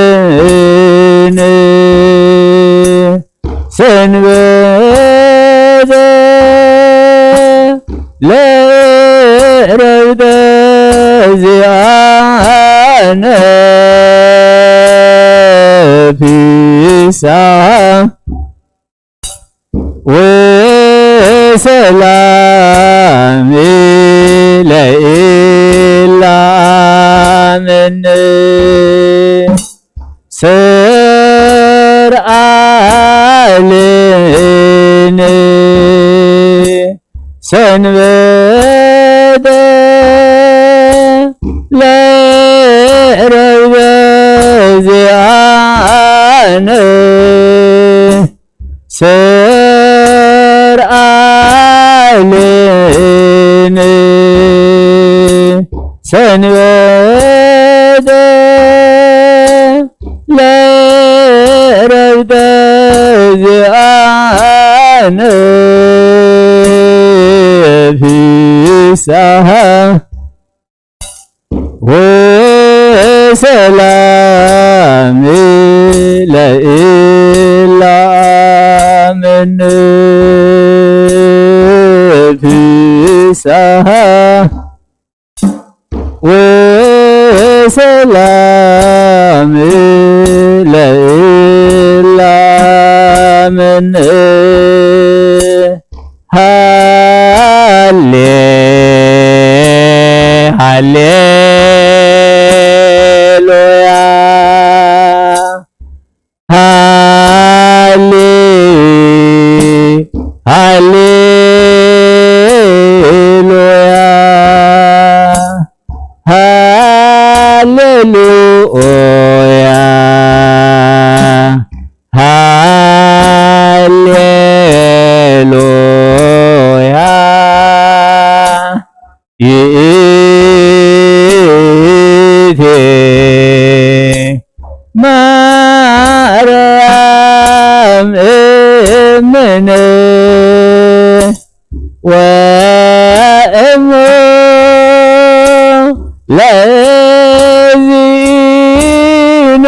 ሰርአልን ሰንበተ ለዕረፍተ ዚአነ ፍስሐ ወሰላም ለኢላምን ሰርአልን ሰንበተ ለዕረፍተ ዚአነ ሰርአልን ሰንበተ ለዕረፍተ ዚአነ ፍስሐ ወሰላም ለኢላምን ፍስሐ ወሰላም ለኢላምን ሃሌ ሃሌሉያ ሃሌ ሃሌሉያ ሃሌሉያ ሃሌሉያ ይእቲ ማርያም እምነ ወእሙ ለእግዚእነ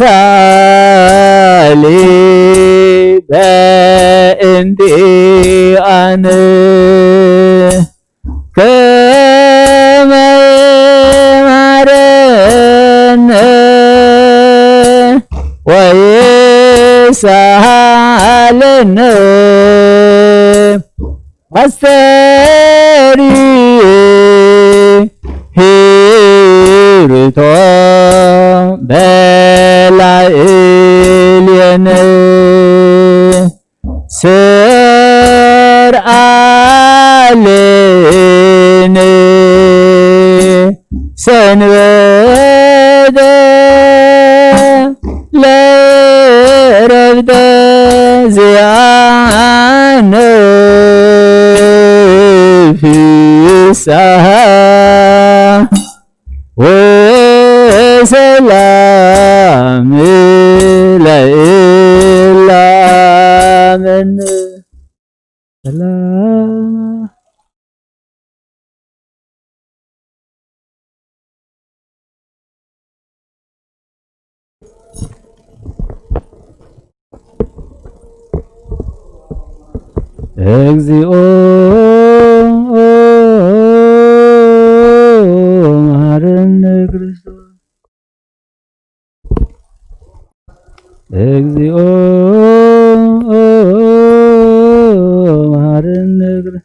ሳሊ በእንቲአነ ከመ ይምሃረነ ወይሳሃለነ አስተርይ ሂርቶ በላዕሌነ ሰርአልን ሰንበተ ለዕረፍተ ዚአነ ፍስሐ ወሰላም ለኢላምን ሰላም እግዚኦ መሐረነ ክርስቶስ እግዚኦ መሐረነ ክርስቶስ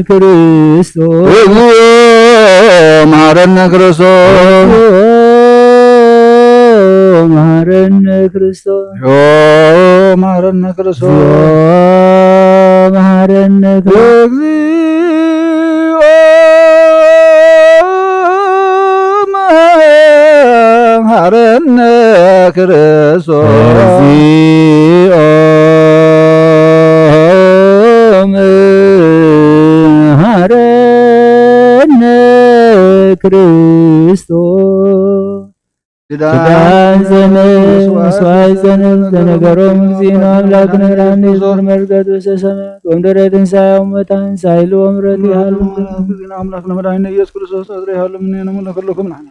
ክርስቶስ መሐረነ ክርስቶስ መሐረነ ክርስቶስ መሐረነ ክርስቶስ መሐረነ እግዚኦ መሐረነ ክርስቶስ ክርስቶስ ኪዳን ዘመስዋዕት ዘነገሮም እግዚእነ አምላክነ ራኔ ዞር መርገጥ በሰሰማያት ወምድረ ትንሣኤው ሙታን ሳይሉ ወምረት ያሉ እግዚእነ አምላክነ መድኃኒነ ኢየሱስ ክርስቶስ አዝረ ያሉ ምን ነው ለከለኩም ናና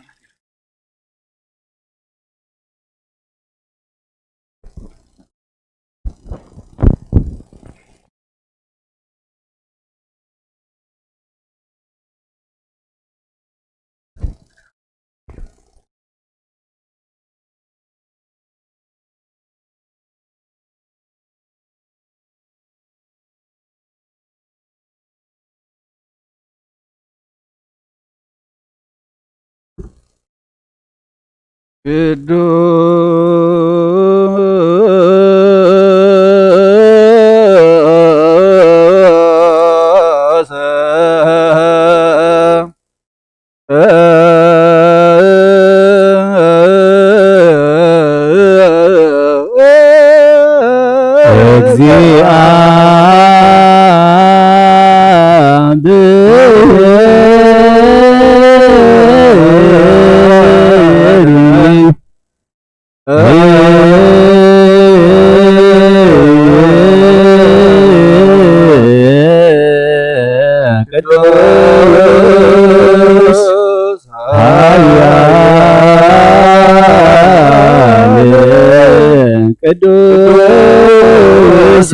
ቅዱስ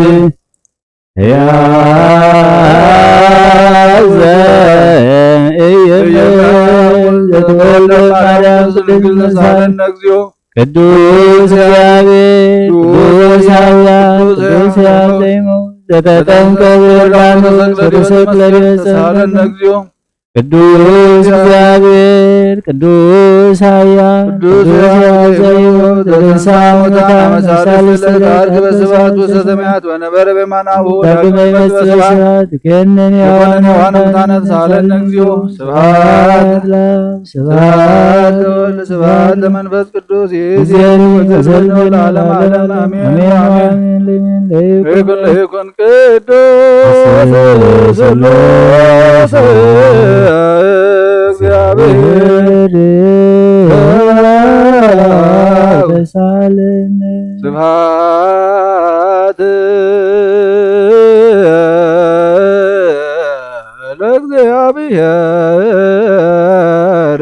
ያዘ ዘተወልደ ማርያም ድንግል ነሣለነ እግዚኦ ቅዱስ እግዚአብሔር ቅዱስ ኃያል ቅዱስ ያዘይሞ ዘተጠምቀ በዮርዳኖስ ወተሰቅለ በዕፀ እግዚኦ ቅዱስ እግዚአብሔር ቅዱስ ኃያል ቅዱስ ያዘይሞ ዘተንሥአ እሙታን ወተሣልስተ ለዓርግ በስብሐት ወሰማያት ወነበረ በየማናሁ ዳግመ ይመጽእ በስብሐት ይኬንን ሕያዋን ሙታነ ተሣለነ እግዚኦ ስብሐት ለአብ ስብሐት ለወልድ ስብሐት ለመንፈስ ቅዱስ ይእዜኒ ወዘልፈ ለዓለመ ዓለም አሜን አሜን ለይኩን ቅዱስ ሥላሴ እግዚአብሔር ተሳለነ ስብሐት ለእግዚአብሔር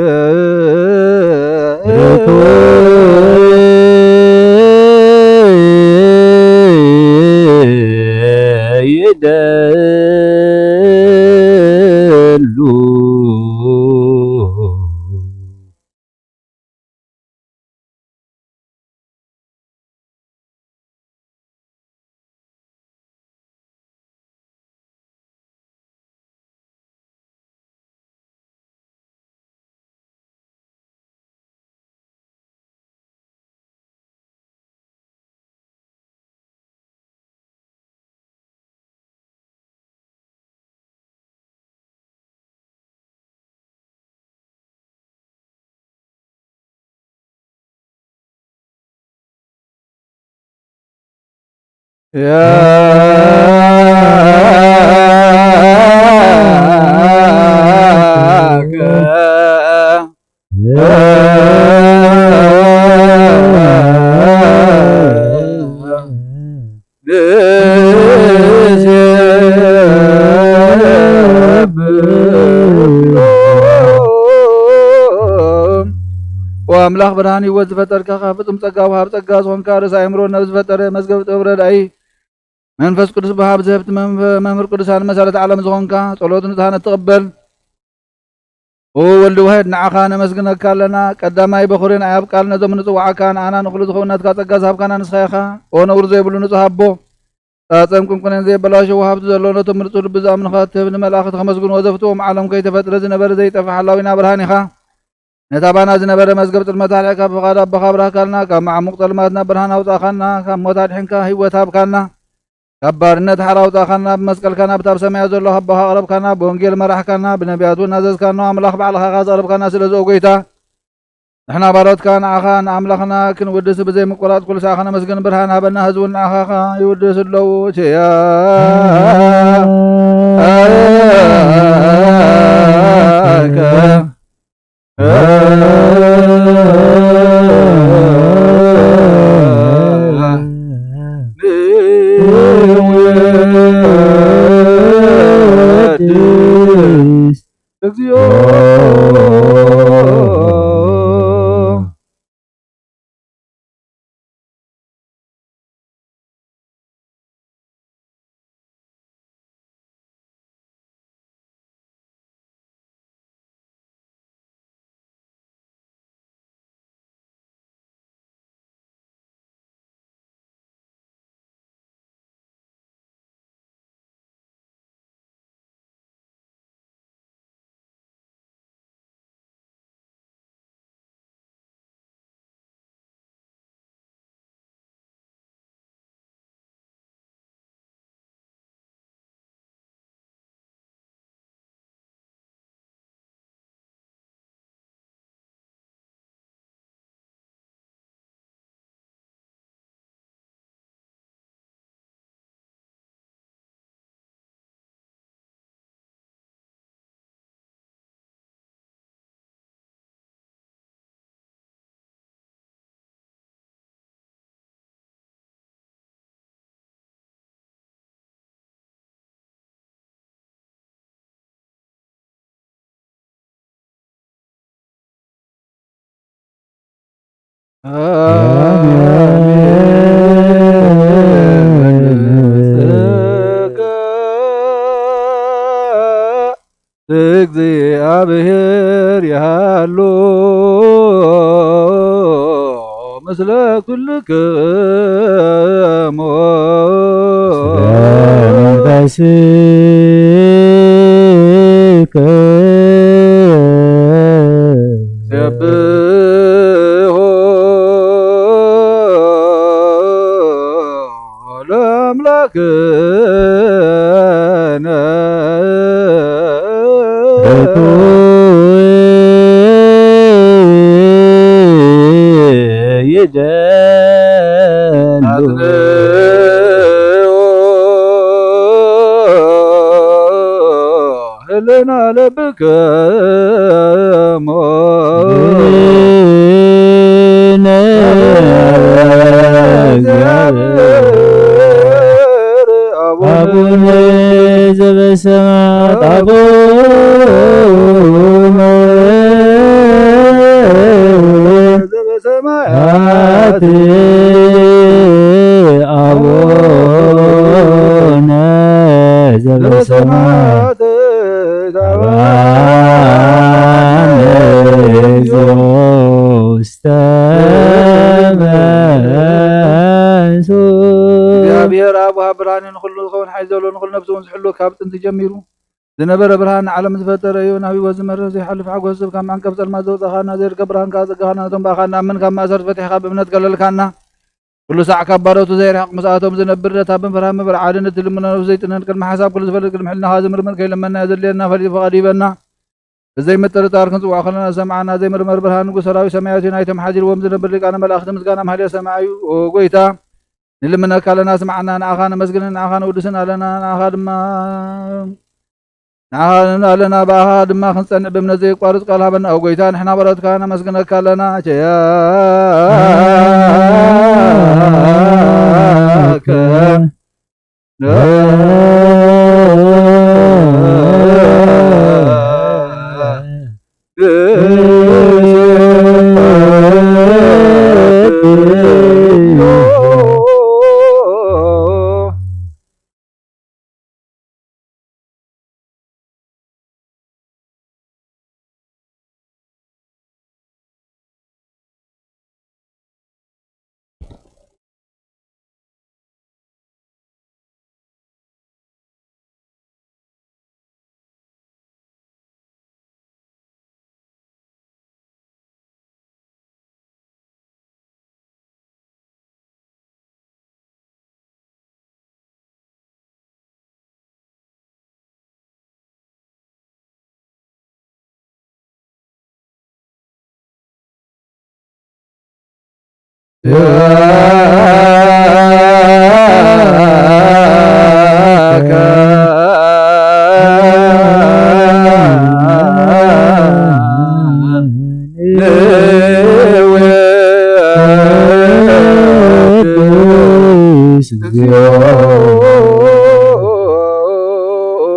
ይደሉ ብርሃን ይወት ዝፈጠርካ ፍጹም ጸጋ ወሃብ ጸጋ ዝኾንካ ርእሰ አእምሮ ነብስ ፈጠረ መዝገብ ጥበብ ረዳኢ መንፈስ ቅዱስ በሃብ ዘህብት መምህር ቅዱሳን መሰረት ዓለም ዝኾንካ ጸሎትን ንታነ ትቕበል ወልድ ዋሕድ ንዓኻ ነመስግነካ ኣለና ቀዳማይ በኹርን አብ ቃል ነዞም ንጽዋዓካ ንኣና ንኹሉ ዝኾነትካ ጸጋ ዝሃብካና ንስኻ ኢኻ ኦ ነውር ዘይብሉ ንጹህ ኣቦ ጻጸም ቁንቁንን ዘይበላሾ ወሃብቲ ዘሎ ነቶም ንጹህ ልቢ ዝኣምንኻ ትህብ ንመላእኽቲ ከመስግኑ ወዘፍትዎም ዓለም ከይተፈጥረ ዝነበረ ዘይጠፍእ ሓላዊና ብርሃን ኢኻ ነታ ባና ዝነበረ መዝገብ ጽልመት ኣልዒካ ብፍቓድ ኣቦኻ ብርሃካልና ካብ ማዕሙቕ ጸልማትና ብርሃን ኣውፃእኻልና ካብ ሞት ኣድሒንካ ህይወት ሃብካልና ካብ ባርነት ሓር ኣውፃእኻልና ብመስቀልካ ናብታ ኣብ ሰማያት ዘሎ ኣቦኻ ኣቕረብካና ብወንጌል መራሕካና ብነቢያት እውን ኣዘዝካና ኣምላኽ ባዕልኻ ዘቕረብካና ስለዚ ጎይታ ንሕና ባሮትካ ንዓኻ ንኣምላኽና ክንውድስ ብዘይምቁራጽ ኩሉ ሰዓኻ ነመስግን ብርሃን ሃበና ህዝቡ ንዓኻ ይውድስ ኣለዉ ቸያ እግዚኦ እግዚአብሔር ያሉ ምስለ ኩልክሙ ሰብሖ ለአምላክነ ህልና ለብከሞ አቡነ ዘበሰማያት አቡነ ዘበሰማያት አቡነ ዘበሰማያት እግዚአብሔር አብ ወሃብ ብርሃን ንኹሉ ዝኸውን ሓይሊ ዘሎ ንኹሉ ነፍሲ እውን ዝሕሉ ካብ ጥንቲ ጀሚሩ ዝነበረ ብርሃን ዓለም ዝፈጠረ እዩ ናብ ህይወት ዝመርህ ዘይሓልፍ ሓጎስ ዝህብ ካብ ማንቀብ ጸልማት ዘውፃእኻና ዘይርከብ ብርሃን ካብ ጸጋኻና ነቶም ባኻ ንኣምን ካብ ማእሰር ፈቲሕካ ብእምነት ገለልካና ኩሉ ሳዕ ካብ ባሮቱ ዘይርሕቕ ምስኣቶም ዝነብር ነታ ብንፍርሃ ምብር ዓድነት ልምነ ነብሲ ዘይጥነን ቅድሚ ሓሳብ ኩሉ ዝፈልጥ ቅድሚ ሕልናኻ ዝምርምር ከይለመና የዘልየና ፈሊጡ ፈቓድ ይበና ብዘይ ምጥርጣር ክንጽዋዕ ከለና ሰማዓና ዘይምርመር ብርሃን ንጉሥ ሰራዊት ሰማያዊ ናይቶም ሓዚልዎም ዝነብር ሊቃነ መላእኽቲ ምስጋና ማህልየ ሰማያዊ ጎይታ ንልምነካ ኣለና ስማዓና ንዓኻ ነመስግንን ንዓኻ ንውድስን ኣለና ንዓኻ ኣለና ብኣኻ ድማ ክንጸንዕ ብእምነት ዘይቋርጽ ቃል ሃበና ኦ ጎይታ ንሕና ባሮትካ ነመስግነካ ኣለና ቸያከ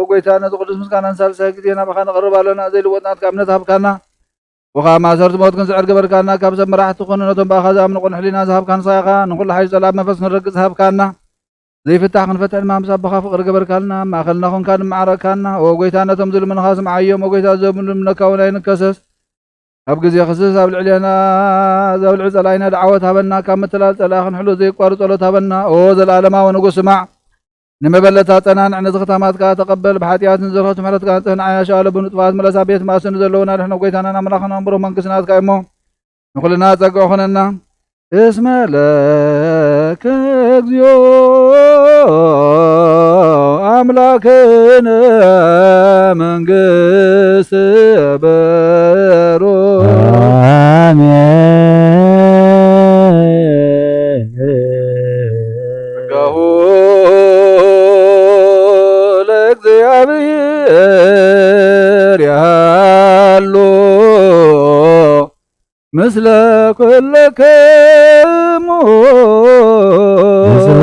ጎይታነ ቅዱስ ምስጋናን ሳልሳይ ጊዜ ናባኻ ነቕርብ ኣለና ዘይልወጥናት ካብ እምነት ሃብካና ወኻብ ማእሰርቲ ሞት ክንስዕር ገበርካና ካብ ሰብ መራሕቲ ኮኑ ነቶም ባኻ ዝኣምኑ ቁኑሕ ሕሊና ዝሃብካ ንስኻኻ ንኹሉ ሓይሊ ጸላም መንፈስ ክንረግጽ ሃብካና ዘይፍታሕ ክንፈትሕ ድማ ምስ ኣቦኻ ፍቕሪ ገበርካልና ማእኸልና ኾንካ ድመዓረግካና ኦ ጎይታ ነቶም ዝልምንኻ ስምዓዮም ኦ ጎይታ ዘምልምነካ እውን ኣይንከሰስ ኣብ ግዜ ክስስ ኣብ ልዕልና ዘብልዕ ጸላኢና ድዓወት ሃበና ካብ ምትላል ጸላኢ ክንሕሉ ዘይቋርፅ ጸሎት ሃበና ኦ ዘለኣለማዊ ንጉስ ስማዕ ንመበለታ ጸናንዕ ነዚ ኽታማትካ ተቐበል ብሓጢኣት ንዘርኸቱ ምሕረትካ ንጽህና ዓያሻለ ብንጥፋት መለሳ ቤት ማእስኒ ዘለውና ድሕነ ጎይታናን ኣምላኽና እምብሩህ መንግሥትናትካ እሞ ንኹልና ጸግዖ ኾነና እስመ ለከ እግዚኦ አምላክነ መንግሥት በሮ ጋሁ ለእግዚአብሔር ያሎ ምስለ ኩልክሙ ምስለ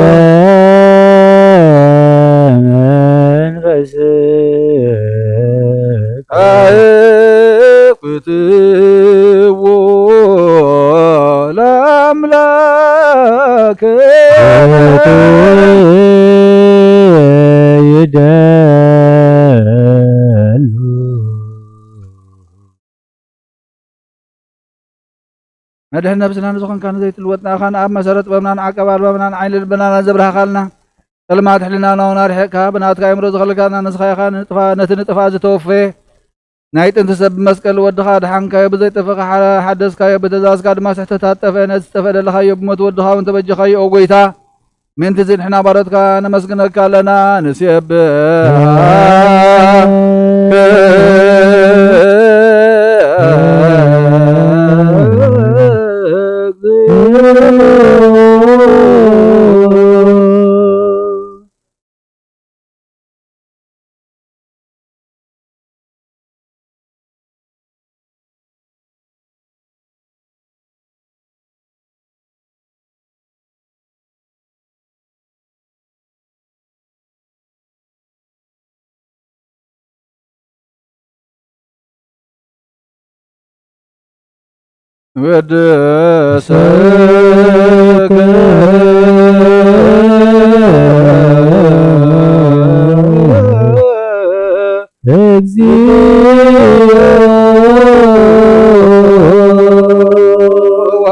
መንፈስከ አእኩትዎ ለአምላክ ይደሉ መድሕን ነብስና ንዝኾንካ ንዘይትልወጥናኻ ንኣብ መሰረት ጥበብናን ዓቀብ ኣልባብናን ዓይኒ ልብናና ዘብርሃኻልና ጸልማት ሕሊናና እውን ኣርሒቕካ ብናትካ ኣእምሮ ዝኸልካና ንስኻ ኢኻ ነቲ ንጥፋእ ዝተወፈየ ናይ ጥንቲ ሰብ ብመስቀል ወድኻ ድሓንካዮ ብዘይጠፈኻ ሓደስካዮ ብትእዛዝካ ድማ ስሕተታት ጠፍአ ነቲ ዝጠፍአ ደለኻዮ ብሞት ወድኻ እውን ተበጅኻዮ ኦ ጎይታ ምንቲ እዚ ንሕና ባሮትካ ነመስግነካ ኣለና ወድሰከ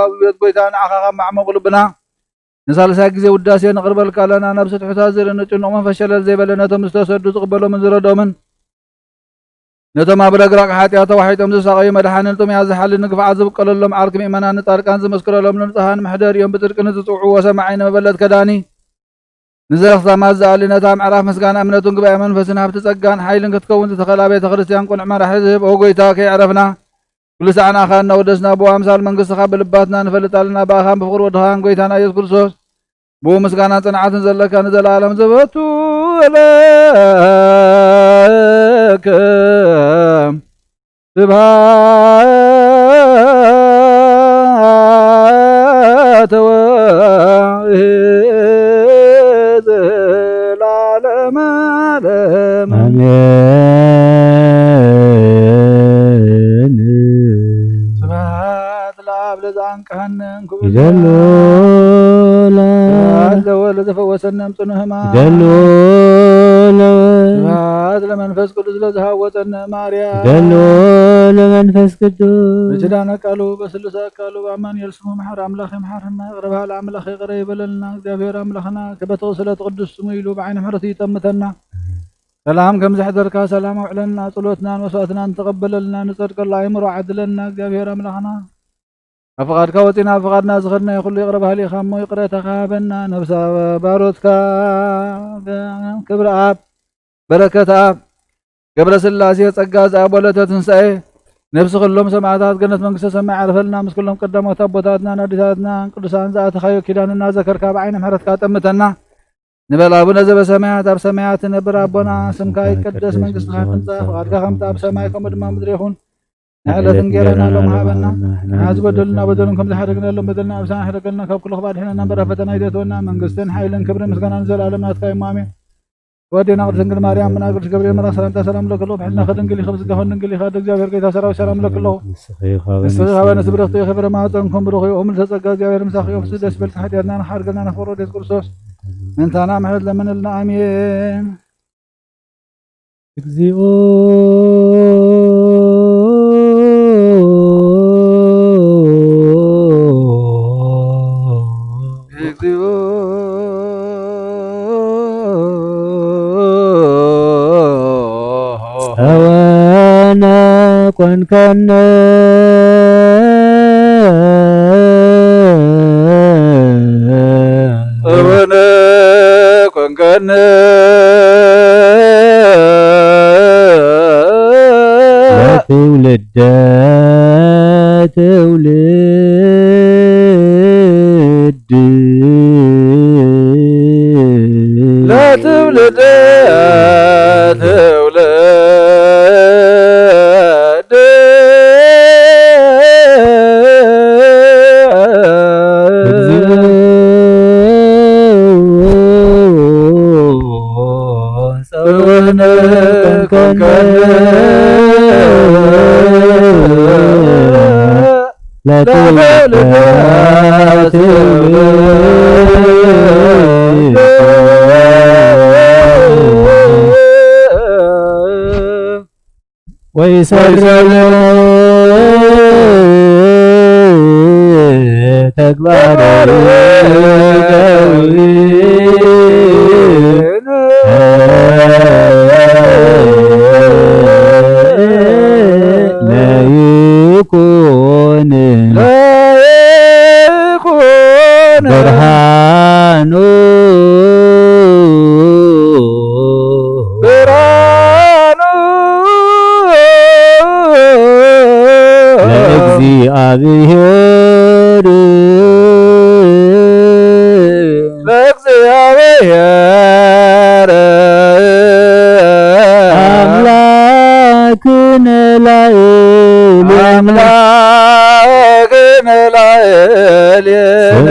እግዚኦ ጎይታ ንዓኻ ካብ ማዕመቑ ልብና ንሳልሳይ ግዜ ውዳሴ ነቕርበልካ ኣለና ናብ ስትሑታት ዘለንጭንቆምን ፈሸለል ዘይበለ ነቶም ዝተሰዱ ዝቕበሎምን ዝረዶምን ነቶም ኣብ ረግረቕ ሓጢኣት ተዋሒጦም ዝሳቐዩ መድሓንን ጥምያ ዝሓልን ንግፍዓት ዝብቀለሎም ዓርኪ ምእመናን ንጻድቃን ዝመስክረሎም ንንጹሃን ምሕደር እዮም ብጽድቂ ንዝጽውዑ ወሰማዓይ ንመበለት ከዳኒ ንዘረኽታማት ዝኣሊ ነታ ምዕራፍ ምስጋና እምነቱን ግባኤ መንፈስን ሃብቲ ጸጋን ሓይልን ክትከውን ዝተኸላ ቤተ ክርስቲያን ቁኑዕ መራሒ ዝህብ ኦ ጎይታ ከይዕረፍና ኩሉ ሰዓናኻ እናወደስና ብኡ ኣምሳል መንግሥትኻ ብልባትና ንፈልጥ ኣለና ብኣኻን ብፍቕሪ ወድኻን ጎይታና ኢየሱስ ክርስቶስ ብኡ ምስጋናን ጽንዓትን ዘለካ ንዘለኣለም ዘበቱ ለከ ስብሐት ወዘለዓለመ ዓለም አሜን። ስብሐት ለአብ ለዘአንቀሐነን ይደሉ ለወልድ ለዘፈወሰነ እምጽኑ ሕማም ይደሉ ለወልድ ስብሐት ለመንፈስ ቅዱስ ለዘሃወፀነ ማርያም ይደሉ ለመንፈስ ቅዱስ በኪዳነ ቃሉ በስሉሰ ቃሉ በአማኑኤል ስሙ መሐር አምላኽ ይምሐርና ይቅር በል አምላኽ ይቅር ይበለልና እግዚአብሔር አምላኽና በተወሰለት ቅዱስ ስሙ ኢሉ በዓይነ ምሕረቱ ይጠምተና ሰላም ከም ዝሕዘርካ ሰላም አውዕለና ጸሎትናን መስዋዕትናን ተቀበለልና ንጸድቀላ አእምሮ ዓድለና እግዚአብሔር አምላኽና ኣብ ፍቓድካ ወፂና ኣብ ፍቓድና ዝኸድና ይኹሉ ይቅር ባህሊኻ እሞ ይቅረተኻ ሃበና ነብሳ ባሮትካ ክብሪ ኣብ በረከት ኣብ ገብረ ስላሴ ጸጋ ዝኣብ ወለተ ትንሣኤ نفس كلهم سماعات جنة منقصة سماع عرفلنا مس كلهم قدموا تبوتاتنا ناديتاتنا قدسان زات خيو كيداننا ذكر كابعين محرت كاتمتنا نبل أبونا زب سماعات أب سماعات نبر أبونا سمكا يقدس منقصة خمسة وقد خمسة أب سماعي كم دم مدريخون نعلة تنجيرنا لهم حابنا عاز بدلنا بدلنكم تحرقنا لهم بدلنا أبسان حرقنا كب كل خبار حين نبر فتنا يدتونا منقصتين حيلن كبر مسكنا نزل عالمنا تكاي مامي ودينا قدس انجل مريم من قدس جبريل مرا سلام لك الله بحنا خدنجلي خبز قهون نجلي خد እግዚአብሔር ጌታ ሰራው ሰላም ለክ الله استغفر نسبرت يخبر ما تنكم بروخي ام تزقا እግዚአብሔር مسخ يوفس دس بلت حدينا حرقنا نفرو دس ክርስቶስ من تانا محمد لمن لنا امين እግዚኦ كن أبنا كن لا تولد لا تولد لا تولد ويسر تكبر لا يكون برهان لأግዚአብሔር አምላክነ ላዕሌነ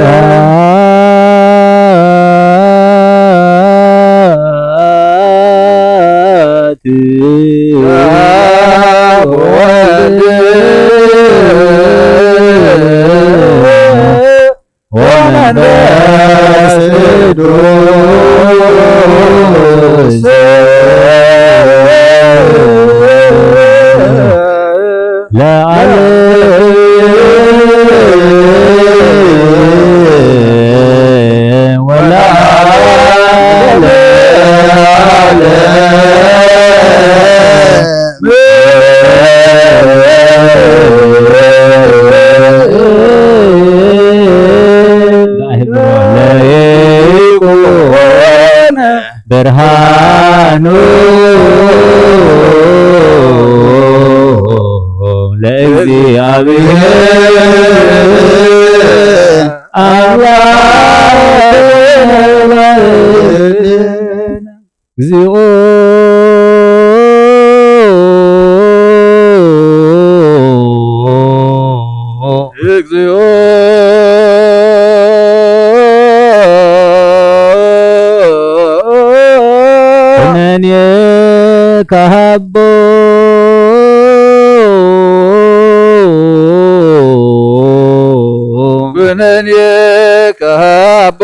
ومنفس قدوس لعلي ولا برهان لأግዚአብሔር አምላክነ እግዚኦ እግዚኦ ኩነኔ ከሃቦ ኩነኔ ከሃቦ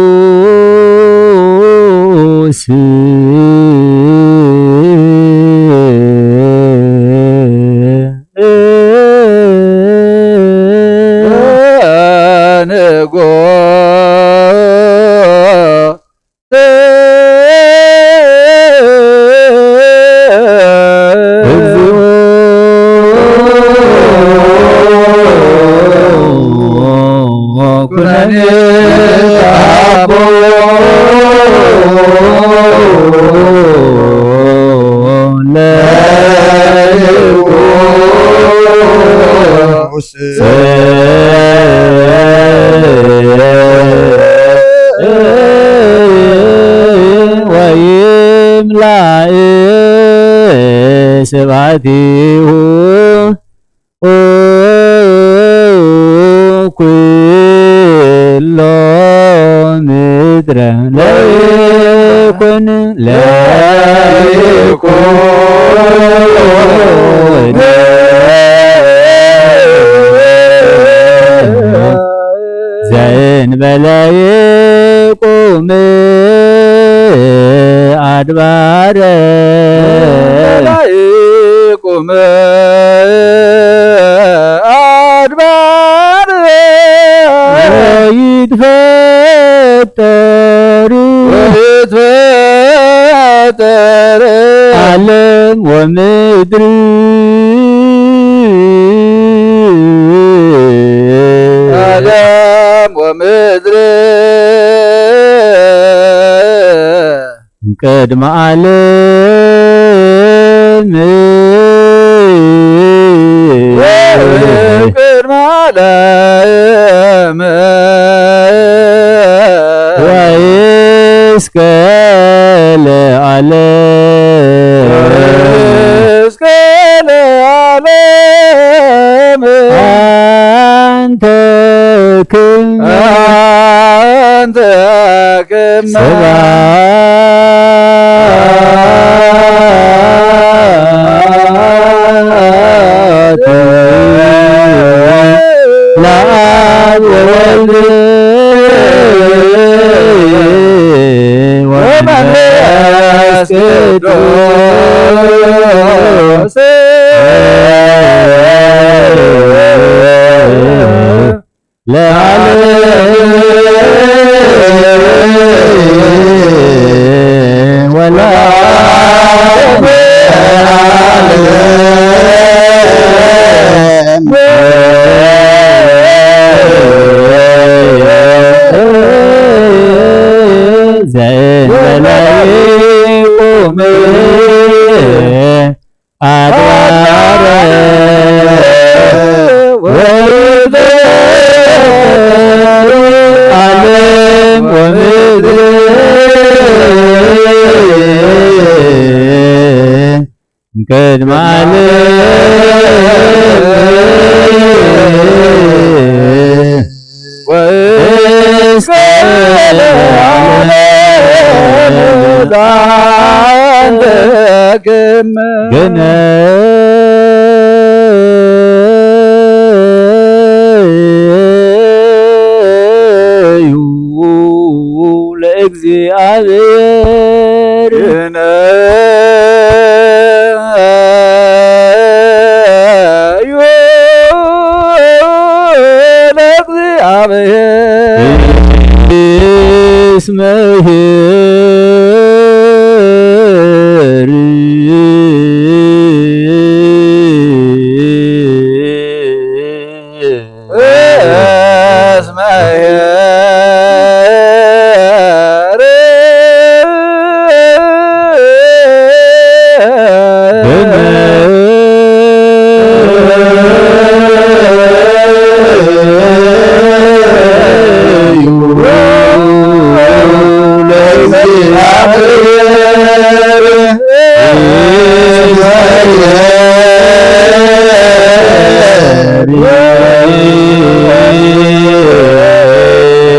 ንጉስ ኩነኔ ከሃቦ ስብሐቲሁ ኩሎ ምድረ ለይኩን ዘእንበለ ይቁም አድባረ ይቁም አድባረ ይትፈጠር ዓለም ወምድር ዓለም ወምድር ቅድመ ዓለም ቅድመ ዓለም ወእስከ ለዓለም እስከ ለዓለም አንተ ክመ አንተ ክመ ስብሐት ለአብ ወወልድ ወመንፈስ ቅዱስ ለዓለም ወለዓለም ዘእንበለ ይቁም አድባረ ዓለም ወምድር ቅድመ ዓለም ወእስከ ለዓለም አንተ ክመ ገነዩ ለእግዚአብሔር ግነዩ ለእግዚአብሔር እስመ ይኄር እስመ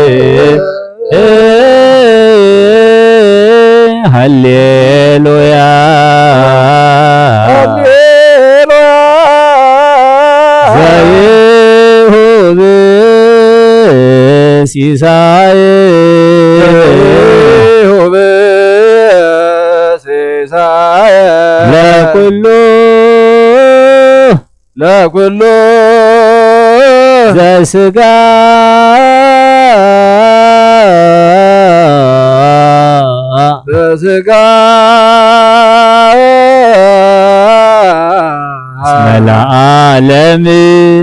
ይኄር ሃሌሉያ ዘይሁብ ሲሳይ ለኩሉ ዘሥጋ በሥጋ እስመ ለዓለም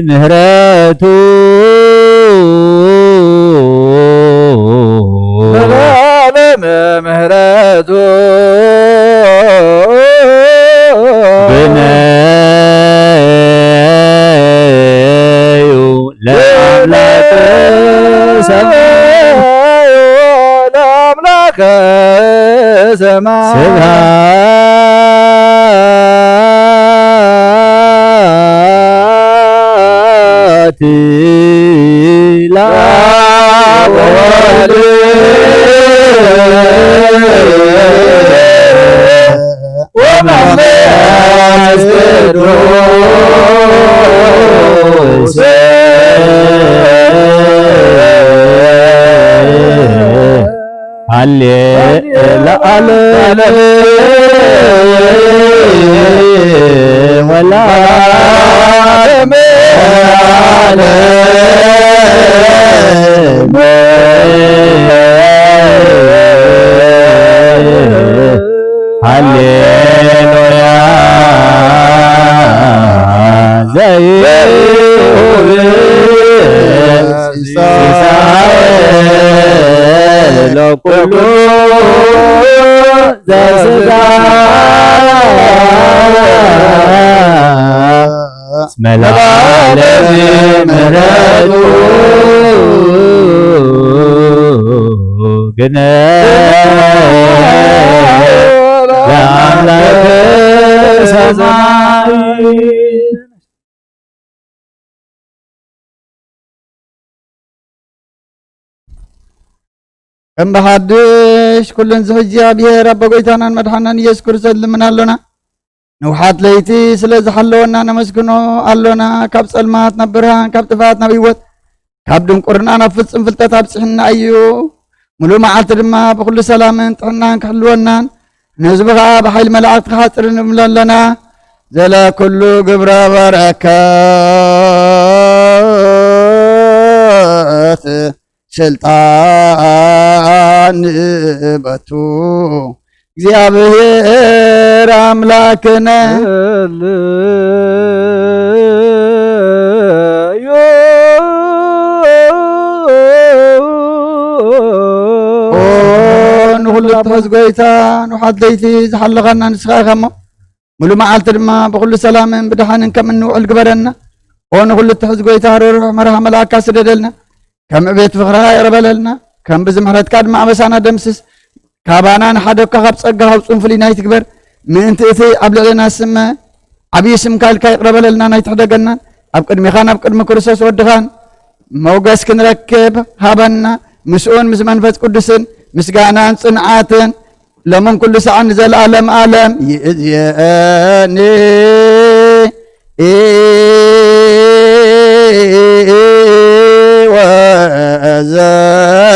ምህረቱ ለዓለም ምህረቱ ብነዩ ለአምላከ ሰማይ ለአምላከ ሰማይ ስብሐት كم بحدش كلن زهجي بير رب قويتانا مدحنا يذكر سلم من اللنا نوحات ليتي سلز حلونا نمسكنو اللنا كاب سلمات نبرهان كاب تفات نبيوت كاب دم قرنا نفس انفلتات بسحنا ايو ملو معالت دما بكل سلام طحنا كحلونا نزبغا بحيل ملعات خاطر نملن لنا زلا كل قبر بركات سلطان بتو እግዚአብሔር አምላክነ ንሁሉ ተዝጎይታ ንሓደይቲ ዝሓለኸና ንስኻ ኢኸሞ ሙሉ መዓልቲ ድማ ብኩሉ ሰላምን ብድሓንን ከም እንውዕል ግበረና ንሁሉ ተዝጎይታ ርሩሕ መርሃ መልኣካ ስደደልና ከም ዕቤት ፍቕርኻ ይቕበለልና ከም ብዝምሕረትካ ድማ ኣበሳና ደምስስ ካባና ንሓደካ ካብ ፀጋ ሃውፁን ፍሉይ ናይ ትግበር ምእንቲ እቲ ኣብ ልዕልና ስመ ዓብዪ ስምካ ኢልካ ይቕረበለልና ናይ ትሕደገናን ኣብ ቅድሚኻን ኣብ ቅድሚ ክርስቶስ ወድኻን ሞገስ ክንረክብ ሃበና ምስኡን ምስ መንፈስ ቅዱስን ምስጋናን ፅንዓትን ለምን ኩሉ ሰዓን ዘለኣለም ኣለም ይእዝየኒ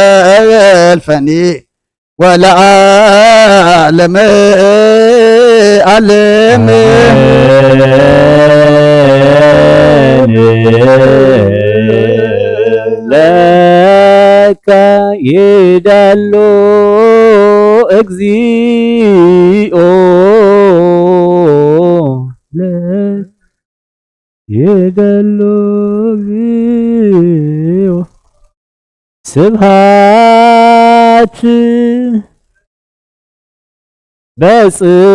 ወዘልፈኒ ولعالم علم لك يدلو اكزيو لك يدلو اكزيو سبحات بصيون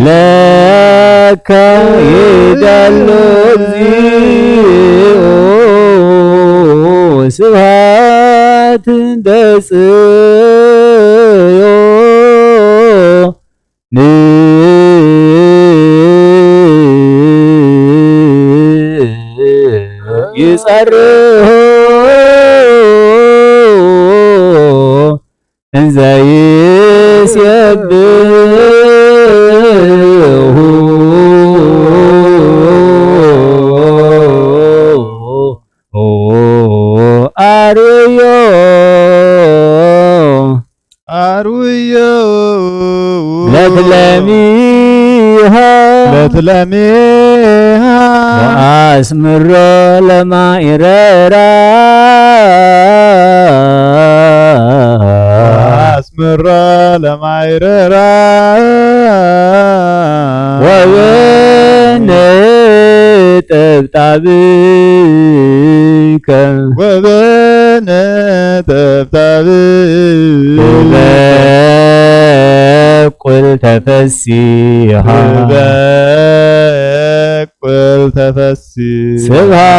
لك يدلو እግዚኦ ስብሐት በጽዮን ይጸርሑ እንዘ ይሴብሑ አርዮ ለትለሚሃ ወአስምሮ ለማይረራ ወበነጠብጣብከ ቁል ተፈሲሃ ቁል ተፈሲሃ ስብሐት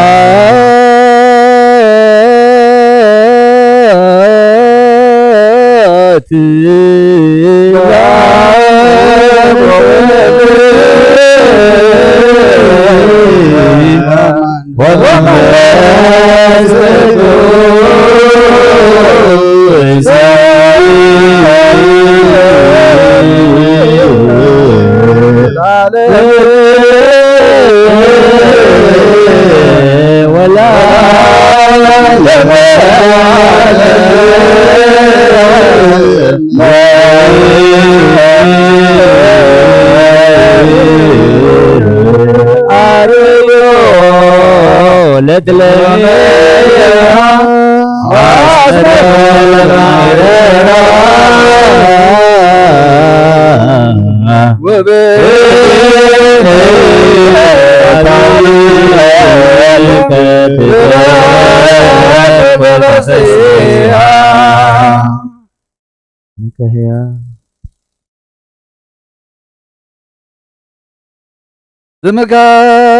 ዝምካ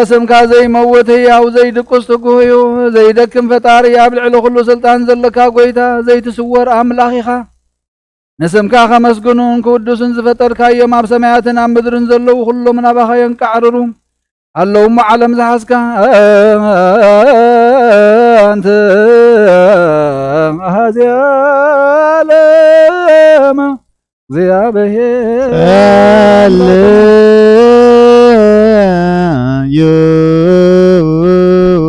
ስምካ ዘይመውት ሕያው ዘይድቁስ ትጉህ እዩ ዘይደክም ፈጣሪ ኣብ ልዕሊ ኩሉ ስልጣን ዘለካ ጎይታ ዘይትስወር ኣምላኽ ኢኻ ንስምካ ከመስግኑን ክውድሱን ዝፈጠርካዮም ኣብ ሰማያትን ኣብ ምድርን ዘለዉ ኩሎም ናባኻ የንቃዕርሩ ኣለዉ እሞ ዓለም ዝሓዝካ ኣንተ ኣሃዚ ዓለም እግዚአብሔር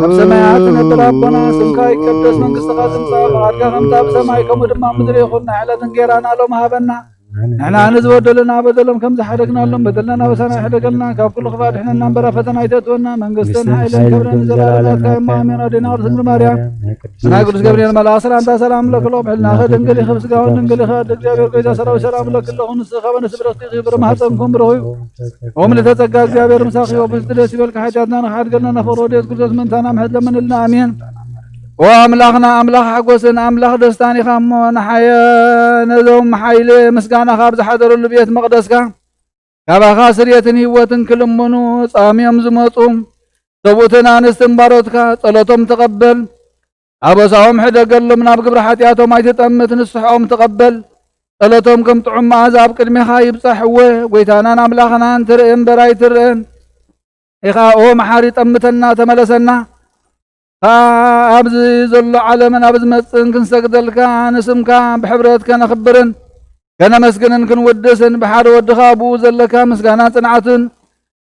ኣብ ሰማያት ነበር ኣቦና ስምካ ይቀደስ መንግሥትኻ ትምጻእ ፈቃድካ ከምታ ኣብ ሰማይ ከምኡ ድማ ምድሪ ይኹን ዕለትን ጌራና ሎም ሃበና ንሕና ንዝበደለና በደሎም ከም ዝሓደግናሎም በደለና በሳና ይሕደገልና ካብ ኩሉ ክፋ ድሕነና እምበራ ፈተና ይተትወና መንግሥትን ሓይልን ክብርን ዘለዓለምናትካ የማሜን ወዴና ወርስ ድንግል ማርያም ናይ ቅዱስ ገብርኤል መልአክ ሰላምታ ሰላም ለክሎ ብሕልናኸ ድንግል ይኸ ብስጋውን ድንግል ይኸ እግዚአብሔር ጎይታ ሰራዊት ሰላም ለክለኹ ንስኻ በነስ ብረኽቲ ክብሪ ማሕፀንኩም ብርኹ ወምልዕተ ጸጋ እግዚአብሔር ምሳኺ ወብዝቲ ደስ ይበልካ ሓጢአትና ንኽሓድገልና ነፈር ወዴት ክርስቶስ ምንታና ምሕት ለምንልና አሜን ወአምላኽና አምላኽ ሓጎስን አምላኽ ደስታን ኢኻ እሞ ንሓየ ነዞም ሓይሊ ምስጋና ካብ ዝሓደረሉ ቤት መቕደስካ ካባኻ ስርየትን ህይወትን ክልምኑ ጻምዮም ዝመፁ ሰብኡትን ኣንስትን ባሮትካ ጸሎቶም ተቐበል ኣበሳኦም ሕደገሎም ናብ ግብሪ ሓጢኣቶም ኣይትጠምት ንስሕኦም ተቐበል ጸሎቶም ከም ጥዑም መዓዛ ኣብ ቅድሚኻ ይብጻሕወ ጎይታናን ኣምላኽናን ትርእን በራይ ትርእን ኢኻ ኦ መሓሪ ጠምተና ተመለሰና ኣብዚ ዘሎ ዓለምን ኣብ ዝመፅን ክንሰግደልካ ንስምካ ብሕብረት ከነኽብርን ከነመስግንን ክንውድስን ብሓደ ወድኻ ብኡ ዘለካ ምስጋና ጽንዓትን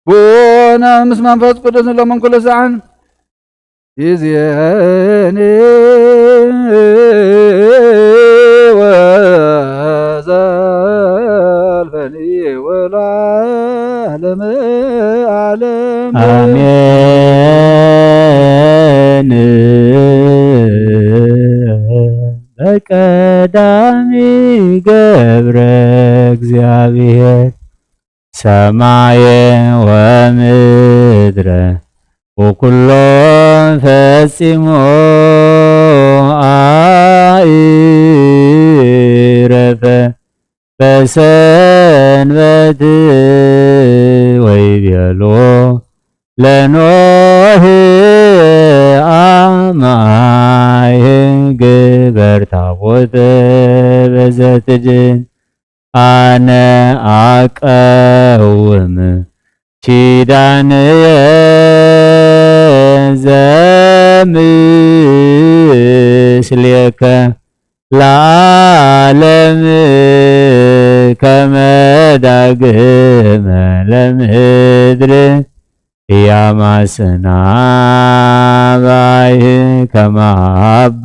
ብኡነ ምስ መንፈስ ቅዱስ ሎምን ኩሉ ሰዓን ይእዜኒ ወዘልፈኒ ወለዓለመ ዓለም አሜን በቀዳሚ ገብረ እግዚአብሔር ሰማየ ወምድረ ወኩሎ ፈጺሞ አይረፈ በሰንበት ወይቤሎ ለኖህ አማይ ግበር ታቦተ በዘትድን አነ አቀውም ኪዳንየ ዘምስሌከ ለዓለም ከመ ዳግመ ለምድር ያማስና ባይ ከማባ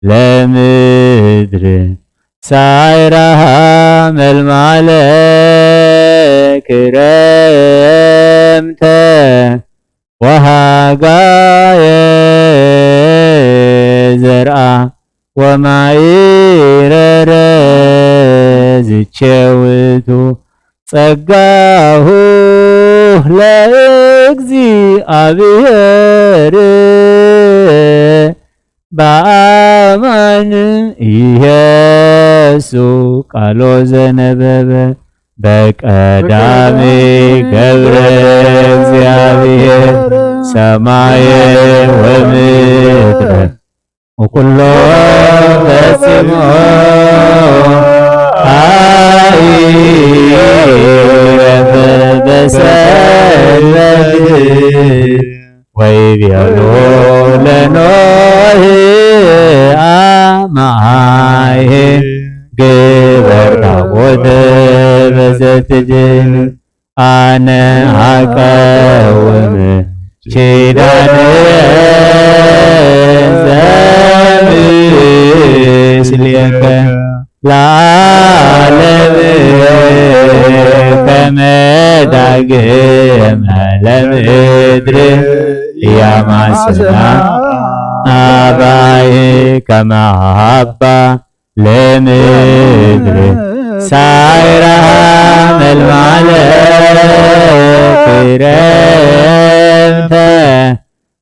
ለምድር ሳይራሃ መልማለ ክረምተ ወሃጋየ ዘርአ ወማይረረ ዝቼውቱ ጸጋሁ ለእግዚአብሔር በአማን ኢየሱ ቃሎ ዘነበበ በቀዳሚ ገብረ እግዚአብሔር ሰማየ ወምድረ ወኩሎ ፈጽሞ በሰንበት ወይቤሎ ለኖህ አማየ ግበር ታቦተ በዘትድን አነ አቀውም ኪዳነ ዘምስሌከ ለዓለም ከመ ዳግመ ለምድር ያማስና አባይ ከመ ሀባ ለምድር ሳይራ መልማለ ክረምተ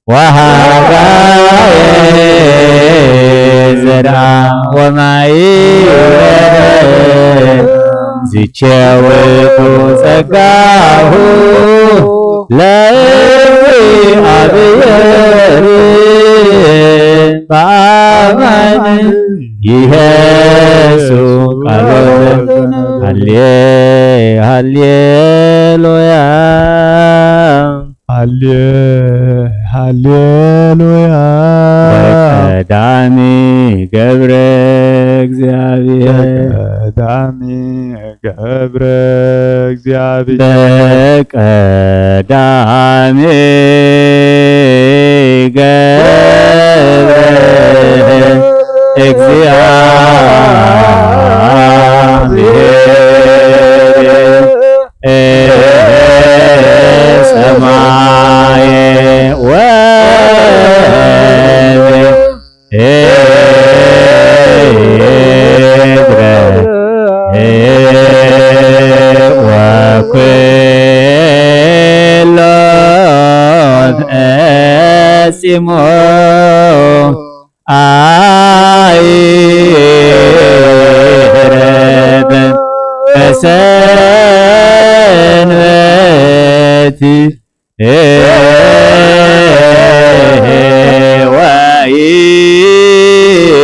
ወሃጋየ ዘርአ ወማይ ዝቼውቱ ጸጋሁ ለእግዚአብሔር በአማን ይሄሱ ቃሎተ ሃሌሉያ ሃሌሉያ በቀዳሚ ገብረ እግዚአብሔር በቀዳሚ ገብረ እግዚአብሔር ሰማየ ወኩሎ ፈጽሞ አይረበ በሰንበት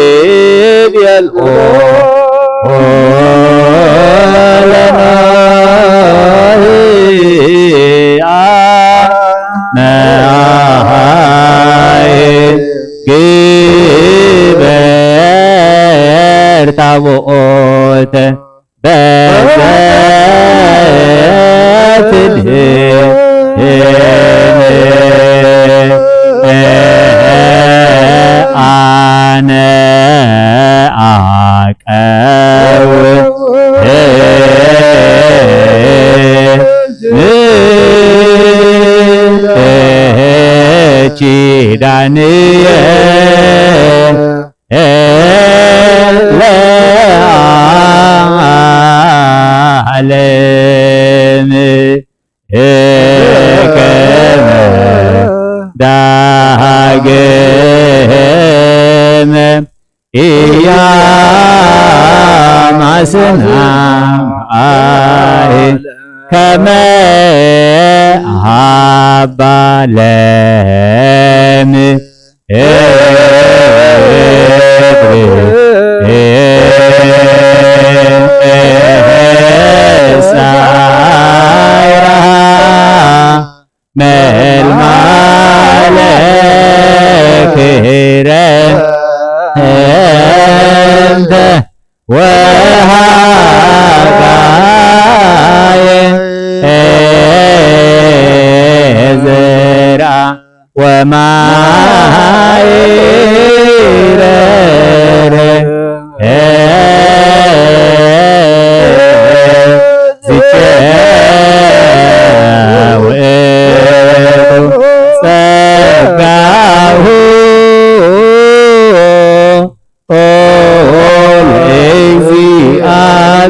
ወይቤሎ ለኖህ አማየ ግበር ታቦተ በዘትድን አነ አቀውም ኪዳንየ ለዓለም ከመ ዳግመ ኢያማስና ከመ ሀባ ሳይራ መልማለ ክረምተ ወሃጋየ ዘርአ ወማይረረ ዝቼውቱ ጸጋሁ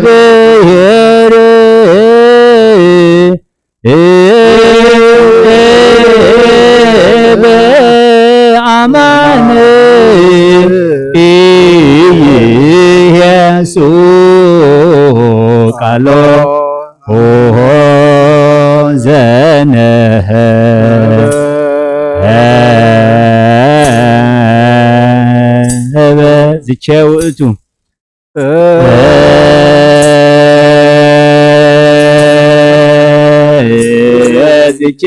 ለእግዚአብሔር በአማን ኢየሱስ ቃሎ ዝቼ ውእቱ ዝቼ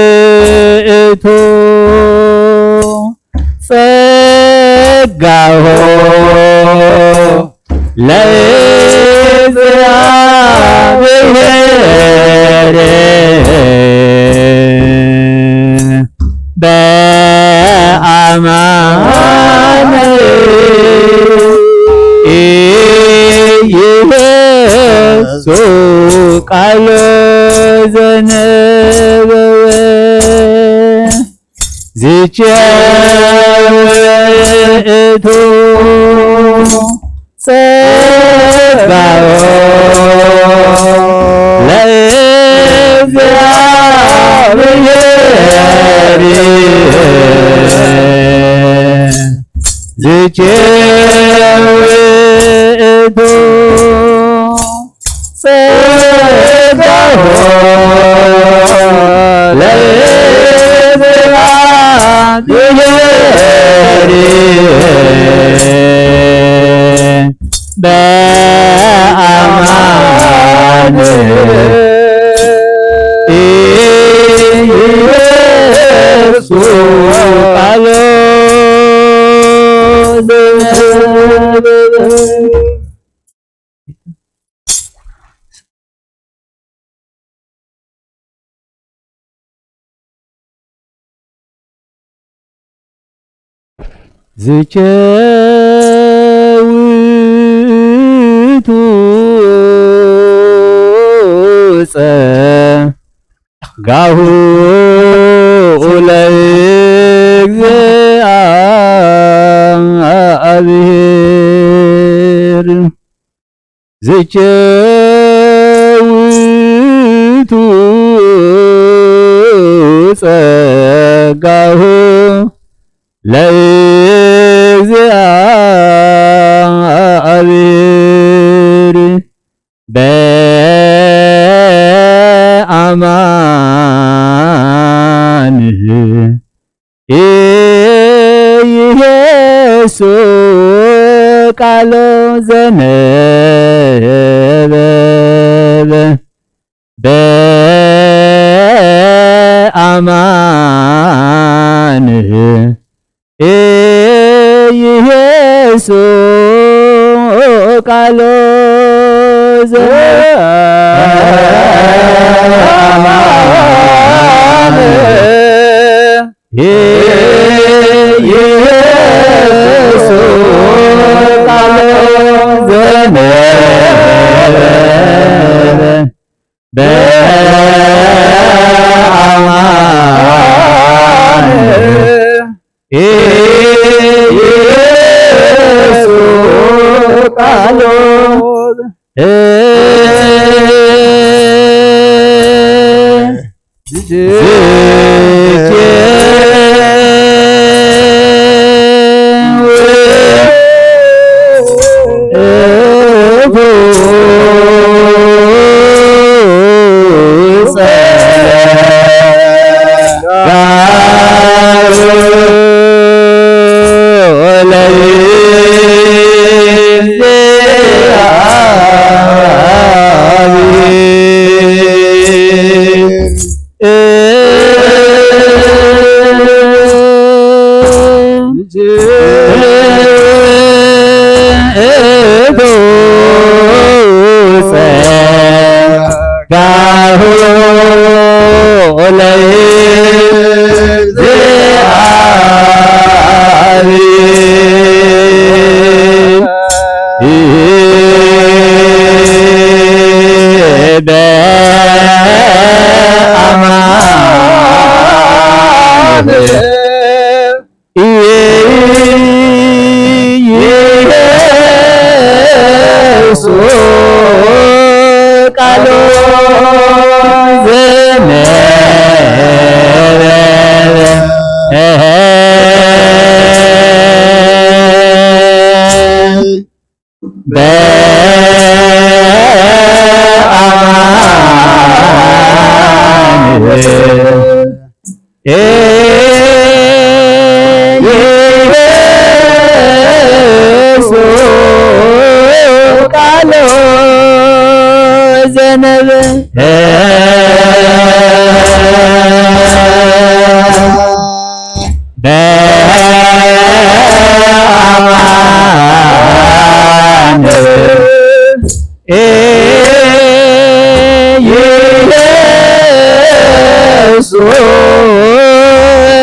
ዝቸውእቱ ጸጋሆ ለእግዚአብሔር በአማን ኢየሱ ቃሎ ዘነበወ ዝቸውእቱ ጸጋዎ ለእግዚአብሔር ዝቸውእቱ ጸጋዎ በአማን ኢየሱስ ቃሎ ዝቸውእቱ ጸጋሁ ለእግዚአብሔር ዝቸውእቱ ጸጋሁ ለእግዚአብሔር በአማን ኢየሱስ ቃሎ ዘነበወ ዝቸውእቱ ጸጋዎ ለእግዚአብሔር ዝቸውእቱ ጸጋሁ ለእግዚአብሔር በአማን ኢየሱስ ቃሎ ዘነበወ ዝቸውእቱ ጸጋሁ ለእግዚአብሔር በአማን ኢየሱስ ቃሎ ዘነበወ ዝቸውእቱ ጸጋሁ ለእግዚአብሔር በአማን ቃሎ ዘነበበ በአማን ኢየሱስ ቃሎ ዘአማን ኢየሱስ ቃሎ ዘነበበ በአማን ኢየሱስ ቃሎ በአማን ኢየሱስ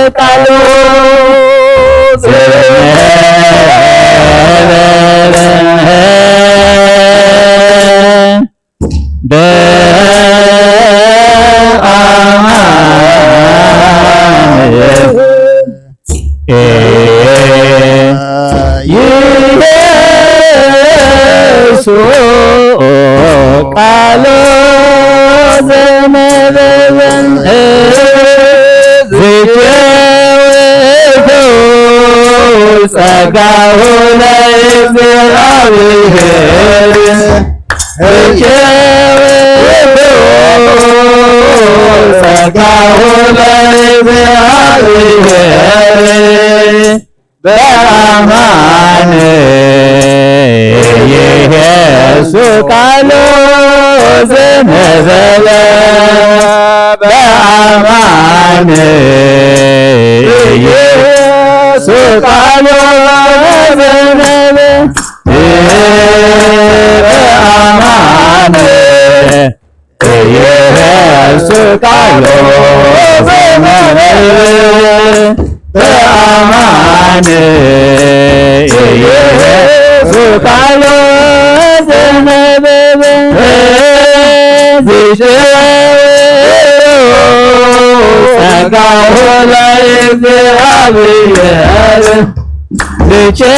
ቃሎ ዘነበበ በአማን ኢየሱስ ቃሎ ዘነበበ በአማን ኢየሱስ ቃሎ ዘነበበ በአማን ኢየሱስ ቃሎ ዘነበበ ጸጋሁ ለእግዚአብሔር ልቼው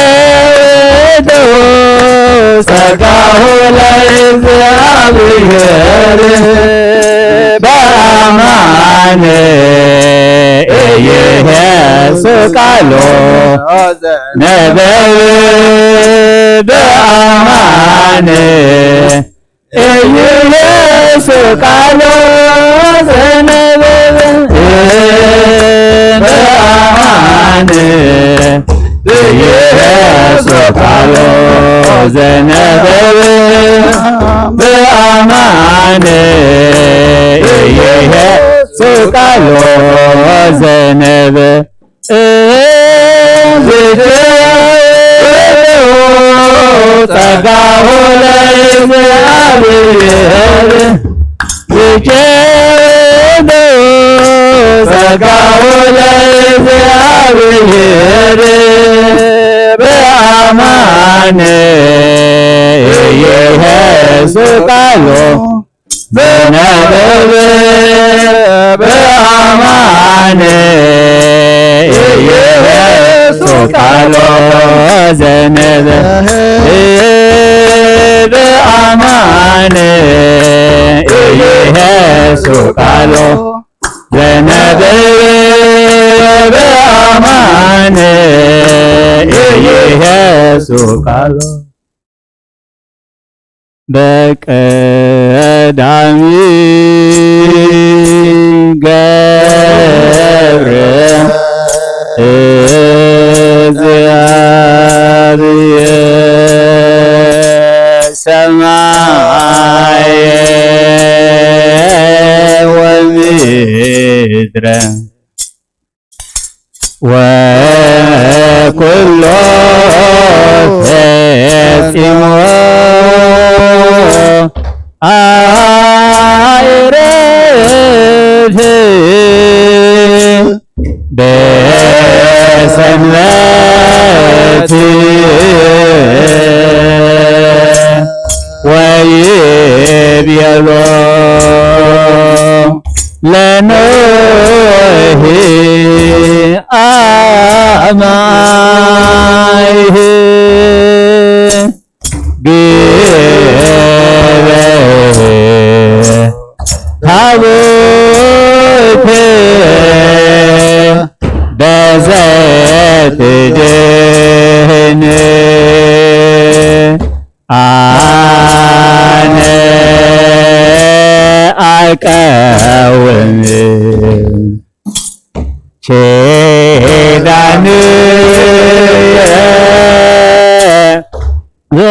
ጸጋሁ ለእግዚአብሔር በአማን ኢየሱስ ቃሎ ነበበ በአማን ኢየሱስ ቃሎ ዘነበበ በአማን ኢየሱስ ቃሎ ዘነበብ በአማን ኢየሱስ ቃሎ ዘነበ ጸጋሁ ለእግዚአብሔር ጸጋሁ ለእግዚአብሔር በአማን ኢየሱስ ቃሎ ዘነበብ በአማን ኢየሱስ ቃሎ ዘነበ በአማን ኢየሱስ ቃሎ ዘነበ በአማን ኢየሱስ ቃሎ በቀዳሚ ገብረ እግዚአብሔር ሰማየ ወምድረ ወኩሎ ፈጺሞ አይረፍ በሰንበት ወይቤሎ ለኖህ አማይህ ታቦት በዘትድህን አነ አቀውም ኪዳንየ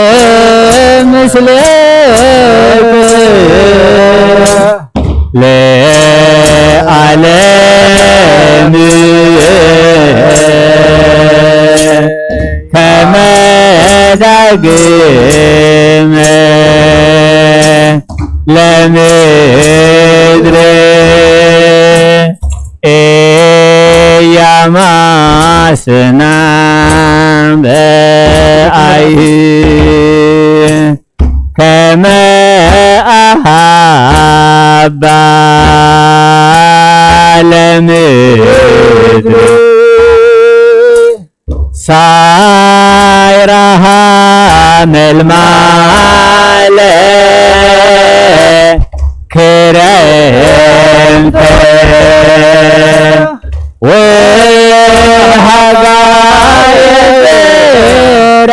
ምስለከ ለዓለም ከመ ዳግመ ለምድር ኢያማስና በአይህ ከመ አሃባ ለምድር ሳይራሃ መልማለ ክረምተ ወሐጋየ ዘራ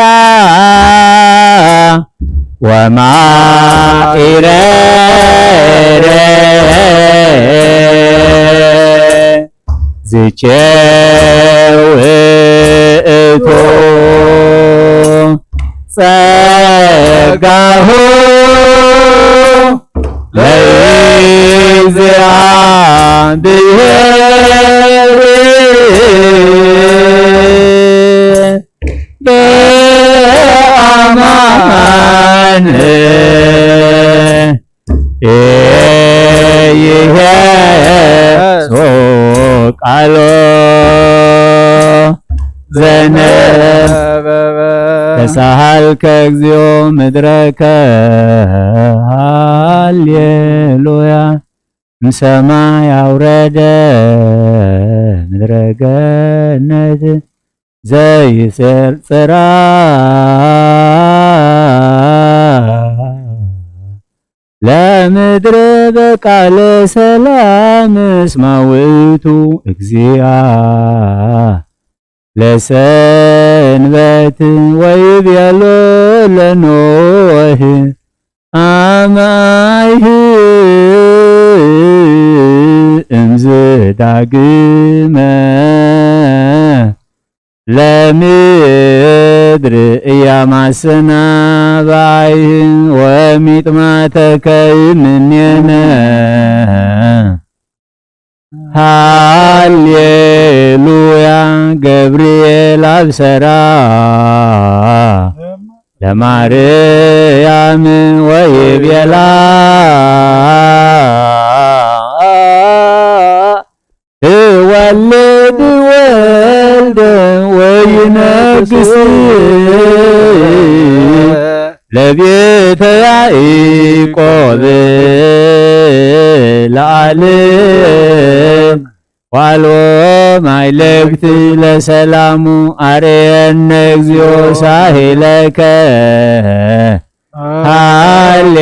ወማኢረረ ዝቼ ውእቱ ጸጋሁ ለእግዚአብሔር በአማን ኢየሱስ ቃሎ ዘነበ ተሳሃልከ እግዚኦ ምድረከ ሃሌሉያ እምሰማይ አውረደ ምድረ ገነት ዘይሰርጽራ ለምድር በቃለ ሰላም እስመ ውእቱ እግዚአ ለሰንበት ወይቤሎ ለኖህ አማይህ እምዝ ዳግመ ለምድር እያማስና ባይን ወሚጥማተከ ይምኔነ ሃሌሉያ ገብርኤል አብሰራ ለማርያም ወይቤላ ትወልድ ወልደ ወይነግስ ለቤተ ያዕቆብ ለዓለም ዋልዎ ማይለክት ለሰላሙ አርየነ እግዚኦ ሳሂለከ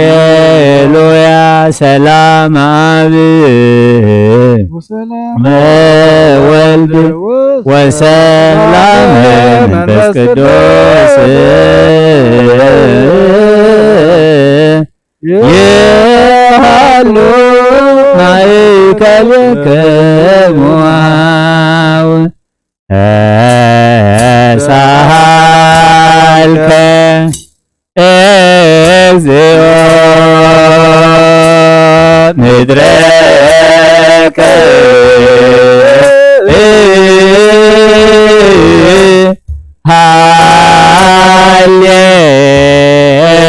ሃሌሉያ ሰላም አብ ወወልድ ወሰላም መንፈስ ቅዱስ ይሃሉ ማእከልክሙ ተሳሃልከ እግዚኦ ምድረከ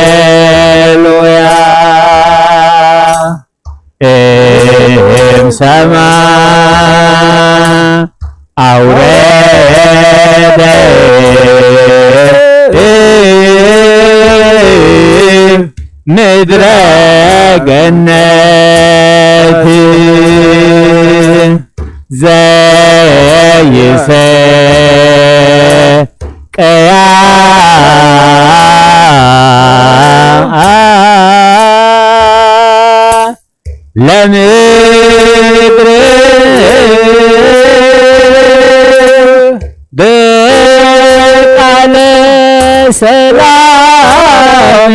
ሃሌሉያ እምሰማይ አውረደ ምድረ ገነት ዘይሰቀያ ለምድር በቃለ ሰላም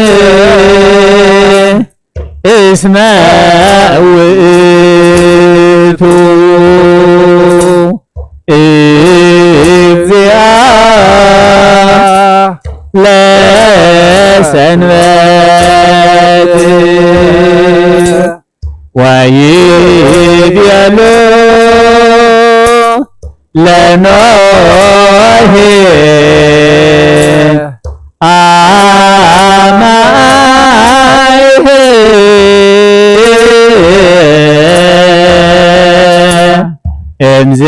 እስመ ውእቱ እግዚአ ለሰንበት ወይቤሎ ለኖህ አማይህ እምዝ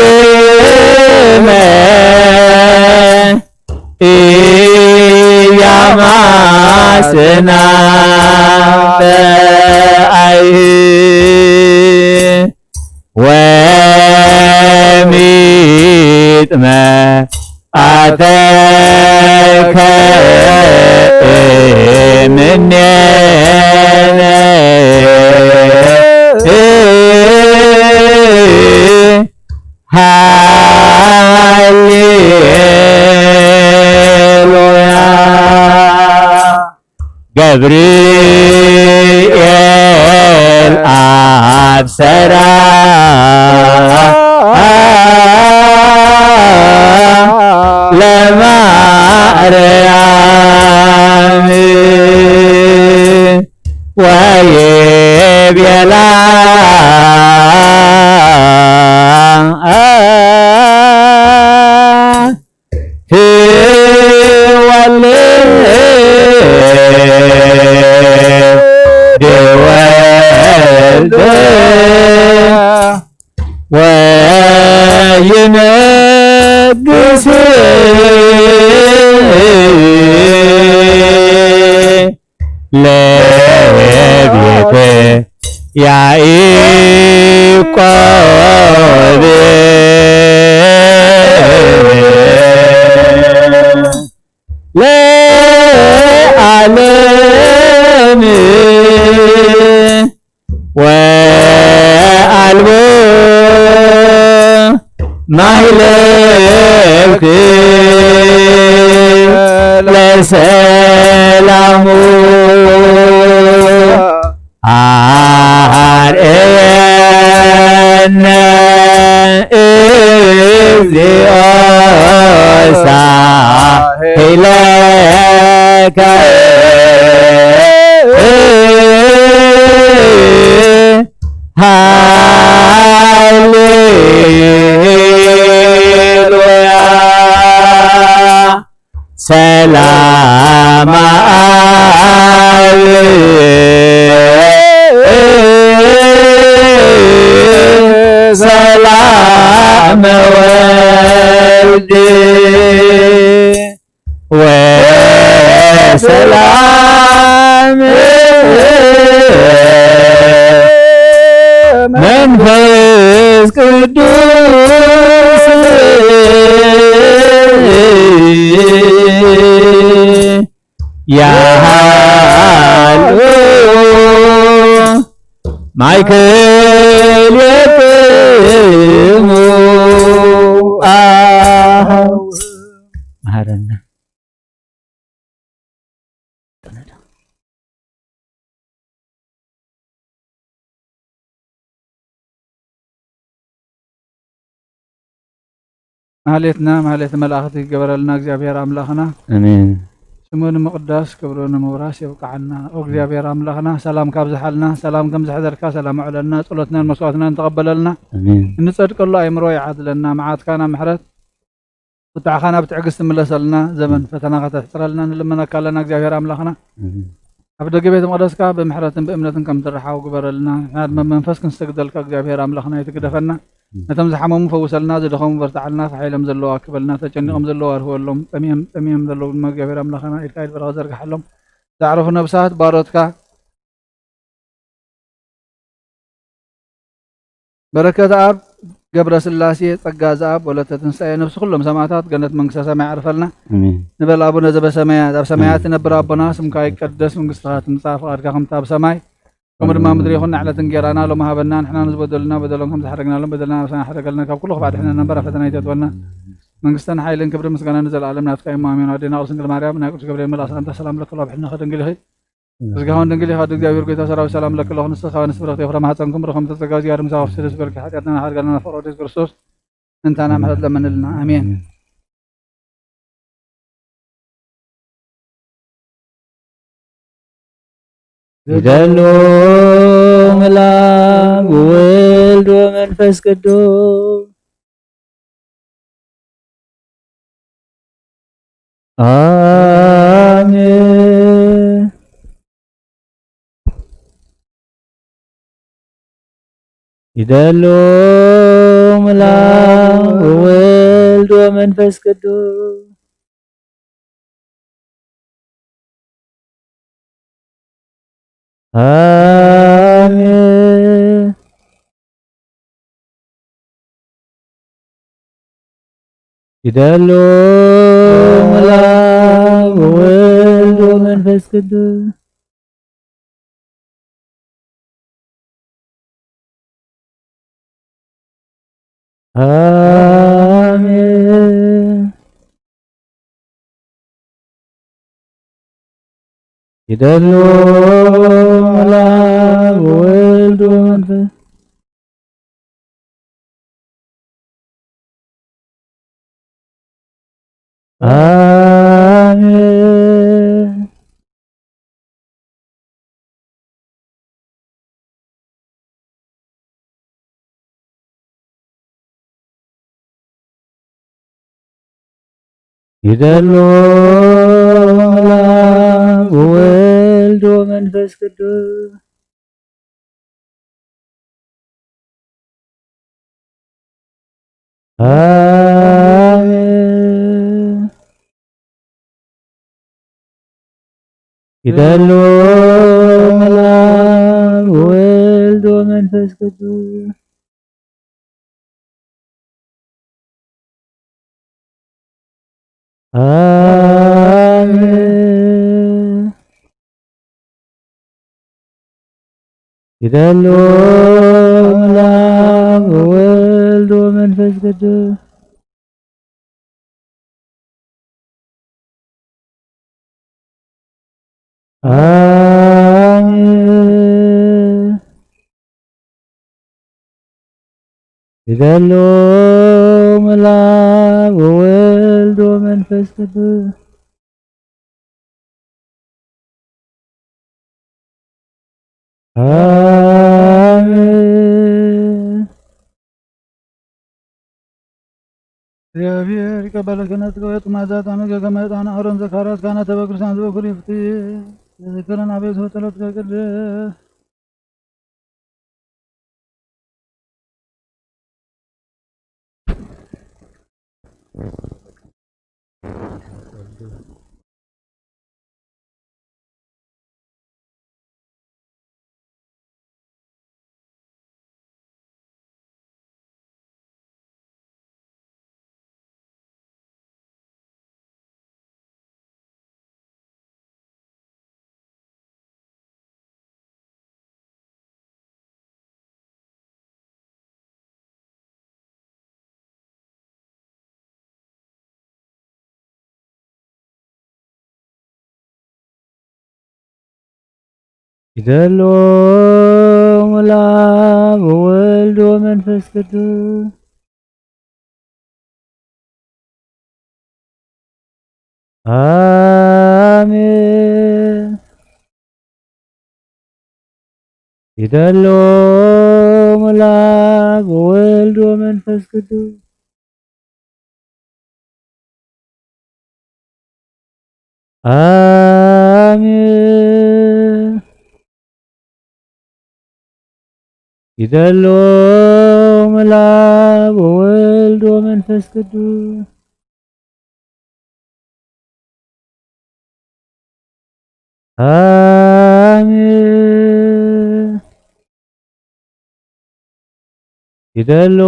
ዳግመ ኢያማስና በአይህ ወሚጥመ አተከ እምኔነ ሃሌሉያ ገብርኤል አብሰራ ለማርያም ወይቤላ ትወልድ ወይነግስ ለቤተ ያዕቆብ ለዓለም ወአልቦ ማህለክ ለሰላሙ አርኤ إليك هاليلويا سلام سلام والدي وسلام منفس قدوس يا هالو مايكل يتمو مهرنا ማህሌት መላእክት ይገበረልና እግዚአብሔር አምላኽና አሜን ስሙን መቅዳስ ክብሩን መውራስ ይብቃዕና እግዚአብሔር አምላኽና ሰላም ካብዝሓልና ሰላም ከም ዝሕዘልካ ሰላም ዕለልና ጸሎትናን መስዋዕትናን ተቀበለልና አሜን እንጸድቀሉ አይምሮ ይዓድለና መዓትካና ምሕረት ቁጣዕኻና ብትዕግስት ትምለሰልና ዘመን ፈተና ከተሕፅረልና ንልመነካ ኣለና እግዚአብሔር አምላኽና ኣብ ደገ ቤተ መቅደስካ ብምሕረትን ብእምነትን ከም ትረሓው ግበረልና ንሕና መንፈስ ክንሰግደልካ እግዚአብሔር አምላኽና ይትግደፈና ነቶም ዝሓመሙ ፈውሰልና ዝደኸሙ በርታዓልና ሓይሎም ዘለዋ ክበልና ተጨኒቆም ዘለዋ አርህወሎም ጠሚዮም ዘለዉ ድማ እግዚአብሔር አምላኽና ኢልካ ኢድ በረኻ ዘርግሓሎም ዘዕረፉ ነብሳት ባሮትካ በረከት አብ ገብረ ስላሴ ጸጋ ዘአብ ወለተ ትንሣኤ ነፍሲ ኩሎም ሰማዕታት ገነት መንግስተ ሰማይ ያዕርፈልና ንበል አቡነ ዘበሰማያት ኣብ ሰማያት ትነብር አቦና ስምካ ይቀደስ መንግስትኻ ትምጻእ ፈቃድካ ከምቲ ኣብ ሰማይ ከምኡ ድማ ምድሪ ይኹን ንዕለት እንጀራና ሎሚ ሃበና ንሕና ንዝበደሉና በደሎም ከም ዝሓረግናሎም በደልና ነብስና ሓረገልና ካብ ኩሉ ክባዕ ድሕነና እምበር ፈተና ይተትወና መንግስትን ሓይልን ክብሪ ምስጋና ንዘለኣለም ናትካ እዩ ኣሜን ኣዴና ቅዱስ ድንግል ማርያም ናይ ቅዱስ ገብርኤል መልኣክ ሰላምታ ሰላም ለከ ብሕና ከድንግል ኢኺ ዝጋውን ድንግል ኢኻ እግዚአብሔር ጌታ ሰራዊት ሰላም ለከ ለኹ ንስኻ ንስብረኽ የፍረ ማሕፀንኩም ረኸም ተጸጋው ዝያድ ምሳ ወፍስደ ዝበልኪ ሓጢአትና ሓርጋልና ፍቅሮ ኢየሱስ ክርስቶስ እንታና ምሕረት ለመንልና ኣሜን ይደሉ ምላክ ወልድ ወመንፈስ ቅዱስ አሜን ይደሉ ምላክ ወልድ ወመንፈስ ቅዱስ አሜን ይደሉ ምላክ ወልድ ወመንፈስ ቅዱስ አሜን ይደሉ ምላክ ወልድ ወመንፈስ አሜን ይደሉ ምላክ ወልድ ወመንፈስ ቅዱስ አሜን ይደሉ ምላክ ወልድ ወመንፈስ ቅዱስ አሜን ይደሉ ምላክ ወልድ ወመንፈስ ቅዱስ አሜን ይደሉ ምላክ ወልድ ወመንፈስ ቅዱስ አሜን። እግዚአብሔር ይቀበለ ክህነት ከወጡ ማዛት አመገ ከመጣና አሮን ዘካርያስ ካህናተ በክርስቲያን ዘበኩር ይፍቲ የዝክረን አቤቱ ጸሎት ከቅድስ ይደሎ ለአብ ወወልድ ወመንፈስ ቅዱስ አሜን። ይደሎ ለአብ ወወልድ ወመንፈስ ቅዱስ አሜን። ይደሎ ለአብ ወወልድ ወመንፈስ ቅዱስ አሜን። ይደሎ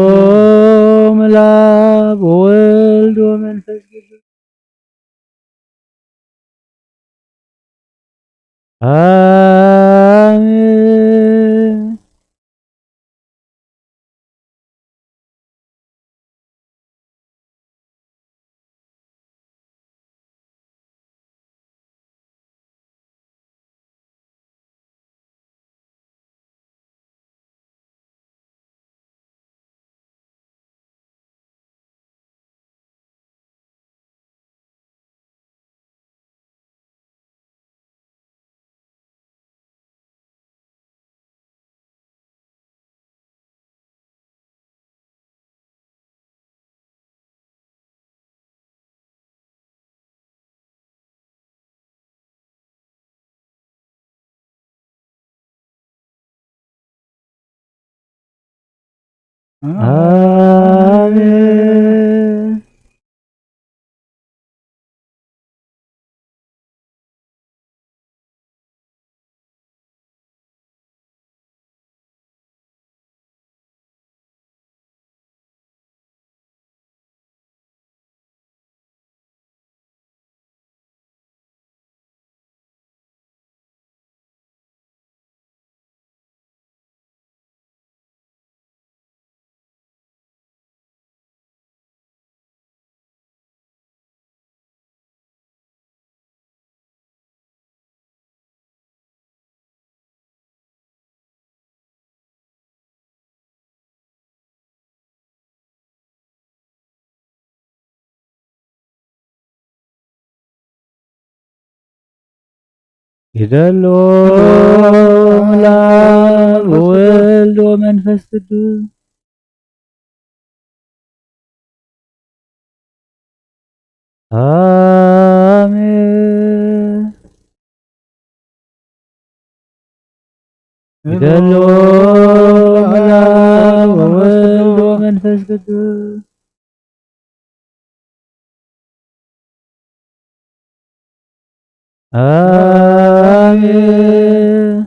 ለአብ ወወልድ ወመንፈስ ቅዱስ አሜን። አሜን። ይደሎ ለአብ ወወልድ ወመንፈስ ቅዱስ አሜን። ይደሎ ለአብ ወወልድ ወመንፈስ ቅዱስ አሜን።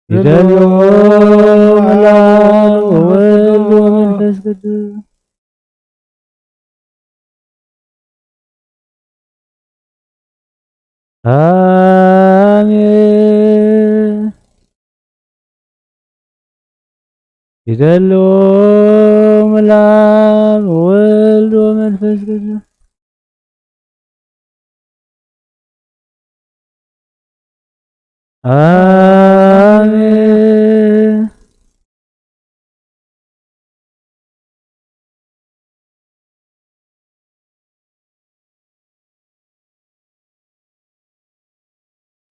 ይደሎ ለአብ ወወልድ ወመንፈስ ቅዱስ አሜን። ይደሎ ለአብ ወወልድ ወመንፈስ ቅዱስ አሜን።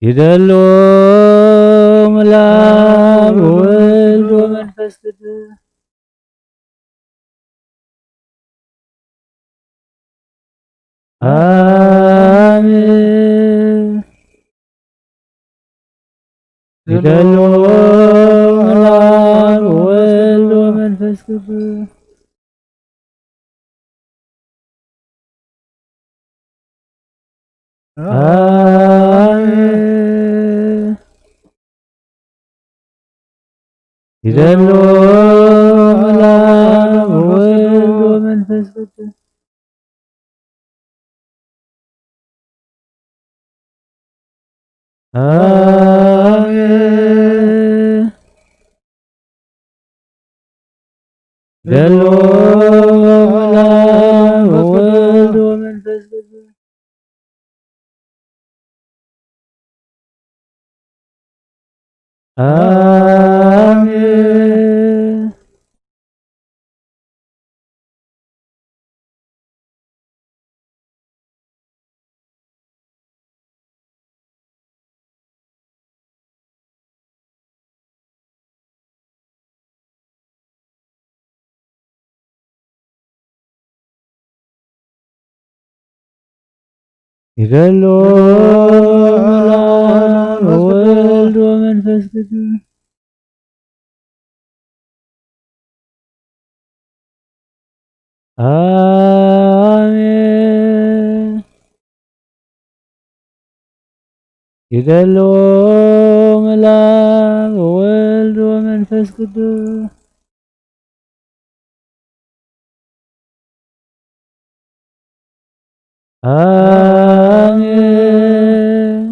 ይደሎ ምላብ ወልድ ወመንፈስ ቅዱስ አሜን። ይደሎ ምላብ ወልድ ወመንፈስ ቅዱስ አሜን። ይደሎ ምላብ ወልድ ወመንፈስ ቅዱስ አሜን። ይደሎ ምላብ ወልድ ወመንፈስ ቅዱስ አሜን። ይደሎ ምላብ ወልድ ወመንፈስ ቅዱስ አሜን። ይደሎ ምላብ ወልድ ወመንፈስ ቅዱስ አሜን።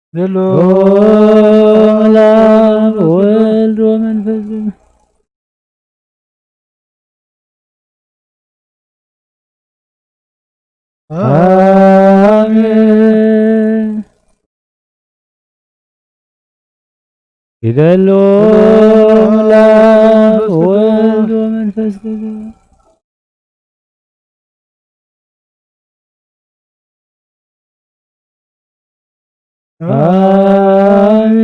ይደሎ ምላብ ወልድ ወመንፈስ ቅዱስ አሜን። ይደሎ ምላብ ወልድ ወመንፈስ ቅዱስ አሜን።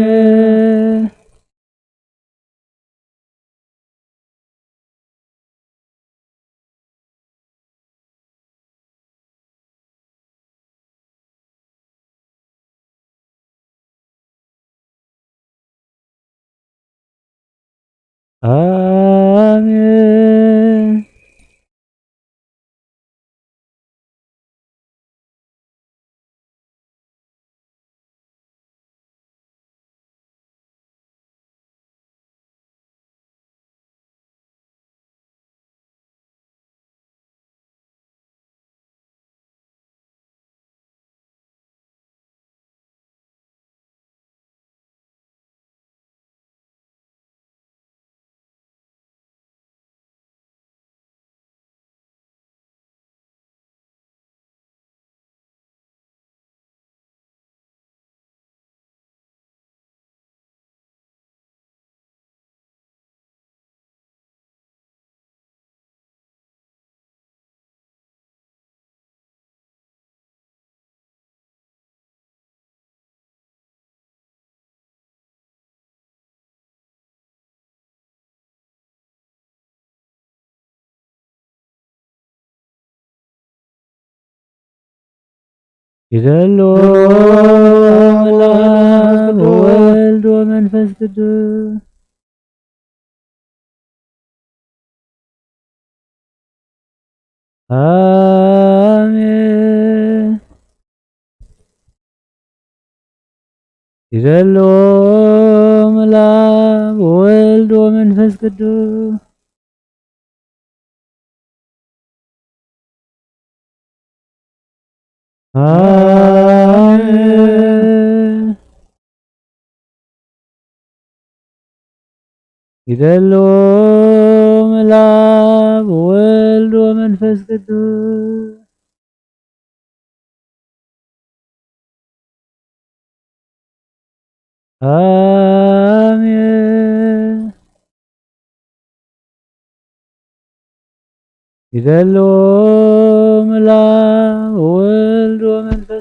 አሜን። ይደሎ ምላብ ወልድ ወመንፈስ ቅዱስ አሜን። ይደሎ ምላብ ወልድ ወመንፈስ ቅዱስ አሜን። ይደሎ ምላብ ወልድ ወመንፈስ ቅዱስ አሜን። ይደሎ ምላብ ወልድ ወመንፈስ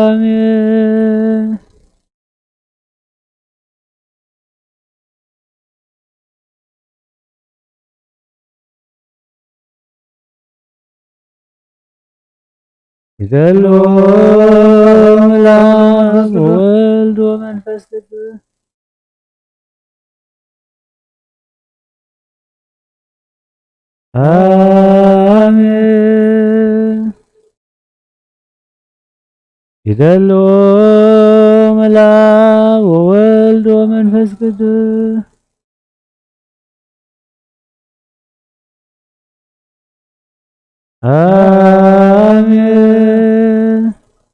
አሜን። ይደሎ ምላስ ወልድ ወመንፈስ ቅዱስ አሜን። ይደሎ ምላስ ወልድ ወመንፈስ ቅዱስ አሜን።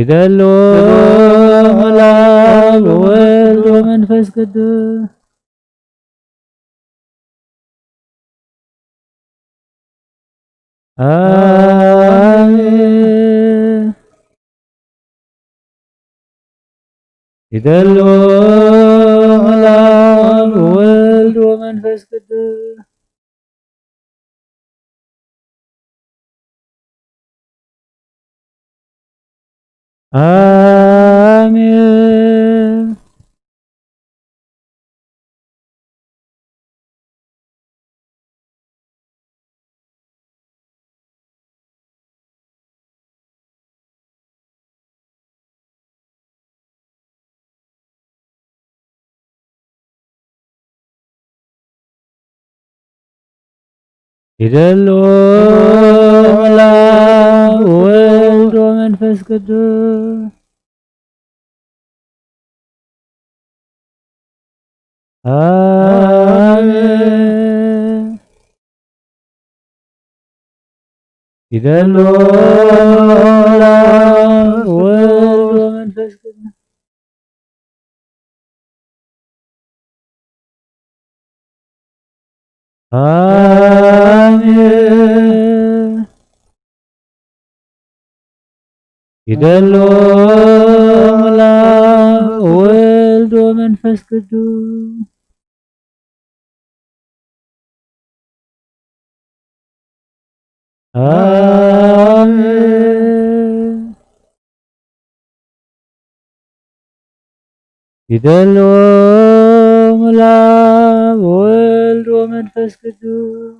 ይደሎ ምላስ ወልድ ወመንፈስ ቅዱስ አሜን። ይደሎ ምላስ ወልድ ወመንፈስ ቅዱስ አሜን። ይደሎ ምላስ ወልድ ወመንፈስ ቅዱስ አሜን። ይደሎ ምላስ ወልድ ወመንፈስ ቅዱስ አሜን። ይደሎ ምላስ ወልድ ወመንፈስ ቅዱስ አሜን። ይደሎ ምላስ ወልድ ወመንፈስ ቅዱስ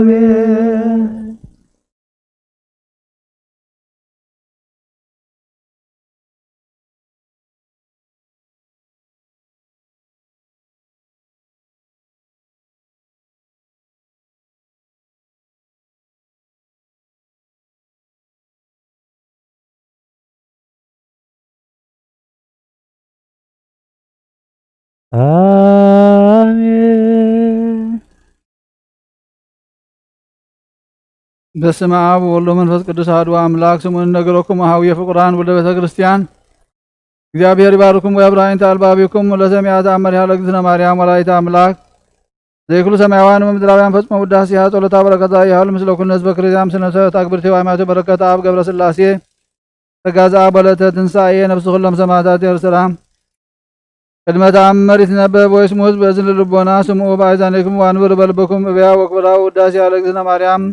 አሜን። አሜን። በስመ አብ ወወልድ ወመንፈስ ቅዱስ አሐዱ አምላክ ስሙን ነገረኩም ሀዊየ ፍቁራን ወደ ቤተ ክርስቲያን እግዚአብሔር ይባርኩም ወያብራሂን ተአልባቢኩም ለሰሚያ ተአምር ያለ እግዝእትነ ማርያም ወላዲተ አምላክ ዘይክሉ ሰማያውያን ወምድራውያን ፈጽሞ ውዳሴሃ ጸሎታ በረከታ ያህል ምስለ ኩሉ ህዝበ ክርስቲያን ስነ ታግብርቴ ሃይማኖት በረከታ አብ ገብረ ሥላሴ ተጋዛ በለተ ትንሣኤ ነፍስ ሁሉም ሰማዕታት የርሰላም ቅድመ ተአምር ይትነበብ ወይስሙዝ በእዝን ልቦና ስምዑ በአይዛኒክሙ ወአንብሩ በልብኩም እብያ ወክብራ ውዳሴ ያለ እግዝእትነ ማርያም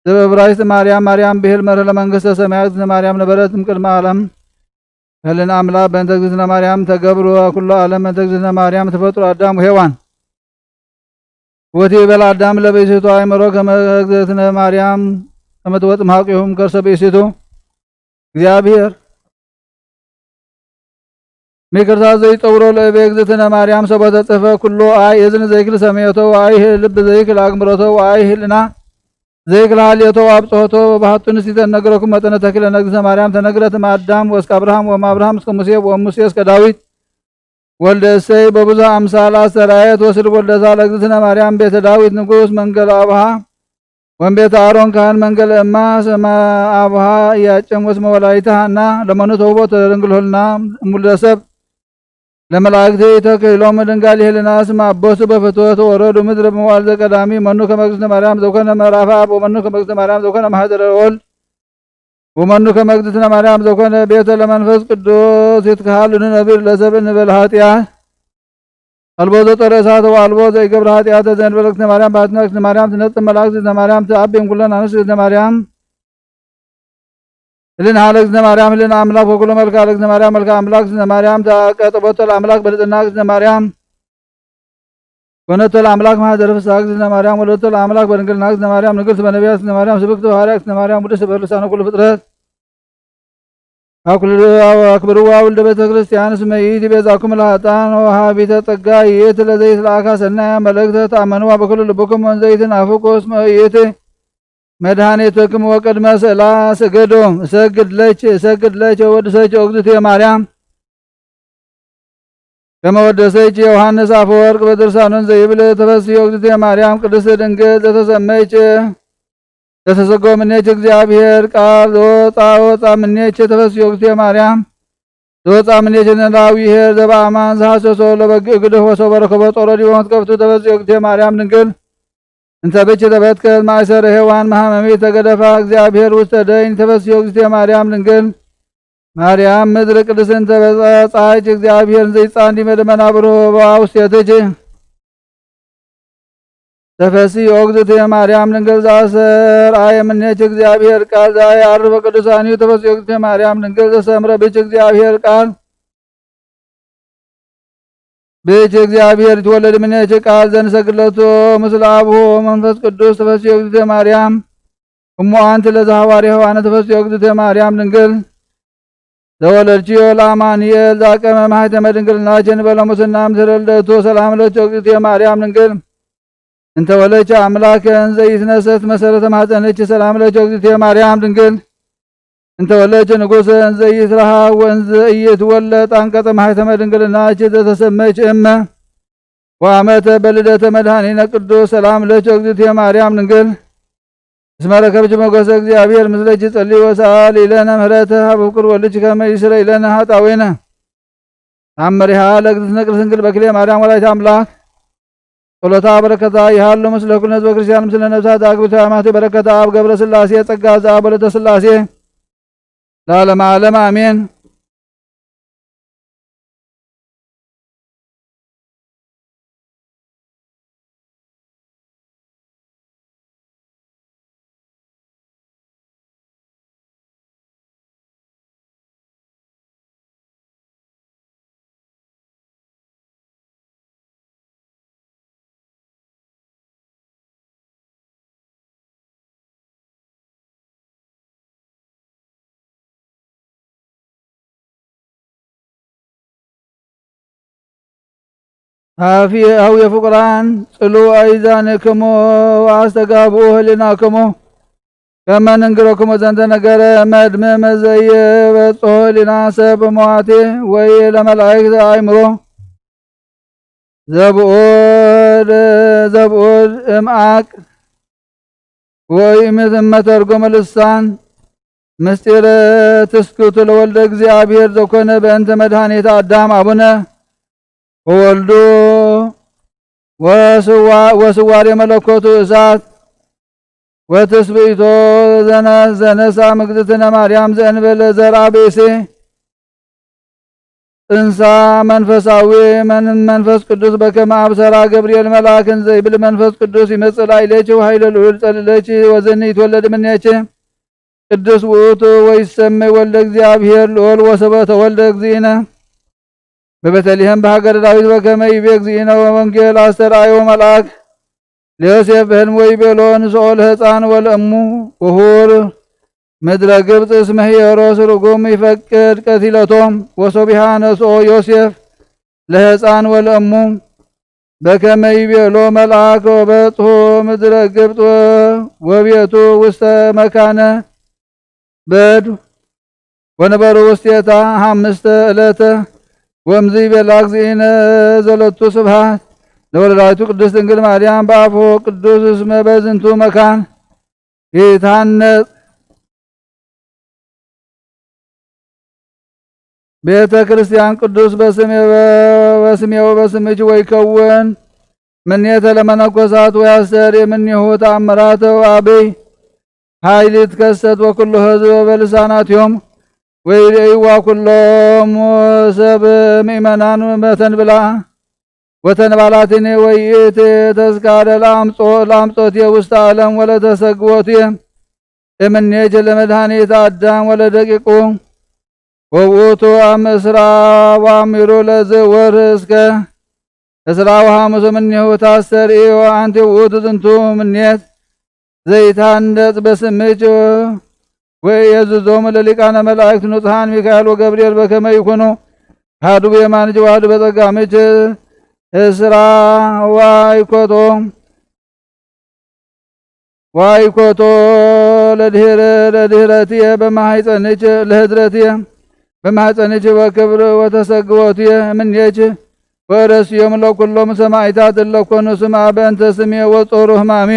ዘበብራይስጥ ማርያም ማርያም ብሄል መርህ ለመንግሥተ ሰማያት እግዝእትነ ማርያም ነበረት እምቅድመ ዓለም ህልን አምላክ በእንተ እግዝእትነ ማርያም ተገብሮ ኩሎ ዓለም በእንተ እግዝእትነ ማርያም ተፈጥሮ አዳም ሔዋን ወቲ በላ አዳም ለበይሴቱ አእምሮ ከመ እግዝእትነ ማርያም ከመ ትወጽእ እምኀቁሁም ከርሰ ብእሲቱ እግዚአብሔር ሚክርታ ዘይጠውሮ ለእቤ እግዝእትነ ማርያም ሰበተ ጽፈ ኩሎ አይ እዝን ዘይክል ሰሜቶ አይ ልብ ዘይክል አግምሮቶ አይ ህልና ዘይክል ሀልየቶ አብጽሖቶ በባህቱ ንስቲተ ነገረኩም መጠነ ተክለ እግዝእትነ ማርያም ተነግረት አዳም ወእስከ አብርሃም ወእምአብርሃም እስከ ሙሴ ወሙሴ እስከ ዳዊት ወልደ እሰይ በብዙ አምሳል አስተራየት ወስድ ወልደ ዛለ እግዝእትነ ማርያም ቤተ ዳዊት ንጉሥ መንገለ አብሃ ወንቤተ አሮን ካህን መንገለ እማ ስመ አብሃ ያጨም ወስመ ወላዲተ ሐና ለመኑ ተውቦ ተድንግል እሙልደ ሰብ ለመላእክት ተክህሎሙ ድንጋል ይህልና ስመ አቦቱ በፍትወት ወረዱ ምድር በመዋዕል ዘቀዳሚ መኑ ከመ እግዝእትነ ማርያም ዘኮነ ምዕራፈ አብ ወመኑ ከመ እግዝእትነ ማርያም ዘኮነ ማኅደረ ወልድ ወመኑ ከመግዝእትነ ማርያም ዘኮነ ቤተ ለመንፈስ ቅዱስ ይትካሃል ንነብር ለሰብእ እንበል ኃጢአት አልቦ ዘጠረ እሳት ወአልቦ ዘይገብር ኃጢአተ ዘእንበለ እግዝእትነ ማርያም በአሐቲነ እግዝእትነ ማርያም ትነጽእ መላእክት እግዝእትነ ማርያም ተአቢም ኩለን አንስት እግዝእትነ ማርያም እልን ሀለ እግዝእትነ ማርያም እልን አምላክ ወኩሎ መልካ እግዝእትነ ማርያም መልካ አምላክ እግዝእትነ ማርያም ተቀጥቦተ ለአምላክ በልጽና እግዝእትነ ማርያም ወነተ ለአምላክ ማኅደረ ፍስሐ እግዝእትነ ማርያም ወለተ ለአምላክ በድንግልና እግዝእትነ ማርያም ንግሥት በነቢያት እግዝእትነ ማርያም ስብክት በሐዋርያት እግዝእትነ ማርያም ውድስት በልሳነ ኩሉ ፍጥረት አክብርዋ ወልደ ቤተ ክርስቲያን እስመ ይእቲ ቤዛኩሙ ለኃጥአን ወወሃቢተ ጸጋ ይእቲ ለዘይትለአካ ሰናየ መልእክተ ተአመንዋ በኩሉ ልብክሙ ወእንዘ ይትናፍቁ እስመ ይእቲ መድኃኒትክሙ ወቅድመ ስእላ ስገዶ እሰግድ ለች ወድሰች እግዝእትየ ማርያም ከመ ወደሰች ዮሐንስ አፈወርቅ በድርሳኑን ዘይብል ተፈሥሒ እግዝእትየ ማርያም ቅድስት ድንግል ዘተሰመይች ዘተሰጎ ምኔች እግዚአብሔር ቃል ዘወፃ ምኔች ተፈሥሒ እግዝእትየ ማርያም ዘወፃ ምኔች ነላዊሔር ዘበአማን ዘሐሰሶ ለበግዕ ግድህ ወሰው በረከቦ ጦሮ ዲቦ መትከፍቱ ተፈሥሒ እግዝእትየ ማርያም ድንግል እንተ ብች ተበትከት ማእሰረ ሔዋን መሐመሚት ተገደፋ እግዚአብሔር ውስተ ደይን ተፈሥሒ እግዝእትየ ማርያም ድንግል ማርያም ምድር ቅድስት ተበጻች እግዚአብሔርን ዘይጻን ዲመደ መናብሮ በውስቴትች ተፈሥሒ እግዝእትየ ማርያም ድንግል ዘአሰር አየምኔች እግዚአብሔር ቃል ዘያዕርፍ በቅዱሳኒሁ ተፈሥሒ እግዝእትየ ማርያም ድንግል ዘሰምረ ብች እግዚአብሔር ቃል ብች እግዚአብሔር ይትወለድ ምኔች ቃል ዘንሰግለቶ ምስለ አብሆ መንፈስ ቅዱስ ተፈሥሒ እግዝእትየ ማርያም እሞ አንቲ ለዘሐዋርያ ዮሐነ ተፈሥሒ እግዝእትየ ማርያም ድንግል ዘወለድችዮ ለአማኑኤል ዘአቀመ ማኅተመ ድንግልናችን በለሙስና ምድረ ልደቱ ሰላም ለኪ እግዝእትየ ማርያም ድንግል እንተ ወለድኪ አምላከ እንዘ ይትነሰት መሰረተ ማኅፀንኪ ሰላም ለኪ እግዝእትየ ማርያም ድንግል እንተ ወለድኪ ንጉሠ እንዘ ይትረሃብ ወእንዘ ኢይትወለድ አንቀጸ ማኅተመ ድንግልናኪ ዘተሰመይች እመ ወአመተ በልደተ መድኃኒነ ቅዱስ ሰላም ለኪ እግዝእትየ ማርያም ድንግል እስመ ረከብኪ ሞገሰ እግዚአብሔር ምስለኪ ጸልዪ ወሰአሊ ለነ ምህረተ ሀበ ፍቁር ወልድኪ ከመ ይስረይ ለነ ኃጣውኢነ ተአምሪሃ ለእግዝእትነ ቅድስት ድንግል በክልኤ ማርያም ወላዲተ አምላክ ጸሎታ በረከታ ይሃሉ ምስለ ኩሉ ሕዝበ ክርስቲያን ምስለ ነፍሳት አግብቶ አማቴ በረከታ አብ ገብረ ሥላሴ ጸጋ ዘአብ ወለተ ሥላሴ ለዓለመ ዓለም አሜን። አው የፍቁራን ጽሉ አይዛንክሙ ወአስተጋብኡ ህሊናክሙ ከመ ንንግረክሙ ዘንተ ነገረ መድምም ዘይበጽሖ ህሊና ሰብ መዋቴ ወይ ለመላእክት አእምሮ ዘብኡድ እምአቅ ወይ መተርጎመ ልሳን ምስጢረ ትስክቱ ለወልደ እግዚአብሔር ዘኮነ በእንተ መድኃኒተ አዳም አቡነ ወወልዱ ወስዋሬ መለኮቱ እሳት ወትስብእቶ ዘነሳ እግዝእትነ ማርያም ዘእንበለ ዘርአ ብእሲ እንሳ መንፈሳዊ መንፈስ ቅዱስ በከመ አብሰራ ገብርኤል መልአክን ዘይብል መንፈስ ቅዱስ ይመጽእ ላዕሌኪ ወኃይለ ልዑል ጸልለኪ ወዘኒ ይትወለድ እምኔኪ ቅዱስ ውእቱ ወይሰመይ ወልደ እግዚአብሔር ልዑል ወስብሐተ ወልደ እግዚእነ በቤተልሔም በሀገረ ዳዊት በከመ ይቤ እግዚእነ ወወንጌል አስተርአዮ መልአክ ለዮሴፍ በሕልም ወይቤሎ ንሥኦ ለሕፃን ወለእሙ ውሁር ምድረ ግብፅ እስመ ሄሮድስ ርጉም ይፈቅድ ቀቲለቶም ወሶቢሃ ነስኦ ዮሴፍ ለሕፃን ወለእሙ በከመ ይቤሎ መልአክ ወበጽሑ ምድረ ግብፅ ወቤቱ ውስተ መካነ በድ ወነበሩ ውስቴታ 5 ዕለተ ወምዝ ይቤላ እግዚእነ ዘለቱ ስብሐት ለወለዳይቱ ቅድስት ድንግል ማርያም በአፎ ቅዱስ እስመ በዝንቱ መካን ይታነጽ ቤተ ክርስቲያን ቅዱስ በስሜው በስምች ወይከውን ምኔተ ለመነኮሳት ወያስተር የምኔሁ ተአምራተ አበይ ኃይል ይትከሰት ወኩሉ ህዝብ በልሳናትዮም ወይሬዋ ኩሎም ሰብ ምእመናን መተንብላ ወተንባላትኔ ወይእቲ ተዝካረ ለአምጾት ውስተ ዓለም ወለተሰግወት እምኔጀ ለመድኃኒት አዳም ወለደቂቁ ወውእቱ አመስራ ወአሚሩ ለዘወር እስከ እስራ ወሐሙስ እምኔሁ ታስተርኢ ወአንቲ ውእቱ ዝንቱ ምኔት ዘይታንደጽ በስምች ወየዝዞሙ ለሊቃነ መላእክት ንጹሐን ሚካኤል ወገብርኤል በከመ ይኩኑ አሐዱ በየማንጅ ወአሐዱ በጸጋምች እስራ ዋይኮቶ ለድህረትየ በማሕፀንች ለህድረትየ በማሕፀንች በክብር ወተሰግወትየ እምኔች ወረስዮም ለኩሎም ሰማዕታት እለኮኑ ስምዐ በእንተ ስሜ ወጾሩ ሕማሜ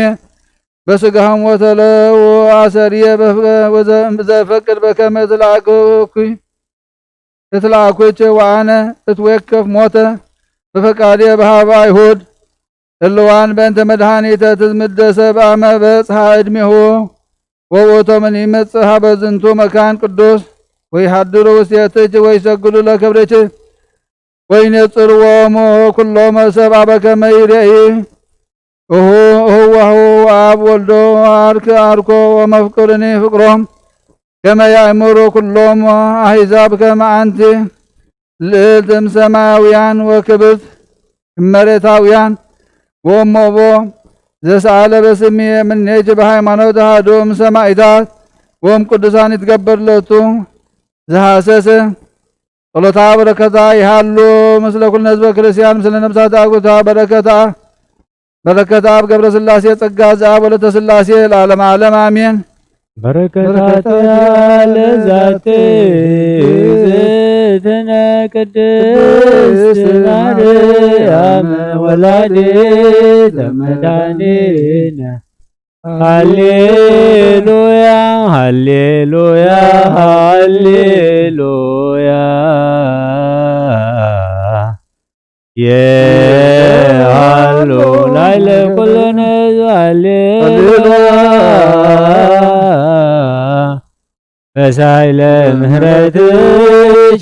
በስጋህም ወተለው አሰርየ ዘፈቅድ በከመ እትላኩች ወአነ እትወከፍ ሞተ በፈቃዴ በሃበ አይሁድ እልዋን በእንተ መድኃኒተ ትዝምደሰ በአመ በጽሐ ዕድሜሁ ወውእቶምን ይመጽእ ሀበ ዝንቱ መካን ቅዱስ ወይሃድሩ ውስቴትች ወይሰግዱ ለክብርች ወይነጽርዎሙ ኩሎሙ ሰብአ በከመ ይሬኢ እሁዋሁ አብ ወልዶ አርኮ ወመፍቅርኒ ፍቅሮም ከመ ያእምሩ ኩሎሙ አሕዛብ ከመ አንቲ ልዕልትም ሰማያውያን ወክብርት መሬታውያን ወሞቦ ዘሰአለ በስሜ እምኔች በሃይማኖት አሐዱም ሰማዕታት ወም ቅዱሳን ይትገበርለቱ ዘሐሰሰ ጸሎታ በረከታ ይሃሉ ምስለ ኩልነ ህዝበ ክርስቲያን ምስለ ነፍሳት አጉታ በረከታ አብ ገብረ ሥላሴ ጸጋ ዘአብ ወለተ ሥላሴ ለዓለመ ዓለም አሜን። በረከታት ለዛቲ እግዝእትነ ቅድስት ማርያም ወላዲተ መድኃኒነ ሃሌሉያ ሃሌሉያ ሃሌሉያ የሃሎ ላይለ ኩልነ ሃሌሉያ በሳይለ ምህረትሽ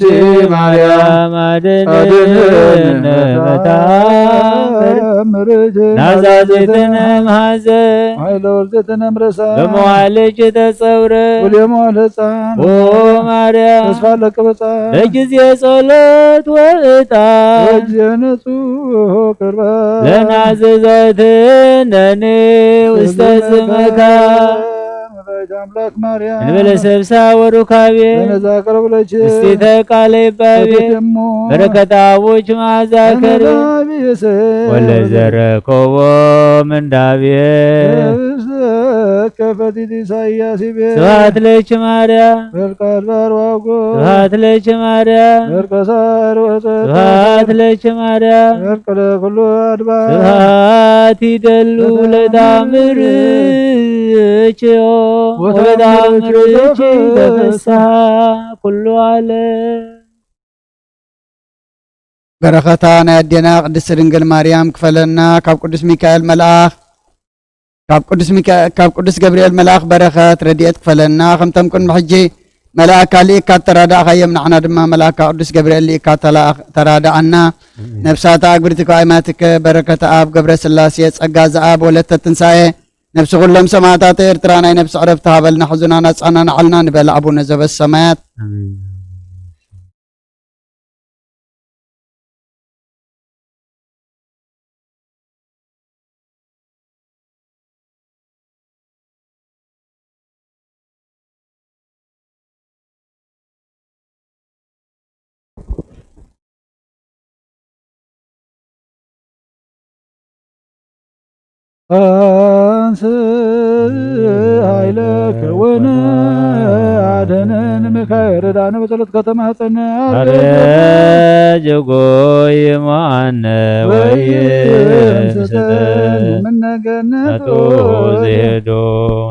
ማርያም አድነን በታምር ናዛዜትነ ማኅፀን ኃይለ ወልደትነ ምረሳ በመዋልጅ ተጸውረ ወለሞለ ሕፃን ኦ ማርያም ተስፋ ለቅበጻ ለጊዜ ጸሎት ወዕጣን ወጊዜ ንጹሕ ቅርበ ለናዘዛትነኒ ውስተ ዝመካ አምላክ ማርያም እንበለ ሰብሳ ወሩካቤ በነዛ ቀረብለች እስቲተ ቃለ ይባቤ በረከተ አቦች መዓዛ ከርቤ ወለዘረከቦ ምንዳቤ ከፈቲት ኢሳይያስ ቤ ስብሐት ለኪ ማርያም በልቃል ባርዋጎ ስብሐት ለኪ ማርያም በርቀሳር ወፀት ስብሐት ለኪ ማርያም በርቀለ ኩሉ አድባር ስብሐት ይደሉ ለታምርችዮ ወበታምርች በፍስሐ ኩሉ ዓለም በረከታ ናይ አዴና ቅድስት ድንግል ማርያም ክፈለና ካብ ቅዱስ ሚካኤል መልአክ ካብ ቅዱስ ገብርኤል መልአክ በረከት ረድኤት ክፈለና ከምቶም ቅድሚ ሕጂ መልአካ ሊእካ ተራዳእካዮም ንዓና ድማ መልአካ ቅዱስ ገብርኤል ሊእካ ተራዳእና ነብሳታ አግብርቲከ አይማትከ በረከተ አብ ገብረ ሥላሴ ጸጋ ዘአብ ወለተ ትንሣኤ ነፍሲ ኩሎም ሰማዕታት ኤርትራ ናይ ነፍሲ ዕረፍቲ ሃበልና ሕዙናና ጻናና ዓልና ንበል አቡነ ዘበሰማያት አንስ ኃይለከ ወነ አደነን ሚካኤል ረዳነ በጸሎት ከተማጸነ አረጀጎይ ማነ ወይምስተን ምነገነቶ ዘሄዶ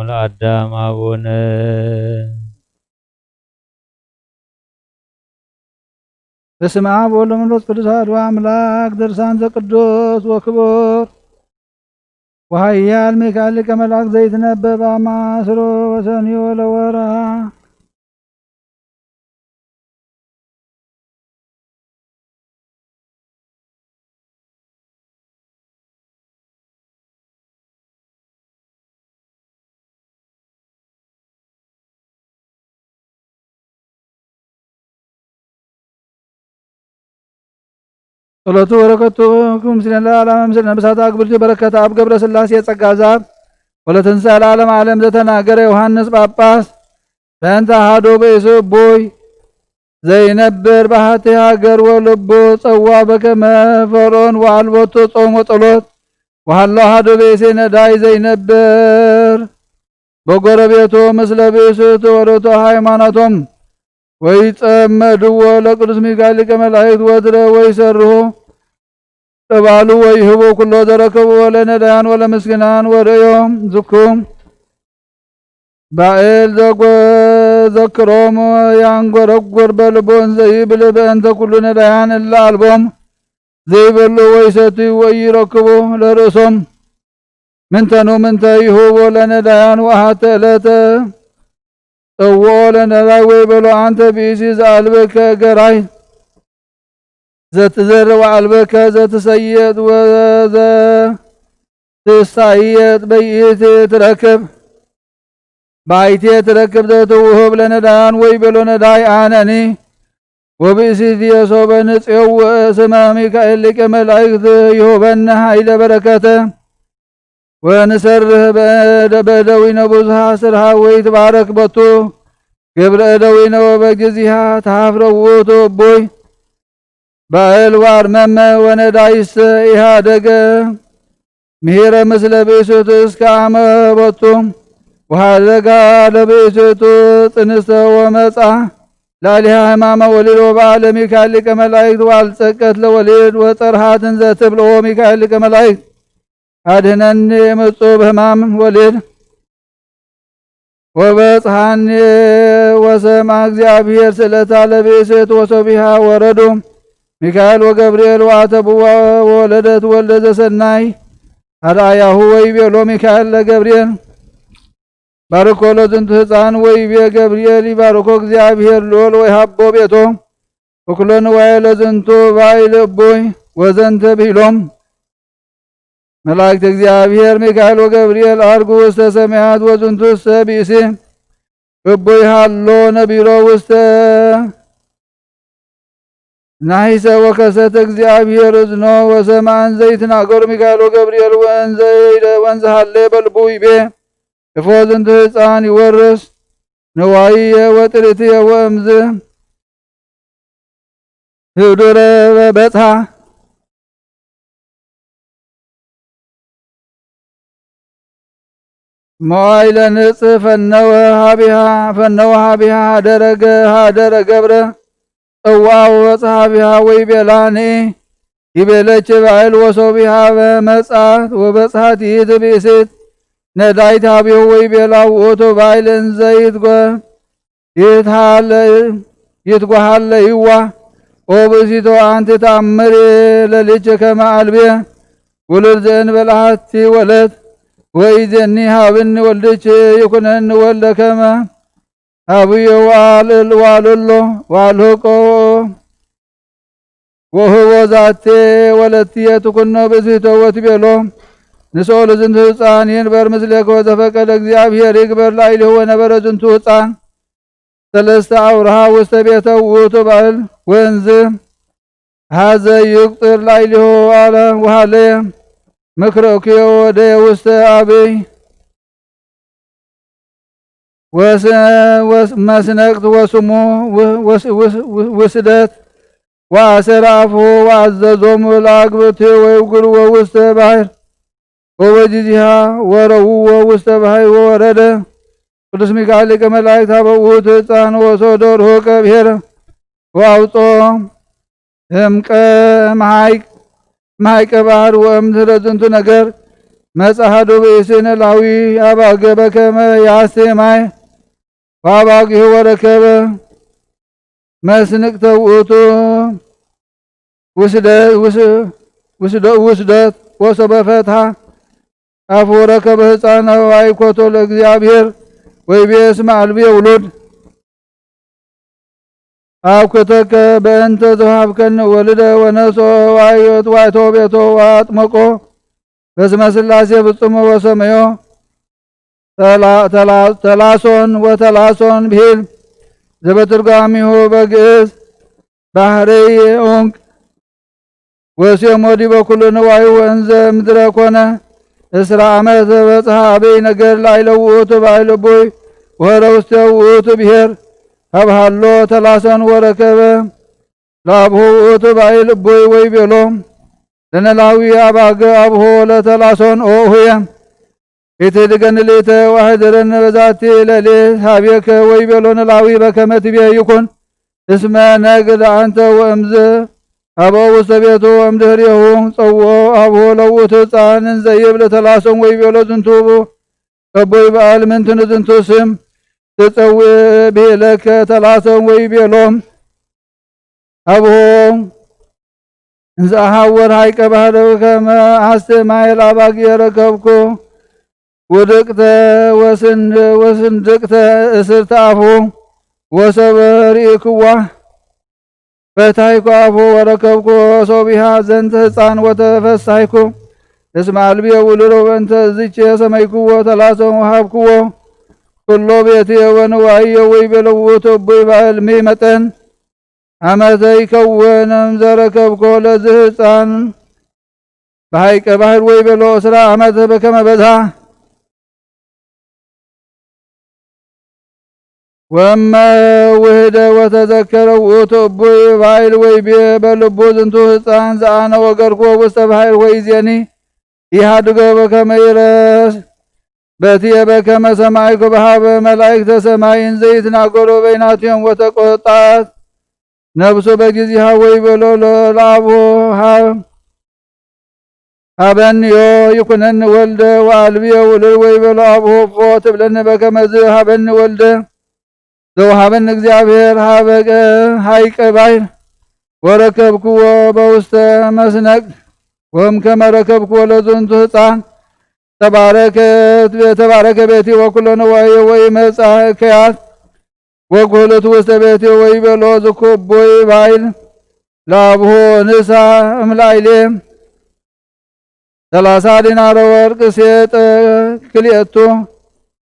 ለአዳም አቡነ በስመ አብ ወወልድ ወመንፈስ ቅዱስ አሐዱ አምላክ። ድርሳን ዘቅዱስ ወክቡር ወኃያል ሚካኤል ሊቀ መላእክት ዘይትነበብ አማስሮ ወሰንዮ ለወርኃ ጸሎቱ በረከቱ ምስለ ለዓለም ምስለ ነብሳት አግብርቱ በረከተ አብ ገብረ ሥላሴ ጸጋ ዛብ ወለትንሣኤ ለዓለም ዓለም ዘተናገረ ዮሐንስ ጳጳስ በእንተ አሐዱ ብእሲ እቡይ ዘይነብር በሃቲ ሀገር ወልቦ ጸዋ በከመ ፈርዖን ወአልቦቱ ጾም ወጸሎት ወሀሎ አሐዱ ብእሲ ነዳይ ዘይነብር በጎረቤቱ ምስለ ብእሲቱ ወርቱ ሃይማኖቶም ወይጸመድዎ ለቅዱስ ሚካኤል ሊቀ መላእክት ወትረ ወይሰርሁ ተባሉ ወይህቡ ኩሎ ዘረከቡ ወለነዳያን ወለምስኪናን ወርእዮም ዝኩም ባኤል ዘክሮም ያንጎረጎር በልቦን ዘይብል በእንተ ኩሉ ነዳያን እለ አልቦም ዘይበሉ ወይሰትዩ ወይረክቡ ለርእሶም ምንተኑ ምንተ ይሁቦ ለነዳያን ወአሐተ ዕለተ እዎ ለነዳይ ወይበሎ አንተ ብእሲ ዘአልበከ ገራይ ዘትዘር ወአልበከ ዘትሰየጥ ወዘትሳየጥ በይእቲ ትረክብ ባይቴ ትረክብ ዘትውህብ ለነዳያን ወይበሎ ነዳይ አነኒ ወብእሲት የሶበ ንጽው ስመ ሚካኤል ሊቀ መላእክት ይሁበነ ኃይለ በረከተ ወንሰርህ በእደዊነ ብዙሃ ስርሃ ወይትባረክ በቱ ግብረ እደዊነ ወበጊዜሃ ተሃፍረ ውእቱ እቡይ ባኤል ወአርመመ ወነዳይሰ ኢሃደገ ምሄረ ምስለ ብእሲቱ እስከ አመ በቱ ወሃደጋ ለብእሲቱ ጽንስተ ወመጻ ላሊሃ ሕማመ ወሊድ ወበዓለ ሚካኤል ሊቀ መላእክት ወአልጸቀት ለወሊድ ወጸርሃትን ዘትብልዖ ሚካኤል ሊቀ መላእክት አድኅነኒ እምጹብ ሕማም ወሊድ ወበጽሐኒ ወሰማ እግዚአብሔር ስእለታ ለብእሲት ወሶቢሃ ወረዱ ሚካኤል ወገብርኤል ወአተብዋ ወወለደት ወልደ ዘሰናይ አርአያሁ ወይቤሎ ሚካኤል ለገብርኤል ባርኮ ለዝንቱ ሕፃን ወይቤ ገብርኤል ይባርኮ እግዚአብሔር ልዑል ወይሃቦ ቤቶ ወኩሎ ንዋየ ለዝንቱ ባይል እቡይ ወዘንተ ብሂሎም መላእክት እግዚአብሔር ሚካኤል ወገብርኤል አርጉ ውስተ ሰማያት ወዝንቱ ውስተ ብእሲ እቡይ ሃሎ ነቢሮ ውስተ ናሂሰ ወከሰተ እግዚአብሔር እዝኖ ወሰማን ዘይትናገሩ ሚካኤል ወገብርኤል ወንዘ ሃሌ በልቡ ይቤ እፎ ዝንቱ ሕፃን ይወርስ ንዋይየ ወጥሪትየ ወእምዝ ህዱረ በጽሐ መዋይለ ንጽ ፈነወ ሀቢሃ ሀደረ ገብረ ጽዋው ወጽሐቢሃ ወይቤላኒ ይቤለች ባኤል ወሶቢሃ በመጻት ወበጽሐት ይእቲ ብእሲት ነዳይት ሀቢሁ ወይቤላው ውእቱ ባኤል እንዘ ይትጓሃለ ይዋ ወብእሲቶ አንቲ ተአምሪ ለልጅ ከመ አልብየ ውሉድ ዘእንበለ ሀቲ ወለት ወኢዜኒ ሀብኒ ወልድች ይኩነኒ ወልደ ከመ አብዮ ዋልሎ ዋልህቆ ወህቦ ዛቴ ወለትየ ትኩኖ ብእሲቶ ወትቤሎ ንስኦ ለዝንቱ ሕፃን ይንበር ምስሌከ ወዘፈቀደ እግዚአብሔር ይግበር ላዕሌሁ ወነበረ ዝንቱ ሕፃን ሰለስተ አውርሃ ውስተ ቤተ ውእቱ ባኤል ወንዝ ሀዘ ይቁጥር ላዕሌሁ አለ ወሃለየ ምክረኪዮ ወደየ ውስተ አብይ መስነቅት ወስሙ ውስደት ወአሰረ አፍሁ ወአዘዞሙ ለአግብርቲሁ ወይብግርዎ ውስተ ባሕር ወበጅዚሃ ወረውዎ ውስተ ባሕር ወወረደ ቅዱስ ሚካኤል ሊቀ መላእክት ሀበ ውእቱ ሕፃን ወሶዶ ርሑቀ ብሔረ ወአውጾ እምቀ ማይቀ ባሕር ወእምድኅረ ዝንቱ ነገር መጽአ አሐዱ ብእሲ ኖላዊ አባገ በከመ ያሴ ማይ ወአባጊሁ ወረከበ መስንቅተ ውእቱ ውስደት ወሶበ ፈትሐ አፉ ረከበ ሕፃነ ዋይኮቶ ለእግዚአብሔር ወይቤ እስመ አልብየ ውሉድ አብኩተከ በእንተ ዘወሀብከነ ወልደ ወነሶ ዋይቶ ቤቶ ዋጥመቆ በስመ ሥላሴ ፍጹሞ ወሰመዮ ተላሶን ወተላሶን ብሂል ዘበትርጓሚሁ በግዕዝ ባህርይ ኦንቅ ወሴሞ ዲበ ኩሉ ንዋዩ ወእንዘ ምድረ ኮነ እስራ ዓመት በጽሐ አበይ ነገር ላዕለ ውእቱ ባዕለ ቦይ ወረ ውስተ ውእቱ ብሔር ሀብሃሎ ተላሰን ወረከበ ለአብሆ ውእቱ ባዕለ ቦይ ወይቤሎ ለነላዊ አባገ አብሆ ለተላሶን ኦሁየ ኢትድገን ሌተ ዋህደረን በዛቲ ለሌት ሀቤከ ወይቤሎ ነላዊ በከመ ትቤ ይኩን እስመ ነግድ አንተ ወእምዝ አበው ውስተ ቤቱ ወእምድኅሬሁ ጸውዖ አብሆ ለውእቱ ሕፃን እንዘ ይብል ተላሶን ወይቤሎ ዝንቱ ከቦይ በዓል ምንትን ዝንቱ ስም ትጸውዕ ብሂለከ ተላሶን ወይቤሎ አብሆ እንዘ አሐወር ሀይቀ ባህረ ከመ አስተ ማይል አባግ የረከብኩ ውድቅተ ወስንድቅተ እስርተ አፉ ወሰበሪክዋ ፈታይኩ አፉ ወረከብኩ ሶቢሃ ዘንተ ሕፃን ወተፈሳይኩ እስመ አልብየ ውሉዶ በእንተ ዝቼ ሰመይኩዎ ተላሶን ወሀብኩዎ ኩሎ ቤትየ ወንዋየ ወይቤሎ ውእቱ እቡይ ባዕል ሚመጠን አመተ ይከውንም ዘረከብኮ ለዝህ ሕፃን በሀይቀ ባህር ወይቤሎ እስራ አመተ በከመ በዝሃ ወመ ውህደ ወተዘከረ ውእቱ እቡይ ባዕል ወይቤ በልቡ ዝንቱ ሕፃን ዘአነ ወገርኮ ውስተ ባሕር ወይዜኒ ኢሃድጎ በከመ ይረስ በትየ በከመ ሰማዕኮ በሀበ መላእክተ ሰማይ እንዘ ይትናገሩ በይናቲሆሙ ወተቆጣት ነብሶ በጊዜሃ ወይቤሎ ለአብሆ ሀበንዮ ይኩነኒ ወልደ ወአልብየ ውሉድ ወይቤሎ አብሆ እፎ ትብለኒ በከመ ዝሀበኒ ወልደ ዘወሀበኒ እግዚአብሔር ሀበቀ ሀይቀ ባሕር ወረከብክዎ በውስተ መስነቅ ወእምከመ ረከብክዎ ለዝንቱ ሕፃን ተባረከ ቤቲ ወኩሎ ነዋየ ወይመጽእ ክያት ወኩልቱ ውስተ ቤቲ ወይቤሎ ዝኩቦይ ባዕል ለአብሆ ንሳ እምላዕሌ 30 ዲናረ ወርቅ ሴጠ ክልኤቱ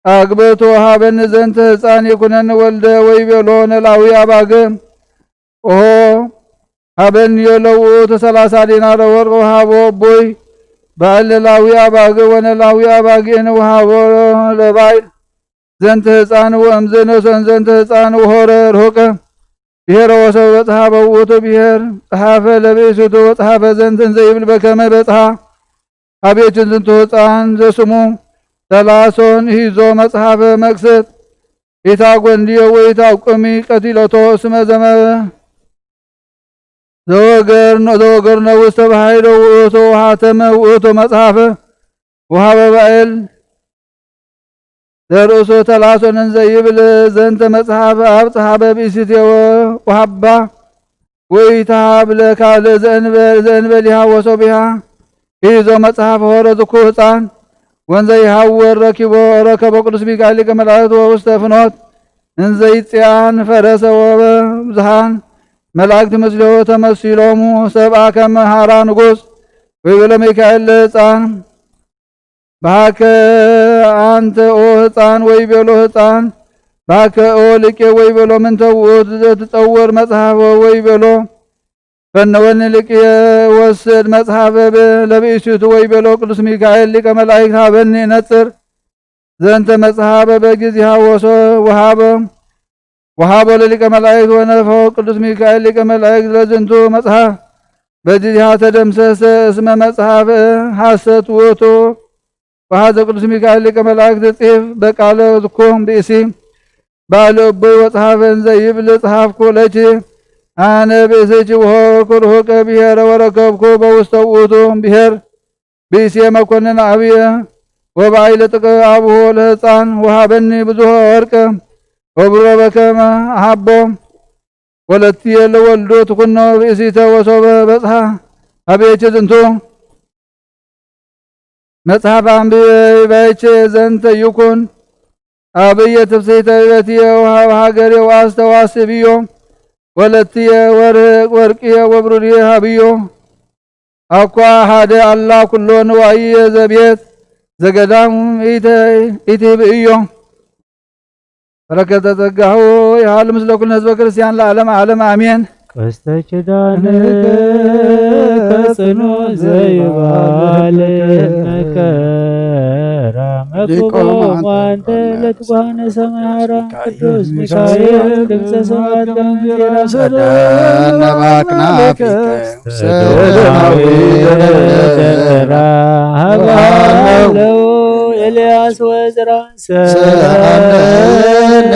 አግብቶ ሀበኒ ዘንተ ሕፃን ይኩነኒ ወልደ ወይቤሎ ነላዊ አባግ ኦ ሀበኒ ለውእቱ 30 ዲናረ ወርቅ ወሀቦ እቡይ ባዕል ለላዊ አባግ ወነላዊ አባግን ወሀቦ ለባዕል ዘንተ ሕፃን ወእምዝ ነሶን ዘንተ ሕፃን ወሆረ ርሑቀ ብሔረ ወሰብ በጽሐ በውእቱ ብሔር ጸሐፈ ለብእሲቱ ወጸሐፈ ዘንተ እንዘ ይብል በከመ በጽሐ አቤትን ዝንቱ ሕፃን ዘስሙ ተላሶን ሂዞ መጽሐፈ መቅሰት ኢታጐንድዮ ወኢታቁሚ ቀቲለቶ እስመ ዘወገርነ ውስተ ባሕር ውእቱ ሀተመ ውእቱ መጽሐፈ ወሀበ ባዕል ዘርእሶ ተላሶን እንዘ ይብል ዘንተ መጽሐፈ አብጽሐ በብእሲትየ ወሀባ ወኢታሃብ ለካልእ ዘእንበሊሃ ወሶቢሃ ሂዞ መጽሐፈ ሆረ ዝኩ ሕፃን ወንዘ ይሐወር ረከቦ ቅዱስ ሚካኤል ሊቀ መላእክት ወውስተ ፍኖት እንዘ ይጽያን ፈረሰ ወብዝሃን መላእክት ምስሌሁ ተመሲሎሙ ሰብአ ከመ ሐራ ንጉሥ ወይቤሎ ሚካኤል ለሕፃን ባከ አንተ ኦ ሕፃን ወይቤሎ ሕፃን ባከ ኦ ልቄ ወይቤሎ ምንተ ውእቱ ዘትጸውር መጽሐፈ ወይቤሎ ፈነወኒ ልቅየ ወስድ መጽሐፈ ለብእሲቱ ወይቤሎ ቅዱስ ሚካኤል ሊቀ መላእክት ሀበኒ ነጽር ዘንተ መጽሐፈ በጊዜሃ ወሀበ ለሊቀ መላእክት ወነፈው ቅዱስ ሚካኤል ሊቀ መላእክት ለዝንቱ መጽሐፍ በጊዜሃ ተደምሰሰ እስመ መጽሐፈ ሐሰት ውእቱ ወሀዘ ቅዱስ ሚካኤል ሊቀ መላእክት ጽሕፍ በቃለ ዝኩም ብእሲ ባለ እቡይ ወጸሐፈ እንዘ ይብል ጸሐፍኩ ለኪ አነ ብእሲኪ ወሆርኩ ርሑቀ ብሔረ ወረከብኩ በውስተ ውእቱ ብሔር ብእሲ መኮንን አብየ ወባዕለ ጥቀ አብሆ ለሕፃን ወሀበኒ ብዙኃ ወርቀ ወብሮ በከመ አሐቦ ወለትየ ለወልዶ ትኩኖ ብእሲተ ወሶበ በጽሐ አቤኪ ዝንቱ መጽሐፍ አንብበይቼ ዘንተ ይኩን አብየ ትፍስሕተ ቤትየ ወሀብ ሀገሬ ወአስተዋስብዮ ወለትየ ወርቅየ ወብሩርየ ሀብዮ አኳ ሀደ አላ ኩሎ ንዋየ ዘቤት ዘገዳሙ ኢትብእዮ በረከተ ጸጋሁ ያህል ምስለ ኩልነ ህዝበ ክርስቲያን ለዓለም ዓለም አሜን። ቀስተ ኪዳነ ከጽኑ ዘይባል መከራ መቆም አንተ ለትጓነ ሰማራ ቅዱስ ሚካኤል ድምፀ ሰባት ለመንዜራ ሰደነባክናፊ ሰዶማዊ ደራ ሀባለው ኤልያስ ወዝራ ሰአለነ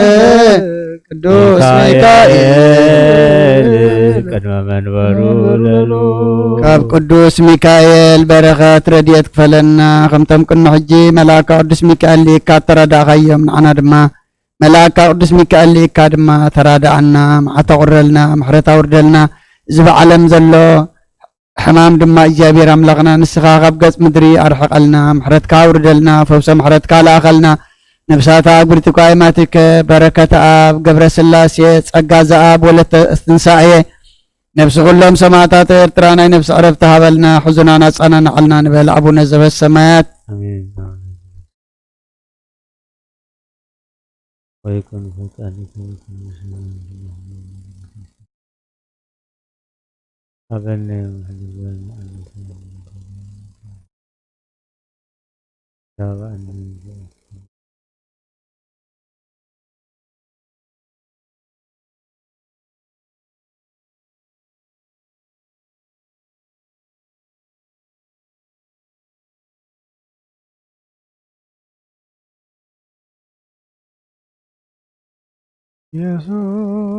ቅዱስ ሚካኤል ቅድመ መንበሩ ለሉ ካብ ቅዱስ ሚካኤል በረኸት ረድኤት ክፈለና ከምቶም ቅኑ ሕጂ መልአካ ቅዱስ ሚካኤል ሊካ ተረዳእኻዮም ንዓና ድማ መልአካ ቅዱስ ሚካኤል ሊካ ድማ ተራዳእና ማዕተ ቁረልና ምሕረት አውርደልና እዚ ብዓለም ዘሎ ሕማም ድማ እግዚኣብሔር ኣምላኽና ንስኻ ካብ ገጽ ምድሪ ኣርሕቐልና ምሕረትካ አውርደልና ፈውሰ ምሕረትካ ለኣኸልና ነብሳት አግብርቲ ቋይማቲከ በረከተ አብ ገብረ ስላሴ ጸጋ ዘአብ ወለተ ትንሳኤ ነብስ ኩሎም ሰማዕታት ኤርትራ ናይ ነብስ ዕረፍቲ ሃበልና ሕዙናና ጸናናዓልና ንበል አቡነ ዘበሰማያት አሜን። ወይኩን ፈቃድከ አበነ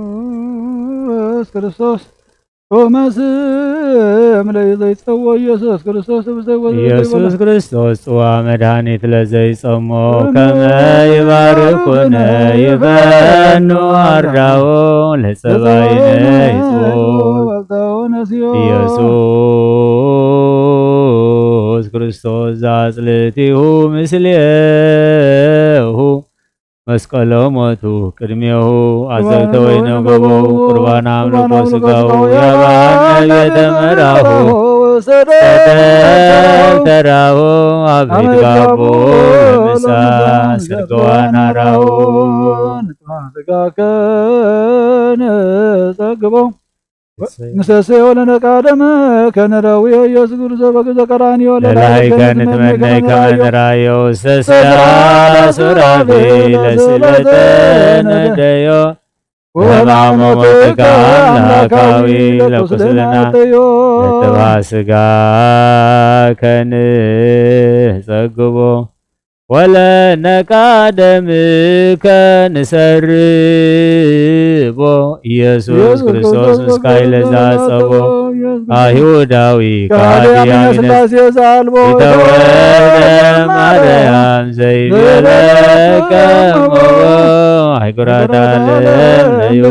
ኢየሱስ ክርስቶስ ቶመስም ለዘይጸዎ ኢየሱስ ክርስቶስ ኢየሱስ ክርስቶስ ጽዋ መድኃኒት ለዘይጸሞ ከመ ይባርኩነ ይበኑ አርዳኦ ለጸባይነ ኢየሱስ ክርስቶስ ዘአጽልቲሁ ምስሌሁ መስቀሎ ሞቱ ቅድሜሁ አዘግተ ወይነ ገቦው ቁርባን አምልኮ ስጋው ያባነ ቤተ መራሁ ተራሁ አቤት ጋቦ ለምሳ ስርገዋን አራሁ ስጋከነ ጸግቦ ንሰሴ ወለነ ቃደመ ከነራዊ ኢየሱስ ክርስቶስ በገዘ ቀራንዮ ለላይ ከንት መነይ ከመንራዮ ሰስላ ሱራፊ ለስለተ ነደዮ ወማሞ ሞትካ አምላካዊ ለቁስልና ለተባ ስጋ ከን ጸግቦ ወለነቃደም ከንሰርቦ ኢየሱስ ክርስቶስ ምስካይ ለዛጸቦ አይሁዳዊ ካዲያሚነስ ይተወልደ ማርያም ዘይቤለከሞ አይጉራዳለም ነዮ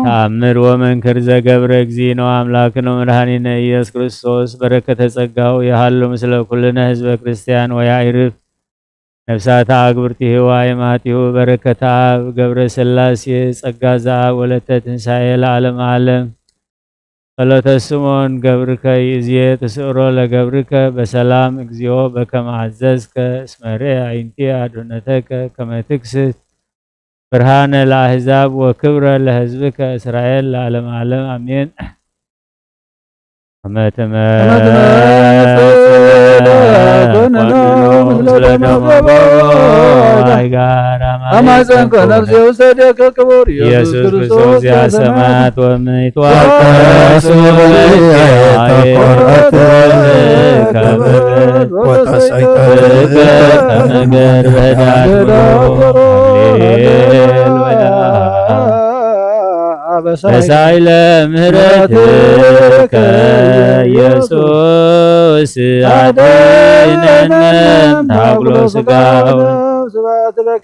ተአምር ወመንክር ዘገብረ እግዚእነ አምላክነ መድኃኒነ ኢየሱስ ክርስቶስ በረከተ ጸጋው የሃሎ ምስለ ኩልነ ህዝበ ክርስቲያን ወያዕርፍ ነፍሳተ አግብርቲሁ ወአእማቲሁ በረከተ አብ ገብረ ሥላሴ ጸጋ ዘአብ ወለተ ትንሣኤ ለዓለመ ዓለም ጸሎተ ስምዖን ገብርከ ይእዜ ትስዕሮ ለገብርከ በሰላም እግዚኦ በከመ አዘዝከ እስመ ርኤ ዓይንቲ አዶነተከ ከመ ትክስት ብርሃነ ለአሕዛብ ወክብረ ለሕዝብከ እስራኤል ለዓለመ ዓለም አሜን። ኢየሱስ ክርስቶስ ያሰማት ወምይትዋቀሱ ከመገር በሳይለ ምህረትከ ኢየሱስ አድኅነነ ታግሎ ሥጋው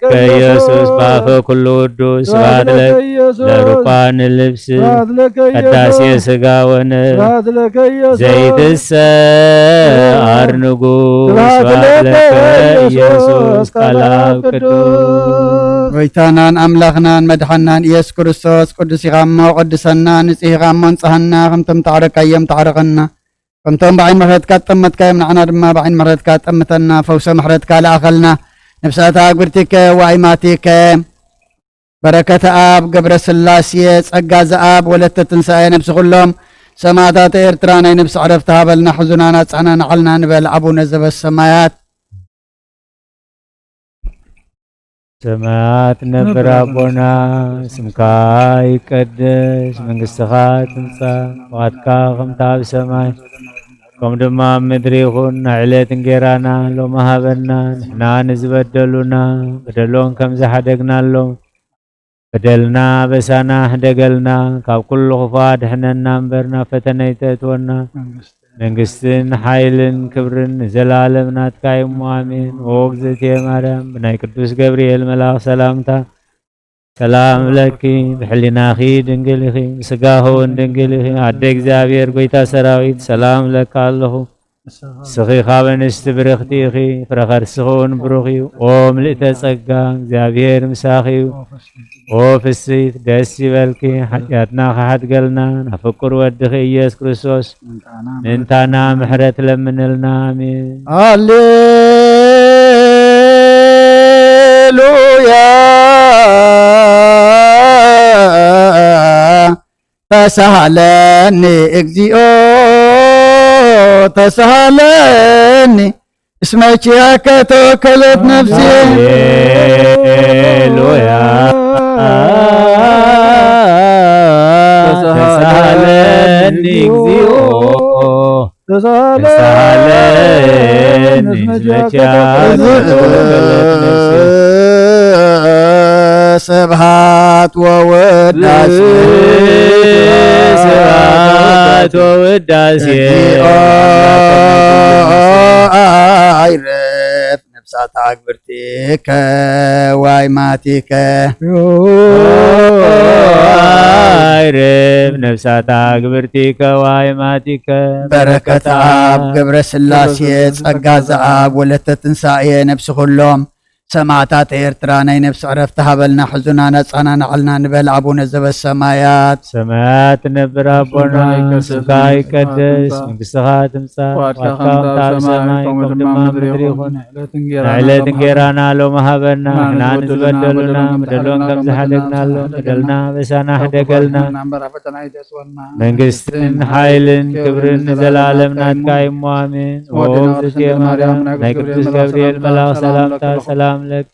ከኢየሱስ ባፈ ኩሉ ውዱስ ስብሐት ለከ ለሩቃን ልብስ ቅዳሴ ሥጋ ወነፍስ ዘይትሰ አርንጉ ስብሐት ለከ ኢየሱስ ቃል አብ ቅዱስ ጎይታናን አምላኽናን መድሓናን ኢየሱስ ክርስቶስ ቅዱስ ኢኻ እሞ ቅድሰና ንጽሕ ኢኻ እሞ ንጽሕና ከምቶም ተዓረካዮም ተዓረኸና ከምቶም ብዓይን ምሕረትካ ጠመትካዮም ንዓና ድማ ብዓይን ምሕረትካ ጠምተና ፈውሰ ምሕረትካ ለኣኸልና ነፍሳታ ግብርቲከ ዋይማቲከ በረከተ አብ ገብረ ስላሴ ጸጋ ዘአብ ወለተ ትንሣኤ ነብሲ ኩሎም ሰማዕታት ኤርትራ ናይ ነብሲ ዕረፍቲ ሃበልና ሕዙናና ጻዕናና ዓልና ንበል አቡነ ዘበሰማያት ሰማያት ነብር አቦና ስምካ ይቀደስ መንግሥትኻ ትምጻእ ፈቃድካ ከምቲ ኣብ ሰማይ ከም ድማ ምድሪ ይኹን ዕለት እንጀራና ሎሚ ሃበና ንሕና ንዝበደሉና በደሎን ከም ዝሓደግናሎም በደልና በሳና ሕደገልና ካብ ኩሉ ክፉእ ድሕነና እምበር ናብ ፈተና ይተእትወና መንግስትን ሓይልን ክብርን ዘላለም ናትካ እሞ አሜን። ኦ እግዝእትየ ማርያም ብናይ ቅዱስ ገብርኤል መልአክ ሰላምታ ሰላም ለኪ ብሕሊናኺ ድንግል ኢኺ ብስጋኹ ድንግል ኢኺ ኣደ እግዚአብሔር ጎይታ ሰራዊት ሰላም ለካ ኣለኹ ንስኺ ካብ እንስቲ ብርኽቲ ኢኺ ፍረ ከርስኺ እውን ብሩኽ እዩ። ኦ ምልእተ ጸጋ እግዚአብሔር ምሳኺ እዩ። ኦ ፍስሕት ደስ ይበልኪ ሓጢኣትና ከሓድገልና ናብ ፍቁር ወድኺ ኢየሱስ ክርስቶስ ምንታና ምሕረት ለምንልና አሜን። ሃሌሉያ ተሳሃለኒ እግዚኦ ተሳሃለኒ እስመ ኪያከ ተወከለት ነፍሴ ሃሌሉያ ተሳሃለኒ እግዚኦ ተሳሃለኒ እስመ ኪያከ ተወከለት ነፍሴ ስብሐት ወውዳሴ ስብሐት ወውዳሴ አይረፍ ነፍሳት አግብርቲከ ዋይማቲከ አይረፍ ነፍሳት አግብርቲከ ዋይማቲከ በረከተ አብ ገብረ ስላሴ ጸጋ ዘአብ ወለተ ትንሣኤ ነብሲ ኩሎም ሰማዕታት ኤርትራ ናይ ነፍሲ ዕረፍቲ ሃበልና ሕዙናና ጻናና ዓልና ንበል አቡነ ዘበሰማያት ሰማያት ነብር አቦና ስምካ ይቀደስ መንግሥትኻ ትምጻእ ፈቃድካ ከምቲ ኣብ ሰማይ ከምኡ ድማ ምድሪ ይኹን ዕለት እንጀራና ሎሚ ሃበና ንሕና ንዝበደሉና በደሎን ከም ዝሓደግናሎም በደልና በሳና ሕደገልና መንግስትን ሓይልን ክብርን ንዘላለም ናትካ እሞ አሜን። ኦ እግዝእትየ ማርያም ናይ ቅዱስ ገብርኤል መልአክ ሰላምታ ሰላም ለክ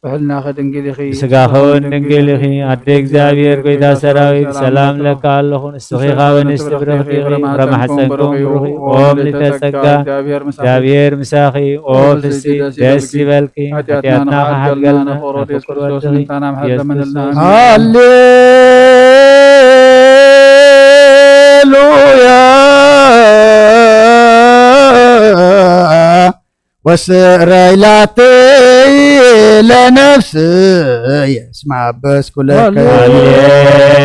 ስጋኸ እውን ድንግል ኢኺ ኣደ እግዚአብሔር ጎይታ ሰራዊት ሰላም ለካ ኣለኹ ንስኺ ካብ እንስቲ ብርኽቲ ኢኺ ፍረ ማሕፀንኩም ብሩኽ እዩ። ኦ ምልዕተ ጸጋ እግዚአብሔር ምሳኺ ኦ ፍስሕት ደስ ይበልኪ ሓጢኣትና ከሓድገልና ናብ ፍቁር ወድኺ ኢየሱስ ክርስቶስ ሃሌሉያ ወስራይላትይ ለነፍስ የስማ በስኩለከ ሃሌሉያ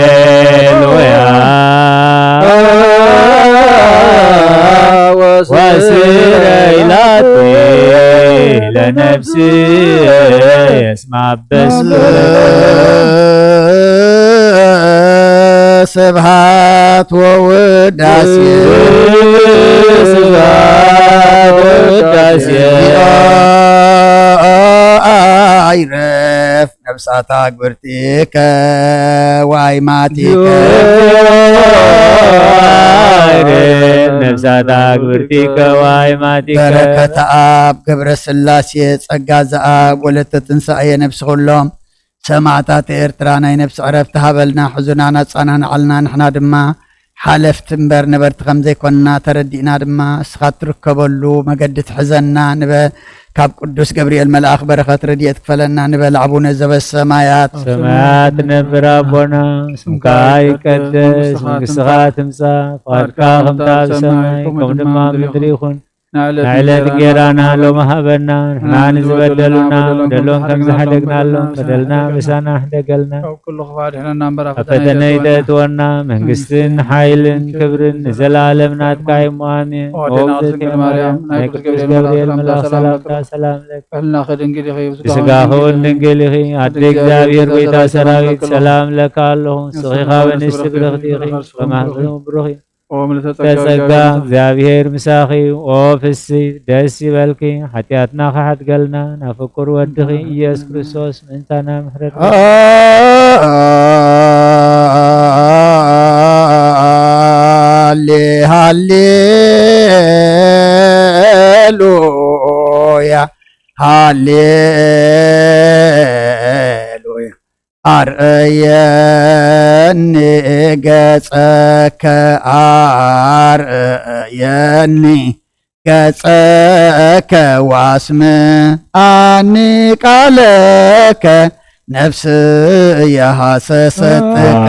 ወስራይላትይ ለነፍስ የስማ ስብሐት ወውዳሴ ስብሐት ወውዳሴ አይረፍ ነፍሳት አግብርቲከ ዋይማቲከ አይረፍ ነፍሳት አግብርቲከ ዋይማቲከ በረከተ አብ ገብረ ስላሴ ጸጋ ዘአብ ወለተ ትንሣኤ ነብሲ ኩሎም ሰማዕታት ኤርትራ ናይ ነብሲ ዕረፍቲ ሃበልና ሕዙናና ጻናና ዓልና ንሕና ድማ ሓለፍቲ እምበር ነበርቲ ከም ዘይኮንና ተረዲእና ድማ እስኻ ትርከበሉ መገዲ ትሕዘና ንበል ካብ ቅዱስ ገብርኤል መልአክ በረኸት ረድኤት ክፈለና ንበል አቡነ ዘበሰማያት ሰማያት ነብር አቦና ስምካ ይቀደስ መንግሥትኻ ትምጻእ ፈቃድካ ከምቲ ኣብ ሰማይ ከምኡ ድማ ምድሪ ይኹን نعلت جيرانا لو مهبنا نحنا نزبدلنا بدلون كم زحدقنا لهم بدلنا بسانا حدقلنا كل خفاد احنا نمبر فتنيدت ونا منقستن حيلن كبرن زلالمنا تقايم واني ووزتي مريم نايكس جبريل ملاك سلام لك اهلنا خدنجلي خي بسقاهون دنجلي خي عدك زابير بيتا سراويك سلام لك اللهم صغيخا ونستبرختي خي فمهزم بروخي ተጸጋ እግዚአብሔር ምሳኺ ወፍሲ ደስ ይበልኪ ኃጢአትና ከሓትገልና ናፍቁር ወድኺ ኢየሱስ ክርስቶስ ምንታና ምሕረት ሃሌሉያ ሃሌሉያ አርአየኒ ገጸከ አርአየኒ ገጸከ ዋስምዓኒ ቃለከ ነፍስየ ሐሰሰትከ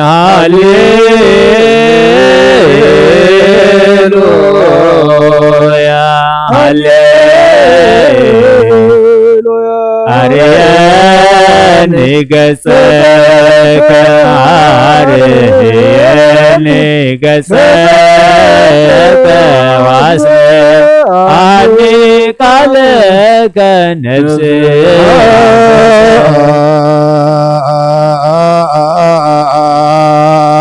ሃሌሉያ አርአየኒ ገጸከ አርአየኒ ገጸከ ዋስምዓኒ ቃለከ ነፍስየ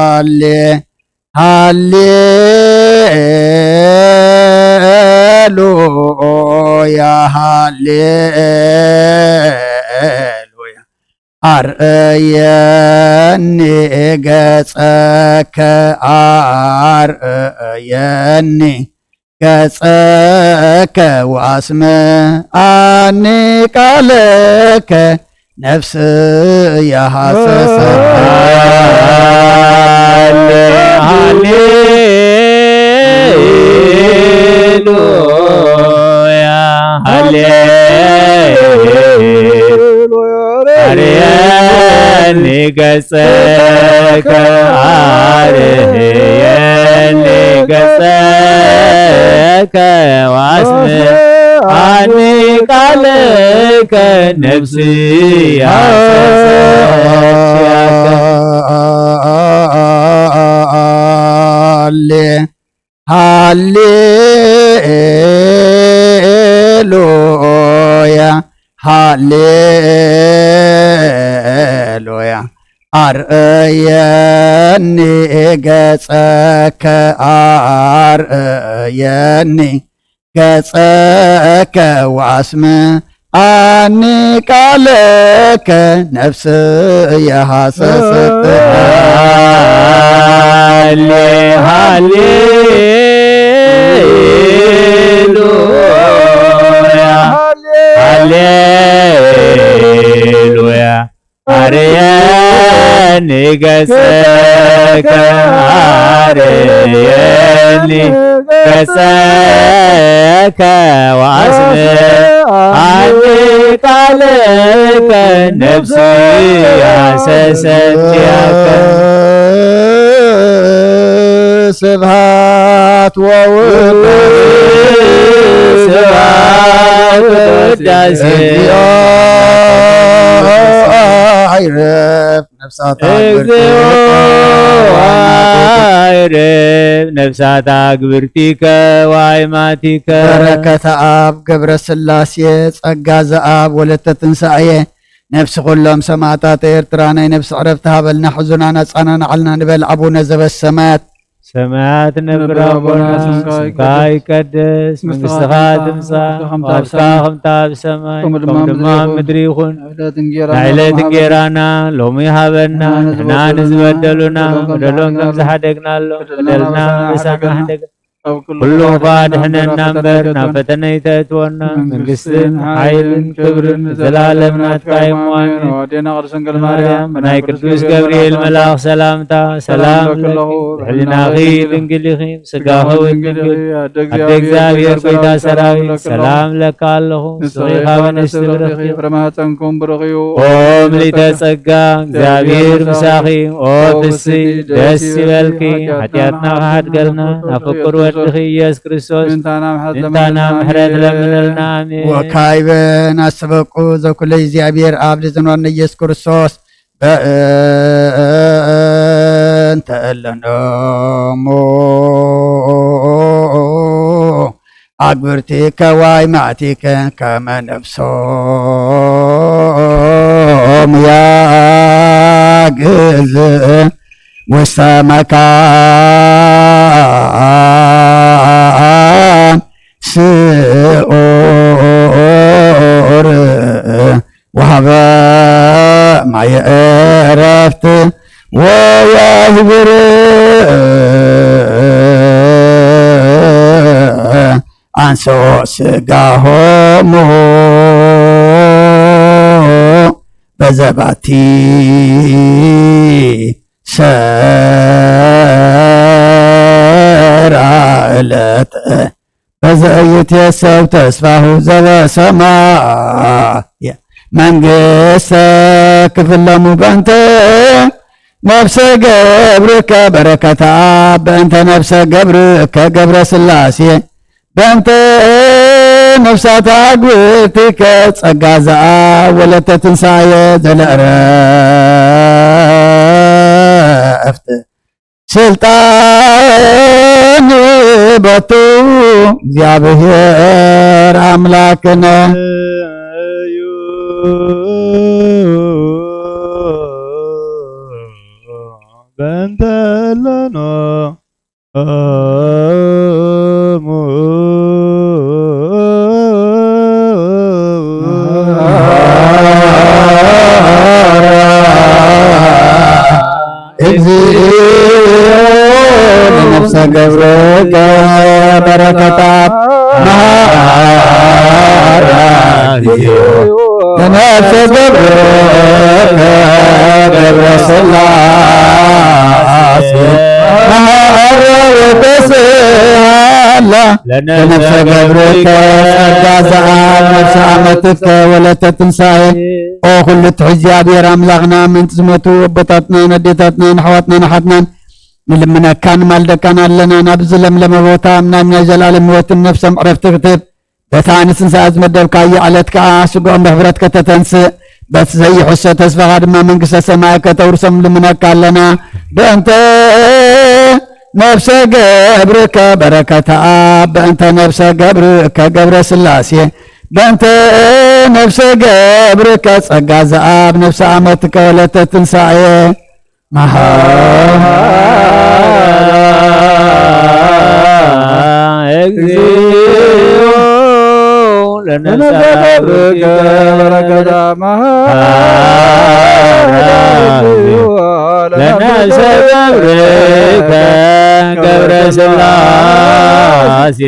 ሃሌሉያ ሃሌሉያ አርአየኒ ገጸከ አርአየኒ ገጸከ ወአስምዓኒ ቃለከ ነፍስየ ሐሰሰትከ ሃሌሉያ አርአየኒ ገጸከ አርአየኒ ገጸከ ወአስምዓኒ ቃለከ ነፍስየ ሃሌሉያ ሃሌሉያ አርአየኒ ገጸከ አርአየኒ ገጸከ ወአስምዓኒ ቃለከ ነፍስየ ሐሰሰትከ ሃሌሉያ አርአየኒ ገጸከ አርአየኒ ገጸከ ወአስምዓኒ ቃለከ ነፍስየ ሐሰሰትከ ስብሐት ወውዳሴ ስብሐት ወውዳሴ አይረፍ ነፍሳት አይረፍ ነፍሳት አግብርቲከ ወአይማቲከ በረከተ አብ ገብረ ሥላሴ ጸጋ ዘአብ ወለተ ትንሣኤ ነፍሲ ኩሎም ሰማዕታት ኤርትራ ናይ ነፍሲ ዕረፍቲ ሃበልና ሕዙና ነፃና ዓልና ንበል አቡነ ዘበሰማያት ሰማያት ነብራ ስምካ ይቀደስ መንግሥትኻ ትምጻእ ፈቃድካ ከምቲ ኣብ ሰማይ ከምኡ ድማ ምድሪ ይኹን ዕለት እንጀራና ሎሚ ሃበና ንሕና ንዝበደሉና በደሎም ከም ዝሓደግናሎ በደልና ምሳና ሓደገ كل بعد احنا نمبر نفتنا يتأتونا من قسطن حيل كبرن زلالم ناتقايم وامين ودينا غرسن قل مريم مناي قدوس جبريل ملاخ سلامتا سلام لك حلنا غيب انقلخيم سقاه وانقلخ أدك زابير قيدا سراوي سلام لك الله صغيقا ونستبرخي رماتنكم برغيو اوم لتسقى زابير مساخي او بسي دسي بلكي حتياتنا وحد قلنا نفكر ودخي يس كريستوس انتانا محرد لمنلنا آمين وكايبن أسبقو ذو كل زيابير عبد زنوان يس كريستوس بأنت لنمو أكبرتك وايمعتك كما نفسهم يا قل والسمكان سؤور وهذا ما يعرفت ويهبر عن سقاهم بزباتي سرعلت بزايت يسو تسفاه زبا سماء من قسك في اللمو بنت نفس قبرك بركة عب انت نفس قبرك قبر سلاسي بنت نفسات عقوتك تسقازا ولا تتنسايا زلعرفت سلطان بطو እግዚአብሔር አምላክነ በእንተ ለነ ለነፍሰ ገብርከ በረከታት ለነፍሰ ገብርከ ገብረ ሥላሴ ለነፍሰ ገብርከ ጸጋ ዘአብ ነፍሰ ዓመትከ ወለተ ትንሣኤ ኦ ኩሉ እግዚአብሔር አምላኽና ምንት ዝመቱ ኣቦታትና ኣዴታትና ኣሕዋትና ናሓትናን ንልምነካን ማልደካን ኣለና ናብ ዝለምለመ ቦታ ምናምና ዘላለም ህይወትን ነፍሰም ዕረፍቲ ክትብ በታ ንትንሣኤ ዝመደብካዮ ዕለት ከዓ ስጉኦም ብሕብረት ከተተንስእ በቲ ዘይሕሶ ተስፋኻ ድማ መንግስተ ሰማይ ከተውርሶም ልምነካ ኣለና በእንተ ነፍሰ ገብርከ በረከተ አብ በእንተ ነፍሰ ገብርከ ገብረ ሥላሴ በእንተ ነፍሰ ገብርከ ጸጋ ዘአብ ነፍሰ ዓመትከ ወለተ ትንሣኤ እግዚኦ ለነፍሰ ገብርከ በረከተ ለነፍሰ ገብርከ ገብረ ሥላሴ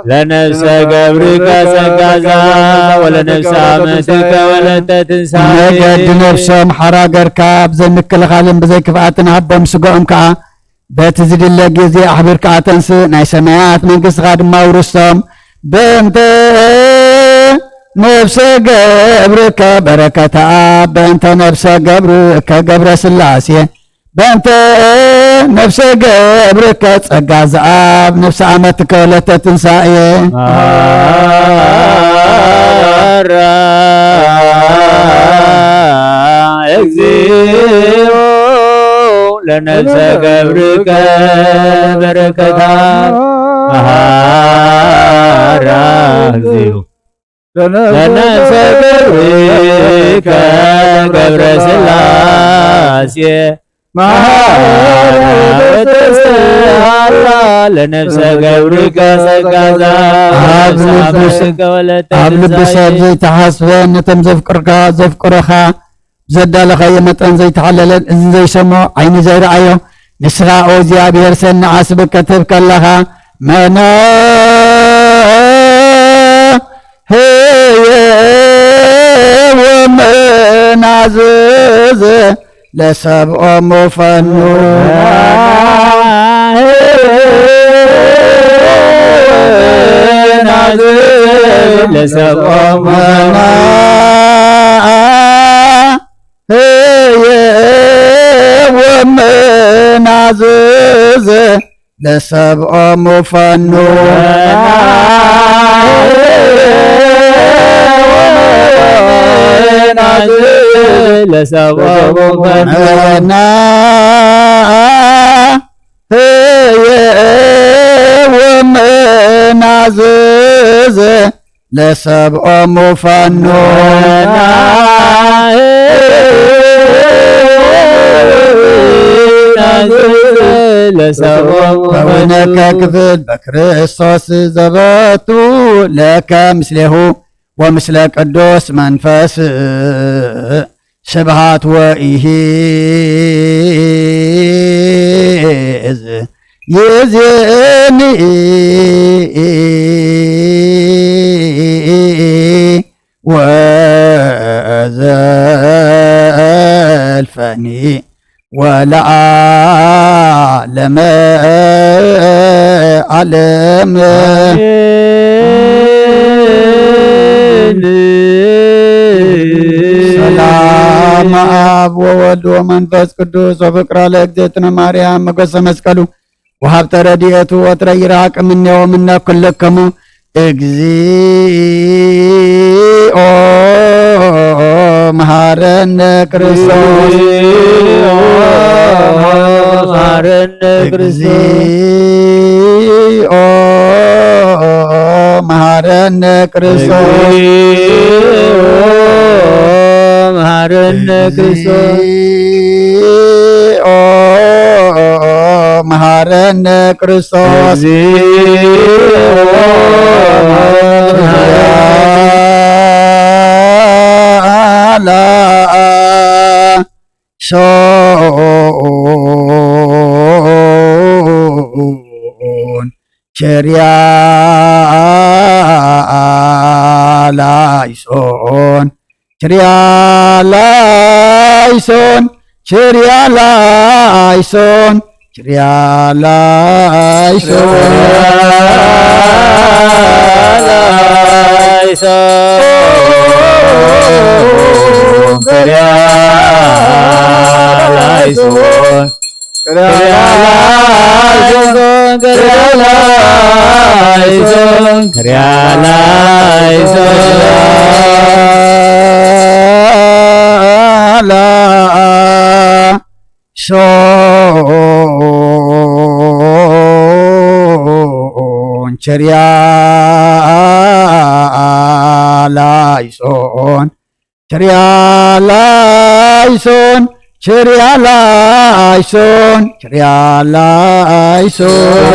ለነፍሰ ገብርከ ጸጋ ዘአብ ወለነፍሰ ዓመትከ ወለተ ትንሣኤ ነገድ ነፍሶም ሓራገርካ ብዘይምክልኻልን ብዘይክፍኣትን ሃቦም ስግኦም ከዓ በቲ ዝድለ ጊዜ ኣሕቢርካ ተንስእ ናይ ሰማያት መንግስትኻ ድማ ውርስቶም በእንተ ነፍሰ ገብርከ በረከተ አብ በእንተ ነፍሰ ገብርከ ገብረ ሥላሴ በእንተ ነፍሰ ገብርከ ጸጋ ዘአብ ነፍሰ ዓመትከ ወለተ ትንሣኤ እግዚኦ ለነፍሰ ገብርከ በረከተ እግዚኦ ለነፍሰ ገብርከ ገብረ ሥላሴ ለነፍሰ ገብርከ ጸጋ ዘአብ ኣብ ልቢ ሰብ ዘይተሓስበ ነቶም ዘፍቅሩኻ ዘዳለኻዮ መጠን ዘይተሓለለን እዝን ዘይሰምዖ ዓይኒ ዘይረአዮ ንስኻ ኦ እግዚኣብሔር ሰናዓ ስብከትብ ከለኻ መነ ወመናዝዝ ለሰብኦም ፈኑ ለሰብኦም ወመናዝዝ ለሰብኦም ፈኑ ለሰብኦም ፈኑ ወመናዝዝ ለሰብኦም ፈኑ በውነከ ክፍል በክርስቶስ ዘበቱ ለከ ምስሌሁ ወምስለ ቅዱስ መንፈስ ስብሃት ወኢዝ ይእዜኒ ወዘልፈኒ ወለዓለመ ዓለም ሰላም አብ ወወልድ ወመንፈስ ቅዱስ ወፍቅራ ለእግዝእትነ ማርያም መጎሰ መስቀሉ ወሀብተ ረድኤቱ ወትረ ይራቅ እምኔ ወምነ ኩልክሙ እግዚኦ መሐረነ ክርስቶስ እግዚኦ መሐረነ ክርስቶስ መሐረነ ክርስቶስ መሐረነ ክርስቶስ ሶን ቸሪያላይሶን ቸሪያላይሶን ቸሪያላይሶን ቸሪያላይሶን ቸሪያላይሶን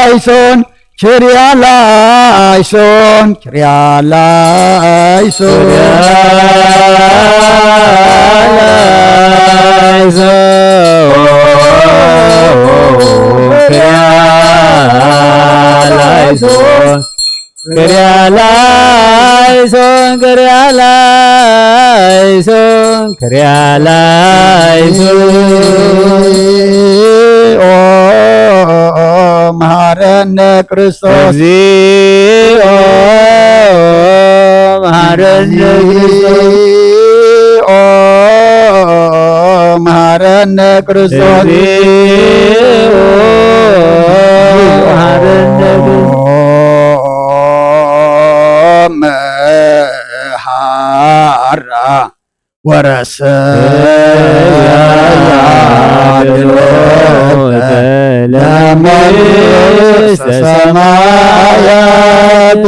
ቸሪያላይሶን ቸሪያላይሶን ቸሪያላይሶን ቸሪያላይሶን መሐረነ ክርስቶስ መሐረነ ክርስቶስ ወረሰያድሎተ ለመንግሥተ ሰማያት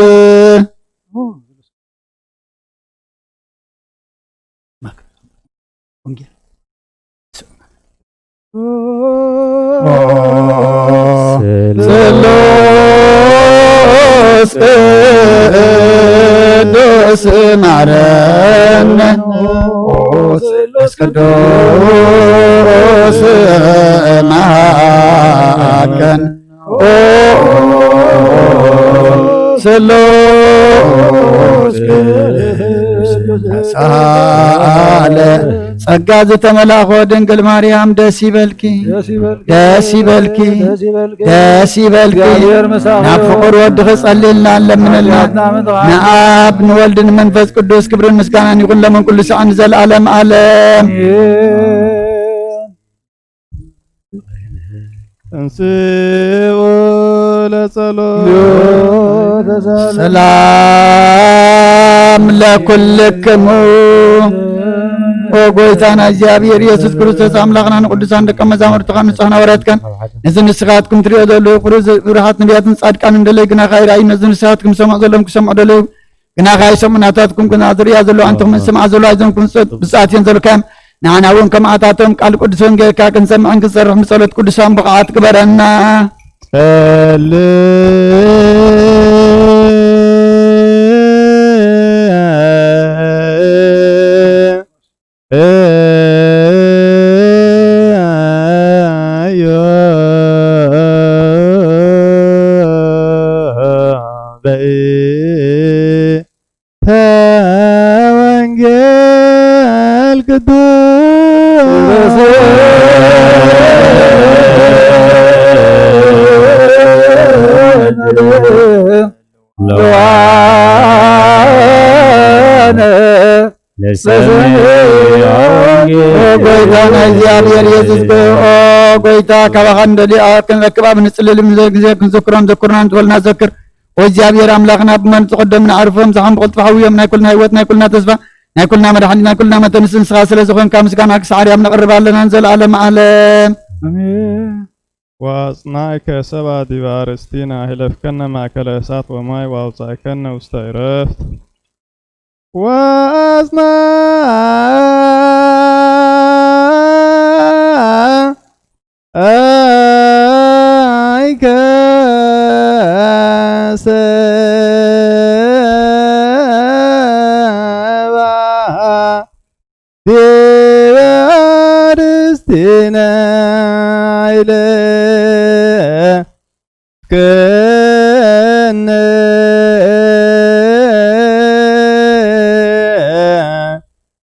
ስሉስ ቅዱስ ማረነ ስሉስ ቅዱስ ማከን ስሉስ ሳለ ጸጋ ዘተመላኮ ድንግል ማርያም ደስ ይበልኪ ደስ ይበልኪ ደስ ይበልኪ ናብ ፍቁር ወድኺ ጸሊልና ለምንልና ንአብ ንወልድ ንመንፈስ ቅዱስ ክብርን ምስጋናን ይኹን ለመን ኩሉ ሰዓን ዘለዓለም ዓለም እንስኡ ለጸሎት ሰላም ለኩልክሙ ወጎይታና እግዚአብሔር ኢየሱስ ክርስቶስ አምላክና ንቅዱሳን ደቀ መዛሙርትኻ ንጹሐን ሐዋርያትከን ነዚ ንስኻትኩም ትሪኦ ዘለዉ ብሩሃት ነቢያትን ጻድቃን እንደለይ ግና ካይራእዩ ነዚ ንስኻትኩም ሰምዑ ዘለዎም ክሰምዑ ደለዩ ግና ካይ ሰሙናታትኩም ግና ዝርያ ዘለዉ አንትኹም ስምዓ ዘለዉ ኣይዘንኩም ብፅዓት እየን ዘለካዮም ንዓና እውን ከምኣታቶም ቃል ቅዱስ ወንጌልካ ክንሰምዕን ክንሰርሕ ምጸሎት ቅዱሳን ብቕዓት ግበረና ወንጌል ቅዱስ ጎይታና እግዚአብሔር ኢየሱስ ጎይታ ካባኻ እንደሊኣ ክንረክባ ብንጽልል ጊዜ ክንዘክሮም ዘክሩና እንትበልና ዘክር ወእግዚአብሔር አምላክና ብመን ተቀደምና አርፎም ዝሓን ብቅልጥፍ ሓውዮም ናይ ኩልና ህይወት ናይ ኩልና ተስፋ ናይ ኩልና መድሓኒት ናይ ኩልና መተንስ ንስኻ ስለ ዝኾንካ ምስጋና ክሳዕር ያም ነቕርብ ኣለና ዘለዓለም ዓለም አሜን። ወአጽናዕከ ሰብአ ዲበ አርእስቲነ አህለፍከነ ማእከለ እሳት ወማይ ወአውጻእከነ ውስተ ዕረፍት ወአጽናዕከ ሰብአ ዲበ አርእስቲነ አህለፍከነ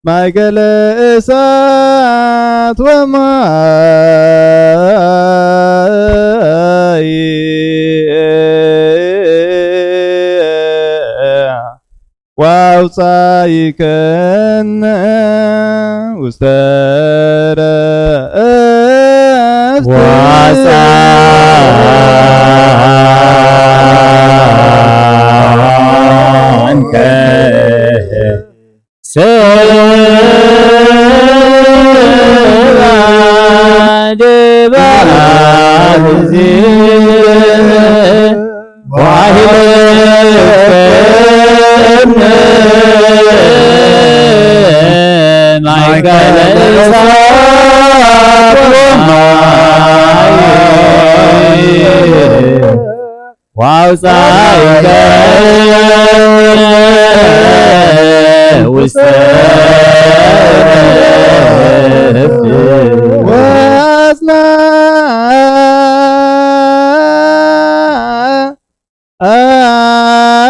ማእከለ እሳት ወማይ ወአውጻእከነ ውስተ ዕረፍት ወአጽናዕከ ሰብአ ዲበ አርእስቲነ ወአህለፍከነ ማእከለ እሳት ወማይ ወአውጻእከነ ውስተ ዕረፍት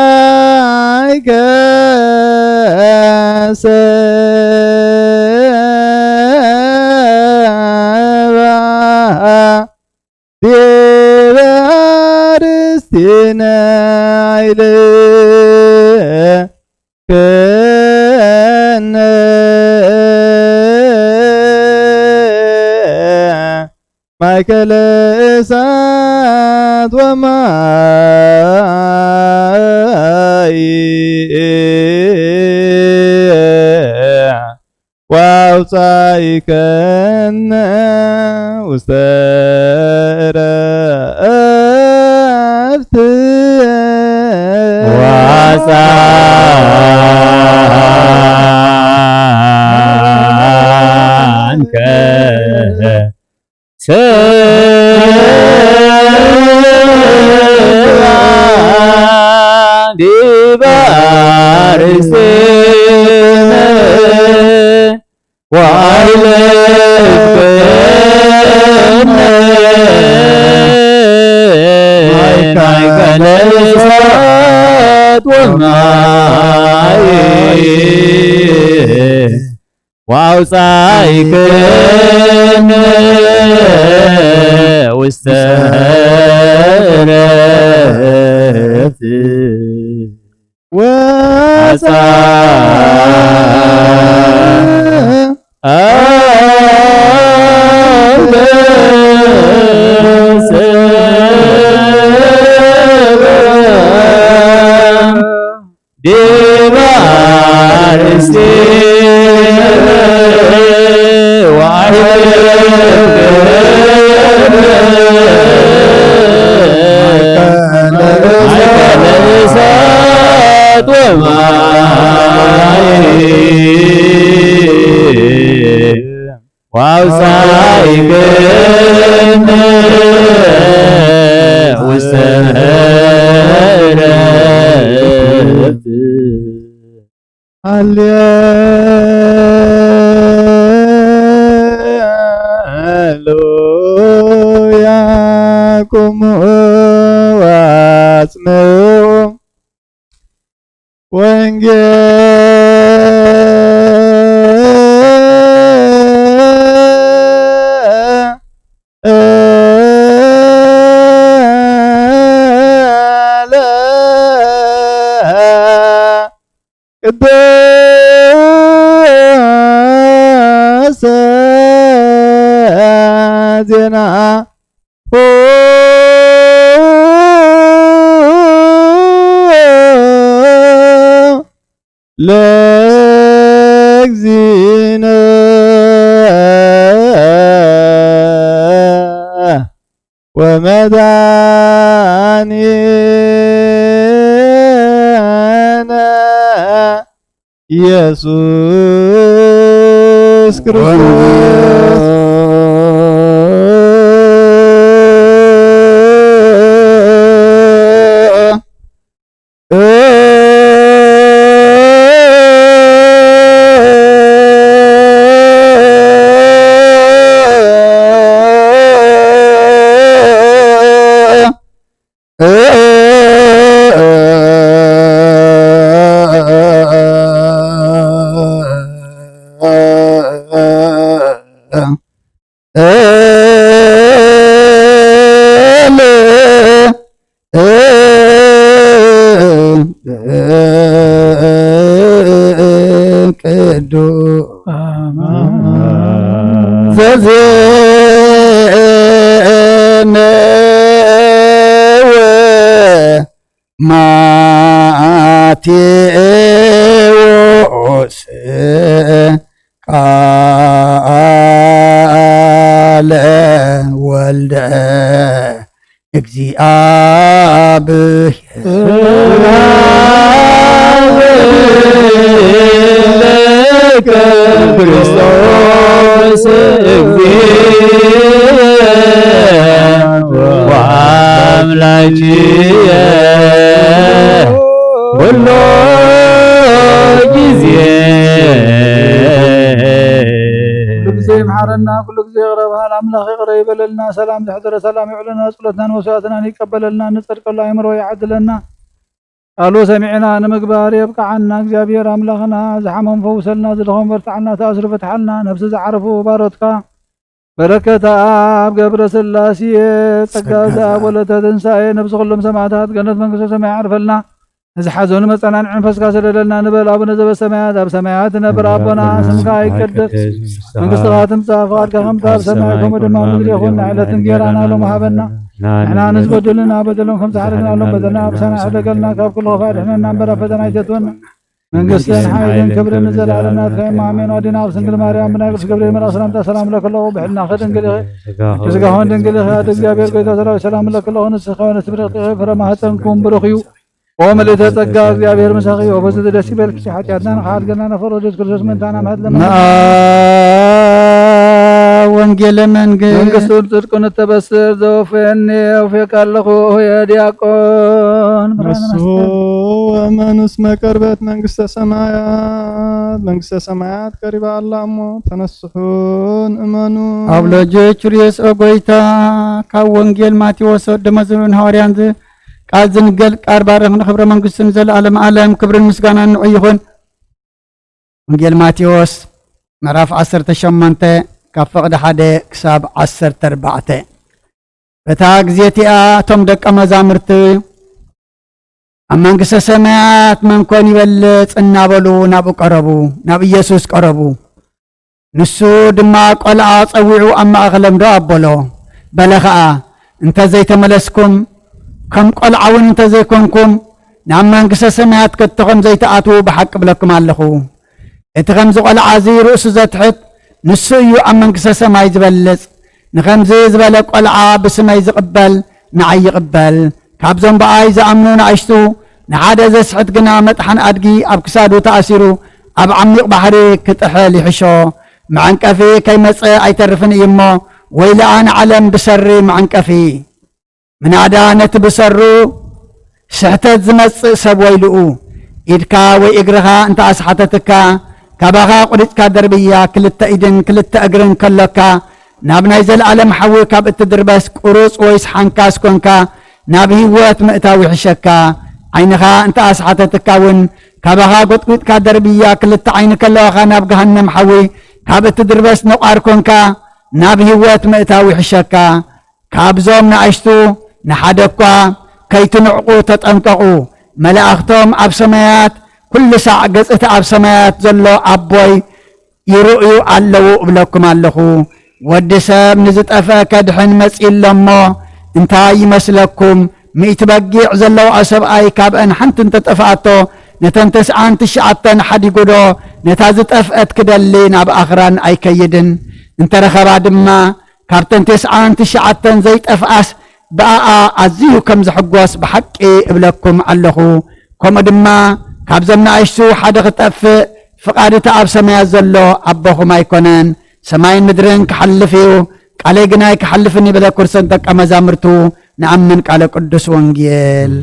ወአጽናዕከ ሰብአ ዲበ አርእስቲነ አህለፍከነ ማእከለ እሳት ወማይ وأوصايكن واسترأفت وعسانك سيدي بارسنا وعليكنا معك ليست ومعي وأوصايكنا واسترفت وعسى وأوصايكن واسترفت هللويا كم واسمعوا ዜና ለእግዚእነ ወመድኃኒነ ኢየሱስ ክርስቶስ ማቴዎስ ቃለ ወልደ እግዚአብሔር ክርስቶስ ወአምላኪየ ሁሉ ጊዜ ጊዜ ይምሐረና ኩሉ ጊዜ ይቅረብሃል አምላኽ ይቅረ ይበለልና ሰላም ዝሕድረ ሰላም ይውዕለና ጸሎትናን ወስዋዕትናን ይቀበለልና ንጸድቀሉ አእምሮ ይዓድለና ቃሉ ሰሚዕና ንምግባር የብቃዓና እግዚአብሔር አምላኽና ዝሓመም ፈውሰልና ዝድኸም በርትዓልና ተኣስሩ ፍትሓልና ነፍሲ ዝዓረፉ ባሮትካ በረከተ አብ ገብረ ሥላሴ ጸጋ ዘአብ ወለተ ትንሣኤ ነፍሲ ኩሎም ሰማዕታት ገነት መንግሥተ ሰማይ ዓርፈልና ንዝሓዘኑ መጸናንዕ መንፈስካ ሰደደልና ንበል አቡነ ዘበሰማያት ኣብ ሰማያት ነብር ኣቦና ስምካ ይቀደስ መንግሥትኻ ትምጻእ ፈቃድካ ከምቲ ኣብ ሰማይ ከምኡ ድማ ምድሪ ይኹን ዕለት እንጀራና ሎም ሃበና ንሕና ንዝበደሉና በደሎም ከም ዝሓረግናሎም በደልና ብሳና ሕደገልና ካብ ኩሉ ክፋእ ድሕነና እምበር ኣብ ፈተና ኣይተትወና መንግሥትን ኃይልን ክብርን ዘለዓለምናት ከማሜን ወዲና ብስንግል ማርያም ብናቅዱስ ገብርኤል መልአክ ሰላምታ ሰላም ለከለኹ ብሕልና ከድንግል ስጋሆን ድንግል እግዚአብሔር ጎይታ ሰራዊት ሰላም ለከለኹ ንስኻ ወነስብረኽ ፍረ ማኅፀንኩም ብሩኽ እዩ ወምልዕተ ጸጋ እግዚአብሔር ምሳኺ ወበዝሕ ደስ ይበልኪ ኃጢአትና ንኻድገና ነፈር ወደ ኢየሱስ ክርስቶስ ምንታና ማህት ወንጌል መንግሥቱን ጽድቁን እተበስር ዘወፍየኒ ወፍየካ ኣለኹ የዲያቆን እሱ ወመኑስ መቀርበት መንግሥተ ሰማያት ቀሪባ አላ እሞ ተነስሑን እመኑ ኣብ ልጆች ርእሶ ጎይታ ካብ ወንጌል ማቴዎስ ወደመዝኑን ሐዋርያን ቃል ዝንገል ቃል ባረኽ ንኽብረ መንግሥቱን ዘለዓለም ዓለም ክብርን ምስጋናን ንዑ ይኹን። ወንጌል ማቴዎስ ምዕራፍ 18 ካብ ፈቕዲ 1 ክሳብ 14 በታ ግዜቲኣ እቶም ደቀ መዛሙርቲ ኣብ መንግሥተ ሰማያት መን ኮን ይበልፅ እናበሉ ናብኡ ቀረቡ፣ ናብ ኢየሱስ ቀረቡ። ንሱ ድማ ቆልዓ ጸዊዑ ኣብ ማእኸሎም ዶ ኣበሎ በለ ኸዓ እንተዘይተመለስኩም ከም ቆልዓ እውን እንተዘይኮንኩም ናብ መንግሥተ ሰማያት ከትኸም ዘይተኣትዉ ብሓቂ ብለኩም ኣለኹ። እቲ ከምዚ ቆልዓ እዚ ርእሱ ዘትሕት ንሱ እዩ ኣብ መንግሥተ ሰማይ ዝበልፅ። ንኸምዚ ዝበለ ቆልዓ ብስመይ ዝቕበል ንዓይ ይቕበል። ካብዞም በኣይ ዝኣምኑ ንኣሽቱ ንሓደ ዘስሕት ግና መጥሓን ኣድጊ ኣብ ክሳዱ ተኣሲሩ ኣብ ዓሚቕ ባሕሪ ክጥሕል ይሕሾ። መዐንቀፊ ከይመጽእ ኣይተርፍን እዩ እሞ ወይ ለኣ ንዓለም ብሰሪ መዐንቀፊ ምናዳ ነቲ ብሰሩ ስሕተት ዝመጽእ ሰብ ወይልኡ። ኢድካ ወይ እግርኻ እንተኣስሓተትካ ካባኻ ቁሪፅካ ደርብያ ክልተ ኢድን ክልተ እግርን ከለካ ናብ ናይ ዘለዓለም ሓዊ ካብ እትድርበስ ቁሩፅ ወይ ስሓንካስ ኮንካ ናብ ህይወት ምእታዊ ይሕሸካ። ዓይንኻ እንተኣስሓተትካ እውን ካባኻ ጎጥቂጥካ ደርብያ ክልተ ዓይኒ ከለዋኻ ናብ ገሃነም ሓዊ ካብ እትድርበስ ነቋር ኮንካ ናብ ህይወት ምእታዊ ይሕሸካ። ካብዞም ንኣሽቱ ንሓደ እኳ ከይትንዕቁ ተጠንቀቑ። መላእኽቶም ኣብ ሰማያት ኩሉ ሳዕ ገጽቲ ኣብ ሰማያት ዘሎ ኣቦይ ይርእዩ ኣለዉ እብለኩም ኣለኹ። ወዲ ሰብ ንዝጠፍአ ከድሕን መጺሎ እሞ እንታይ ይመስለኩም? 100 በጊዕ ዘለዋ ሰብኣይ ካብአን ሓንቲ እንተጠፍኣቶ ነተን 99 ሓዲጉ ዶ ነታ ዝጠፍአት ክደሊ ናብ ኣኽራን ኣይከይድን? እንተረኸባ ድማ ካብተን 99 ዘይጠፍኣስ ብኣኣ ኣዝዩ ከም ዝሕጐስ ብሓቂ እብለኩም ኣለኹ። ከምኡ ድማ ካብዞም ንኣሽቱ ሓደ ክጠፍእ ፍቓድቲ ኣብ ሰማያት ዘሎ ኣቦኹም ኣይኮነን። ሰማይን ምድርን ክሓልፍ እዩ ቃለይ ግናይ ክሓልፍን ይበለ ኩርሰን ደቀ መዛሙርቱ ንኣምን ቃለ ቅዱስ ወንጌል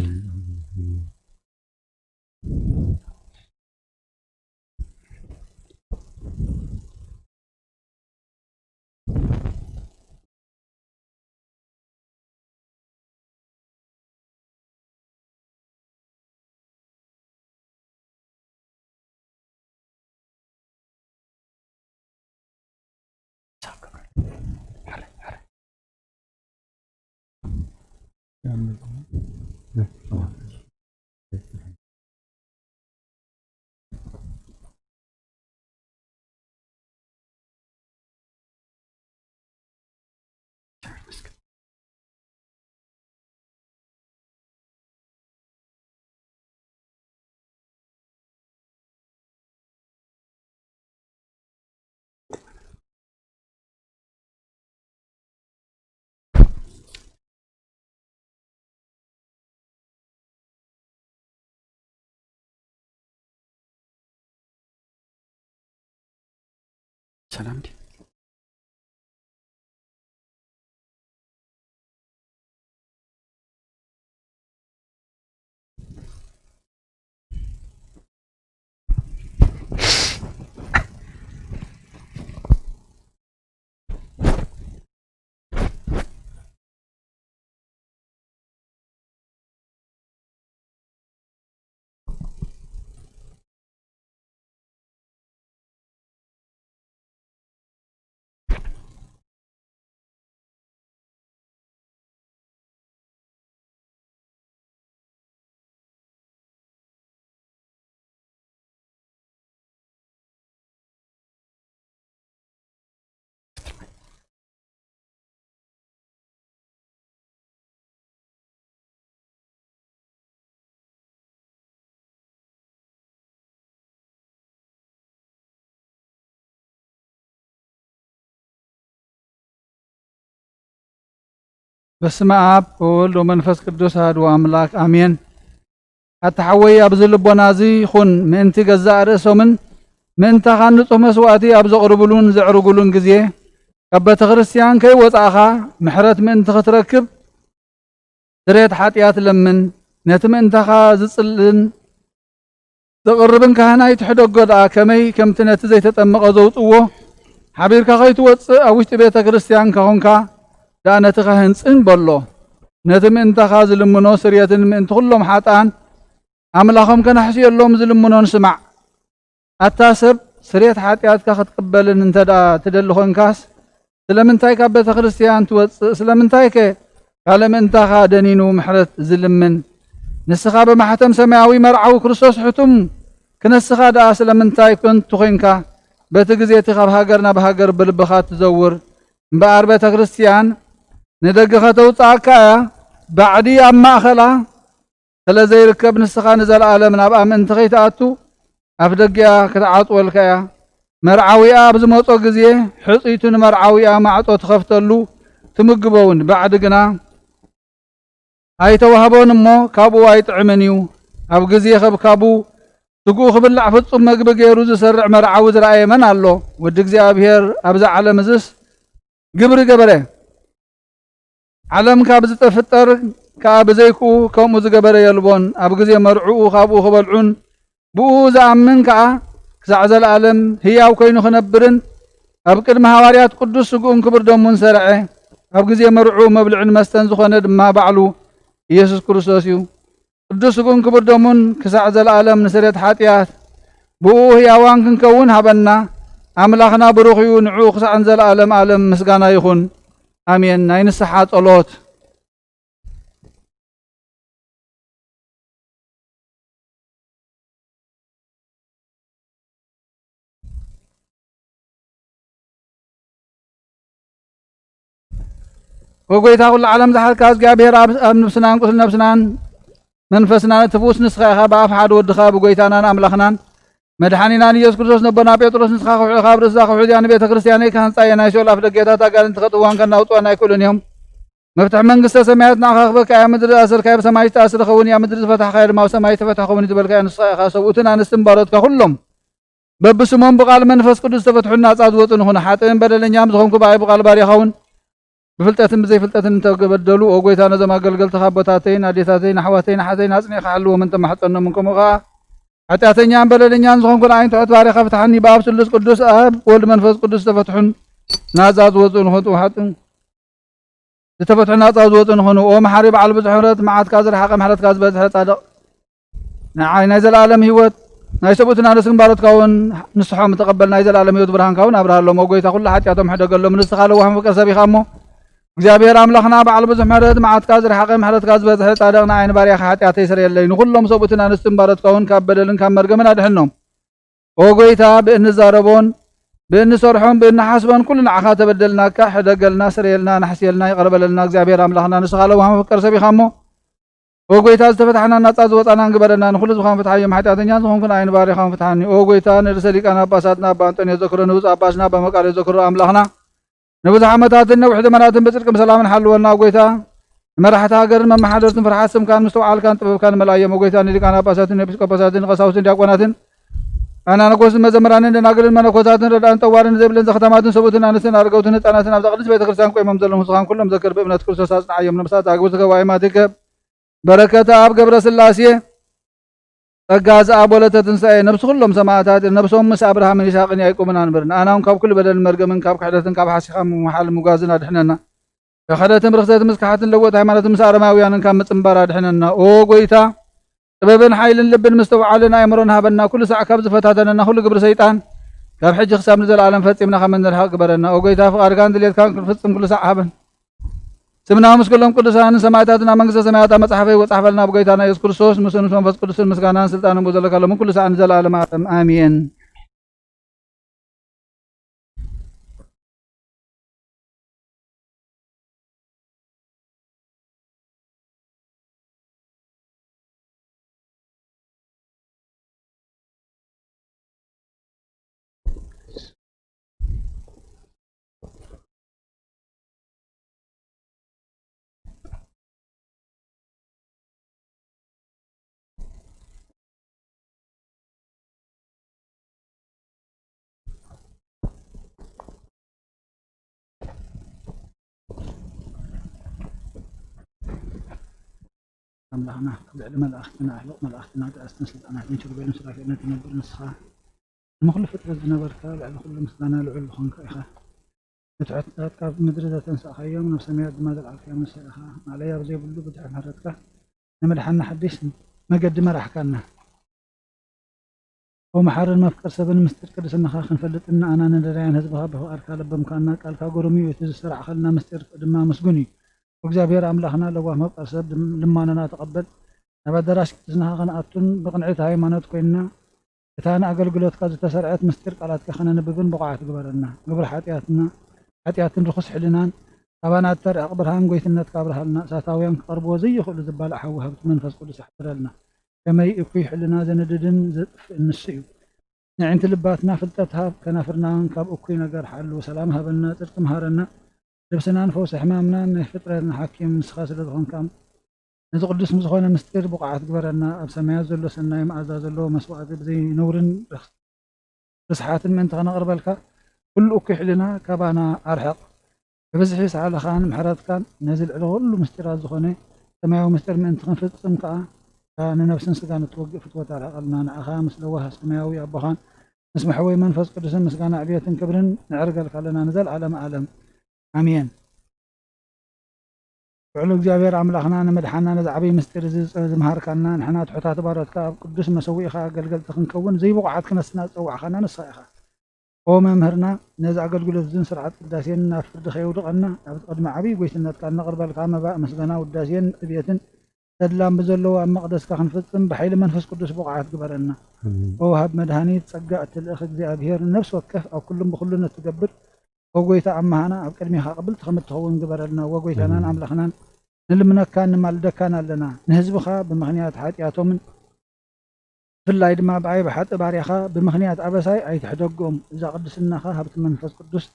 ሰላም በስመ አብ ወወልድ ወመንፈስ ቅዱስ አሐዱ አምላክ አሜን። አተሐወይ ኣብዚ ልቦና እዚ ይኹን ምእንቲ ገዛእ ርእሶምን ምእንተ ንጹሕ መስዋእቲ ኣብ ዘቕርብሉን ዘዕርጉሉን ግዜ ካብ ቤተ ክርስቲያን ከይወፃእኻ ምሕረት ምእንቲ ክትረክብ ስርየት ሓጢኣት ለምን ነቲ ምእንተኻ ዝጽልን ዘቕርብን ካህናይ ትሕደጎ ደኣ ከመይ ከምቲ ነቲ ዘይተጠመቐ ዘውፅዎ ሓቢርካ ከይትወፅእ ኣብ ውሽጢ ቤተ ክርስቲያን ከኾንካ ደኣ ነቲ ካህን ጽን በሎ ነቲ ምእንተኻ ዝልምኖ ስርየትን ምእንቲ ኩሎም ሓጣን ኣምላኾም ከናሕስየሎም ዝልምኖን ስማዕ ኣታ ሰብ ስርየት ሓጢኣትካ ክትቅበልን እንተ ደኣ ትደሊ ኮንካስ ስለምንታይ ካብ ቤተ ክርስቲያን ትወፅእ? ስለምንታይ ከ ካለ ምእንታኻ ደኒኑ ምሕረት ዝልምን? ንስኻ ብማሕተም ሰማያዊ መርዓዊ ክርስቶስ ሕቱም ክነስኻ ደኣ ስለምንታይ ኮንቱ ኮንካ በቲ ግዜ እቲ ካብ ሃገር ናብ ሃገር ብልብኻ ትዘውር እምበኣር ቤተ ክርስቲያን ንደገ ከተውፅኣካ እያ ባዕዲ ኣብ ማእኸላ ስለዘይርከብ ንስኻ ንዘለኣለም ናብ ምእንቲ ከይትኣቱ ኣብ ደጊኣ ክትዓፅወልካ እያ። መርዓዊኣ ኣብ ዝመፆ ግዜ ሕፂቱ ንመርዓዊኣ ማዕፆ ትኸፍተሉ ትምግበውን ባዕዲ ግና ኣይተዋህቦን እሞ ካብኡ ኣይጥዕምን እዩ። ኣብ ግዜ ከብካቡ ስጉኡ ክብላዕ ፍጹም መግቢ ገይሩ ዝሰርዕ መርዓዊ ዝረኣየ መን ኣሎ? ወዲ እግዚኣብሔር ኣብዛ ዓለም እዝስ ግብሪ ገበረ ዓለም ካብ ዝተፍጠር ከዓ ብዘይክኡ ከምኡ ዝገበረ የልቦን። ኣብ ግዜ መርዑኡ ካብኡ ክበልዑን ብኡ ዝኣምን ከዓ ክሳዕ ዘለኣለም ህያው ኮይኑ ክነብርን ኣብ ቅድሚ ሃዋርያት ቅዱስ ስጉኡን ክብር ደሙን ሰርዐ። ኣብ ግዜ መርዑ መብልዕን መስተን ዝኾነ ድማ ባዕሉ ኢየሱስ ክርስቶስ እዩ። ቅዱስ ስጉኡን ክብር ደሙን ክሳዕ ዘለኣለም ንስርየት ሓጢኣት ብኡ ህያዋን ክንከውን ሃበና። ኣምላኽና ብሩኽ እዩ። ንዑ ክሳዕ ዘለኣለም ዓለም ምስጋና ይኹን ኣሜን። ናይ ንስሓ ጸሎት ወጎይታ ኩሉ ዓለም ዝሓልካ እግዚኣብሔር ኣብ ነብስናን ቁስል ነብስናን መንፈስናን ትፍውስ ንስኻ ኢኻ ብኣፍ ሓደ ወድኻ ብጎይታናን ኣምላኽናን መድሓኒናን ኢየሱስ ክርስቶስ ነቦና ጴጥሮስ ንስኻ ክውዕኻ ኣብ ርእስኻ ክውሕድያ ንቤተ ክርስቲያነይ ካህንፃየ ናይ ሲኦል ኣፍ ደገታት ኣጋንንቲ ከጥዋን ከናውፅዋን ኣይክእሉን እዮም። መፍትሒ መንግስተ ሰማያት ንዓኻ ክህበካ እያ። ምድሪ ዝኣሰርካዮ ኣብ ሰማይ ዝተኣስረ ኸውን እያ። ምድሪ ዝፈታሕካዮ ድማ ኣብ ሰማይ ዝተፈትሐ ኸውን እዩ ዝበልካዮ ንስኻ ኢኻ። ሰብኡትን ኣንስትን ባሮትካ ኩሎም በብስሞም ብቓል መንፈስ ቅዱስ ዝተፈትሑን ናፃ ዝወፁን ይኹኑ። ሓጥእን በደለኛም ዝኾንኩ ብኣይ ብቓል ባሪኻውን ብፍልጠትን ብዘይፍልጠትን እንተበደሉ ኦ ጎይታ ነዞም ኣገልገልትኻ ኣቦታተይን ኣዴታተይን ኣሕዋተይን ኣሓተይን ኣፅኒዕካ ሓልዎም እንተማሕፀኖምን ከምኡ ከዓ ኃጢአተኛን በደለኛን ዝኾንኩን ዓይን ትሑት ባሪኻ ፍትሐኒ በአብ ስሉስ ቅዱስ አብ ወልድ መንፈስ ቅዱስ ተፈትሑን ናዛ ዝወፁን ሆጡ ሓጥን ዝተፈትሑ ናፃ ዝወፁን ሆኑ ኦ መሐሪ በዓል ብዙሕ ምሕረት መዓትካ ዝረሓቐ ምሕረትካ ዝበዝሐ ጻድቕ ናይ ዘለኣለም ህይወት ናይ ሰብኡትን ኣንስትን ባሮትካ እውን ንስሖም ተቐበል ናይ ዘለኣለም ህይወት ብርሃንካ እውን ኣብርሃሎም ኦ ጎይታ ኩሉ ሓጢአቶም ሕደገሎም ንስኻ ለዋህም ፍቅር ሰቢኻ እሞ እግዚአብሔር አምላኽና በዓል ብዙሕ ምሕረት መዓትካ ዝረሓቐ ምሕረትካ ዝበዝሐ ጻድቕ ንዓይን ባርያኻ ሓጢአተይ ይስረየለይ ንኹሎም ሰብኡትን ኣንስትን ባሮትካ እውን ካብ በደልን ካብ መርገምን ኣድሕኖም ኦ ጎይታ ብእንዛረቦን ብእንሰርሖም ብእንሓስቦን ኩሉ ንዓኻ ተበደልናካ ሕደገልና ስረየልና ናሕስየልና ይቐርበለልና እግዚአብሔር አምላኽና ንስኻ ለዋህም ፍቅር ሰቢኻ እሞ ኦ ጎይታ ዝተፈታሕና ናፃ ዝወፃና እንግበረና ንኹሉ ዝኾን ፍትሓዮም ሓጢአተኛን ዝኾንኩን ዓይን ባርያኻን ፍትሓኒ ኦ ጎይታ ንርእሰ ሊቃነ ጳጳሳትና ኣባ አንጦንዮስ ዘክሮ ንብፁዕ ጳጳስና ኣባ መቃርዮስ ዘክሮ አምላኽና ንብዙሕ ዓመታትን ነዊሕ ዘመናትን ብጽድቅን ሰላምን ሓልወና ጎይታ መራሕቲ ሃገርን መማሓደርትን ፍርሓት ስምካን ምስተውዓልካን ጥበብካን መላእዮም ጎይታ ንሊቃነ ጳጳሳትን ኤጲስቆጶሳትን ቀሳውስትን ዲያቆናትን ኣናነጎስን መዘምራንን ደናግልን መነኮሳትን ረዳእን ጠዋርን ዘይብለን ዘኸተማትን ሰብኡትን ኣንስትን ኣርገውትን ህፃናትን ኣብ ቅድስት ቤተ ክርስቲያን ቆይሞም ዘሎም ህፁኻን ኩሎም ዘክር ብእምነት ክርስቶስ ኣጽንዓዮም ነብሳት ኣግብትከ ዋይማትከ በረከተ ኣብ ገብረ ስላሴ ጸጋ ዘኣብ ወለተ ትንሣኤ ነብሲ ኩሎም ሰማዕታት ነብሶም ምስ ኣብርሃምን ይስሐቅን ያዕቆብን አንብርን ኣናውን ካብ ኩሉ በደልን መርገምን ካብ ክሕደትን ካብ ሓሲኻ መሓል ሙጋዝን ኣድሕነና ከኸደትን ርክሰትን ምስካሓትን ለወጥ ሃይማኖትን ምስ ኣረማውያንን ካብ ምፅምባር ኣድሕነና ኦ ጎይታ ጥበብን ሓይልን ልብን ምስተውዓልን ኣእምሮን ሃበና ኩሉ ሰዕ ካብ ዝፈታተነና ኩሉ ግብሪ ሰይጣን ካብ ሕጂ ክሳብ ንዘለኣለም ፈፂምና ካብ መንርሓቅ ግበረና ኦ ጎይታ ፍቃድካን ድሌትካን ክንፍፅም ኩሉ ሰዕ ሃበን ስምና ምስ ኩሎም ቅዱሳንን ሰማዕታትን ኣብ መንግስተ ሰማያት ኣብ መጽሓፈይ ወጻሕፈልና ብጎይታና ኢየሱስ ክርስቶስ ምስ መንፈስ ቅዱስን ምስጋናን ስልጣንን ዘለካሎም ኩሉ ሰዕ ንዘለኣለም ዓለም ኣሜን። أملاحنا لعلم الأختنا أحلق الأختنا تأسنا سلطانا نشر بين سراكنا تنبر نسخة المخلف ترزنا بركة لعل كل مسلنا لعل خنك إخا بتعتقد كاب مدرسة تنسى خيام ونفس مياد ماذا العافية من سيخا عليها بزي بلو بتاع مرتك نمدحنا حديث ما قد ما راح كنا ومحار المفكر سبن مستر كرس النخاخ نفلت إن أنا ندريان هزبها به أركال بمكاننا قال كاغورمي وتزسرع خلنا مستر دما مسجوني وእግዚአብሔር አምላኽና ለዋህ መብቀር ሰብ ልማነና ተቐበል ናብ ኣዳራሽ ክትዝናኻ ኸነኣቱን ብቕንዒት ሃይማኖት ኮይንና እታ ንኣገልግሎትካ ዝተሰርዐት ምስጢር ቃላትካ ኸነንብብን ብቑዓት ግበረና ግብሪ ሓጢኣትን ርኩስ ሕልናን ካባና እተርአቕ ብርሃን ጎይትነት ካብርሃልና እሳታውያን ክቐርብዎ ዘይኽእሉ ዝባልዕ ሓዊ ሃብቲ መንፈስ ቅዱስ ይሕብረልና ከመይ እኩይ ሕልና ዘነድድን ዘጥፍእ ንሱ እዩ ንዕንቲ ልባትና ፍልጠት ሃብ ከናፍርናን ካብ እኩይ ነገር ሓሉ ሰላም ሃበና ፅድቂ መሃረና ልብስናን ፈውሲ ሕማምናን ናይ ፍጥረትና ሓኪም ንስኻ ስለ ዝኾንካ ነዚ ቅዱስ ምዝኾነ ምስጢር ብቑዓት ግበረና ኣብ ሰማያት ዘሎ ሰናይ መኣዛ ዘለዎ መስዋዕቲ ብዘይነውርን ርስሓትን ምእንቲ ኸነቕርበልካ ኩሉ እኩይ ሕልና ካባና ኣርሕቕ ብብዝሒ ሰዓልኻን ምሕረትካን ነዚ ልዕሊ ኩሉ ምስጢራት ዝኾነ ሰማያዊ ምስጢር ምእንቲ ክንፍፅም ከዓ ንነብስን ስጋን እትወግእ ፍትወት ኣርሕቐልና ንዓኻ ምስ ለዋህ ሰማያዊ ኣቦኻን ምስ መሕወይ መንፈስ ቅዱስን ምስጋና ዕብየትን ክብርን ንዕርገልካ ኣለና ንዘለዓለመ ዓለም አሜን። ውዕሉ እግዚአብሔር አምላኽና ንመድሓና ነዚ ዓብይ ምስጢር እዚ ዝምሃርካና ንሕና ትሑታት ባሮትካ ኣብ ቅዱስ መሰዊኢኻ ኣገልገልቲ ክንከውን ዘይብቑዓት ክነስና ዝፀዋዕኻና ንስኻ ኢኻ ኦ መምህርና ነዚ ኣገልግሎት እዝን ስርዓት ቅዳሴን ናብ ፍርዲ ከየውድቐና ኣብ ቅድሚ ዓብይ ጎይትነትካ ነቕርበልካ መባእ ምስጋና ውዳሴን ዕብየትን ተድላም ብዘለዎ ኣብ መቕደስካ ክንፍፅም ብሓይሊ መንፈስ ቅዱስ ብቑዓት ግበረና ኦ ሃብ መድሃኒት ፀጋ እትልእኽ እግዚአብሔር ነፍሲ ወከፍ ኣብ ኩሉም ብኩሉን እትገብር ወጎይታ ኣማሃና ኣብ ቅድሚኻ ቅብልቲ ከም እትኸውን ግበረልና ወጎይታናን ኣምላኽናን ንልምነካን ንማልደካን ኣለና ንህዝብኻ ብምኽንያት ሓጢኣቶምን ብፍላይ ድማ ብዓይ ብሓጢ ባርያኻ ብምኽንያት ኣበሳይ ኣይትሕደግኦም እዛ ቅድስናኻ ሃብቲ መንፈስ ቅዱስ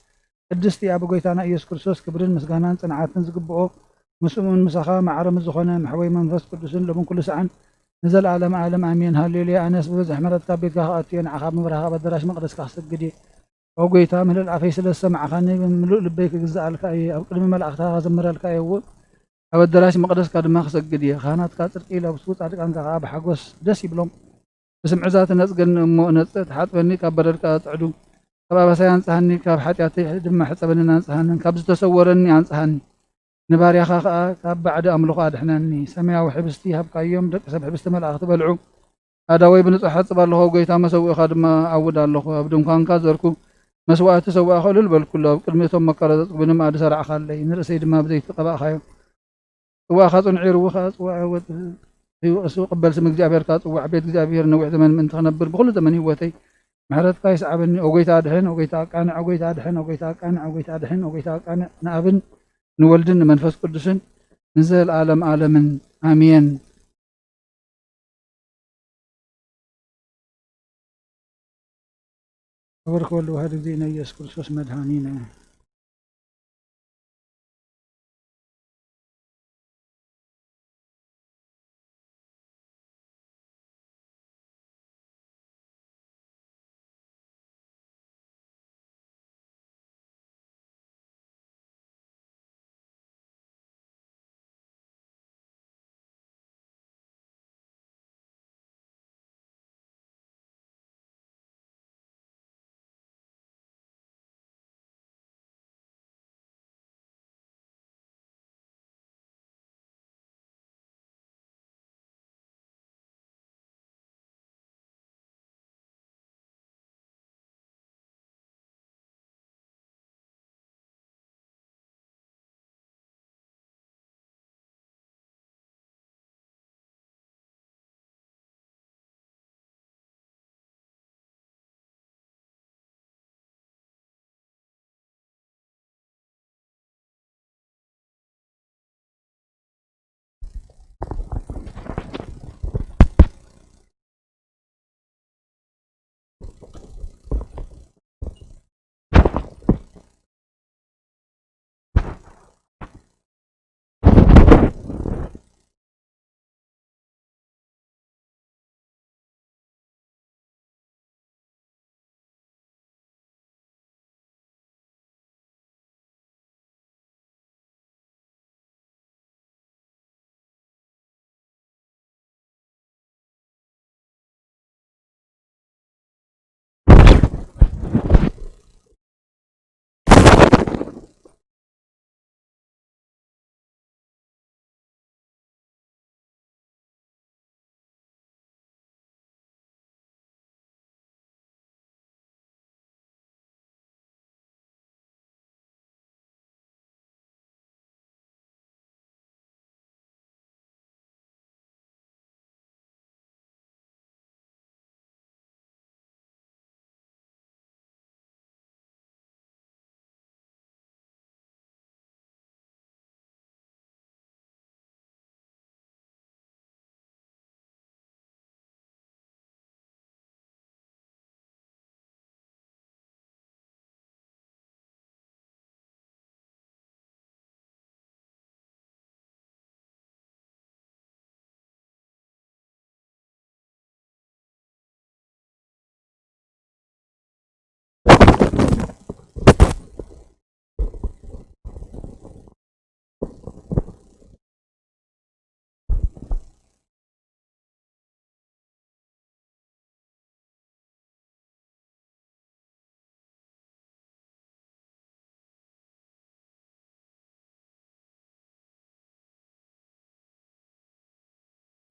ቅድስቲ ኣብ ጎይታና ኢየሱስ ክርስቶስ ክብርን ምስጋናን ፅንዓትን ዝግብኦ ምስኡን ምሳኻ ማዕረም ዝኾነ ማሕወይ መንፈስ ቅዱስን ሎምን ኩሉ ሰዓን ንዘለዓለመ ዓለም ኣሜን ሃሌሉያ ኣነስ ብበዝሒ ምሕረትካ ቤትካ ከኣትየ ንዓኻ ምብራኻ ኣብ መቅደስካ ክሰግድ እየ او قويتا من العفي سلسة مع خاني ملؤ لبيك جزاء الكاي او قدم ملأختها زمر الكاي او الدراش مقدس كاد ما خسق قديه خانات كاتر إلى بسوط عندك أنك غاب حقوس دسي بلوم بسمع ذات الناس قن مو نت حات بني كبر الكات عدو كبا بس ينصحني كاب حياتي دم حسبني ننصحني كاب تصورني ينصحني نباري أخا كاب بعد أملق أدحناني سمع وحبستي هبك يوم دك سبح بست ملأخت بلعو هذا ويبن صحت صبر له قويتا ما سوي خادم عود الله بدون كان كازركو مسوات سوا خلل بل كله كلمتهم مكرت بن ما سرع خلي نرسيد ما بديت قبا خايو واخذ عير وخاص وعود سوق قبل سم እግዚአብሔር ካጽዋ ቤት እግዚአብሔር ነው ዘመን ምን ተነብር በሁሉ ዘመን ህይወተይ ምሕረት ካይስ ዓብኒ ኦጎይታ ድህን ኦጎይታ ቃን ኦጎይታ ድህን ኦጎይታ ቃን ኦጎይታ ድህን ኦጎይታ ቃን ንኣብን ንወልድን መንፈስ ቅዱስን ንዘል ዓለም ዓለምን አሜን ወርክ ወልድ ዋህድ ጊዜና ኢየሱስ ክርስቶስ መድኃኒነ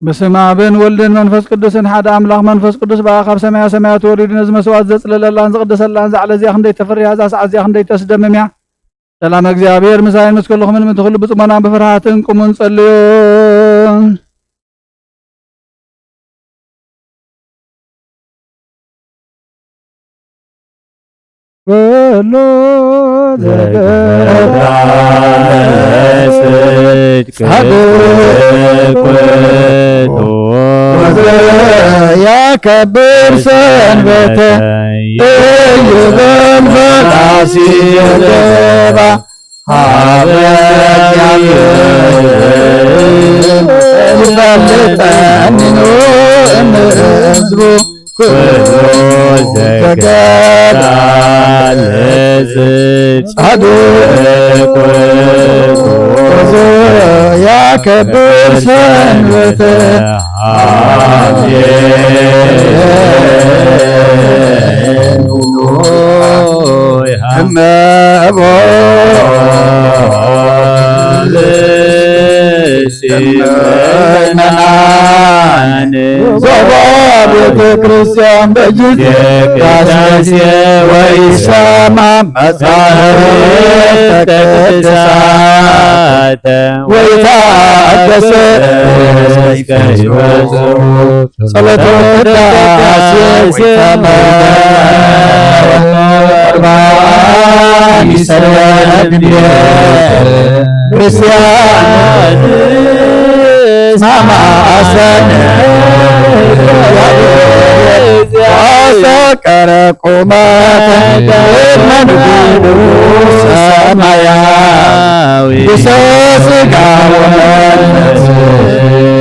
بسم ابن ولدن منفس قدوسن حد املاح منفس قدوس باخر سمايا سمايات وريدن از مسوات زصلللان زقدسلان زعل زي خندي تفري هذا ساعه زي خندي تسدمميا سلام እግዚአብሔር ምሳይን መስከለኹም ምን ተخلو بصمنا بفرحاتن قومن صليون بلو يا كبر سنبته يبن فتاسي يدبا حابت يبلتني نور نزبو كل زكاة لزج عدوك يا كبر سنبته ቤተ ክርስቲያን በጅት ዳስነሴ ወይሰማ መጻሕፍተ ቅድሳት ወይታደሰ ጸሎተ ቅዳሴ ወይሰማ ቁርባን ይሰግድ ክርስቲያን ማማሰነ ወሰቀረ ቁመተ መንጉስ ሰማያዊ ብስስጋ ወመንፈስ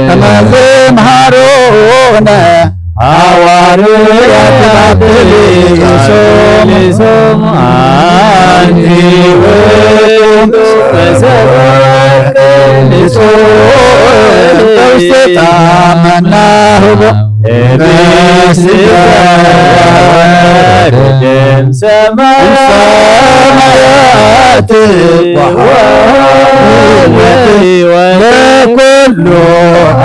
ከመዝምሃሮነ ሐዋርያት ባብሊሶም አንቲ ውእቱ በሰበከ ንጹሕ ታመናሁ በስጋወርድም ሰማያት ወለኩሉ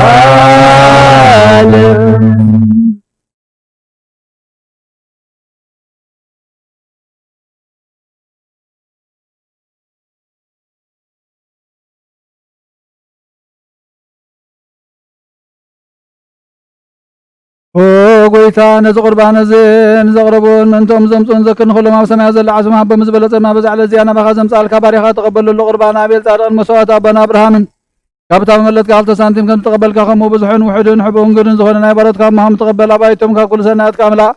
ዓለም ጎይታ ነዚ ቁርባን እዚ ንዘቕረቡን ምንቶም ዘምፁን ዘክን ኩሎም ኣብ ሰማያ ዘላ ዓስማ በምዝበለፀ ማ በዛዕለ እዚኣ ናባኻ ዘምፃልካ ባሪኻ ተቐበለሉ ቁርባን ኣቤል ጻድቕን መስዋዕት ኣቦና ኣብርሃምን ካብታ መመለጥካ 2 ሳንቲም ከም ተቐበልካ ከምኡ ብዙሕን ውሑድን ሕቡእን ግድን ዝኾነ ናይ በረትካ ማህም ተቐበል ኣባይቶም ካብ ኩሉ ሰናያትካ ኣምላእ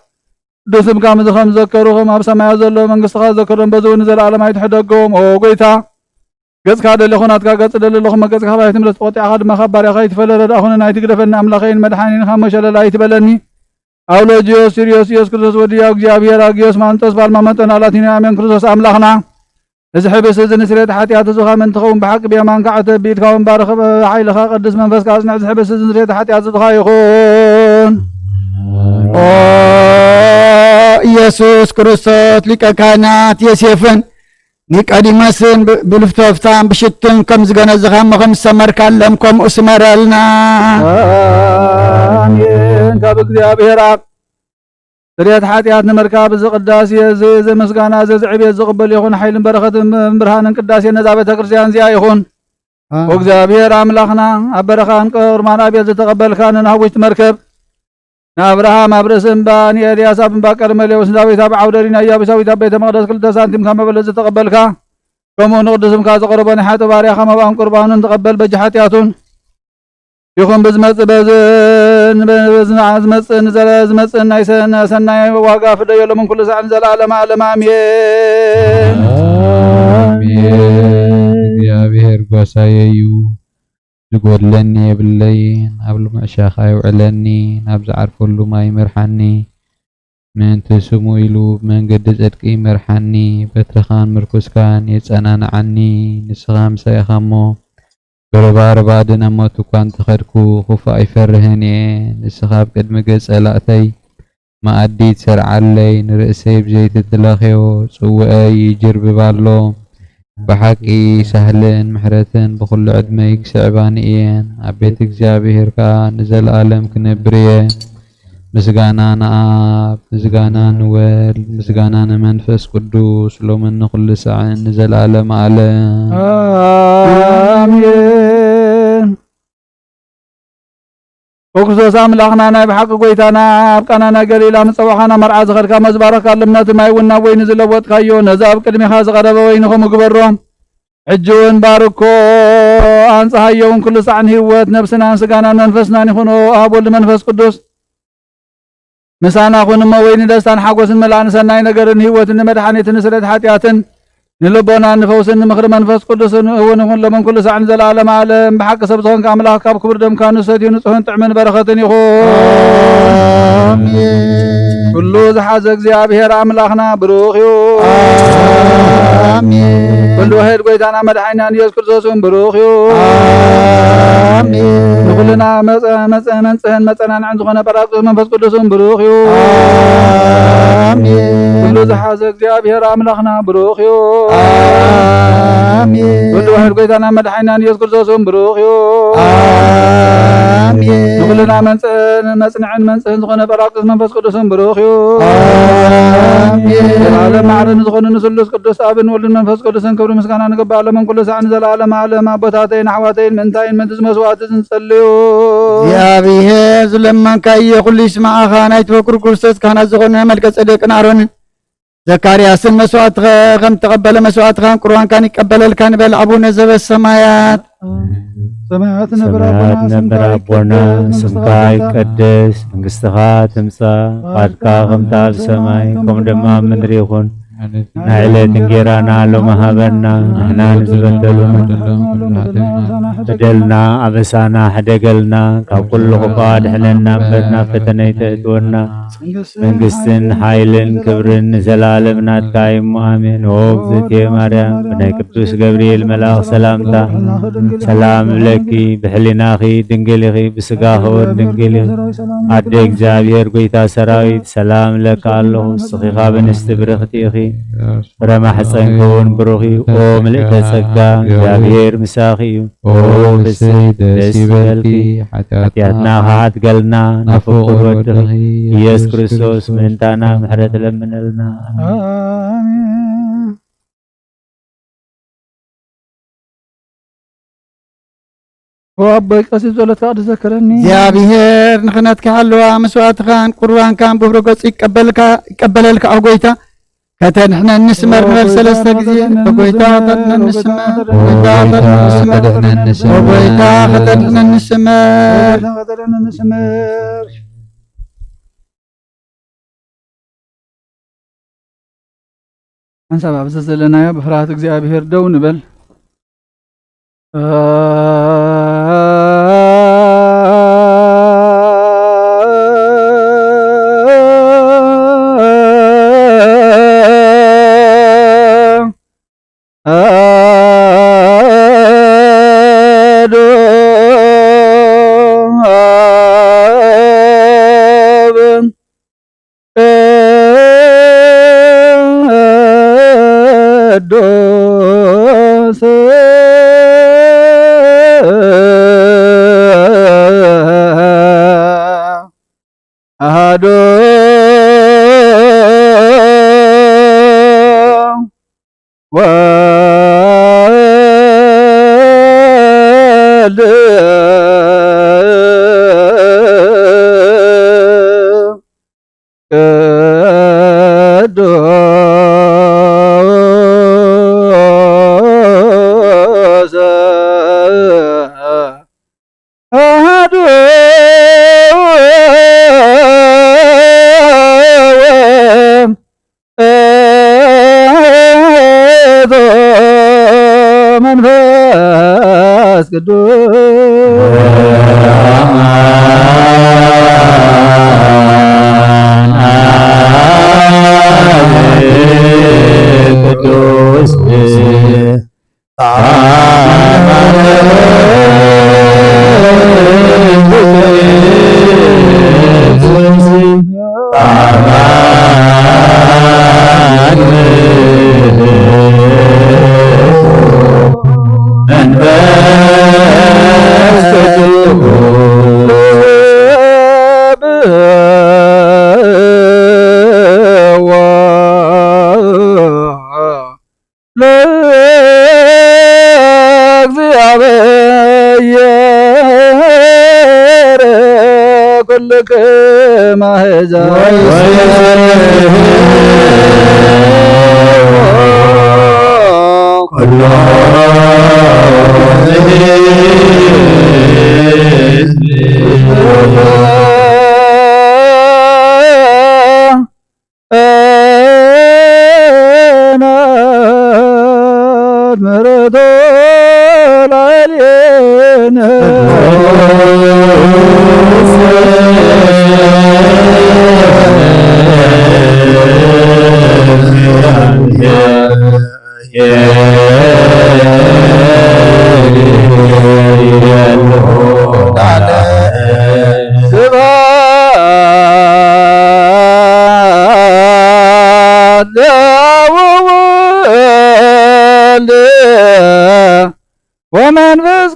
ቅዱስምካ ምዚ ከም ዝዘከሩኹም ኣብ ሰማያ ዘሎ መንግስትኻ ዘከሮም በዚ እውን ዘለዓለም ኣይትሕደጎም ኦ ጎይታ ገጽካ ደሊ ኹናትካ ገጽ ደሊ ለኹም መገጽካ ባይት ምለት ቆጢዓኻ ድማ ካብ ባሪኻ ይትፈለረዳ ኹነ ናይ ትግደፈኒ ኣምላኸይን መድሓኒን ካብ መሸለላ ይትበለኒ አውሎጂዮስ ሲሪዮስ ኢየሱስ ክርስቶስ ወዲያ እግዚአብሔር አጊዮስ ማንጦስ ባልማ መጠን አላቲና አሜን ክርስቶስ አምላኽና እዚ ሕብስ እዚ ንስሬት ሓጢኣት ዝኻ ምን ትኸውን ብሓቂ ብየማንካ ዓተቢድካ ወንባረኸ ሓይልኻ ቅዱስ መንፈስካ ኣጽንዕ እዚ ሕብስ እዚ ንስሬት ሓጢኣት ዝኻ ይኹን ኦ ኢየሱስ ክርስቶስ ሊቀ ካህናት ዮሴፍን ኒቆዲሞስን ብልፍቶፍታን ብሽቱን ከም ዝገነዝኻ ከም ሰመርካለም ከምኡ ስመረልና አሜን ካብ እግዚአብሔር አብ ስርየት ሓጢኣት ንምርካብ ዝቅዳሴ ዘመስጋና ዘዕቤት ዝቕበል ይኹን ሓይልን በረኸትን ብርሃንን ቅዳሴ ነዛ ቤተ ክርስቲያን እዚኣ ይኹን እግዚአብሔር አምላኽና ኣብ በረኻን ቁርባን ኣቤል ዝተቐበልካ ንናውሽት መርከብ ንአብርሃም ኣብ ርእሲ እምባ ንኤልያስ ኣብ እምባ ቀርሜሎስ ዳዊት ኣብ ዓውደሪና ኢያቡሳዊት ኣብ ቤተ መቅደስ 2 ሳንቲም ካብ መበለት ዝተቐበልካ ከምኡ ንቅዱስምካ ዘቐረቦ ናይ ሓጢ ባርያኻ መባን ቁርባኑን ተቐበል በጂ ሓጢኣቱን ይኹን ብዝመጽእ ዝመጽእ ናይ ሰናይ ዋጋ ፍደየሎም ኩሉ ሰዓት ዘለዓለም ዓለም አሜን እግዚአብሔር ጓሳየ እዩ ዝጎድለኒ የብለይን ኣብ ልሙዕ ሻኻ ይውዕለኒ ናብ ዝዓርፈሉ ማይ መርሓኒ ምእንቲ ስሙ ኢሉ መንገዲ ጽድቂ መርሓኒ በትርኻን ምርኩስካን የጸናንዓኒ ንስኻ ምሳኢኻ እሞ ብርባርባ ድነሞት እኳ እንተኸድኩ ክፉእ ኣይፈርህን እየ ንስኻ ኣብ ቅድሚ ገጸ ላእተይ ማኣዲ ትሰርዓለይ ንርእሰይ ብዘይቲ ትለኽዮ ጽውዐይ ይጅርብብ ኣሎ بحقي سهلن محرتن بكل عدمي كسعبانيين عبيت እግዚአብሔር نزل عالم كنبريه مسغانا ناب مسغانا نول مسغانا منفس قدوس لومن كل ساعه نزل عالم آمين وكسوس أملاخنا ناي بحق قويتانا أبقانا قليلا مصوحانا مرعى زخركا مزبارك اللمنات ماي ونا وين زلوات خايو نزاب قدمي خاز غربا وينهم قبرهم عجون باركو أنس هايون كل سعن هيوات نفسنا سقانا ننفسنا نخونو أبو المنفس قدوس مسانا خون ما وين دستان حقوسن ملان سناي نقرن هيوات نمدحاني تنسرت حاتياتن نلبونا نفوسن مخر منفس قدس ونكون لمن كل ساعة نزل عالم عالم بحق سبتون كاملها كاب كبر دم كانوا سيدين نصهن تعمل بركة يخون كله زحاز እግዚአብሔር አምላክና ብሩክ ይሁን አሜን كل واحد قيتنا مدحنا ኢየሱስ ክርስቶስን ብሩክ ይሁን አሜን ኩልና መንጽህን መጸናን ዝኾነ ጰራቅሊጦስ መንፈስ ቅዱስን ብሩክ ይሁን አሜን كل زحاز እግዚአብሔር አምላክና ብሩክ ይሁን አሜን كل واحد قيتنا مدحنا ኢየሱስ ክርስቶስን ብሩክ ይሁን አሜን ኩልና መንጽህን ዝኾነ ጰራቅሊጦስ መንፈስ ቅዱስን ብሩክ آمين العالم معرن زخون نسلس قدس آبن ولن منفس قدسن كبر مسكانا نقبع لمن كل ساعة نزل عالم عالم أبوتاتين حواتين منتين من تزمس واتزن سليو يا بيه زلمان كاي كل اسمع خانايت وكر كرسس كان زخون ملك صديق نارون زكرياس المسوات غم تقبل مسوات خان قرآن كان يقبل الكان بالعبون زب السمايات سماعات نبرا بونا سمكاي قدس منغستها تمسا قادكا غمتال سماي كم دما من ريخون نعلة تنجيرانا لو مهابنا احنا نزبدلونا بدلنا عبسانا حدقلنا كل قفاد حلنا بدنا فتنيت اتونا منغستن حايلن كبرن زلالمنا تايم آمين وبزتي مريم بني قدوس جبريل ملاك سلامتا سلام لكي بحلناخي دنجلخي بسقاهو دنجلخي عد እግዚአብሔር قويتا سراويت سلام لك الله الصخيخة بنستبرختيخي رمح صنكون بروخي او ملئت سقا እግዚአብሔር مساخي او بسيد سيبلكي حتياتنا خات قلنا نفوق ودخي ኢየሱስ ክርስቶስ ምንታና ምሕረት ለምንልና آمين وأبوي قصيد زولتك أتذكرني يا بيه نخنتك حلوة مسوات خان قرآن كان بفرقص يقبلك أقويتا كتن احنا نسمر من الثلاثة جزية أقويتا خطنا نسمر أقويتا خطنا نسمر أنسى بس زلنا يا بفرحة እግዚአብሔር ደው ንበል ومنفس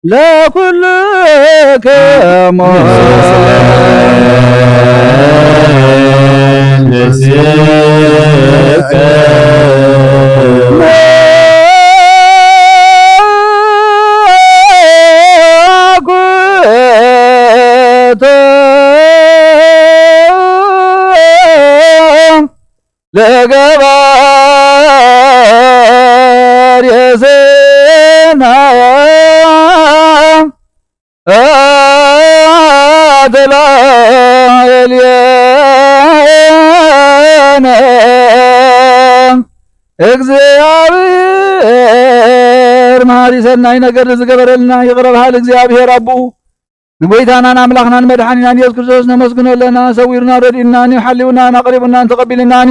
لا كل كمان لجبار يزنا أدلا اليانا እግዚአብሔር መሐሪ ሰናይ ነገር ዝገበረልና ይቅረብሃል እግዚአብሔር አቡ ንጎይታናን አምላኽናን መድኃኒናን ኢየሱስ ክርስቶስ ነመስግነለና ሰዊርና ረዲእናን ሓሊውናን ኣቕሪቡናን ተቐቢልናን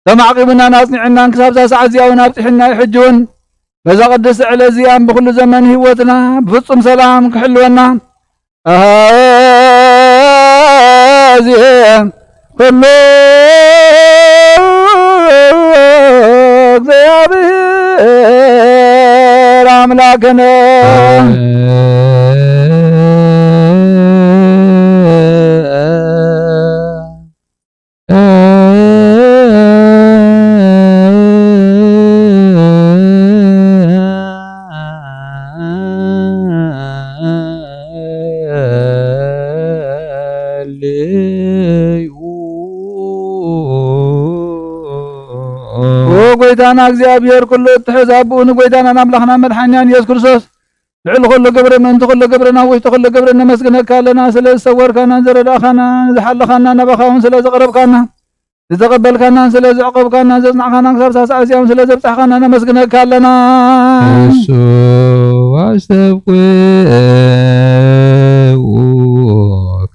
ተማዕቂቡናን ኣጽኒዕናን ክሳብ ሰዓት እዚያውን ኣብፅሕና ይሕጅውን በዛ ቅድስቲ ዕለት እዚኣን ብኩሉ ዘመን ህይወትና ብፍጹም ሰላም ክሕልወና እዚአ ኩሉ እግዚአብሔር አምላክነ ጎይታና እግዚአብሔር ኩሉ እትሕዛቡ ንጎይታናን ኣምላኽና መድሓኒናን ኢየሱስ ክርስቶስ ልዕሊ ኩሉ ግብሪ ምእንቲ ኩሉ ግብሪና ውሽጢ ኩሉ ግብሪ ነመስግነካ ኣለና ስለ ዝሰወርካናን ዝረዳእኻናን ዝሓለኻናን ናባኻውን ስለ ዘቕረብካና ዝተቐበልካናን ስለ ዝዕቐብካናን ዘጽናዕካናን ክሳብ ሳዕሳዕ እዚኦም ስለ ዘብፅሕካና ነመስግነካ ኣለና እሱ ዋስተብቁዕ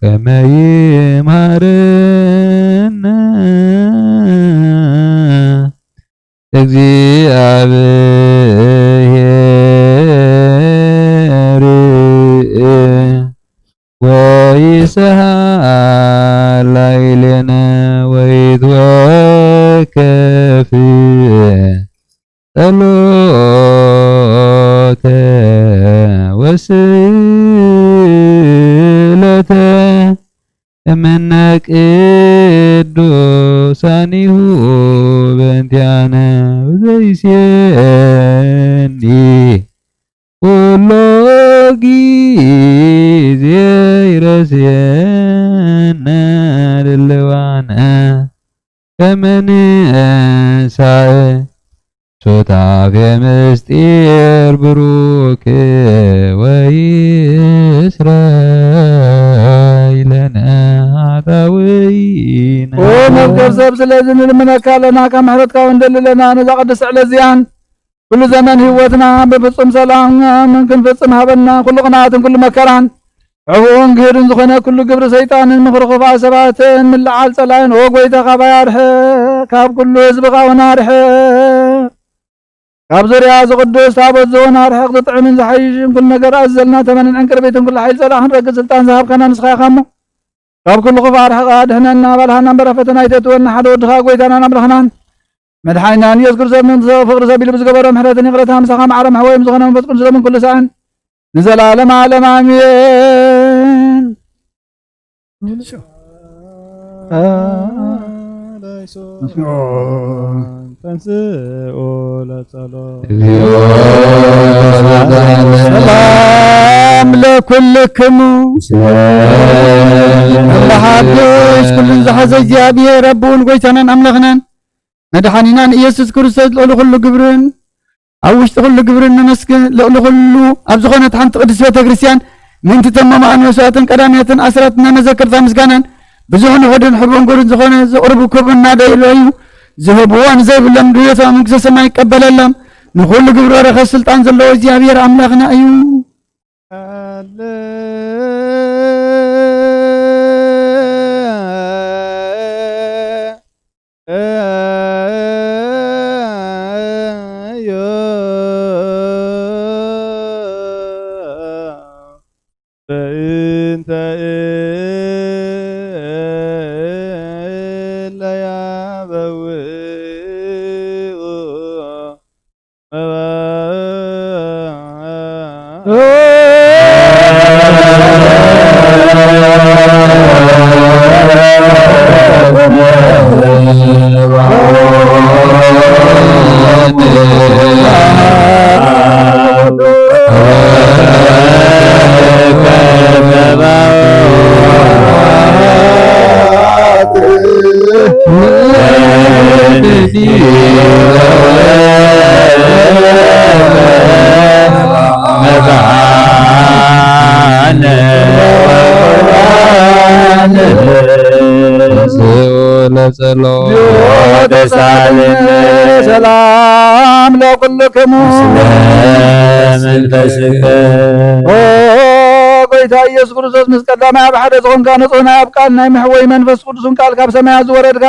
ከመ ይምሃረና እግዚአብሔር ወይስሐ ላዕሌነ ወይትወ ጸሎተ ወስእለተ እምነ ቅዱሳኒሁ በእንቲአነ ዘይሴኒ ኩሎ ጊዜ ይረስየነ ድልዋነ ከመ ንሳእ ሱታፌ ምስጢር ብሩክ ወይስራኤለነ አጣዊነ ወመዝገብ ሰብ ስለዚህ እንልምነካ ለና ከምህረትካ ወንደልለና ነዛ ቅዱስ ዕለዚያን ኩሉ ዘመን ህይወትና በፍጹም ሰላም ክንፍጽም ሃበና ኩሉ ቅንዓትን ኩሉ መከራን ዕቡኡን ግህድን ዝኾነ ኩሉ ግብሪ ሰይጣንን ምኽሪ ክፉእ ሰባትን ምልዓል ጸላይን ወጎይታ ካባይ አርሐ ካብ ኩሉ ህዝብኻ እውን አርሐ ካብ ዙርያ ዝቅዱስ ታቦት ዝሆን አርሐ ክትጥዕምን ዝሓይሽን ኩሉ ነገር አዘልና ተመንን ዕንቅር ቤትን ኩሉ ሓይል ጸላእኽን ረግድ ስልጣን ዝሃብከና ንስኻ ኢኻ እሞ ካብ ኩሉ ክፉእ አርሐ ድሕነና ባልሃና እምበረ ፈተና ይተትወና ሓደ ወድኻ ጎይታናን ኣምላኽናን መድሓኒናን ኢየሱስ ክርስቶስ ፍቅሪ ሰቢሉ ብዝገበሮ ምሕረትን ይቕረታ ምሳኻ ማዕረ ማሕወይም ዝኾነ መንፈስ ቅዱስ ለምን ኩሉ ሰዓን ንዘላለም ዓለም አሜን። ሰላም ለኩልክሙ አላሃድሽ ኩሉን ዝሓዘ እግዚአብሔር ረቡን ጎይታናን ኣምላኽናን መድሓኒናን ኢየሱስ ክርስቶስ ልዕሊ ኩሉ ግብርን ኣብ ውሽጢ ኩሉ ግብርን ነመስግን ልዕሊ ኩሉ ኣብ ዝኾነት ሓንቲ ቅድስት ቤተ ክርስቲያን ምንቲ ተመማእን መስዋዕትን ቀዳምያትን ኣስራትና መዘከርታ ምስጋናን ብዙሕ ንሑድን ሕቡን ጉርን ዝኾነ ዘቕርቡ ክብርና ደይለዩ ዝህብዎን ዘይብሎም ድዮታ መንግስተ ሰማይ ይቀበለሎም ንኩሉ ግብሪ ረኸስ ስልጣን ዘለዎ እግዚአብሔር ኣምላኽና እዩ። በእንተ እለ ያበውኡ ሰላም ለኩልክሙ መንፈስከ ጎይታ ኢየሱስ ክርስቶስ ምስ ቀዳማይ ኣብ ሓደ ዝኾንካ ንጹህና ኣብ ቃል ናይ ምሕወይ መንፈስ ቅዱስን ቃል ካብ ሰማያት ዝወረድካ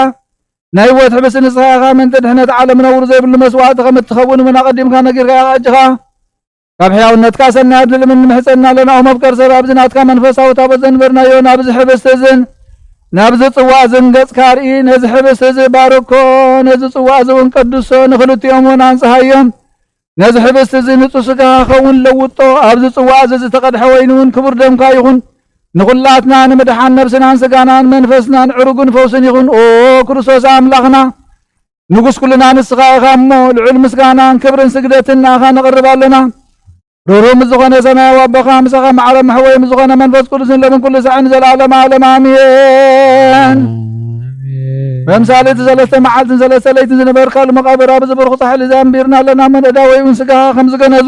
ናይ ህይወት ሕብሲ ንስኻ ኢኻ ምንቲ ድሕነት ዓለም ነውሩ ዘይብሉ መስዋዕቲ ከም እትኸውን እውን ኣቐዲምካ ነጊርካ ኣጅኻ ካብ ሕያውነትካ ሰናያት ልልምን ንምሕፀና ኣለና ኦ መፍቀር ሰብ ኣብዚ ናትካ መንፈሳዊ ታቦት ዘንበርናዮ ናብዚ ሕብስቲ እዝን ናብዚ ጽዋዕ ዝንገጽካ ርኢ ነዚ ሕብስቲ እዚ ባርኮ ነዚ ጽዋዕ እዚ እውን ቀድሶ ንኽልቲኦም እውን አንጽሃዮም ነዚ ሕብስቲ እዚ ንጹህ ስጋ ኸውን ለውጦ ኣብዚ ጽዋዕ እዚ ዝተቐድሐ ወይኒ እውን ክቡር ደምካ ይኹን ንኹላትና ንምድሓን ነብስናን ስጋናን መንፈስናን ዕሩጉን ፈውስን ይኹን ኦ ክርስቶስ ኣምላኽና ንጉስ ኩልና ንስኻ ኢኻ እሞ ልዑል ምስጋናን ክብርን ስግደትን ንኣኻ ነቕርብ ኣለና ሩሩም ዝኾነ ሰማያዊ ኣቦኻ ምሳኻ ማዕረ ማሕወይም ዝኾነ መንፈስ ቅዱስን ለምን ኩሉ ሰዓን ዘለዓለም ዓለም ኣሜን። በምሳሌት ሰለስተ መዓልትን ሰለስተ ለይትን ዝነበርካሉ መቃብር ኣብ ዝብርኹ ጻሕሊ ዘንቢርና ኣለና መነዳዊ እውን ስጋኻ ከም ዝገነዙ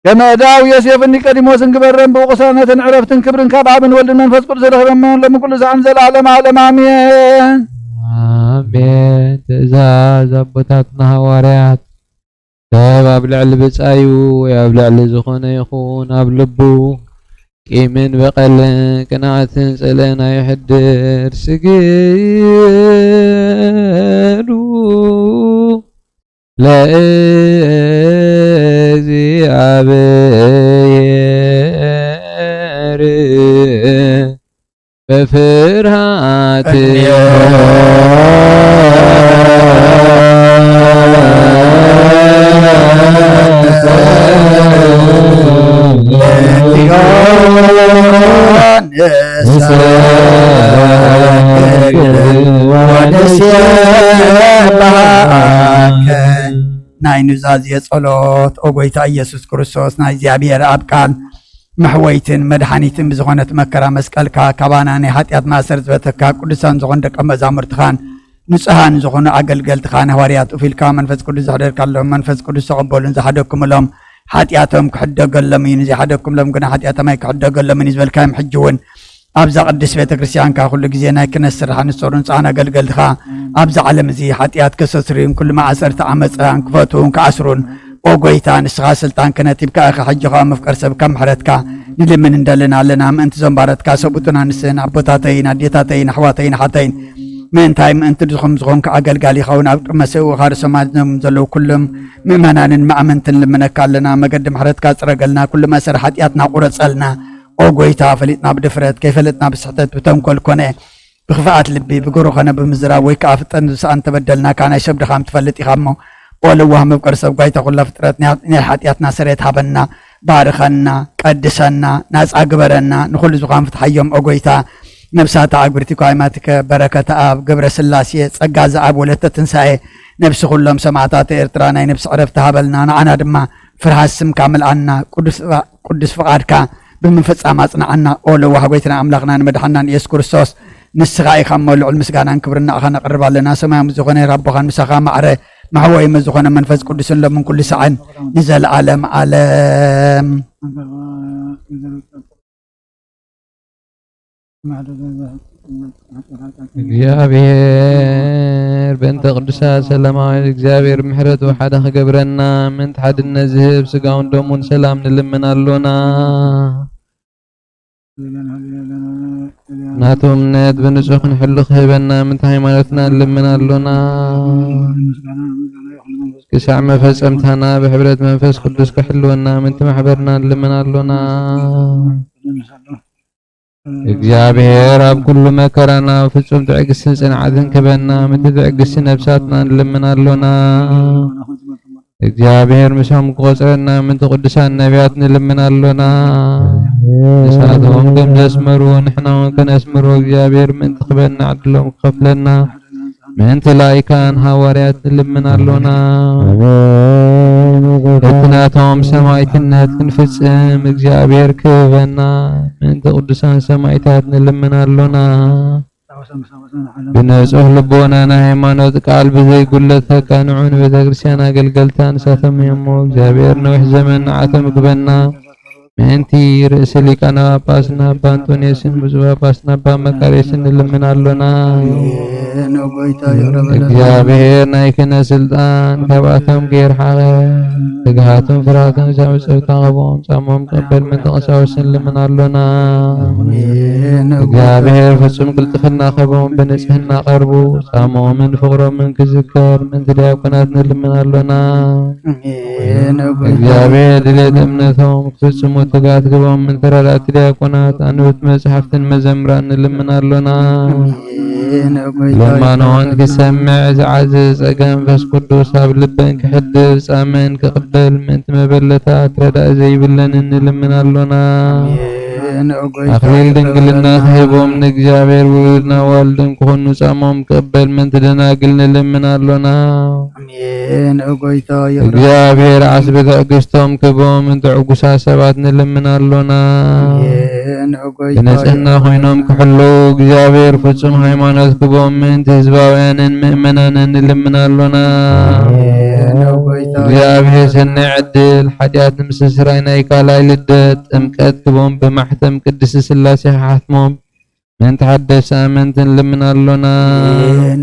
كما داو يوسف نيقوديموس እንግበረን ብቁሳነትን ዕረፍትን ክብርን ካብ አብን ወልድን መንፈስ ቅዱስ ረኸበን ለምኩሉ ዘዓን ዘላለም ዓለም አሜን አሜን። ትእዛዝ አቦታትና ሐዋርያት ሰብ ኣብ ልዕሊ ብጻዩ ኣብ ልዕሊ ዝኾነ ይኹን ኣብ ልቡ ቂምን በቀልን ቅንዓትን ጽለን ኣይሕድር ስግዱ ለእግዚአብሔር በፍርሃት ናይ ኑዛዜ ጸሎት ኦጎይታ ኢየሱስ ክርስቶስ ናይ እግዚአብሔር አብ ቃል محويتن مدحانيتن بزغونة مكرا مسكالكا كابانا نحاتيات ماسر زبتكا قدسان زغون دقا مزامرتخان نسهان زغون عقلقلتخان هواريات وفيلكا منفس قدس حدركا لهم منفس قدس عبولن زحدكم لهم حاتياتهم كحدقا لمين زي حدكم لهم قنا حاتياتهم كحدقا لمين زبالكا محجون أبزا قدس بيت كريستيان كا كل جزينا كنسر حنسورن سانا قلقلتخا أبزا علم زي حاتيات كسسرين كل ما عسرت عمسان كفاتون كعسرون وقويتا نسخا سلطان كنتيب كاخا حجخا مفكر سب كم حرتكا نلمن ندلنا لنا انت زنبارتكا سبوتنا نسن عبوتاتين اديتاتين حواتين حاتين من تايم انت زخم كاقلقالي خونا مسو خار سماجنا مزلو كلهم مؤمنان معمنتن لمنكا لنا مقدم حرتكا صرقلنا كل ما سر حاتياتنا قرصلنا وقويتا فليتنا بدفرت كيف فلتنا بسحتت بتنكل كونه بخفاءات لبي بقروخنا بمزرا ويكا فتن سان تبدلنا كان شبد خام تفلت يخمو ولو هم بقرص بقيت أقول لفترة حياتنا سريت حبنا بارخنا قدسنا ناس أكبرنا نخل زقام فتح يوم أقويتا نفسها تعبرتك وعماتك بركة أب قبر سلاسية أجاز أب ولا تنسى نفس كلهم سمعتات إرترانا نفس عرفتها بلنا أنا دم فرها السم كامل عنا قدس فقارك بمنفس أماتنا عنا ولو وحبيتنا أملاقنا نمدحنا يسكر الصوص نسخاي خمول المسكانا كبرنا أخنا قرب لنا سما مزغني ربنا مسخا معره ما هو يمزخنا منفس قدس من كل ساعة نزل عالم عالم እግዚአብሔር በእንተ ቅዱሳት ሰላማዊ እግዚአብሔር ምሕረቱ ሓደ ክገብረና ምን ተሓድ ነዝህብ ስጋውን ደሙን ሰላም ንልምናሎና ናቶም ነት በንጹህ ክንሕሉ ክህበና ምን ሃይማኖትና ንልምናሎና كسع مفصمتنا بحبرة منفس قدس كحلونا من تمحبرنا نلمنالونا እግዚአብሔር አብ ኩሉ መከራና ፍጹም ትዕግስትን ጽንዓትን ክበና ምን ትዕግስት ነፍሳትና ንልምናሎና እግዚአብሔር ምሳም ቆጽረና ምን ቅዱሳን ነቢያት ንልምናሎና ንሳቶም ከም ዘስመሩ ንሕና ከነስምሩ እግዚአብሔር ምን ትኽበና ዓድሎም ከፍለና من تلايكان هواريات نلمنالونا اتناتهم سمايتنات كنفصم እግዚአብሔር ክበና من قدسان سمايتات نلمنالونا بنصح لبونا ሃይማኖት ቃል በዘይ ጉለት ተቃንዑን ቤተክርስቲያን አገልገልታን ሳተም የሞ እግዚአብሔር ነው ዘመን አተም ግበና منتي رسلي كان باسنا بانتونيسن بزوا باسنا بمكاريسن نلمنالونا እግዚአብሔር ናይከነ ስልጣን ከባቶም ገይር ሓቀ ተጋሃቶም ፍራቶም ሳውጽታ ቀቦም ጻሞም ቀበል መንተቀሳውስን ልምናሎና እግዚአብሔር ፍጹም ቅልጥፍና ቀቦም በንጽህና ቀርቡ ጻሞምን ፍቅሮምን ክዝከር ምን ዲያቆናት ልምናሎና እግዚአብሔር ድለት እምነቶም ፍጹም ተጋት ቀቦም ምን ተራራት ዲያቆናት አንውት መጽሐፍትን መዘምራን ልምናሎና لما نون كسمع زعز صقم فس قدوس اب لبن كحدر صامن كقبل من تمبلتا تردا زي بلن نلمنالونا اخليل دنگلنا خيبوم نግዚአብሔር ወልድና ወልድን ኮኑ ጻሞም ከበል ምን ተደናግል ነልምናሎና አሜን ኦጎይታ እግዚአብሔር አስበተ አግስቶም ከቦም እንተዕጉሳ ሰባት ነልምናሎና አሜን ኦጎይታ ነጽህና ሆይኖም ከሁሉ እግዚአብሔር ፍጹም ሃይማኖት ከቦም እንተ ህዝባውያንን ምእመናንን ነልምናሎና አሜን ኦጎይታ እግዚአብሔር ሰናይ ዕድል ኃጢአት ምስስራይና ይካላይ ልደት ጥምቀት ከቦም በማሕተም ቅድስ ስላሴ ሓትሞም من تحدث آمنتن لمنالونا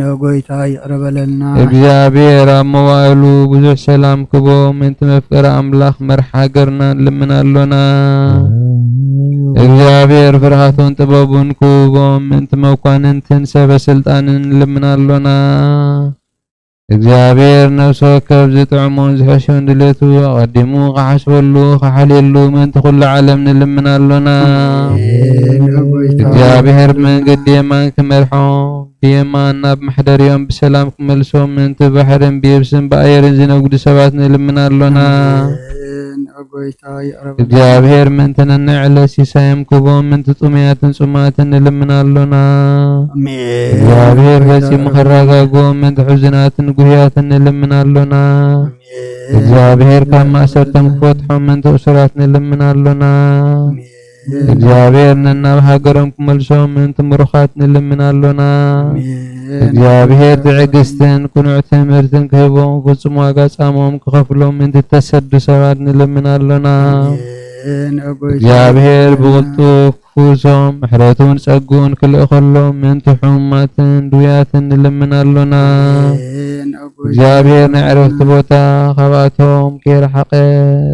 نوغويتا يقربلنا እግዚአብሔር አመዋሉ ብዙ ሰላም ክቦ ምን ተመፍቀረ አምላክ መርሐገርና ለምናሎና እግዚአብሔር ፍርሃቱን ጥበቡን ክቦ ምን ተመኳንንትን ሰበስልጣንን ለምናሎና እግዚአብሔር ነፍሶ ከብዝ ጥዕሞን ዝሐሸውን ድለቱ አቀዲሙ ቃሐስበሉ ቃሐልየሉ ምን ተኩሉ ዓለም ንልምናሎና እግዚአብሔር መንገድ የማን ክመርሖም የማን ናብ ማሕደርዮም ብሰላም ክመልሶም ምን ተባሕርን ብየብስን በአየርን ዝነጉዱ ሰባት ንልምናሎና እግዚአብሔር ምንትን ንዕለ ሲሳይም ክቦም ምንት ጡምያትን ጹማትን ንልምናሎና እግዚአብሔር በሲ ምኽራጋጎም ምንት ሑዝናትን ጉህያትን ንልምናሎና እግዚአብሔር ካብ ማእሰርቶም ክፈትሖም ምንት እሱራት ንልምናሎና እግዚአብሔር ነናብ ሃገሮም ክመልሶም ምንት ምሩኻት ንልምናሎና እግዚአብሔር ትዕግስትን ኩኑዕ ትምህርትን ክህቦም ፍጹም ዋጋ ጻሞም ክኸፍሎም ምንት ተሰዱ ሰባት ንልምናሎና እግዚአብሔር ብቕልጡፍ ክፍውሶም ምሕረቱን ጸጉን ክልእኸሎም ምንት ሕሙማትን ድውያትን ንልምናሎና እግዚአብሔር ናይ ዕረፍቲ ቦታ ካብኣቶም ከይረሓቐ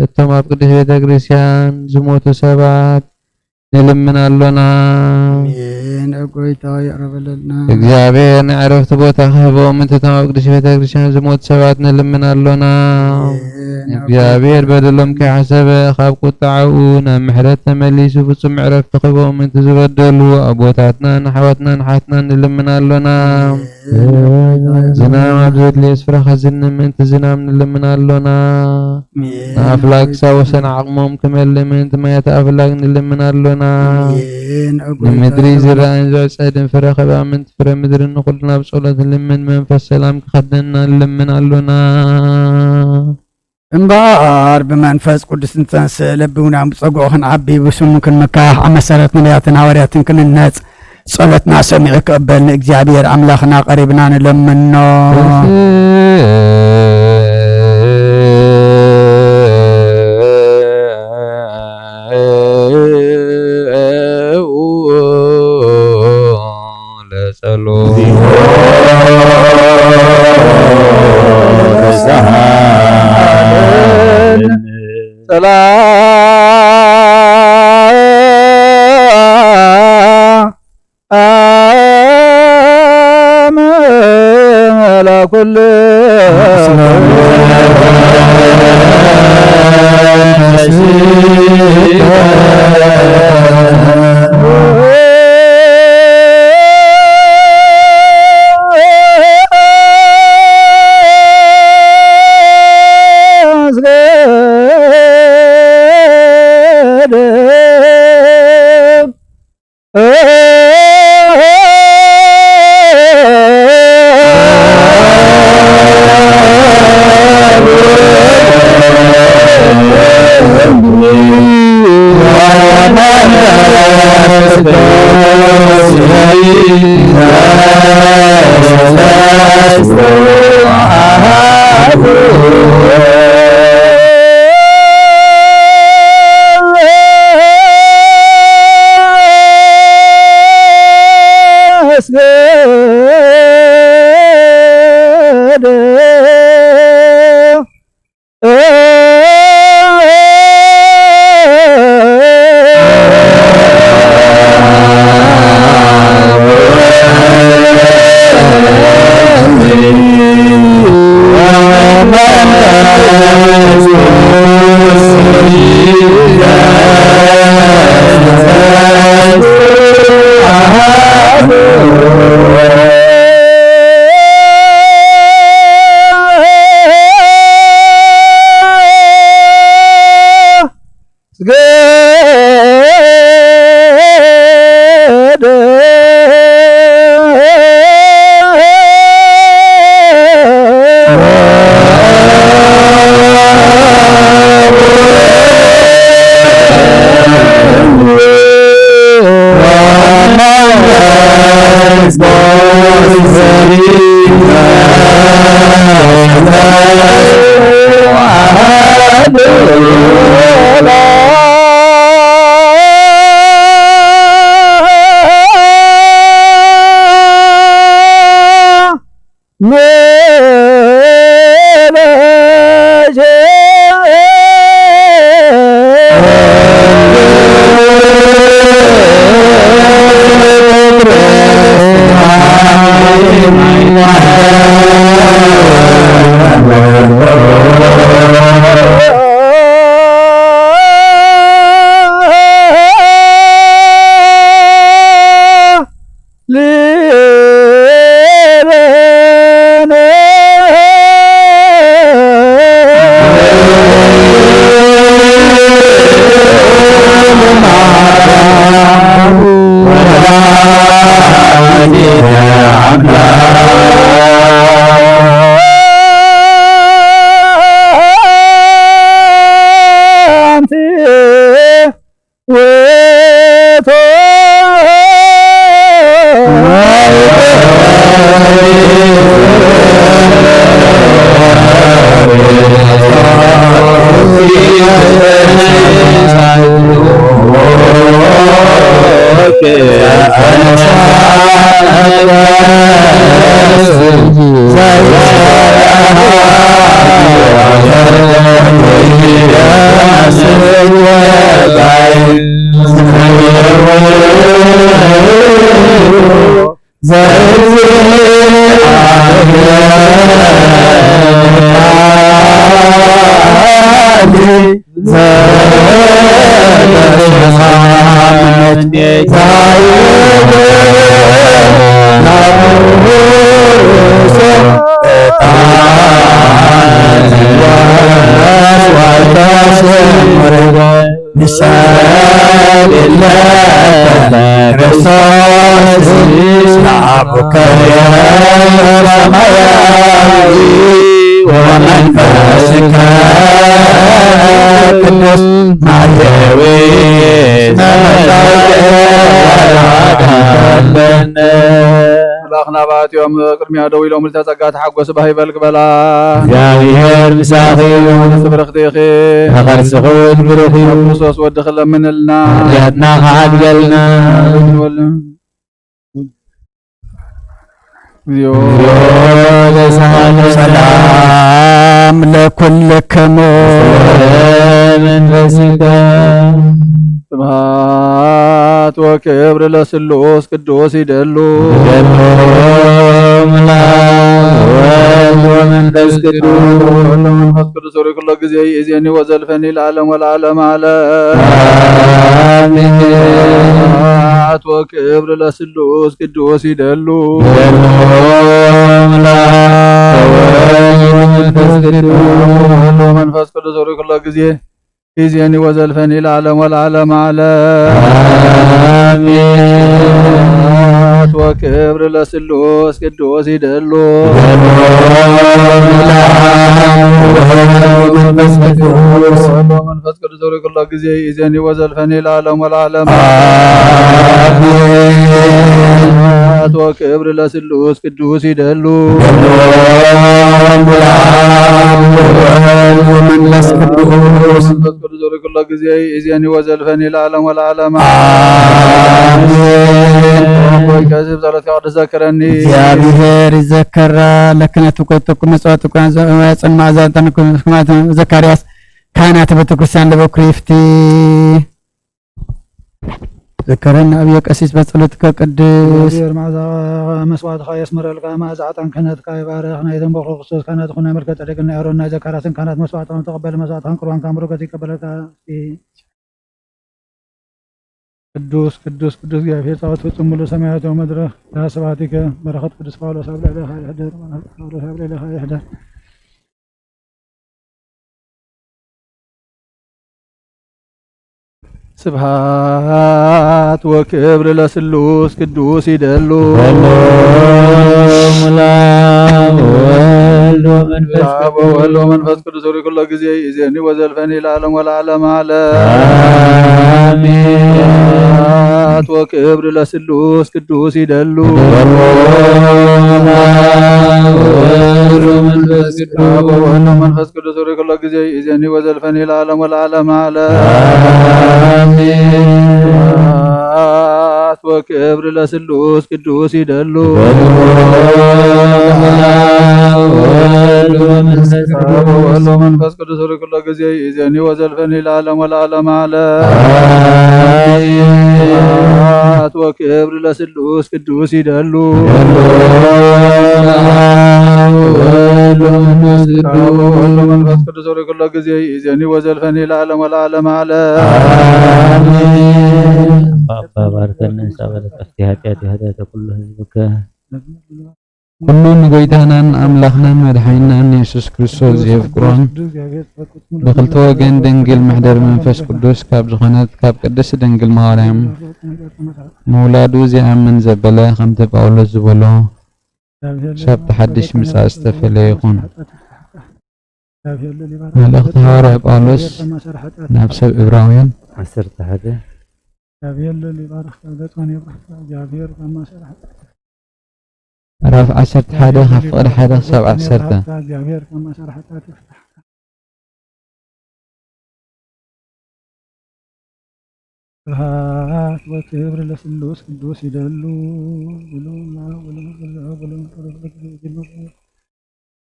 እቶም ኣብ ቅዱስ ቤተ ክርስቲያን ዝሞቱ ሰባት ንልምናሎና እግዚአብሔር ናይ ዕረፍቲ ቦታ ክህቦም እቶም ኣብ ቅዱስ ቤተ ክርስቲያን ዝሞቱ ሰባት ንልምናሎና እግዚአብሔር በደሎም ከይሓሰበ ካብ ቁጣዓኡ ናብ ምሕረት ተመሊሱ ፍጹም ዕረፍቲ ክህቦም እንቲ ዝበደሉ ኣቦታትናን ኣሕዋትናን ሓትናን ንልምናሎና ዝናብ ኣብ ዘድልየ ስፍራ ከዝንም ምእንቲ ዝናብ ንልምናሎና ንኣፍላግ ክሳብ ወሰን ዓቕሞም ክመልእ ምእንቲ ማያት ኣፍላግ ንልምናሎና ንምድሪ ዝረአን ዝዕፀድን ፍረ ኸባ ምእንቲ ፍረ ምድሪ ንኹልና ብጸሎት ንልምን መንፈስ ሰላም ክኸድነና ንልምናሎና እምበር ብመንፈስ ቅዱስ እንተንስእ ለብውና ብፀጉዑ ክንዓቢ ብስሙ ክንመካሕ ኣብ መሰረት ነቢያትን ሃዋርያትን ክንነጽ ጸሎትና ሰሚዑ ክቕበል ንእግዚአብሔር ኣምላኽና ቀሪብና ንለምኖ كل ملاخنا باتيوم قدميا دو إلهم التزقات حق وسبه يبلغ بلا እግዚአብሔር ምሳኺ سبرختيخي ተኸርጽኹን ብሩኺ ክርስቶስ ودخل من لنا ያትና ኻድገልና ሰላም ለኩልክሙ መንፈስከ ስብሐት ወክብር ለስሉስ ቅዱስ ይደሉ ወመንፈስ ቅዱስ ወሪ ኩሎ ጊዜ ይእዜኒ ወዘልፈኒ ለዓለም ወለዓለም ዓለም ስብሐት ወክብር ለስሉስ ቅዱስ ይደሉ መንፈስ ቅዱስ ወሪ ኩሎ ጊዜ ይእዜኒ ወዘልፈኒ ለዓለም ወለዓለም ዓለም ስብሐት ወክብር ለስሉስ ቅዱስ ይደሉ መንፈስ ቅዱስ ወሪ ኩሎ ጊዜ ይእዜኒ ወዘልፈኒ ለዓለም ወለዓለም ስብሐት ወክብር ለስሉስ ቅዱስ ይደሉ መንፈስ ቅዱስ ቅዱስ ወሪ ኩሎ ጊዜ ይእዜኒ ወዘልፈኒ ለዓለም ወለዓለም ከዚህ ጸሎት ቅዱስ ዘክረኒ እግዚአብሔር ይዘከራ ለክነቱ ቆጥቁ መስዋዕቱ ቃን ዘማጽን ማዛንተን ኩማት ዘካርያስ ካህናተ ቤተክርስቲያን ለበኩር ይፍቲ ዘከረና አብየ ቀሲስ በጸሎትከ ቅዱስ ማዛ መስዋዕትካ የስመረልካ ማዛዕታን ክህነትካ ይባርክና የተንበኹ ክርስቶስ ካህናት ኩና መልከ ጸደቅና ያሮና ዘካራትን ካህናት መስዋዕታን ተቀበለ መስዋዕታን ቁርባን ካምሩከት ይቀበለካ ቅዱስ ቅዱስ ቅዱስ እግዚአብሔር ጸሎት ፍጹም ሙሉ ሰማያት ወምድር ለስብሐቲከ በረከት ቅዱስ ጳውሎስ አብለ ለኻ ይሕደር ጳውሎስ አብለ ለኻ ይሕደር ስብሐት ወክብር ለስሉስ ቅዱስ ይደሉ ወወልድ ወመንፈስ ቅዱስ ወሪ ኩሎ ጊዜ ይእዜኒ ወዘልፈኒ ለዓለም ወለዓለም ዓለም ስብሐት ወክብር ለስሉስ ቅዱስ ይደሉ ወወልድ ወመንፈስ ቅዱስ ወሪ ኩሎ ጊዜ ይእዜኒ ወዘልፈኒ ለዓለም ወለዓለም ዓለም ስብሐት ወክብር ለስሉስ ቅዱስ ይደሉ ወወልድ ወመንፈስ ቅዱስ ወሪ ኩሎ ጊዜ ይእዜኒ ወዘልፈኒ ለዓለም ወለዓለም ዓለም ስብሐት ወክብር ለስሉስ ቅዱስ ይደሉ ወወልድ ወመንፈስ ቅዱስ ወሪ ኩሎ ጊዜ ይእዜኒ ወዘልፈኒ ለዓለም ወለዓለም ዓለም ባርከነ ሰበለ ቀፍቲ ኃጢአት ያህዳተ ኩሉ ህዝብከ ኩሉን ጎይታናን አምላኽናን መድኃኒናን ኢየሱስ ክርስቶስ ዘፍቅሮን በክልተ ወገን ድንግል ምሕደር መንፈስ ቅዱስ ካብ ዝኾነት ካብ ቅድስት ድንግል ማርያም መውላዱ ዝኣምን ዘበለ ከምቲ ጳውሎስ ዝበሎ ሰብ ተሓድሽ ምሳእ ዝተፈለየ ይኹን። መልእኽቲ ሐዋርያ ጳውሎስ ናብ ሰብ ዕብራውያን 11 ምዕራፍ 11 ካብ ፍቅዲ 1 ክሳብ 10 ስብሐት ወክብር ለስሉስ ቅዱስ ይደሉ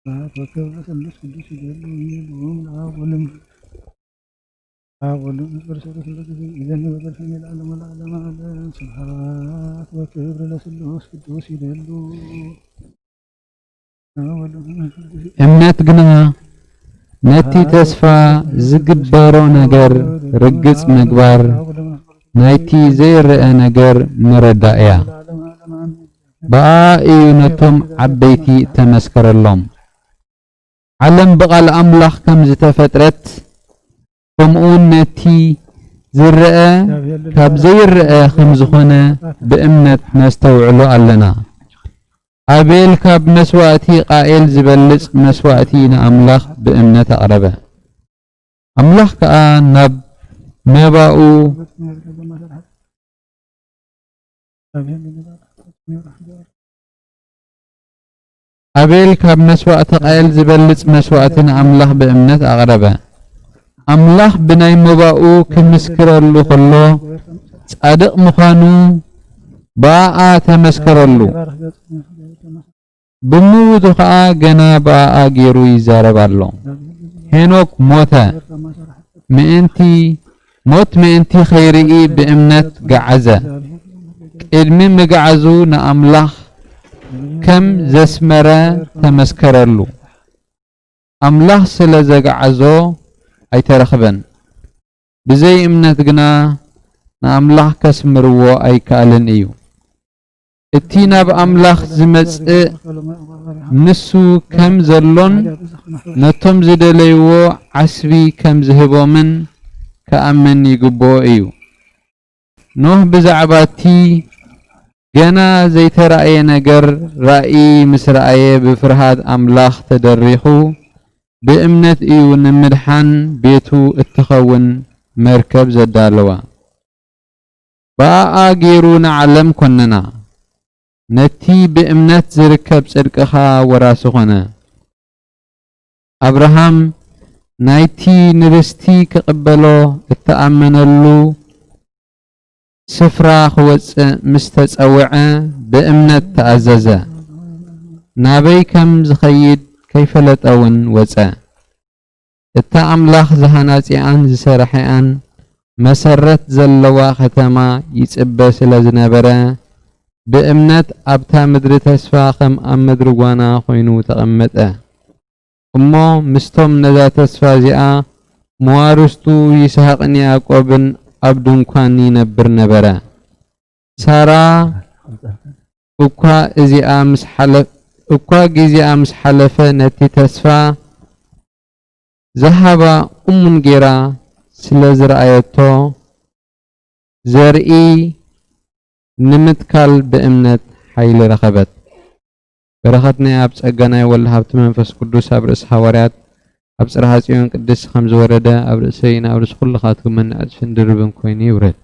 ስብሐት ወክብር ለስሉስ ቅዱስ ይደሉ ስብሐት ወክብር ለስሉስ ቅዱስ ይደሉ እምነት ግና ነቲ ተስፋ ዝግበሮ ነገር ርግጽ ምግባር ናይቲ ዘይርአ ነገር ምረዳእ እያ በኣ እዩ ነቶም ዓበይቲ ተመስከረሎም ዓለም ብቓል ኣምላኽ ከም ዝተፈጥረት ከምኡውን ነቲ ዝርአ ካብ ዘይርአ ከም ዝኾነ ብእምነት ነስተውዕሎ ኣለና ኣቤል ካብ መስዋእቲ ቃኤል ዝበልጽ መስዋእቲ ንኣምላኽ ብእምነት ኣቕረበ ኣምላኽ ከዓ ናብ መባኡ ኣቤል ካብ መስዋእቲ ቃኤል ዝበልጽ መስዋእቲ ንኣምላኽ ብእምነት ኣቕረበ ኣምላኽ ብናይ መባኡ ክምስክረሉ ከሎ ጻድቕ ምዃኑ በኣ ተመስከረሉ ብምውቱ ከዓ ገና በኣ ገይሩ ይዛረብ ኣሎ ሄኖክ ሞተ ምእንቲ ኸይርኢ ብእምነት ገዓዘ ቅድሚ ምግዓዙ ንኣምላኽ ከም ዘስመረ ተመስከረሉ ኣምላኽ ስለ ዘገዓዞ ኣይተረኽበን ብዘይ እምነት ግና ንኣምላኽ ከስምርዎ ኣይከኣልን እዩ እቲ ናብ ኣምላኽ ዝመጽእ ንሱ ከም ዘሎን ነቶም ዝደለይዎ ዓስቢ ከም ዝህቦምን ከኣምን ይግብኦ እዩ ኖህ ብዛዕባ እቲ ገና ዘይተረኣየ ነገር ራእይ ምስ ረኣየ ብፍርሃት ኣምላኽ ተደሪኹ ብእምነት እዩ ንምድሓን ቤቱ እትኸውን መርከብ ዘዳለዋ በኣ ገይሩ ንዓለም ኮነና ነቲ ብእምነት ዝርከብ ጽድቅኻ ወራሲ ኾነ አብርሃም ናይቲ ንርስቲ ክቕበሎ እተኣመነሉ ስፍራ ክወፅእ ምስ ተጸውዐ ብእምነት ተኣዘዘ ናበይ ከም ዝኸይድ ከይፈለጠውን ወፀ እታ ኣምላኽ ዝሃናጺኣን ዝሰርሐአን መሰረት ዘለዋ ከተማ ይጽበ ስለ ዝነበረ ብእምነት ኣብታ ምድሪ ተስፋ ከም ኣብ ምድሪ ጓና ኮይኑ ተቐመጠ እሞ ምስቶም ነዛ ተስፋ እዚኣ መዋርስቱ ይስሐቅን ያዕቆብን ኣብ ድንኳን ይነብር ነበረ ሳራ እኳ ጊዜኣ ምስ ሓለፈ ነቲ ተስፋ ዘሃባ እሙን ጌራ ስለ ዝረአየቶ ዘርኢ ንምትካል ብእምነት ሓይሊ ረኸበት በረኸትናይ ኣብ ጸጋናይ ወልድ ሃብቲ መንፈስ ቅዱስ ኣብ ርእሲ ሐዋርያት ኣብ ጽርሐ ጽዮን ቅድስት ከም ዝወረደ ኣብ ርእሰይና ኣብ ርእሲ ኩልኻትኩም መንዕድፍን ድርብን ኮይኑ ይውረድ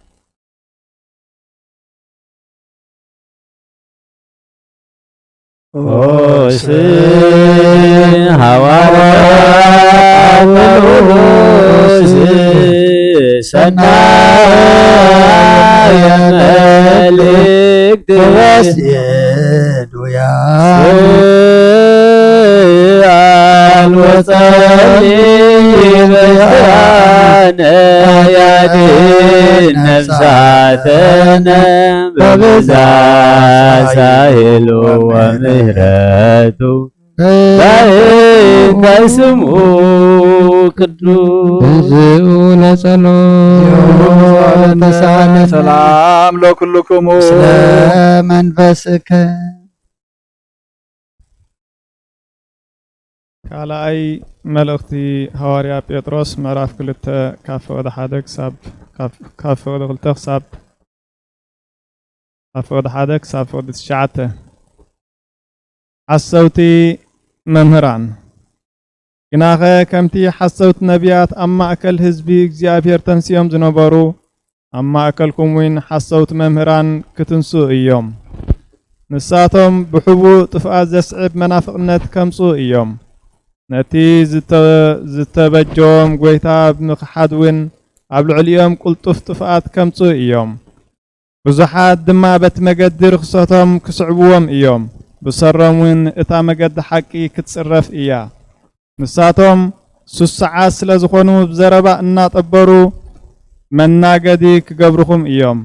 ኦስ ሐዋርያት ጳውሎስ ሰናየ መልእክት ወጸልይ ያድን ነፍሳተነ በብዛት ሳህሉ ወምህረቱ በስሙ ቅዱስ ለጸሎት ሰላም ለኩልክሙ መንፈስከ ካልኣይ መልእኽቲ ሐዋርያ ጴጥሮስ ምዕራፍ 2 ካብ ወደ 1 ክሳብ ወደ 9 ሓሰውቲ መምህራን ግናኸ ከምቲ ሓሰውቲ ነቢያት ኣብ ማእከል ህዝቢ እግዚአብሔር ተንስዮም ዝነበሩ ኣብ ማእከልኩም እውን ሓሰውቲ መምህራን ክትንስኡ እዮም ንሳቶም ብሕቡእ ጥፍኣት ዘስዕብ መናፍቅነት ከምፁ እዮም ነቲ ዝተበጀዎም ጎይታ ብምኽሓድ እውን ኣብ ልዕሊኦም ቁልጡፍ ጥፍኣት ከምጽኡ እዮም ብዙሓት ድማ በቲ መገዲ ርክሰቶም ክስዕብዎም እዮም ብሰሮም እውን እታ መገዲ ሓቂ ክትጽረፍ እያ ንሳቶም ሱስዓት ስለ ዝኾኑ ብዘረባ እናጠበሩ መናገዲ ክገብርኹም እዮም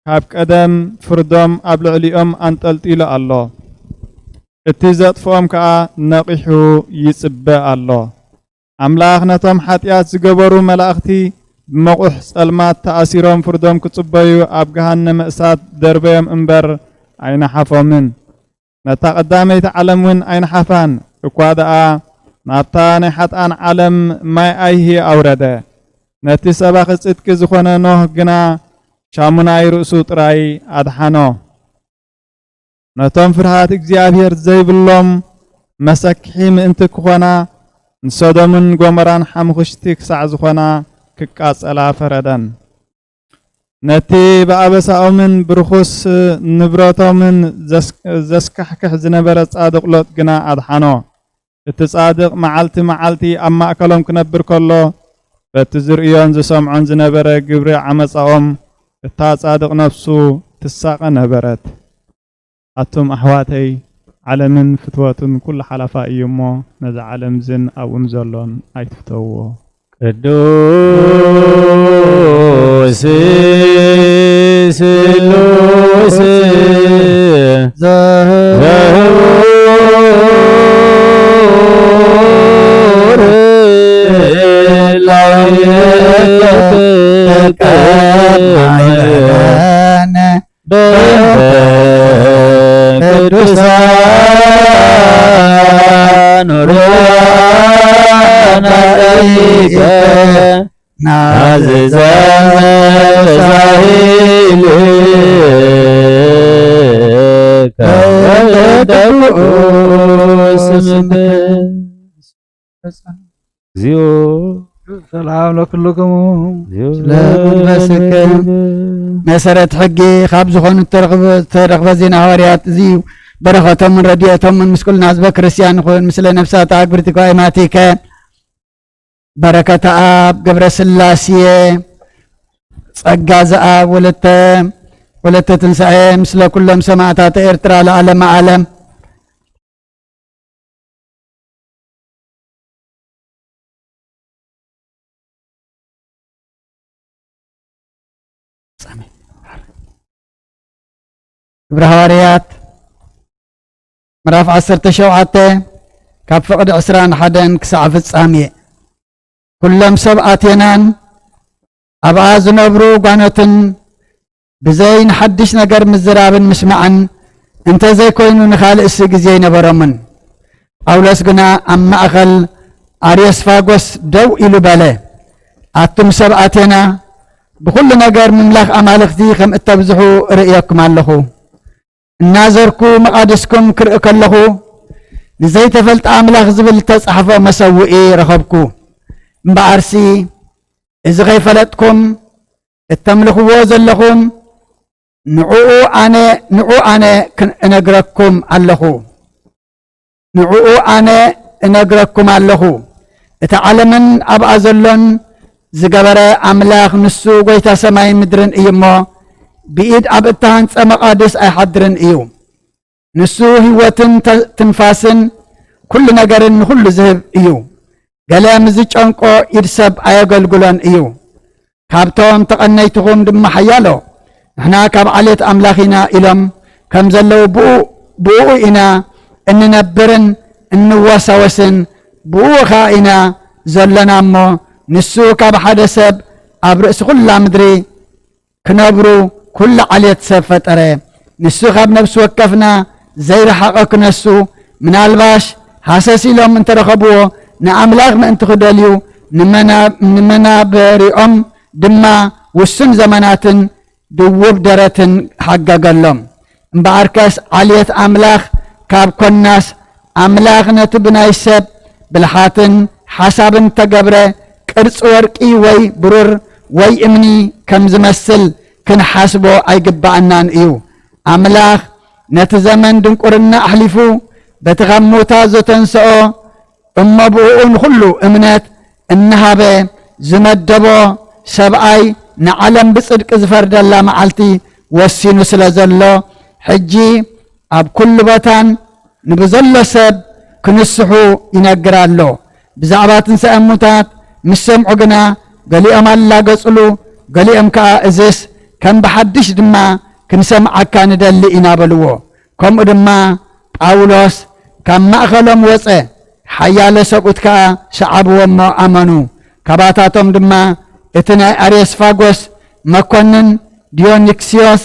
ካብ ቀደም ፍርዶም ኣብ ልዕሊኦም አንጠልጢሉ ኣሎ እቲ ዘጥፍኦም ከዓ ነቂሑ ይጽበ ኣሎ ኣምላኽ ነቶም ሓጢኣት ዝገበሩ መላእኽቲ ብመቑሕ ጸልማት ተኣሲሮም ፍርዶም ክጽበዩ ኣብ ገሃነመ እሳት ደርበዮም እምበር ኣይነሓፎምን ነታ ቀዳመይቲ ዓለም እውን ኣይነሓፋን እኳ ደኣ ናብታ ናይ ሓጥኣን ዓለም ማይ ኣይሂ ኣውረደ ነቲ ሰባኺ ጽድቂ ዝኾነ ኖህ ግና ሻሙናይ ርእሱ ጥራይ ኣድሓኖ ነቶም ፍርሃት እግዚአብሔር ዘይብሎም መሰክሒ ምእንቲ ክኾና ንሶዶምን ጎሞራን ሓምኽሽቲ ክሳዕ ዝኾና ክቃጸላ ፈረደን ነቲ ብኣበሳኦምን ብርኹስ ንብረቶምን ዘስካሕክሕ ዝነበረ ጻድቕ ሎጥ ግና ኣድሓኖ እቲ ጻድቕ መዓልቲ መዓልቲ ኣብ ማእከሎም ክነብር ከሎ በቲ ዝርእዮን ዝሰምዖን ዝነበረ ግብሪ ዓመፃኦም እታ ጻድቕ ነፍሱ ትሳቐ ነበረት ኣቶም ኣሕዋተይ ዓለምን ፍትወቱን ኩሉ ሓላፋ እዩ እሞ ነዚ ዓለም ዝን ኣብኡን ዘሎን ኣይትፍተውዎ ቅዱስ ስሉስ ዘህቡር ላይከከማይለነ በቅዱሳን ሩያናይከ ናዝዘመሳሂል እግዚኦ ሰላም ለኩልክሙ ስለመንፈስክም መሰረት ሕጊ ካብ ዝኾኑ ተረኽበ ዜና ሐዋርያት እዚዩ በረኸቶምን ረድኤቶምን ምስ ኩልና ህዝበ ክርስቲያን ይኹን ምስለ ነፍሳት ኣግብርቲ ጓይማቲከ በረከተ አብ ገብረ ስላሴ ጸጋ ዘአብ ወለተ ትንሣኤ ምስለ ኩሎም ሰማዕታት ኤርትራ ለዓለመ ዓለም ግብረ ሐዋርያት ምዕራፍ 17 ካብ ፍቅዲ 21 ክሳዕ ፍጻሜ ኩሎም ሰብኣቴናን ኣብኣ ዝነብሩ ጓኖትን ብዘይ ንሓድሽ ነገር ምዝራብን ምስማዕን እንተዘይኮይኑ ንኻልእሲ ግዜ ይነበሮምን ጳውሎስ ግና ኣብ ማእኸል አርዮስፋጎስ ደው ኢሉ በለ ኣቱም ሰብኣቴና ብኩሉ ነገር ምምላኽ ኣማልኽቲ ከም እተብዝሑ ርእየኩም ኣለኹ እናዘርኩ መቃድስኩም ክርኢ ከለኹ ንዘይተፈልጠ ኣምላኽ ዝብል ተጻሕፎ መሰውኢ ረኸብኩ እምበኣርሲ እዚ ከይፈለጥኩም እተምልኽዎ ዘለኹም ንዕኡ ኣነ እነግረኩም ኣለኹ እቲ ዓለምን ኣብኣ ዘሎን ዝገበረ ኣምላኽ ንሱ ጎይታ ሰማይ ምድርን እዩ እሞ ብኢድ ኣብ እተሃንፀ መቃድስ ኣይሓድርን እዩ ንሱ ህይወትን ትንፋስን ኩሉ ነገርን ንኩሉ ዝህብ እዩ ገለ ምዝጨንቆ ኢድ ሰብ ኣየገልግሎን እዩ ካብቶም ተቐነይትኹም ድማ ሓያሎ ንሕና ካብ ዓሌት ኣምላኽ ኢና ኢሎም ከም ዘለው ብኡ ኢና እንነብርን እንወሳወስን ብኡ ኸ ኢና ዘለና እሞ ንሱ ካብ ሓደ ሰብ ኣብ ርእሲ ኩላ ምድሪ ክነብሩ ኩሉ ዓሌት ሰብ ፈጠረ ንሱ ካብ ነብሲ ወከፍና ዘይረሓቐ ክነሱ ምናልባሽ ሃሰስ ኢሎም እንተረኸብዎ ንኣምላኽ ምእንቲ ክደልዩ ንመናበሪኦም ድማ ውሱን ዘመናትን ድውብ ደረትን ሓገገሎም እምበኣርከስ ዓልየት ኣምላኽ ካብ ኮናስ ኣምላኽ ነቲ ብናይ ሰብ ብልሓትን ሓሳብን ተገብረ ቅርፂ ወርቂ ወይ ብሩር ወይ እምኒ ከም ዝመስል ክንሓስቦ ኣይግባአናን እዩ ኣምላኽ ነቲ ዘመን ድንቁርና ኣሕሊፉ በቲ ካብ ሞታት ዘተንስኦ እሞ ብኡኡ ንኩሉ እምነት እናሃበ ዝመደቦ ሰብኣይ ንዓለም ብጽድቂ ዝፈርደላ መዓልቲ ወሲኑ ስለ ዘሎ ሕጂ ኣብ ኩሉ ቦታን ንብዘሎ ሰብ ክንስሑ ይነግር ኣሎ። ብዛዕባ ትንሣኤ እሙታት ምስ ሰምዑ ግና ገሊኦም ኣላገጽሉ ገሊኦም ከዓ እዝስ ከም ብሓድሽ ድማ ክንሰምዓካ ንደሊ ኢና በልዎ። ከምኡ ድማ ጳውሎስ ካብ ማእኸሎም ወፀ ሓያለ ሰብኡት ከዓ ሰዓብዎሞ ኣመኑ። ካባታቶም ድማ እቲ ናይ ኣሬስፋጎስ መኮንን ዲዮኒክስዮስ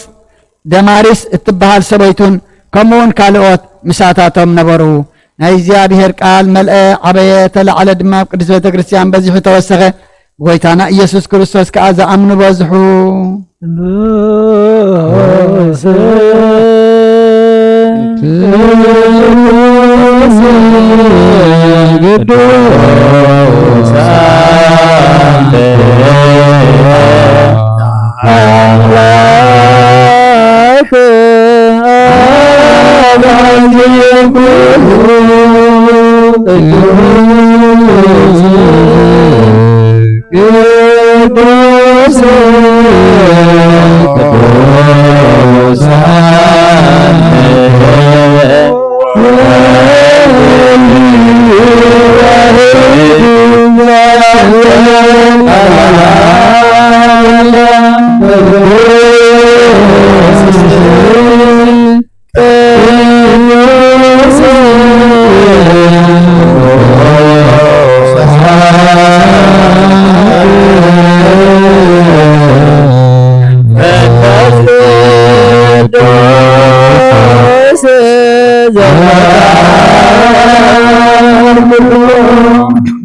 ደማሪስ እትበሃል ሰበይቱን ከምኡውን ካልኦት ምሳታቶም ነበሩ። ናይ እግዚኣብሔር ቃል መልአ ዓበየ ተላዕለ ድማ ኣብ ቅዱስ ቤተ ክርስቲያን በዚሑ ተወሰኸ። ጎይታና ኢየሱስ ክርስቶስ ከዓ ዝኣምኑ በዝሑ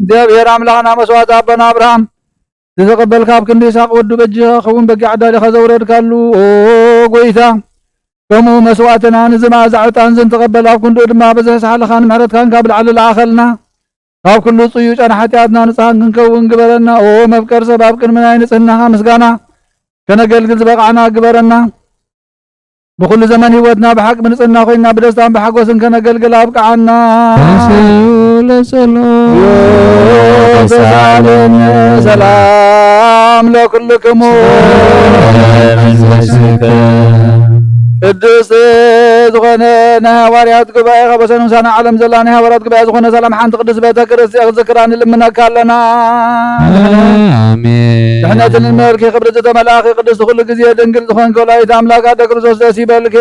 እግዚአብሔር አምላክና መስዋዕት አበና አብርሃም ተቀበል ካብ ክንዲ ይስሐቅ ወዱ በጅ ኸውን በጊ ዓዳሊ ከዘውረድ ካሉ ኦ ጎይታ ከሙ መስዋዕትና ንዝማዛዕጣን ዘን ተቀበል ኣብ ክንዲ ድማ በዝሕ ሳሓልኻን ምሕረትካን ካብ ላዕሊ ለኣኸልና ካብ ኩሉ ጽዩ ጨና ሓጢኣትና ንጽሃን ክንከውን ግበረና። ኦ መፍቀር ሰብ ኣብ ቅድሚ ናይ ንጽህናኻ ምስጋና ከነገልግል ዝበቃዕና ግበረና። بكل زمن هوتنا بحق من صنع خوينا بدستان بحق وسن كنقلقل أبقعنا سلام لكلكم ቅዱስ ዝኾነ ናሃዋርያት ጉባኤ ከበሰኑ ሳና ዓለም ዘላ ናሃዋርያት ጉባኤ ዝኾነ ሰላም ሓንቲ ቅዱስ ቤተ ክርስቲያን ዝክራን ልምነካ ኣለና አሜን። ድሕነትን መልኪ ክብሪ ዝተመላኺ ቅዱስ ኩሉ ግዜ ድንግል ዝኾንክ ወላዲተ ኣምላክ ኣደ ክርስቶስ ደስ ይበልክ።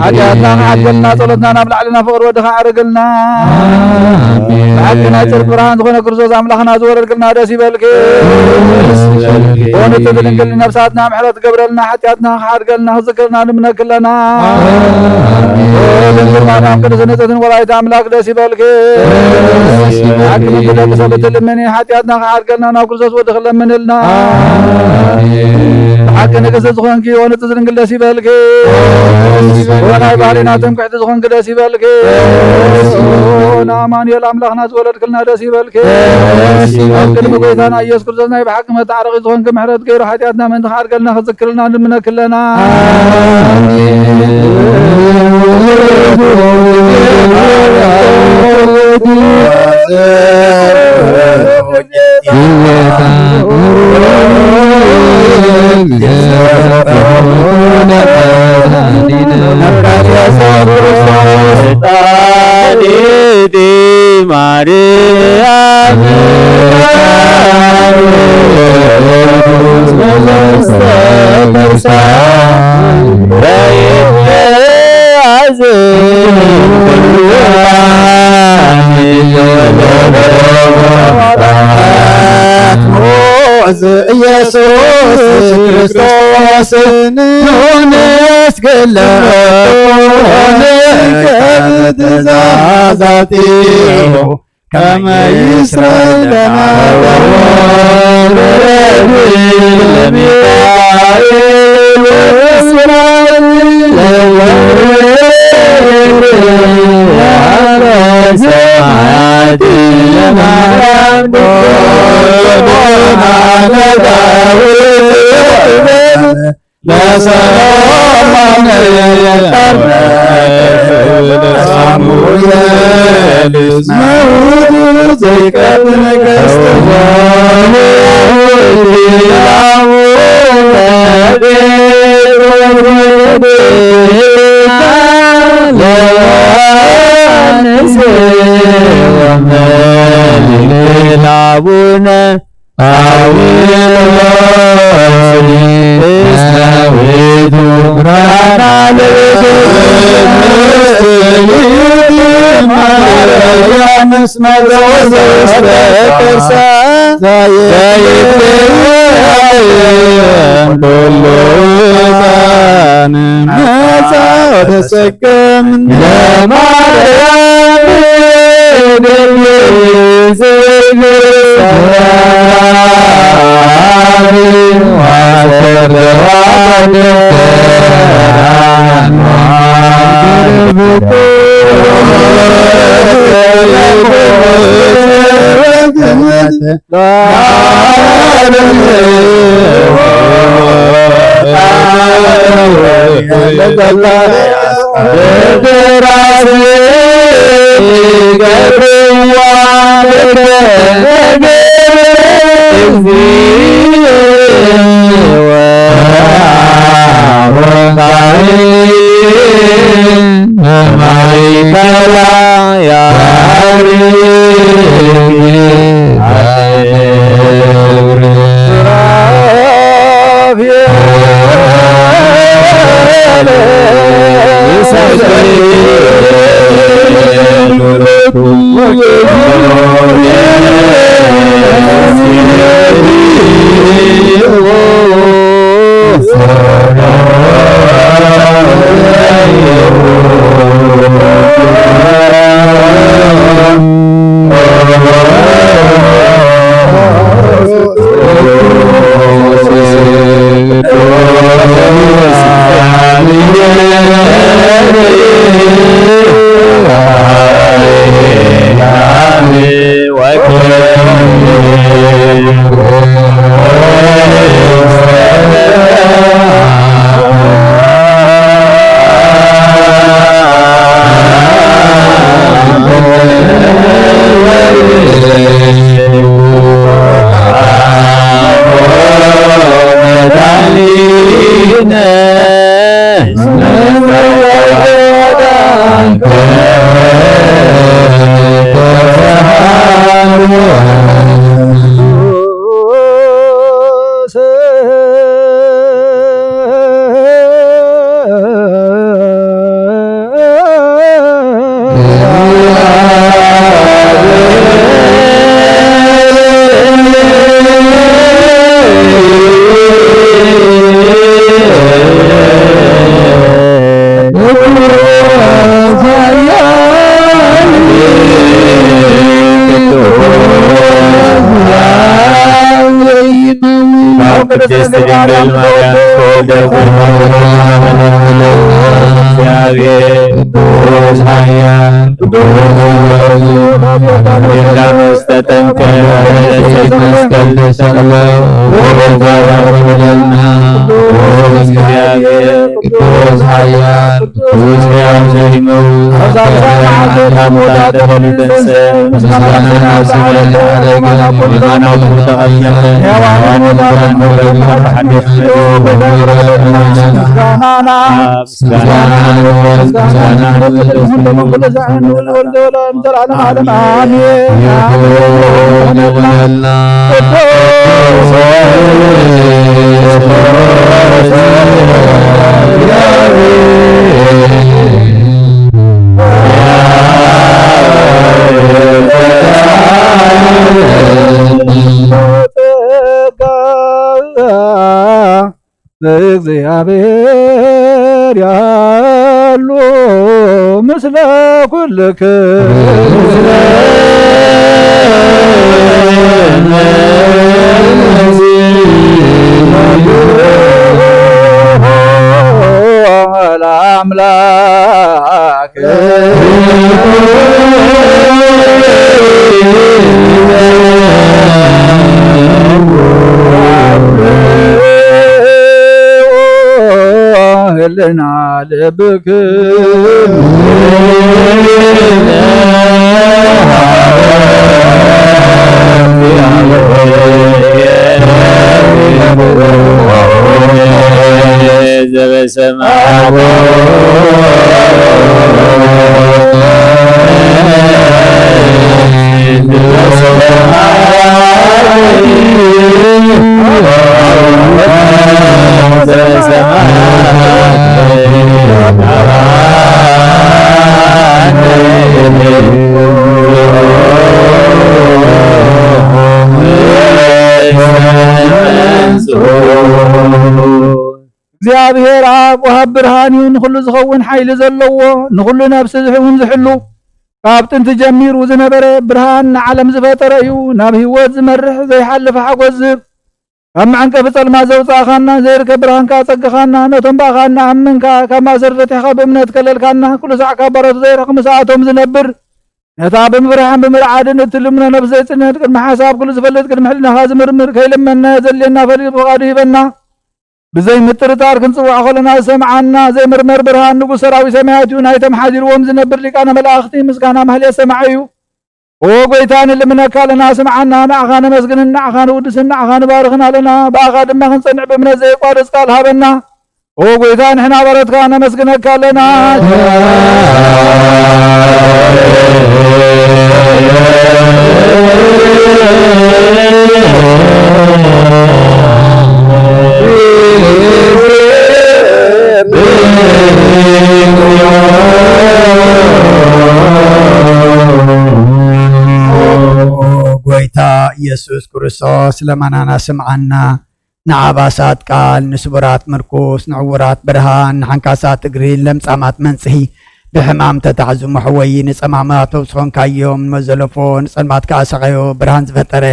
ሓጢኣትና ክሓድገልና ጸሎትና ናብ ላዕልና ፍቅሪ ወድኻ ኣዕርግልና ብሓቂ ናይ ጽድቂ ብርሃን ዝኾነ ክርስቶስ ኣምላኽና ዝወረድክልና ደስ ይበልክ። ሆነቱ ድንግል ነብሳትና ምሕረት ገብረልና ሓጢኣትና ክሓድገልና ذكرنا منك لنا ድንግል ማርያም ቅድስት ንጽሕት ወላዲተ አምላክ ደስ ይበልክ። ሓቂ ምንግደቅ ሰበት ልመኒ ሓጢኣትና ክሓድገልና ናብ ክርስቶስ ወድኽ ለምንልና ሓቂ ንግስት ዝኾንኪ ወንጽሕት ድንግል ደስ ይበልክ። ወናይ ባህሪና ትምክሕቲ ዝኾንክ ደስ ይበልክ። ንኣማኑኤል ኣምላኽና ዝወለድክልና ደስ ይበልክ። ኣብ ቅድሚ ጎይታና ኢየሱስ ክርስቶስ ናይ ብሓቂ መታዕረቂ ዝኾንክ ምሕረት ገይሩ ሓጢኣትና ምንቲ ክሓድገልና ክዝክርልና ንምነክ ለና ኢየሱስ ክርስቶስ ንሆነስ ገለሆነ ከብትዛዛቲሁ ከመ ይስረይ ለና ለሚካኤል ወእስራኤል ሰማያት ለማርያም ለሰላም ሳሙኤል እግዚአብሔር ያሉ ምስለ ኩልክ አምላክ ለና ልብክ እግዚአብሔር አብ ወሃብ ብርሃን ይሁን ኩሉ ዝኸውን ሓይሊ ዘለዎ ንኩሉ ነፍሲ ዝሕውን ዝሕሉ ካብ ጥንቲ ጀሚሩ ዝነበረ ብርሃን ንዓለም ዝፈጠረ እዩ ናብ ህይወት ዝመርሕ ዘይሓልፍ ሓጎስ ዝህብ ካብ መዓንቀፊ ጸልማት ዘውፃእኻና ዘይርከብ ብርሃንካ ፀግኻና ነቶም ባኻና ኣምንካ ካብ ማእሰር ፈቲሕኻ ብእምነት ከለልካና ኩሉ ሰዕ ካብ በረቱ ዘይረኽሚ ሰዓቶም ዝነብር ነታ ብምፍርሓን ብምርዓድን እትልምነ ነብሲ ዘይፅነት ቅድሚ ሓሳብ ኩሉ ዝፈልጥ ቅድሚ ሕሊናኻ ዝምርምር ከይለመና ዘልየና ፈሊጥ ብቓዱ ሂበና ብዘይ ምጥርጣር ክንፅዋዕ ከለና ዝሰምዓና ዘይምርመር ብርሃን ንጉስ ሰራዊት ሰማያት እዩ ናይቶም ሓዲርዎም ዝነብር ሊቃነ መላእኽቲ ምስጋና ማህሌት ሰማዕ እዩ ኦ ጎይታ ንልምነካ ኣለና ስምዓና ንዓኻ ነመስግንን ንዓኻ ንውድስን ንዓኻ ንባርኽን ኣለና ብኣኻ ድማ ክንፀንዕ ብእምነት ዘይቋርፅ ቃል ሃበና ኦ ጎይታ ንሕና በረትካ ነመስግነካ ኣለና ጎይታ ኢየሱስ ክርስቶስ ለማናና ስምዓና ንዓባሳት ቃል ንስቡራት ምርኩስ ንዕውራት ብርሃን ንሓንካሳት እግሪ ለምጻማት መንጽሒ ብሕማም ተታሕዙ መሕወይ ንጸማማት ተውስኾንካዮም ንመዘለፎ ንጸልማት ከኣሰቐዮ ብርሃን ዝፈጠረ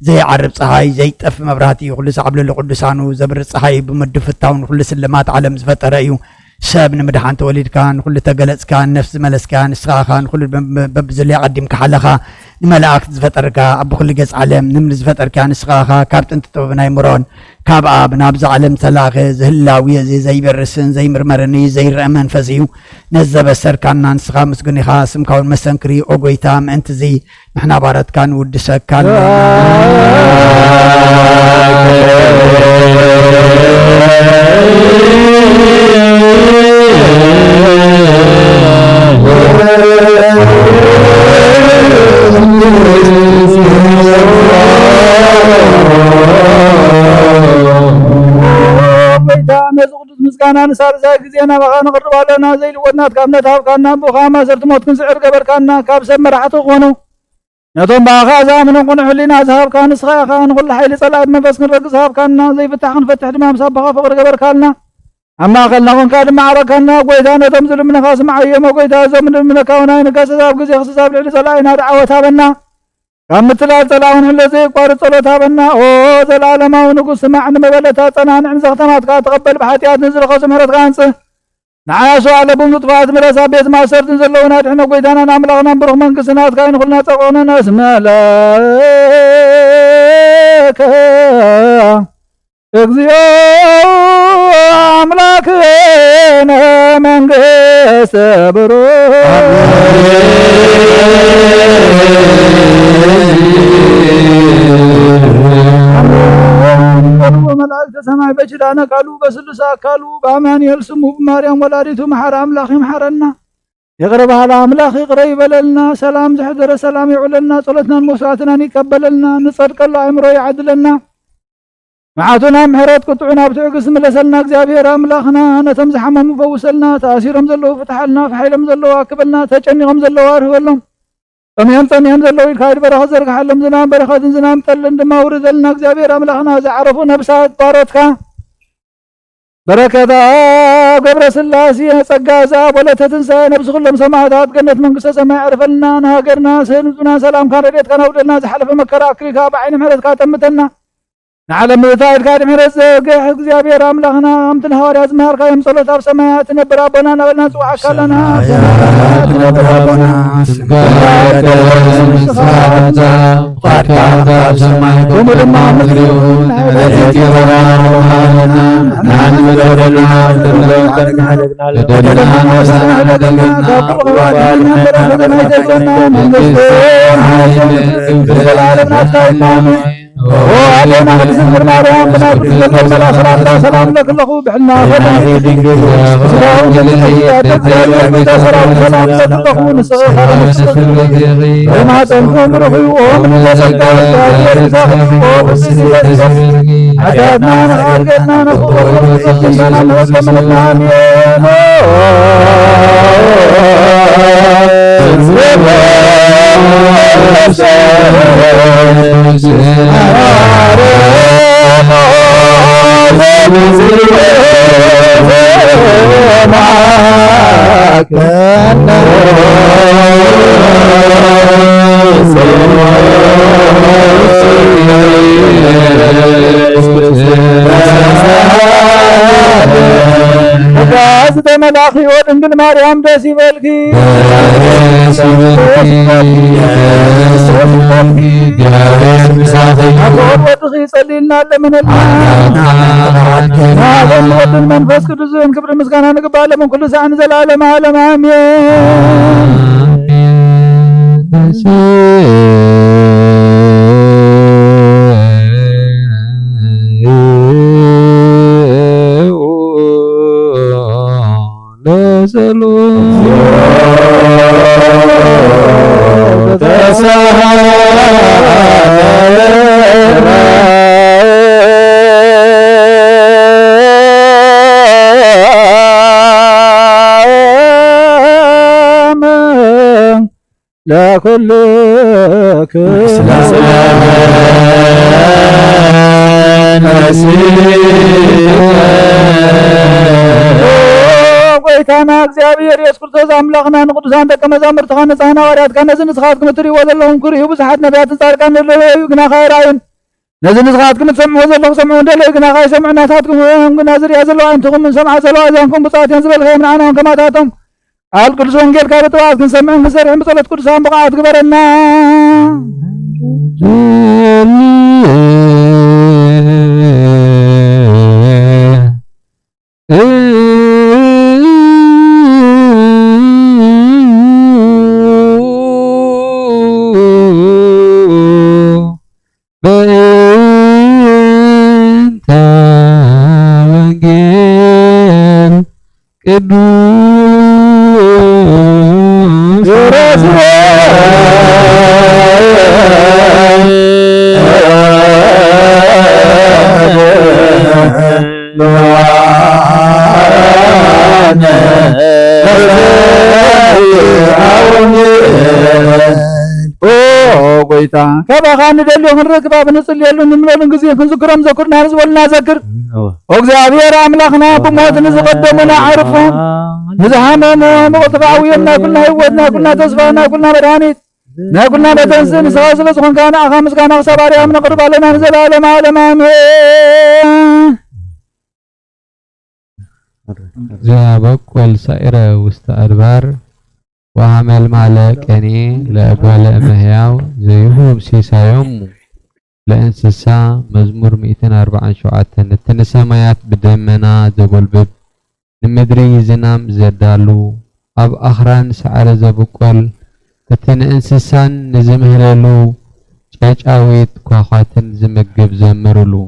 ዘይዓርብ ፀሓይ ዘይጠፍ መብራህቲ ኩሉ ሰዓብለሉ ቅዱሳኑ ዘብር ፀሓይ ብምድፍታውን ኩሉ ስልማት ዓለም ዝፈጠረ እዩ ሰብ ንምድሓን ተወሊድካ ንኩሉ ተገለጽካ ነፍሲ ዝመለስካ ንስኻኻ ንኩሉ በብዘለይ ቀዲምካ ሓለኻ ንመላእክት ዝፈጠርካ ኣብ ኩሉ ገጽ ዓለም ንምል ዝፈጠርካ ንስኻኻ ካብ ጥንቲ ጥበብ ናይ ምሮን ካብ ኣብ ናብዚ ዓለም ተላኸ ዝህላዊ ዘይበርስን ዘይምርመርን ዘይርአ መንፈስ እዩ ነዘበሰርካና ንስኻ ምስጉን ኢኻ ስምካ እውን መሰንክሪ ኦ ጎይታ ምእንቲ እዚ ንሕና ባረትካ ንውድሰካ ምስጋና ንሳርሳ ጊዜ ናባኻ ንቕርብ ኣለና ዘይልወናት ካብ ነታብካና ብኻ ማሰርቲ ሞት ክንስዕር ገበርካና ካብ ሰብ መራሕቲ ክኾኑ ነቶም ባኻ ዝኣምኖን ቁኑዕ ሕሊና ዝሃብካ ንስኻ ኢኻ ንኩሉ ሓይሊ ጸላኢ መንፈስ ክንረግፅ ሃብካና ዘይፍታሕ ክንፈትሕ ድማ ምሳብ ባኻ ፍቕሪ ገበርካልና ኣብ ማእኸልና ኮንካ ድማ ዓረካና ጎይታ ነቶም ዝልምነኻ ስምዓዮም ጎይታ እዞም ንልምነካ ውናይ ንገሰት ኣብ ግዜ ክስሳብ ልዕሊ ጸላኢና ድዓወት ሃበና ካብ ምትላል ጸላእውን ሕለ ዘይቋርፅ ጸሎት ሃበና ኦ ዘለዓለማዊ ንጉስ ስማዕ ንመበለታ ጸናንዕን ዘኽተማትካ ተቐበል ብሓጢኣት ንዝረኸሱ ምሕረትካ አንጽህ ንዓያሱ ኣለቡም ዝጥፋት ምረሳ ቤት ማሰርትን ዘለውና ድሕነ ጎይታናን ኣምላኽናን ብሩኽ መንግስትናትካ ይንኹልና ጸቆውነና እስመለከ እግዚኦ አምላክነ መንግስተ ብሩክ መላእክተ ሰማይ በችዳነ ቃሉ በስሉስ አካሉ በአማኑኤል ስሙ በማርያም ወላዲቱ መሐረ አምላኽ ይምሐረና ይቅር በሃላ አምላኽ ይቅር ይበለልና ሰላም ዝሕደረ ሰላም ይውለልና ጸሎትናን መስዋዕትናን ይቀበለልና ንጸድቀሉ አእምሮ ይዓድለና መዓቱና ምሕረት ቁጥዑና ብትዕግስት መለሰልና እግዚአብሔር አምላኽና ነቶም ዝሓመሙ ፈውሰልና ተኣሲሮም ዘለዉ ፍትሐልና ፍሓይሎም ዘለዉ አክበልና ተጨኒቆም ዘለዉ አርህበሎም ጠምየም ዘለዉ ኢልካ በረኸ ዘርግሓሎም ዝናብ በረኸትን ዝናብ ጠልን ድማ ውርደልና እግዚአብሔር አምላኽና ዝዓረፉ ነብሳት ባሮትካ በረከታ ገብረ ስላሴ ጸጋ ዛብ ወለተ ትንሣኤ ነብሲ ኩሎም ሰማዕታት ገነት መንግስተ ሰማይ ዕርፈልና ንሃገርና ስህንጡና ሰላምካ ረድኤትካ ነውደልና ዝሓለፈ መከራ ኣክሊካ ብዓይኒ ምሕረትካ ጠምተና نعلم بتاعت كادم رزق እግዚአብሔር አምላክና አምትን ሐዋርያት ማርካ የምጸሎት አብ ሰማያት ነበር አቦና ነብና ጽዋዕ ካለና ነበር አቦና ወመደማ ምድሪውን አለቲ ወራና ናን መደረና وعلينا بسم مريم بنات الجنة سلام لك الله بحنا سلام ما تنكم روحي ومن ملاخي ودنقل مريم دسي بالكي أقول ودخي صلينا لمن هذا الوقت المنفس كدوزين كبر مسكانا نقبال من كل ساعة نزل عالم عالم لا كلك ويتانا እግዚአብሔር ኢየሱስ ክርስቶስ አምላክና ንቅዱሳን ደቀ መዛሙርት ካነጻና ወራት ከነዝን ስኻት ክምትሪ ወዘለሁም ክሪዩ ብዙሓት ነቢያት ጻድቃን ለለዩ ግና ኸይራይን ነዝን ስኻት ክምትሰምዑ ዘለኹ ሰምዑ እንደለዩ ግና ኸይ ሰምዑናታትኩም ግና ዝርያ ዘለዋ አንትኹም ምን ሰምዓ ዘለዋ ዛንኩም ብጻትያን ዝበልኸም ንዓናውን ከማታቶም القدس وانجيل كابت واعد كن سمعن كسرح بصلة قدسان بقاعد كبرنا ቆይታ ከባኻን ደልዮ ክንረክባ ብንጽልየሉ ንምለሉ ጊዜ ክንዝክሮም ዘኩርና ንዝበሉና ዘክር እግዚአብሔር አምላክና ብሞት ንዝቀደሙና ዓርፎም ንዝሃመሙ ምቁጥባዕውዮም ናይ ኩልና ህይወት ናይ ኩልና ተስፋ ናይ ኩልና መድኃኒት ናይ ኩልና መተንስእ ንስኻ ስለ ዝኾንካ ንዓኻ ምስጋና ክሳብ ኣርያም ነቕርብ ኣለና ንዘለዓለመ ዓለም አሜን። ዘበቆል ሳኢረ ውስተ አድባር وعمل معلقني لأبوال أمهياو زيهم سيسايوم لإنسسا مزمور 247 التنساميات بدمنا زبولبب نمدري زنام زدالو أب أخران سعر زبقول تتن إنسسان نزمهللو جاجاويت كواخاتن زمقب زمرلو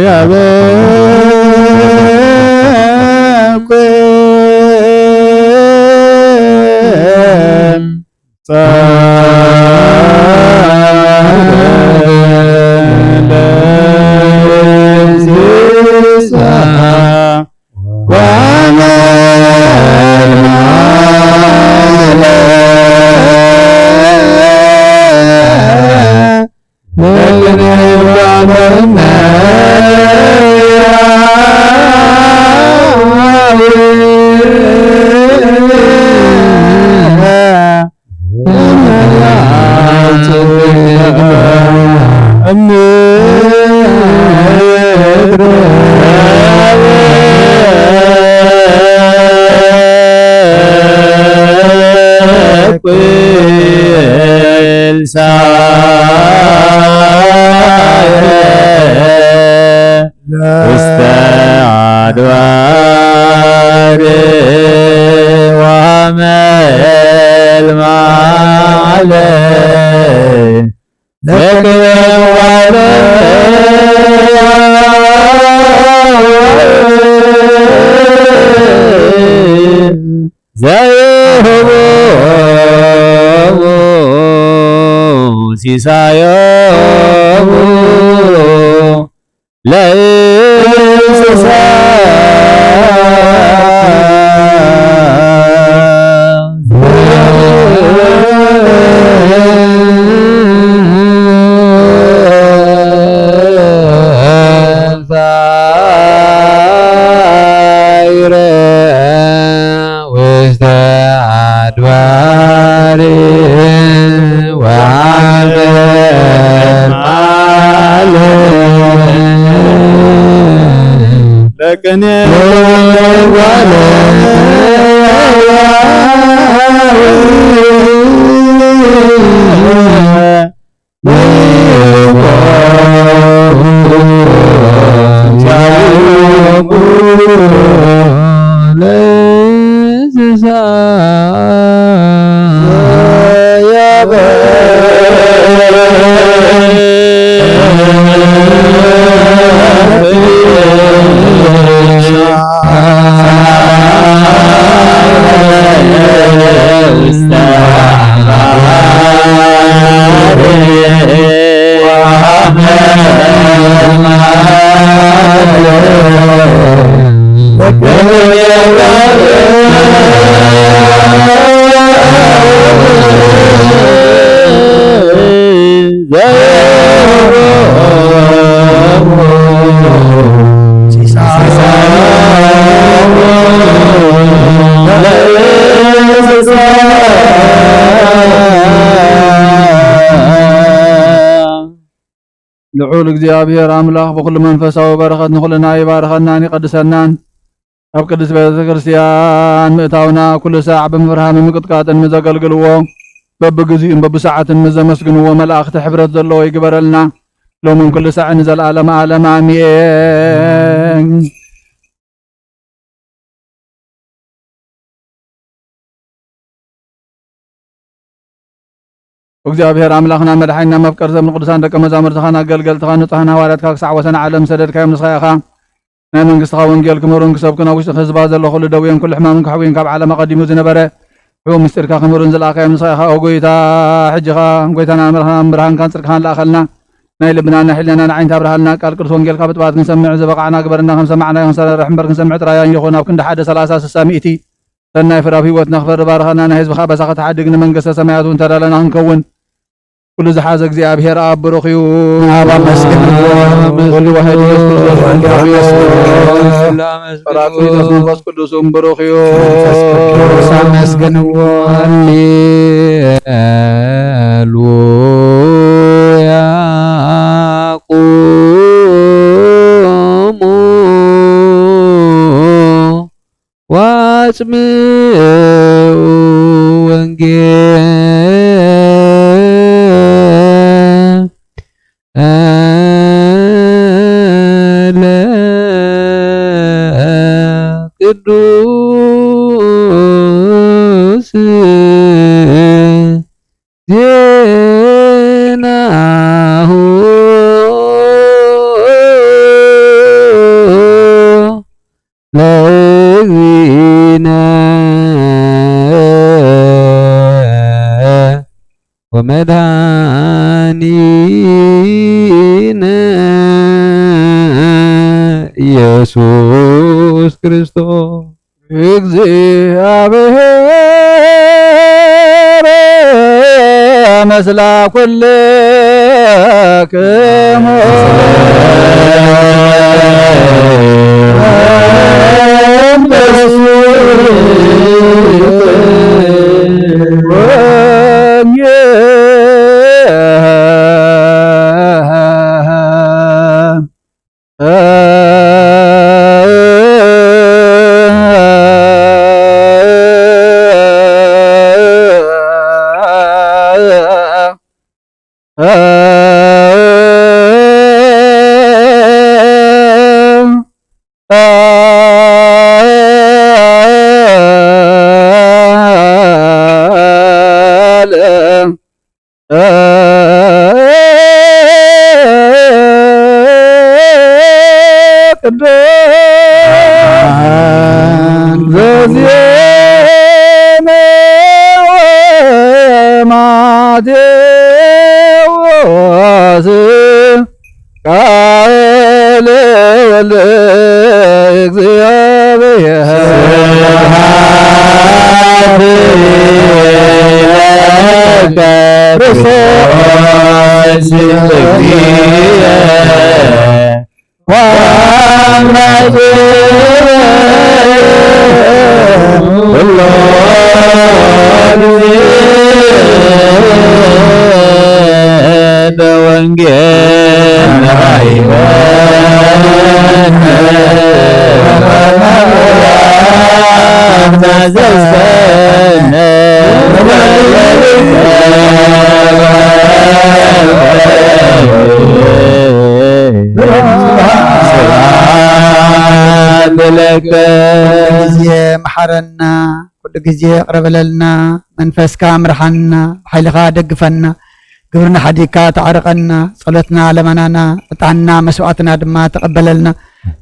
يا ውስተ አድባር ወመልማለ ለክብር ዘይሁቦሙ ሲሳዮሙ ለእንስሳ ውስተ አድባር ወአልማለ ለቅኔ ልዑል እግዚአብሔር አምላኽ ብኩሉ መንፈሳዊ በረኸት ንኹልና ይባርከናን ይቀድሰናን ኣብ ቅድስት ቤተ ክርስቲያን ምእታውና ኩሉ ሰዓት ብምብርሃንን ምቅጥቃጥን ምዘገልግልዎ በብግዚኡን በብሰዓትን ምዘመስግንዎ መላእኽቲ ሕብረት ዘለዎ ይግበረልና ሎምን ኩሉ ሰዓት ንዘለዓለመ ዓለም ኣሜን። እግዚአብሔር አምላኽና መድኃኒና መፍቀር ዘምን ቅዱሳን ደቀ መዛሙርትኻን አገልገልትኻ ንጹሐን ሐዋርያትካ ክሳዕ ወሰነ ዓለም ሰደድካዮም ንስኻ ኢኻ ናይ መንግስትኻ ወንጌል ክምሩን ክሰብኩን ኣብ ውሽጢ ህዝባ ዘሎ ኩሉ ደዌን ኩሉ ሕማምን ክሕዊን ካብ ዓለም ቀዲሙ ዝነበረ ሕው ምስጢርካ ክምሩን ዝለኣኻዮም ንስኻ ኢኻ ኦ ጎይታ ሕጂኻ ጎይታና መርኻን ብርሃንካን ጽድቅኻን ለኣኸልና ናይ ልብናና ሕሊናና ዓይንታ ብርሃልና ቃል ቅዱስ ወንጌልካ ብጥባት ክንሰምዕ ዝበቃዕና ግበርና ከም ሰማዕናዮ ክንሰርሕ እምበር ክንሰምዕ ጥራያን ይኹን ኣብ ክንዲ 1 30 60 ሚእቲ ሰናይ ፍረ ኣብ ሂወትና ክፈሪ ባርኻና ናይ ህዝብኻ በሳኻ ተሓድግ ንመንግስተ ሰማያት እውን ተዳለና ክንከውን ኩሉ ዝሓዘ እግዚአብሔር ኣብ ብሩኽ እዩ ኣብ መስገን ወልድ ዋሕድ ጰራቅሊጦስ መንፈስ ቅዱስ ብሩኽ እዩ መስገንዎ ሃሌሉያ ቁሙ ዋጽምዑ ቅዱስ ዜናሁ ለእግዚእነ ወመድኃኒነ ኢየሱስ ክርስቶስ እግዚአብሔር መስላ ኩልክሙ ጊዜ መሐረና ኩሉ ጊዜ ቅረበለልና መንፈስካ ምርሐና ሓይልኻ ደግፈና ግብርና ሓዲካ ተዓርቀና ጸሎትና ለመናና እጣና መስዋዕትና ድማ ተቀበለልና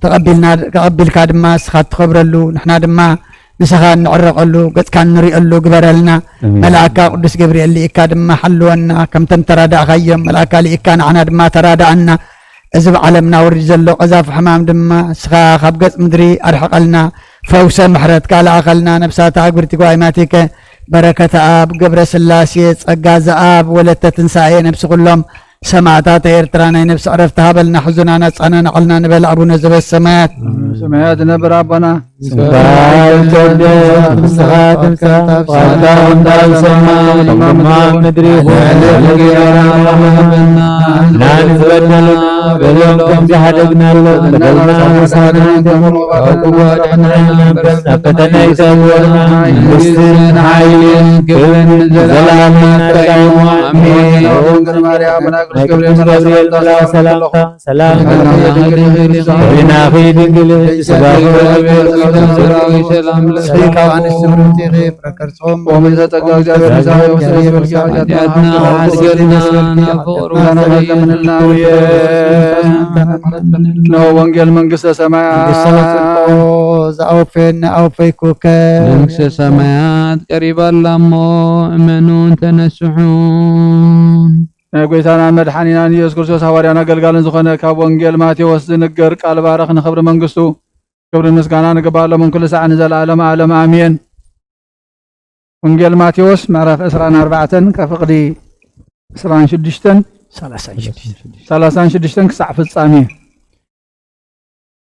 ተቀቢልካ ድማ ስኻ ትኸብረሉ ንሕና ድማ ንስኻ ንዕረቀሉ ገጽካ ንሪእሉ ግበረልና መልአካ ቅዱስ ገብርኤል ሊኢካ ድማ ሓልወና ከምተን ተራዳእኻዮም መልአካ ሊኢካ ንዓና ድማ ተራዳእና እዚ ብዓለምና ወሪድ ዘሎ ቀዛፍ ሕማም ድማ ስኻ ካብ ገጽ ምድሪ ኣርሕቐልና ፈውሰ ምሕረትካ ለኣኸልና ነብሳታ ኣግብርቲ ጓይማቲከ በረከተ አብ ገብረ ስላሴ ጸጋ ዘአብ ወለተ ትንሣኤ ነብስ ኩሎም ሰማዕታት ኤርትራ ናይ ነብስ ዕረፍቲ ሃበልና ሕዙናና ጻናና ዓልና ንበል አቡነ ዘበሰማያት ሰማያት ነብር አባና ወንጌል መንግስተ ሰማያት ዘአውፈን አውፈይኩከ መንግስተ ሰማያት ቀሪባላሞ እመኑን ተነስሑን ጎይታና መድኃኒናን ኢየሱስ ክርስቶስ ሐዋርያን አገልጋልን ዝኾነ ካብ ወንጌል ማቴዎስ ዝንገር ቃል ባረኽ ንኽብሪ መንግስቱ ክብሪ ምስጋና ንግባሎ ምን ኩሉ ሰዓት ንዘለዓለም ዓለም አሜን። ወንጌል ማቴዎስ ምዕራፍ 24 ከፍቅዲ 36 ክሳዕ ፍጻሜ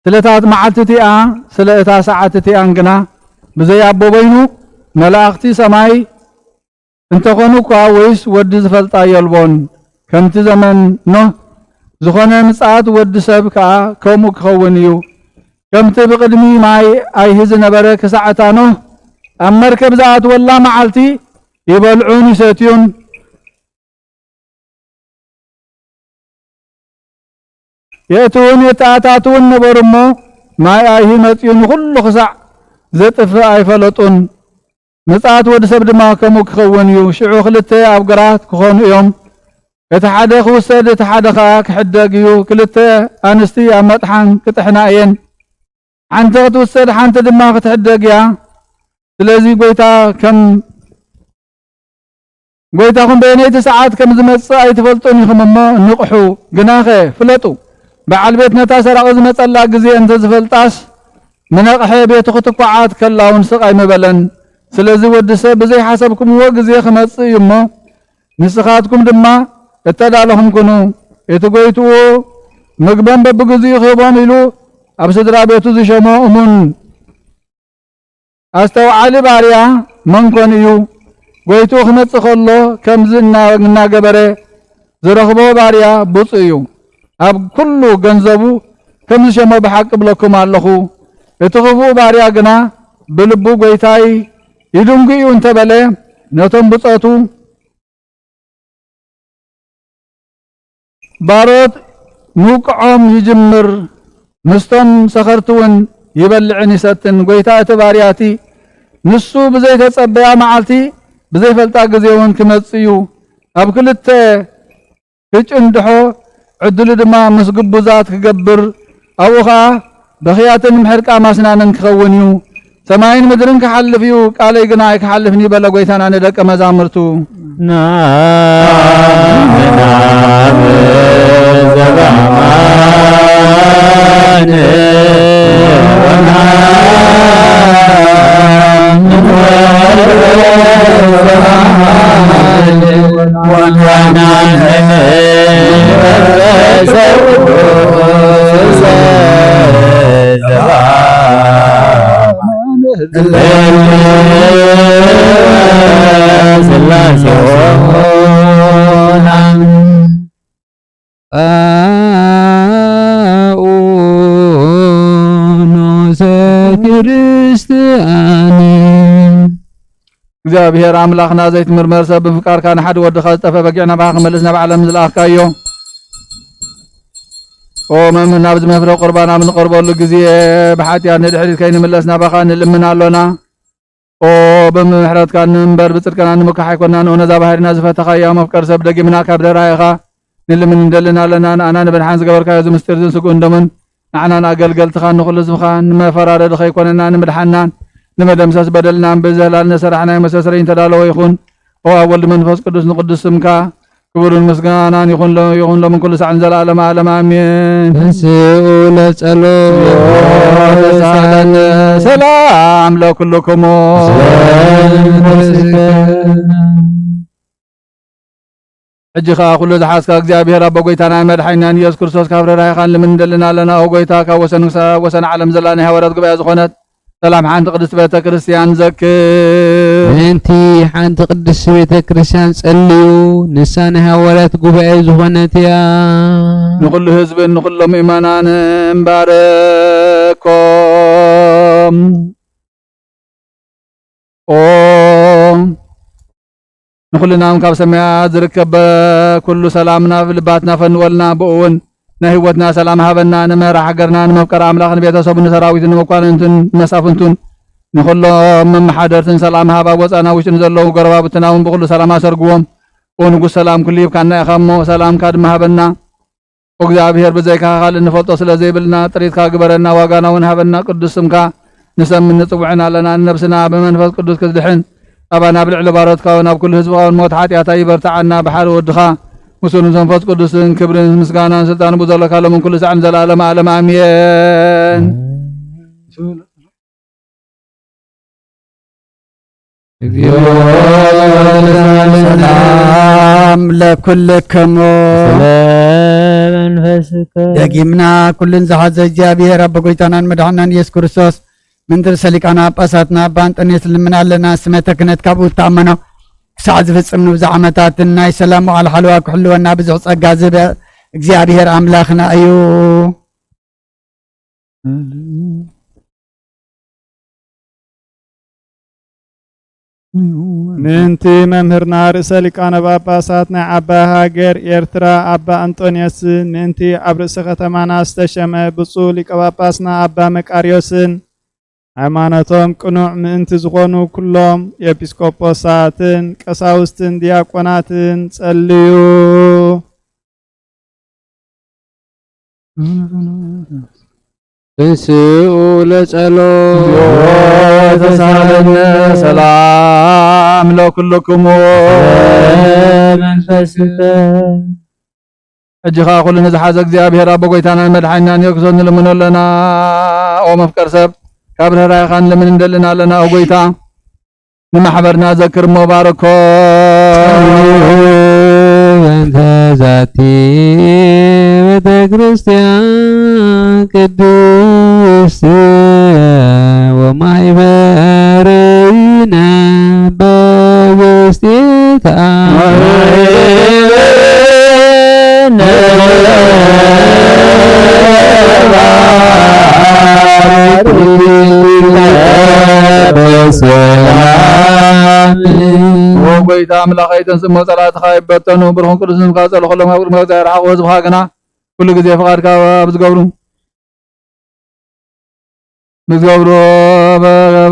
ስለታት መዓልትቲኣ ስለ እታ ሰዓት እቲኣን ግና ብዘይኣቦ በይኑ መላእኽቲ ሰማይ እንተኾኑ እኳ ወይስ ወዲ ዝፈልጣ የልቦን ከምቲ ዘመን ኖህ ዝኾነ ምጽአት ወዲ ሰብ ከዓ ከምኡ ክኸውን እዩ። ከምቲ ብቅድሚ ማይ ኣይሂዝ ነበረ ክሳዕታ ኖህ ኣብ መርከብ ዝኣትወላ መዓልቲ ይበልዑን ይሰትዩን የእትውን የተኣታትውን ነበሩ እሞ ማይ ኣይሂ መጽኡ ንኹሉ ክሳዕ ዘጥፍእ ኣይፈለጡን። ምጽአት ወዲ ሰብ ድማ ከምኡ ክኸውን እዩ። ሽዑ ክልተ ኣብ ግራት ክኾኑ እዮም፣ እቲ ሓደ ክውሰድ እቲ ሓደ ከዓ ክሕደግ እዩ። ክልተ ኣንስቲ ኣብ መጥሓን ክጥሕና እየን፣ ሓንቲ ክትውሰድ ሓንቲ ድማ ክትሕደግ እያ። ስለዚ ጎይታኹም በየነይቲ ሰዓት ከም ዝመጽእ ኣይትፈልጡን ኢኹም እሞ ንቕሑ። ግናኸ ፍለጡ በዓል ቤት ነታ ሰራቕ ዝመጸላ ግዜ እንተ ዝፈልጣስ ምነቕሐ ቤቱ ክትኳዓት ከላውን ስቃይ ምበለን። ስለዚ ወዲ ሰብ ብዘይሓሰብኩምዎ ግዜ ክመጽእ እዩ እሞ ንስኻትኩም ድማ እተዳለኹም ኩኑ። እቲ ጎይትኡ ምግቦም በብግዚኡ ክህቦም ኢሉ ኣብ ስድራ ቤቱ ዝሸሞ እሙን ኣስተውዓሊ ባርያ መንኮን እዩ። ጎይትኡ ክመጽእ ከሎ ከምዚ እናገበረ ዝረኽቦ ባርያ ብፁዕ እዩ። ኣብ ኩሉ ገንዘቡ ከም ዝሸሞ ብሓቂ ብለኩም ኣለኹ። እቲ ክፉእ ባርያ ግና ብልቡ ጎይታይ ይድንጉ እዩ እንተበለ ነቶም ብፆቱ ባሮት ንውቅዖም ይጅምር፣ ምስቶም ሰኸርቲውን ይበልዕን ይሰትን። ጎይታ እቲ ባርያቲ ንሱ ብዘይተጸበያ መዓልቲ ብዘይፈልጣ ግዜ እውን ክመጽእ እዩ። ኣብ ክልተ ክጭንድሖ ዕድሉ ድማ ምስ ግቡዛት ክገብር ኣብኡ ከዓ በኽያትን ምሕርቃ ማስናንን ክኸውን እዩ ሰማይን ምድርን ክሓልፍ እዩ ቃለይ ግና ኣይክሓልፍኒ በለ ጎይታና ንደቀ መዛሙርቱ እግዚአብሔር አምላኽና ዘይትምርመር ሰብ ብፍቃርካ ንሓደ ወድኻ ዝጠፈ በጊዕና ባኻ ክመልስ ናብ ዓለም ዝለኣኽካዮ መምህር ናብዚ መፍረ ቁርባና ብንቐርበሉ ግዜ ብሓጢያ ንድሕሪት ከይንምለስ ናባኻ ንልምን ኣሎና ብምሕረትካ ንእምበር ብፅድቅና ንምካሕ ኣይኮንና ንእውነዛ ባህሪና ዝፈተኻዮ መፍቀር ሰብ ደጊምና ካብ ደራይኻ ንልምን እንደልና ኣለና ንኣና ንብድሓን ዝገበርካዮ እዚ ምስጢር ዝንስጉእ እንደምን ንዓና ንኣገልገልትኻ ንኹሉ ህዝብኻ ንመፈራረዲ ከይኮነና ንምድሓናን ንመደምሰስ በደልናን ብዘህላልነ ሰራሕናዮ መሰሰረይ እንተዳለወ ይኹን ኣብ ወልድ መንፈስ ቅዱስ ንቅዱስ ስምካ ክቡርን ምስጋናን ይኹን ሎምን ኩሉ ሰዓን ዘለዓለመ ዓለም ኣሜን። ተንሥኡ ለጸሎት ሰላም ለኩልክሙ ሕጂ ከዓ ኩሉ ዝሓስካ እግዚኣብሔር ኣቦ ጎይታና መድሓኒናን ኢየሱስ ክርስቶስ ካብ ረራይኻን ልምን እንደልና ኣለና ኦ ጎይታ ካብ ወሰን ዓለም ዘላ ናይ ሃዋርያት ጉባኤ ዝኾነት ሰላም ሓንቲ ቅድስቲ ቤተ ክርስቲያን ዘክር እንቲ ሓንቲ ቅድስቲ ቤተ ክርስቲያን ጸልዩ ንሳ ናይ ሃዋርያት ጉባኤ ዝኾነት እያ ንኩሉ ህዝብን ንኩሎም ምእመናን እምባረኮም ንኩልናም ካብ ሰማያት ዝርከብ ኩሉ ሰላምና ልባትና ፈንወልና ብእውን ናይ ህይወትና ሰላም ሃበና ንመራሕ ሃገርና ንመፍቀር ኣምላኽን ቤተሰቡን ንሰራዊትን ንመኳንንትን መሳፍንቱን ንኩሎም መመሓደርትን ሰላም ሃባ ወፃና ውሽጢ ንዘለዉ ጎረባብትና እውን ብኩሉ ሰላም ኣሰርግዎም ንጉስ ሰላም ኩሉ ይብካና ኢኻ እሞ ሰላምካ ድማ ሃበና እግዚአብሔር ብዘይካ ካልእ ንፈልጦ ስለ ዘይብልና ጥሪትካ ግበረና ዋጋና እውን ሃበና ቅዱስ ስምካ ንሰምን ንፅውዕን ኣለና ንነብስና ብመንፈስ ቅዱስ ክዝድሕን ኣባና ብልዕሊ ባሮትካ ናብ ኩሉ ህዝብኻውን ሞት ሓጢኣታ ይበርትዓና ብሓደ ወድኻ مسون منفس قدس كبرن مسكانا سلطان بوزلا كلام كل سعن زلالم عالم آمين سلام لكلكم دقيمنا كل زحز جابي رب قيتنا مدحنا يسوع كريستوس من ترسلكنا باساتنا بانت ان يسلمنا لنا سمتك نتكابو تامنا ساعد فصمنا بزعمتات الناي سلام على حلوة كحلونا بزع صقا زبا እግዚአብሔር አምላክና እዩ ምንቲ መምህርና ርእሰ ሊቃነ ጳጳሳት ናይ ዓባይ ሃገር ኤርትራ አባ አንጦንዮስ ምንቲ ኣብ ርእሰ ከተማና ዝተሸመ ብፁዕ ሊቀ ጳጳስና አባ መቃርዮስን ሃይማኖቶም ቅኑዕ ምእንቲ ዝኾኑ ኩሎም ኤጲስቆጶሳትን ቀሳውስትን ዲያቆናትን ጸልዩ ተንሥኡ ለጸሎት ተሳለነ ሰላም ለኩልክሙ መንፈስከ እጅኻ ኩሉ ንዝሓዘ እግዚአብሔር ኣቦ ጎይታናን መድሓኒናን የክሶን ንልምኖ ኣለና ኦ መፍቀር ሰብ ካብ ርህራይኻን ለምን እንደልና ኣለና ኦ ጎይታ ንማሕበርና ዘክር እሞ ባርኮ በእንተ ዛቲ ቤተ ክርስቲያን ቅድስት ወማሕበርነ በውስጢታ ጎይታ አምላኸይ ተንስሞ ጸላትኻ ይበተኑ ብርኹን ቅዱስን ካጸሉ ኹሎም ኣብ ቅድሚ እግዚአብሔር ሓቁ ህዝብኻ ግና ኩሉ ግዜ ፍቃድካ ብዝገብሩ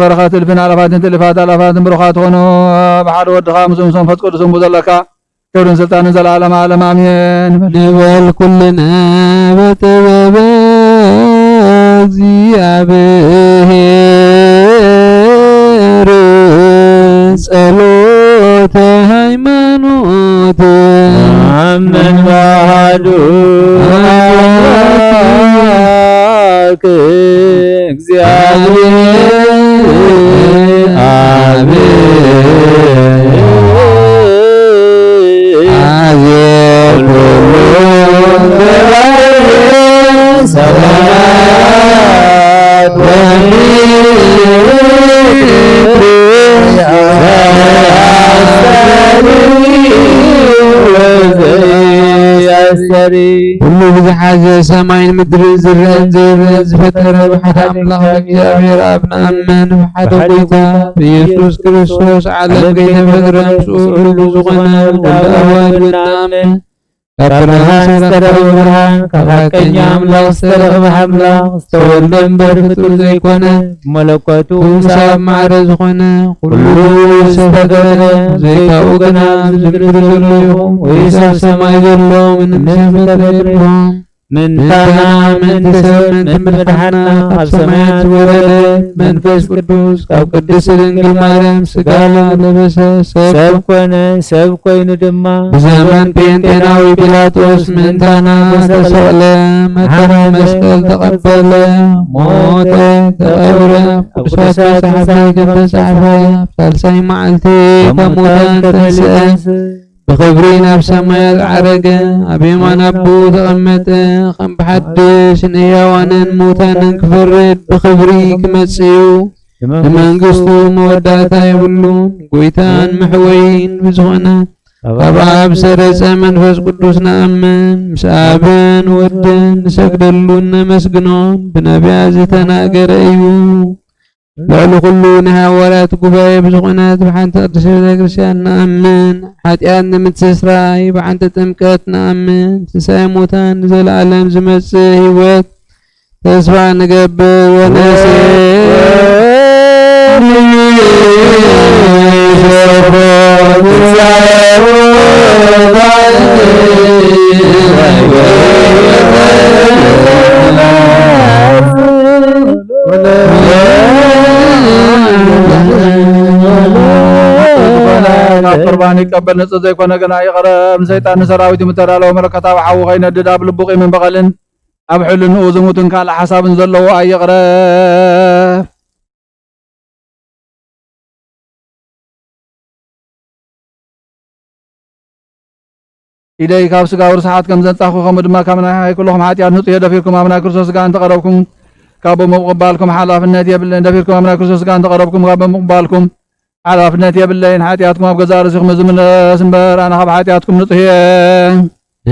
በረኻት እልፍን ኣላፋትን ትልፋት ኣላፋትን ብሩኻት ኾኑ ብሓደ ወድኻ ምስ መንፈስ ቅዱስን ብዘለካ ክብርን ስልጣንን ዘለዓለም ዓለም አሜን ንበል ኩልና በጥበበ እግዚአብሔር ጸሎተ ሃይማኖት አመን ባዱ አምላክ እግዚአብሔር አብ ሁሉ ብዝሓዘ ሰማይን ምድርን ዝርአን ዘይርአን ዝፈጠረ ብሓደ ኣምላኽ እግዚአብሔር ኣብ ንኣምን ብሓደ ጎይታ ብኢየሱስ ክርስቶስ ዓለም ከይተፈጥረ ምስኡ ሁሉ ዝኾነ ወልድ ንኣምን ካብ ብርሃን ዝተረኸበ ብርሃን ካብ ሓቀኛ ኣምላኽ ዝተረኸበ ኣምላኽ ዝተወልደ እምበር ፍጡር ዘይኮነ መለኮቱ ሰብ ማዕረ ዝኾነ ኩሉ ዝተገበረ ዘይካኡ ገና ዝምድር ዘሎ ይኹን ወይ ሰብ ሰማይ ዘሎ ምንም ዝፈጠረ የብሎም ምንታና ምንቲ ሰብ ምንቲ መድሓና ካብ ሰማያት ዝወረደ መንፈስ ቅዱስ ካብ ቅድስት ድንግል ማርያም ሥጋ ለበሰ ሰብ ኮነ ሰብ ኮይኑ ድማ ብዘመን ጴንጤናዊ ጲላጦስ ምንታና ተሰቕለ መከራ መስቀል ተቐበለ ሞተ ተቐብረ ቅዱሳት መጽሓፍ ከተጻሕፈ ኣብ ሳልሳይ መዓልቲ ካብ ሙታን ተንሥአ ብኽብሪ ናብ ሰማያት ዓረገ ኣብ የማን ኣቦኡ ተቐመጠ ከም ብሓድሽ ንሕያዋንን ሙታንን ክፈርድ ብኽብሪ ክመጽእ እዩ ንመንግሥቱ መወዳእታ የብሉን ጎይታን መሕወይን ብዝኾነ ካብ ኣብ ሰረጸ መንፈስ ቅዱስ ንኣምን ምስ ኣብን ወድን ንሰግደሉን ነመስግኖን ብነቢያት ዝተናገረ እዩ ልዕሊ ኩሉ ንሃዋርያት ጉባኤ ብዝኾነት ብሓንቲ ቅድስት ቤተ ክርስቲያን ንኣምን ሓጢኣት ንምትስራይ ብሓንቲ ጥምቀት ንኣምን ትንሣኤ ሙታን ንዘለዓለም ዝመጽእ ህይወት ተስፋ ንገብር ቁርባን ይቀበል ንጽህ ዘይኮነ ገና ይቐረብ ሰይጣን ሰራዊት ምተዳለው መለከታዊ ሓዊ ኸይነድድ ኣብ ልቡ ቂምን በቐልን ኣብ ሕልንኡ ዝሙትን ካልእ ሓሳብን ዘለዎ ኣይቕረብ ኢደይ ካብ ስጋው ርስሓት ከም ዘንጻኹ ከምኡ ድማ ካብ ናይ ኩልኹም ሓጢኣት ንጹህ ደፊርኩም ኣብ ናይ ክርስቶስ ስጋ እንተቐረብኩም ካብ ምቕባልኩም ሓላፍነት የብልን ደፊርኩም ኣብ ናይ ክርስቶስ ስጋ እንተቐረብኩም ካብ ምቕባልኩም ሓላፍነት የብለይን ሓጢኣትኩም ኣብ ገዛ ርእስኹም ዝምለስ እምበር ኣነ ካብ ሓጢኣትኩም ንጹህ እየ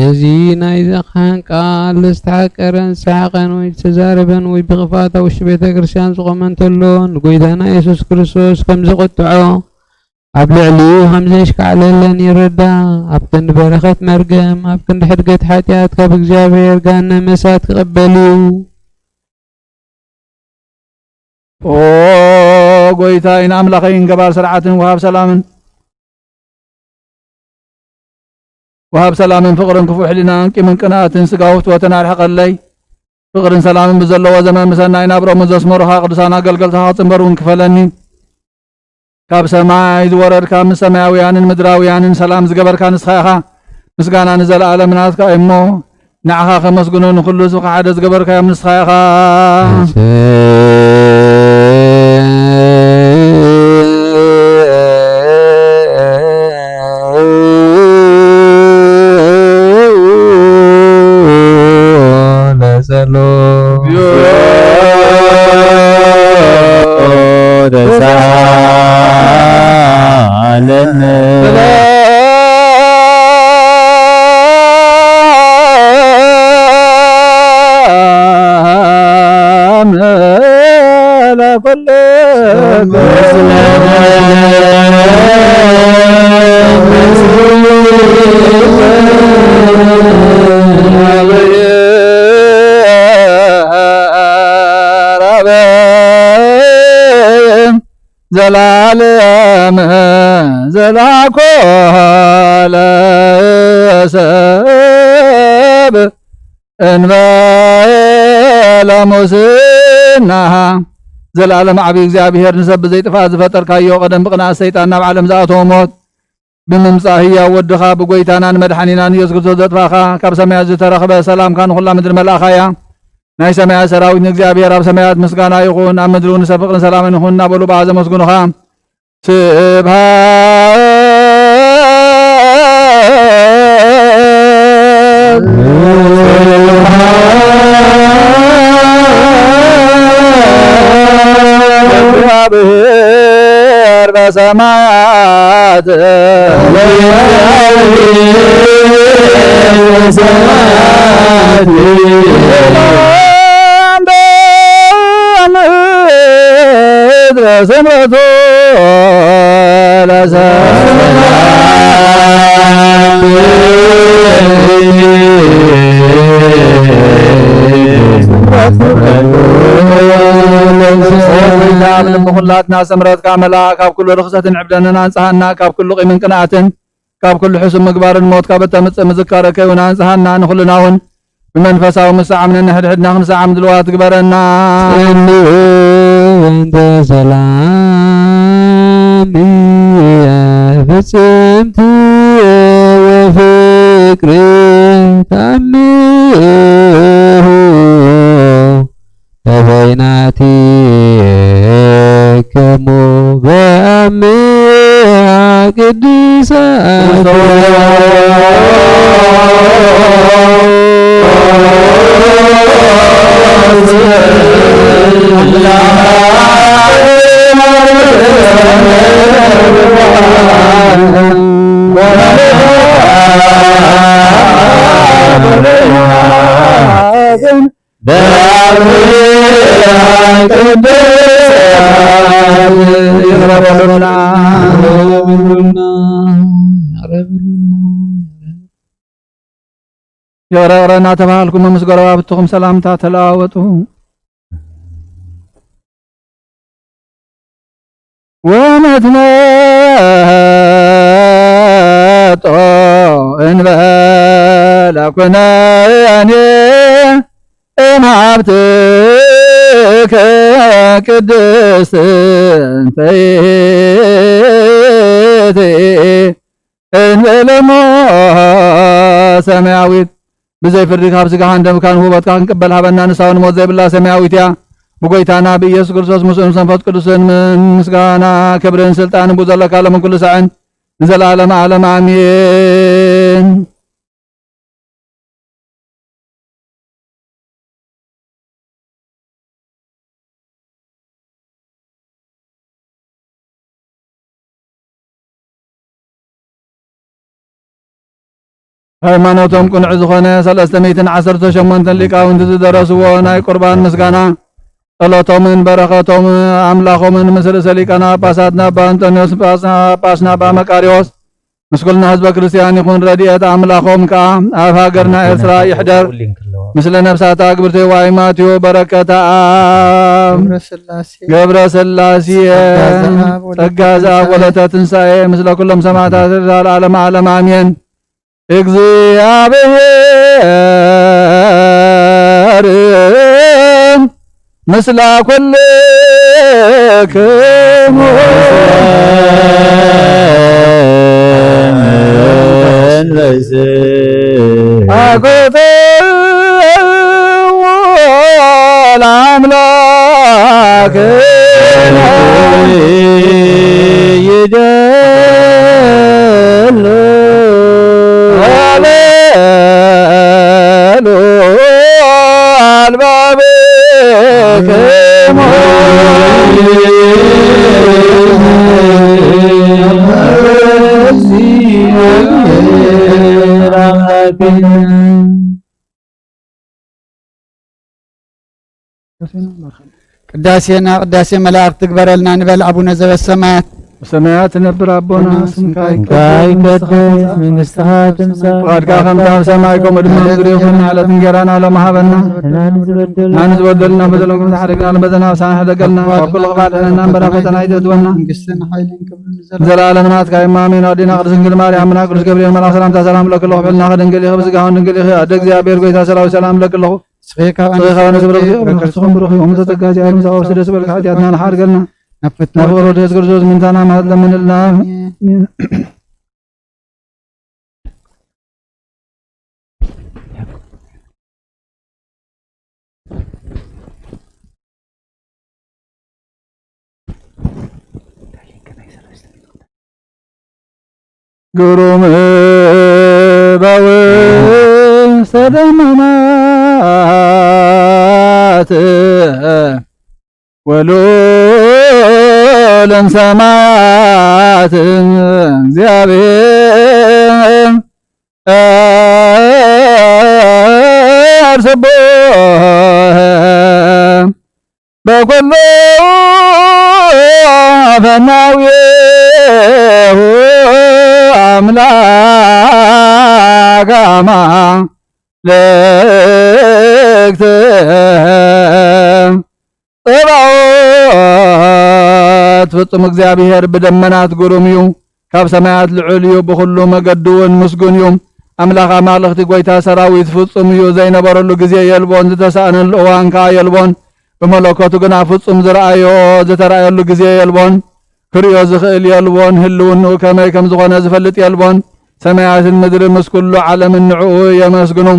እዚ ናይ ዘኻን ቃል ዝተሓቀረን ዝተሓቐን ወይ ዝተዛረበን ወይ ብኽፋት ኣብ ውሽጢ ቤተ ክርስቲያን ዝቖመ እንተሎ ንጎይታና ኢየሱስ ክርስቶስ ከም ዘቕጥዖ ኣብ ልዕሊኡ ከም ዘሽካዕለለን ይርዳእ ኣብ ክንዲ በረኸት መርገም ኣብ ክንዲ ሕድገት ሓጢኣት ካብ እግዚኣብሔር ገሃነመ እሳት ክቕበል እዩ ኦ ጎይታይ ንኣምላኸይን ገባር ስርዓትን ወሃብ ሰላምን ፍቕርን ክፉእ ሕሊናን ቂምን ቅንኣትን ስጋዊ ፍትወትን ኣርሕቐለይ ፍቕርን ሰላምን ብዘለዎ ዘመን ምሰናይ ናብሮምን ዘስመሩኻ ቅዱሳን ኣገልገልትኻ ክጽንበሩን ክፈለኒ ካብ ሰማይ ዝወረድካ ምስ ሰማያውያንን ምድራውያንን ሰላም ዝገበርካ ንስኻ ኢኻ ምስጋና ንዘለዓለም ናትካ እሞ ንዓኻ ከመስግኖ ንኹሉ ህዝብካ ሓደ ዝገበርካዮም ንስኻ ኢኻ ዘላለም ዘላኮ ሰብ እንበለ ሙስና ዘላለም ዓብይ እግዚአብሔር ንሰብ ዘይጥፋእ ዝፈጠርካዮ ቀደም ብቅንዓት ሰይጣን ናብ ዓለም ዝኣተወ ሞት ብምምጻእ ህያው ወድኻ ብጎይታናን መድሓኒናን ኢየሱስ ክርስቶስ ዘጥፋእኻ ካብ ሰማያት ዝተረኸበ ሰላምካ ንኹላ ምድሪ መልኣኻያ ናይ ሰማያት ሰራዊት ንእግዚአብሔር ኣብ ሰማያት ምስጋና ይኹን ኣብ ምድሪ እውን ፍቅርን ሰላምን ይኹን እናበሉ በኣ ዘመስግኑኻ እግዚአብሔር በሰማያት ስምረቱ ኩላትና ስምረትካ መልኣክ ካብ ኩሉ ርክሰትን ዕብደንን አንጽሃና ካብ ኩሉ ቂምን ቅንዓትን ካብ ኩሉ ሕሱም ምግባርን ሞት ካብ እተምጽእ ምዝካረከ ይሁን አንጽሃና ንኩልና እውን ብመንፈሳዊ ምሳዓምንን ሕድሕድና ክንሰዓም ድልዋት ትግበረና እንተ ሰላም ፍጽምቲ ወፍቅር ታምሁ በበይናቲ ከሞ በአምሃ ቅዱሳት የረረና ተባልኩም መስገረዋ ብትኹም ሰላምታ ተለዋወጡ ወመትመጦ እንበለ ኩነኔ እምሃብትከ ቅድስት እንተይእቲ እንበለሞ ሰማያዊት ብዘይ ፍርዲ ካብ ስጋሃን ደምካን ውበትካ ክንቅበል ሃበና ንሳውን ሞት ዘይብላ ሰማያዊት እያ ብጎይታና ብኢየሱስ ክርስቶስ ምስኡን መንፈስ ቅዱስን ምስጋና ክብርን ስልጣንን ብዘለካ ለምን ኩሉ ሰዓን ንዘላለም ዓለም አሜን። ሃይማኖቶም ቁኑዕ ዝኾነ 318 ሊቃውንቲ ዝደረስዎ ናይ ቁርባን ምስጋና ጸሎቶምን በረኸቶም አምላኾምን ምስ ርእሰ ሊቃነ ጳጳሳት አባ አንጦንዮስ ጳጳስና አባ መቃርዮስ ምስኩልና ህዝበ ክርስቲያን ይኹን ረድኤት አምላኾም ከዓ ኣብ ሃገርና ኤርትራ ይሕደር ምስለ ነፍሳታ ግብርቴ ዋይማትዮ በረከታ ገብረ ስላሴ ጸጋ ዘአብ ወለተ ትንሣኤ ምስለ ኩሎም ሰማዕታት ለዓለመ ዓለም አሜን። እግዚአብሔር ምስለ ኩልክሙ አቁጥዎ ለአምላክነ ይደሉ ሃሌሉ አልባብክሙ ቅዳሴና ቅዳሴ መላእክት ትግበረልና ንበል አቡነ ዘበሰማያት ሰማያት ነብር አቦና ስምካ ይቀደስ መንግሥትከ ትምጻእ ፈቃድከ ከመ በሰማይ ከመ በምድር ይኩን ዓለት እንጀራና ለማህበና ናን ዝበደልና በደለም ከመ ተሐረግና ለበዘና ሳና ደገልና ወኩል ኸባልና በረከተና ይደድወና መንግሥትን ኃይልን ክብርን ዘላለም ናት ካይማሜን አዲና ቅድስት ድንግል ማርያም እና ቅዱስ ገብርኤል መልአክ ሰላምታ ሰላም ለክልሁ በልና ከድንግል ይኸ በሥጋውን ድንግል ይኸ አደ እግዚአብሔር ጌታ ሰላም ሰላም ለክልሁ ጽኻነ ሰብረክ በክርስቶስ ብሩክ ይሁን ተጠጋጂ አይም ሰው ስደስ በልካት ያድናን ሐርገልና ነፍሮ ደስ ክርስቶስ ምንታና ማለት ለምንልና ግሩም ባው ሰደመናት ወሎለን ሰማያት እግዚአብሔር አርሰቦህ በኩሉ ፈናዊሁ አምላክ አማልክት ጸባኦት ፍጹም እግዚአብሔር በደመናት ግሩም እዩ ካብ ሰማያት ልዑል እዩ ብኩሉ መገዲ እውን ምስጉን እዩ አምላክ አማልክቲ ጎይታ ሰራዊት ፍጹም እዩ ዘይነበረሉ ግዜ የልቦን ዝተሳእነሉ እዋን ከዓ የልቦን በመለኮቱ ግና ፍጹም ዝተራእየሉ ግዜ የልቦን ክሪኦ ዝኽእል የልቦን ህልውንኡ ከመይ ከም ዝኾነ ዝፈልጥ የልቦን ሰማያትን ምድርን ምስ ኩሉ ዓለምን ንዕኡ የመስግኑ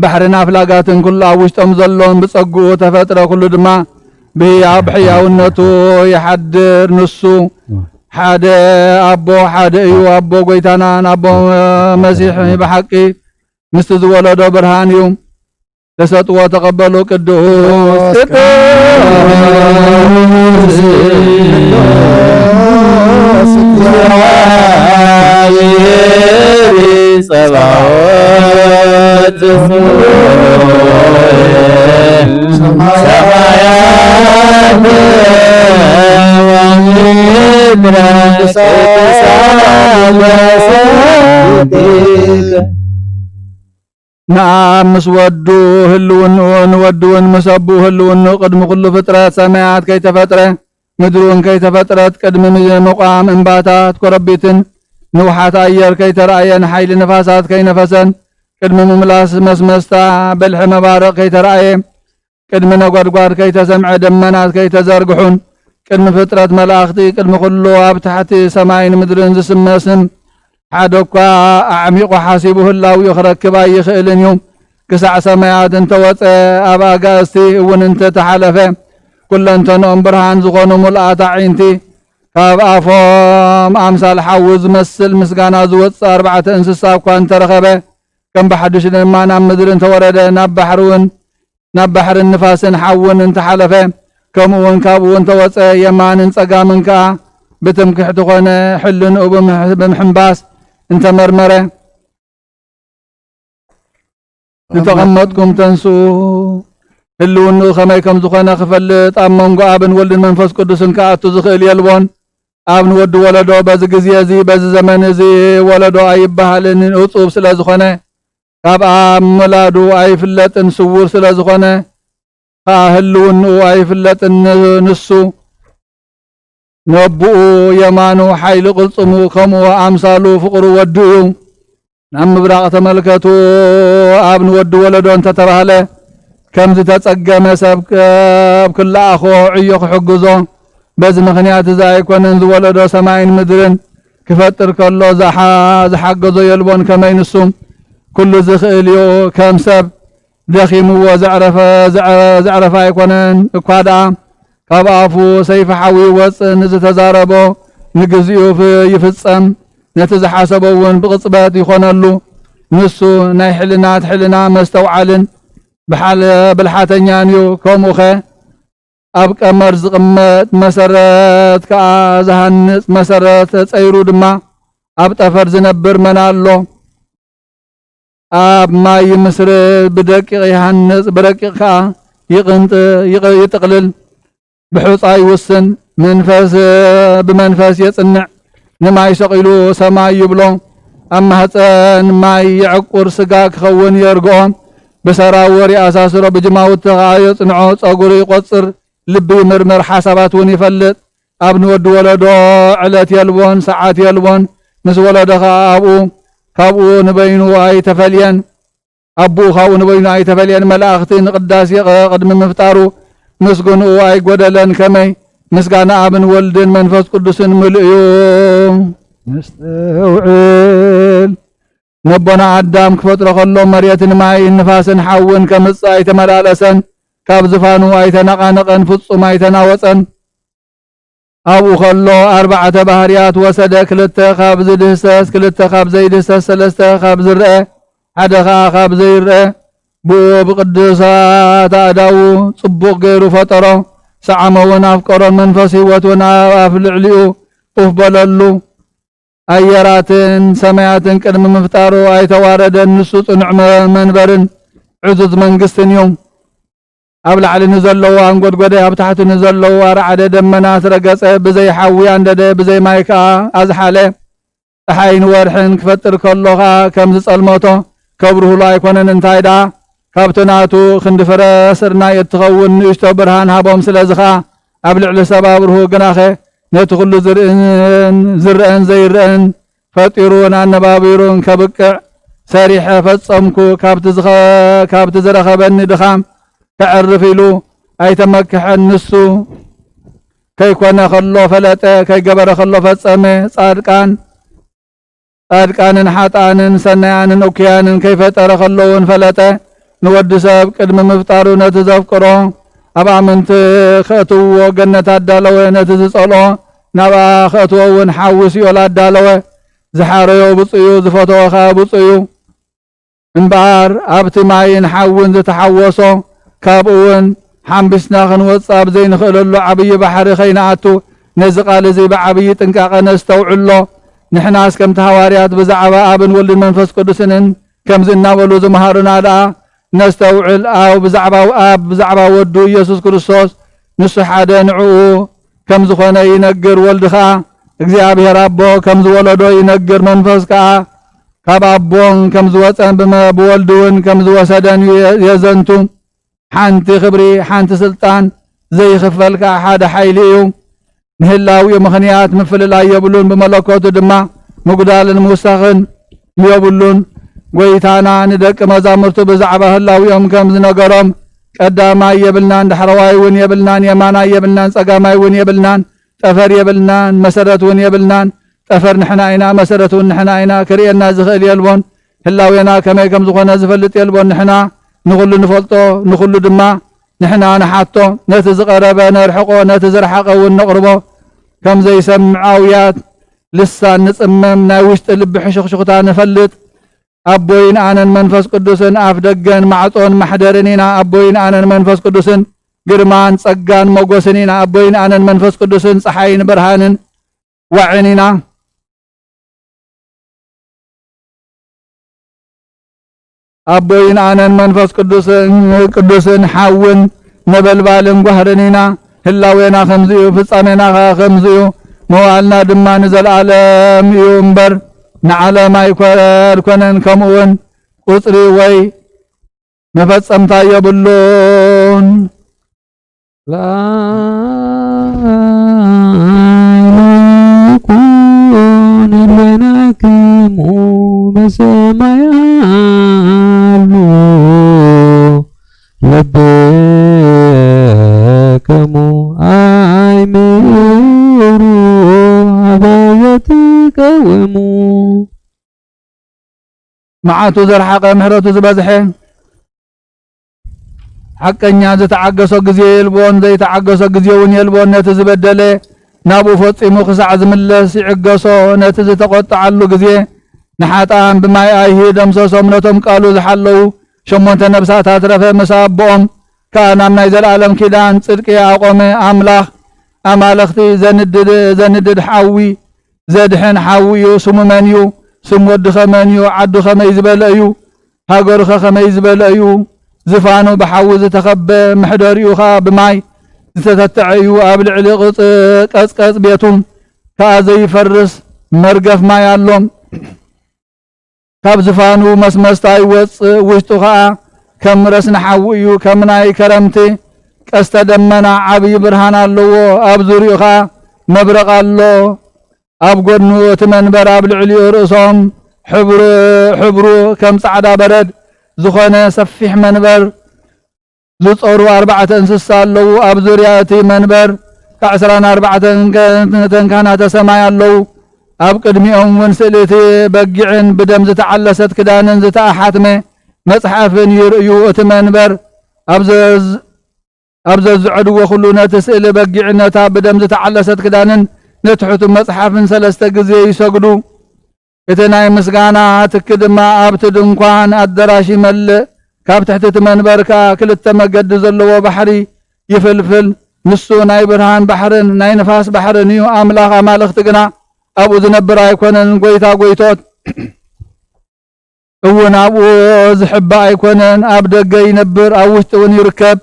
ባሕርን አፍላጋትን ኩሉ ኣብ ውሽጦም ዘሎን ብጸጉኡ ተፈጥረ ኩሉ ድማ ብሕያውነቱ ይሓድር ንሱ ሓደ ኣቦ ሓደ እዩ ኣቦ ጎይታናን ኣቦ መሲሕ ብሓቂ ምስቲ ዝወለዶ ብርሃን እዩ ተሰጥዎ ተቀበሉ ቅዱስ ጸባኦት ሰማያት نعم مسودو هلون ودون مسبو هلون قدم كل فترة سماعات كي تفترة مدرون كي تفترة قدم مقام انباتات كربيتن نوحات اير كي ترأين حيل نفاسات كي نفسن قدم مملاس مسمستا بلح مبارق كي ترأين قدم نقرقار كي تسمع دمنات كي تزرقحون قدم فترة ملاختي قدم كله ابتحت سماعين مدرون زسمسن حدوكا أعميق حاسبه الله يخركب يخيل يوم كسع سمايات انت وط أبا قاستي وننت تحلفه كل انت نوم برهان زغونو ملآت عينتي كاب أفهم أمثال حوز مسل مسقانا زوط 4 انسساب كوان ترخبه كم بحدش لما نام مدر انت ورد نبحر النفاس حون انت حلفه كمون كابو انت وط يمان انسقا منكا بتمكح تغنى حلن وبمحنباس انت مرمرة نتغمضكم تنسو هلون خميكم زخنا خفلت امنغو ابن ولد منفس قدس كاتو زخيل يلبون ابن ود ولدو بز غزي زي بز زمن زي ولدو ايبحالن اصوب سلا زخنا كاب مولادو ايفلطن سوور سلا زخنا هلون ايفلطن نسو نبؤ يمانو حيل قلصمو كمو أمثالو فقرو ودو نعم براق تملكتو ابن ودو ولدو انت تبهله كم تتسقى مسابك بكل أخو عيوك حقوزو بز مخنيات زاي كونن ولدو سماين مدرن كفتر كله زحقوزو يلبون كمين السوم كل زخيليو كم سب دخيمو وزعرف يكونن اكوادا كابافو سيف حوي وص نزتزاربو نغزيو يفصم نتزحاسبون بقصبات يخونلو نسو ناي حلنا مستوعلن بحال بالحاتنيانيو كوموخه اب قمر زقمت مسرت كازهنص مسرت صيرو دما اب طفر زنبر منالو اب ماي مسر بدقيق يحنص برقيق يقنط يتقلل بحوصاي وسن منفس بمنفس يصنع نماي سقيلو سماي يبلو أما هتن ماي يعقر سقا كخون يرقوهم بسراوري أساسرو بجماوت تغايو صنعو صقوري قصر لبي مرمر حسابات ونفلت أبن ود ولدو علت يلبون ساعات يلبون مس ولدها كابو نبينو أي تفلين أبو خاو نبينو أي تفلين ملاختين قداسي قدم مفتارو مسقنو أي قدلن كمي مسقانا أبن ولدن منفس قدس ملئيو نستوعل نبنا عدام كفتر خلو مريتن معي نفاسن حون كمص أي تملالسن كاب زفانو أي تنقانقن فصم أي تناوصن أبو خلو 4 بهريات وسد كلتا خاب زدهسس كلتا خاب زيدهسس 3 خاب زرأ حدخا خاب زيرأ بو بقدسات أداو صبوق غيرو فطرو سعمو نافقرو منفس هوت وناف لعليو أوف بللو أيراتن سماياتن قدم مفتارو أي تواردن نسو صنع منبرن عزز منقستن يوم أبلع لنزلو أنقود قدي أبتحت نزلو أرعد دمنا سرقص بزي حوي عندد بزي مايكا أزحالي أحاين ورحن كفتر كلها كمزس الموتو كبره لا يكونن انتايدا كابتناتو خندفر سرنا يتخون يشتو برهان هابهم سلازخا أبلع لسبابره قناخي نتخل زرئن زيرئن فطيرون النبابيرون كبكع سريحة فتصمكو كابت زرخ بني دخام تعرف له أي تمكح النسو كي كنا خلو فلتا كي قبر خلو فتصمي صادقان حاطان سنيان أوكيان كيف ترى خلون فلتا نود ساب قدم مفتارو نتذكرو أبا منت خطو وجنة الدلوة نتزصلو نبا خطو ونحوس يولا الدلوة زحاريو بصيو زفتو خابصيو انبار أبتي معين حون زتحوسو كابون حنبسنا خنوصاب زين خللو عبي بحر خيناتو نزقال زي بعبي تنقاق نستوعلو نحناس كم تهواريات بزعبا ابن ولد منفس قدسن كم زنا ولو زمهارنا دا نستوعل او بزعبا اب بزعبا ودو يسوس كريستوس نس حدا نعو كم زخونه ينقر ولدخا እግዚአብሔር አቦ كم زولدو ينقر منفس كا كابابون كم زوصن بما بولدون كم زوسدن يزنتو حانتي خبري حانتي سلطان زي خفلك حدا حيليو نهلاوي مخنيات مفللا يبلون بملكوت دما مقدال موسخن يبلون ويتانا ندق مزامرتو بزعبه هلاويهم كم زنقرم قداما يبلنان دحرواي ون يبلنان يمانا يبلنان صقاماي ون يبلنان طفر يبلنان مسرت ون يبلنان طفر نحناينا مسرت ون نحناينا كرينا زخيل يلبون هلاوينا كما كم زخنا زفلت يلبون نحنا نقول نفلطو نقول دما نحنا نحاتو نتزقرب نرحقو نتزرحقو ونقربو كم زي سمعاويات لسا نصمم ناوشت لب حشخشختا نفلت أبوين أنا المنفس قدسن أفدقن معطون محدرنينا أبوين أنا المنفس قدسن قرمان صقان موقوسنينا أبوين أنا المنفس قدسن صحاين برهانن وعنينا أبوين أنا المنفس قدسن حاون نبلبالن قهرنينا هلاوينا خمزيو فصامنا خمزيو موالنا دما نزل عالم ينبر نعلم يكون كونن كمون قصري وي مفصمتا يبلون لا يكون لناكم بسمايالو لبكمو أي ميرو عبايتك ومو معاتو زرحق مهرتو زبزحين حقنيا زتعقسو غزي يلبون زي تعقسو غزيون يلبون نتزبدله نابو فصيمو خسع زملس يعقسو نتزتقطعلو غزي نحاطان بماي ايه دمسسوم نتم قالو زحلو شمونت نفسات اترف مسابهم كان من زلالم كيدان صدق يقوم املاح امالختي زندد حوي زدحن حوي سم منيو سم ود خمنيو عد خميز بلايو هاجر خميز بلايو زفانو بحوز تخب محدريو خا بماي ዝተተዓዩ ኣብ ልዕሊ ቀጽቀጽ ቤቱም ከኣዘይ ፈርስ መርገፍ ማይ ኣሎም ካብ ዝፋኑ መስመስታ ይወፅእ ውሽጡ ከዓ ከም ረስኒ ሓዊ እዩ ከም ናይ ከረምቲ ቀስተ ደመና ዓብይ ብርሃን ኣለዎ ኣብ ዙርኡ ከዓ መብረቕ ኣሎ ኣብ ጎድኑ እቲ መንበር ኣብ ልዕሊኡ ርእሶም ሕብሩ ከም ጻዕዳ በረድ ዝኾነ ሰፊሕ መንበር ዝጾሩ 4 እንስሳ ኣለዉ ኣብ ዙርያ እቲ መንበር 24 ተንካናተ ሰማይ ኣለዉ ኣብ ቅድሚኦም እውን ስእልቲ በጊዕን ብደም ዝተዓለሰት ክዳንን ዝተኣሓትመ መጽሓፍን ይርእዩ እቲ መንበር ኣብ ዘዝዕድዎ ኩሉ ነቲ ስእሊ በጊዕነታ ብደም ዝተዓለሰት ክዳንን ነትሕቱ መጽሓፍን 3 ግዜ ይሰግዱ እቲ ናይ ምስጋና ትኪ ድማ ኣብቲ ድንኳን ኣዳራሽ ይመልእ ካብ ትሕቲ እቲ መንበር ከዓ 2 መገዲ ዘለዎ ባሕሪ ይፍልፍል ንሱ ናይ ብርሃን ባሕርን ናይ ንፋስ ባሕርን እዩ ኣምላኽ ኣማልኽቲ ግና ኣብኡ ዝነብር ኣይኮነን ጎይታ ጎይቶት እውን ኣብኡ ዝሕባእ ኣይኮነን ኣብ ደገ ይነብር ኣብ ውሽጢ እውን ይርከብ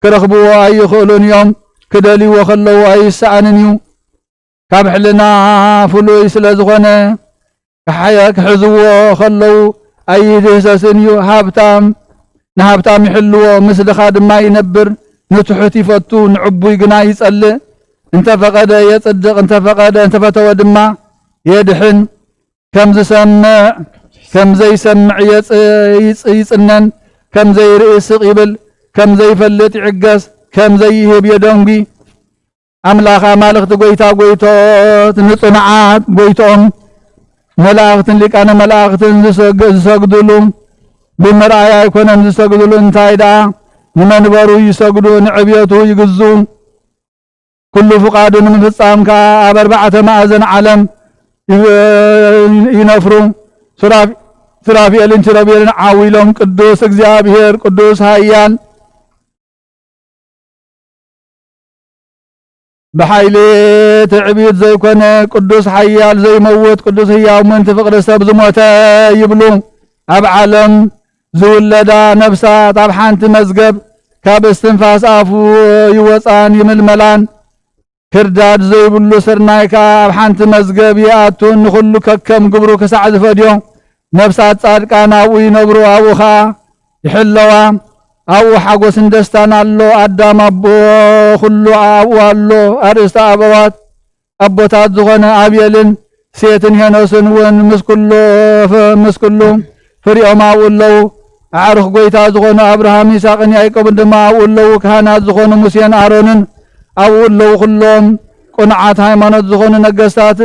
ክረኽብዎ ኣይኽእሉን እዮም ክደልይዎ ከለዉ ኣይሰኣንን እዩ ካብ ሕልና ፍሉይ ስለ ዝኾነ ክሕዝዎ ከለዉ ኣይድህሰስን እዩ ንሃብታም ይሕልዎ ምስ ድኻ ድማ ይነብር ንትሑት ይፈቱ ንዕቡይ ግና ይጸልእ እንተፈቐደ የጽድቕ እንተፈተወ ድማ የድሕን ከም ዘይሰምዕ ይጽነን ከም ዘይርኢ ስቕ ይብል ከም ዘይፈልጥ ይዕገስ ከም ዘይህብ የደንጉ ኣምላኽ ኣማልኽቲ ጎይታ ጎይቶት ንጽኑዓት ጎይቶኦም መላእኽትን ሊቃነ መላእኽትን ዝሰግድሉ ብምርኣይ ኣይኮነን ዝሰግድሉ እንታይ ደኣ ንመንበሩ ይሰግዱ ንዕብየቱ ይግዙ ኩሉ ፍቃዱ ንምፍጻም ከዓ ኣብ 4 ማዕዘን ዓለም ይነፍሩ ሱራፊኤልን ኪሩቤልን ዓዊሎም ቅዱስ እግዚአብሔር ቅዱስ ሃያል بحيل تعبيد زي كون قدوس حيال زي موت قدوس هياو من تفقر سب زموتا يبلو اب عالم زولدا نفسات اب حانت مزقب كاب استنفاس افو يوصان يمل ملان كرداد زي بلو سرنايكا اب حانت مزقب ياتون كلو ككم قبرو كسعد فديو نفسات صادقان ابو ينبرو ابوخا يحلوا أو حقوس دستان الله أدام أبو خلو أبو الله أرست أبوات أبوتات زغنا أبيلن سيتن هنوسن ون مسكلو فريقهم أولو عرخ قويتا زغنا أبراهام يساقن يعيقب دما أولو كهانات زغنا مسيان أرونن أولو خلوم قنعات هايمانات زغنا نقستات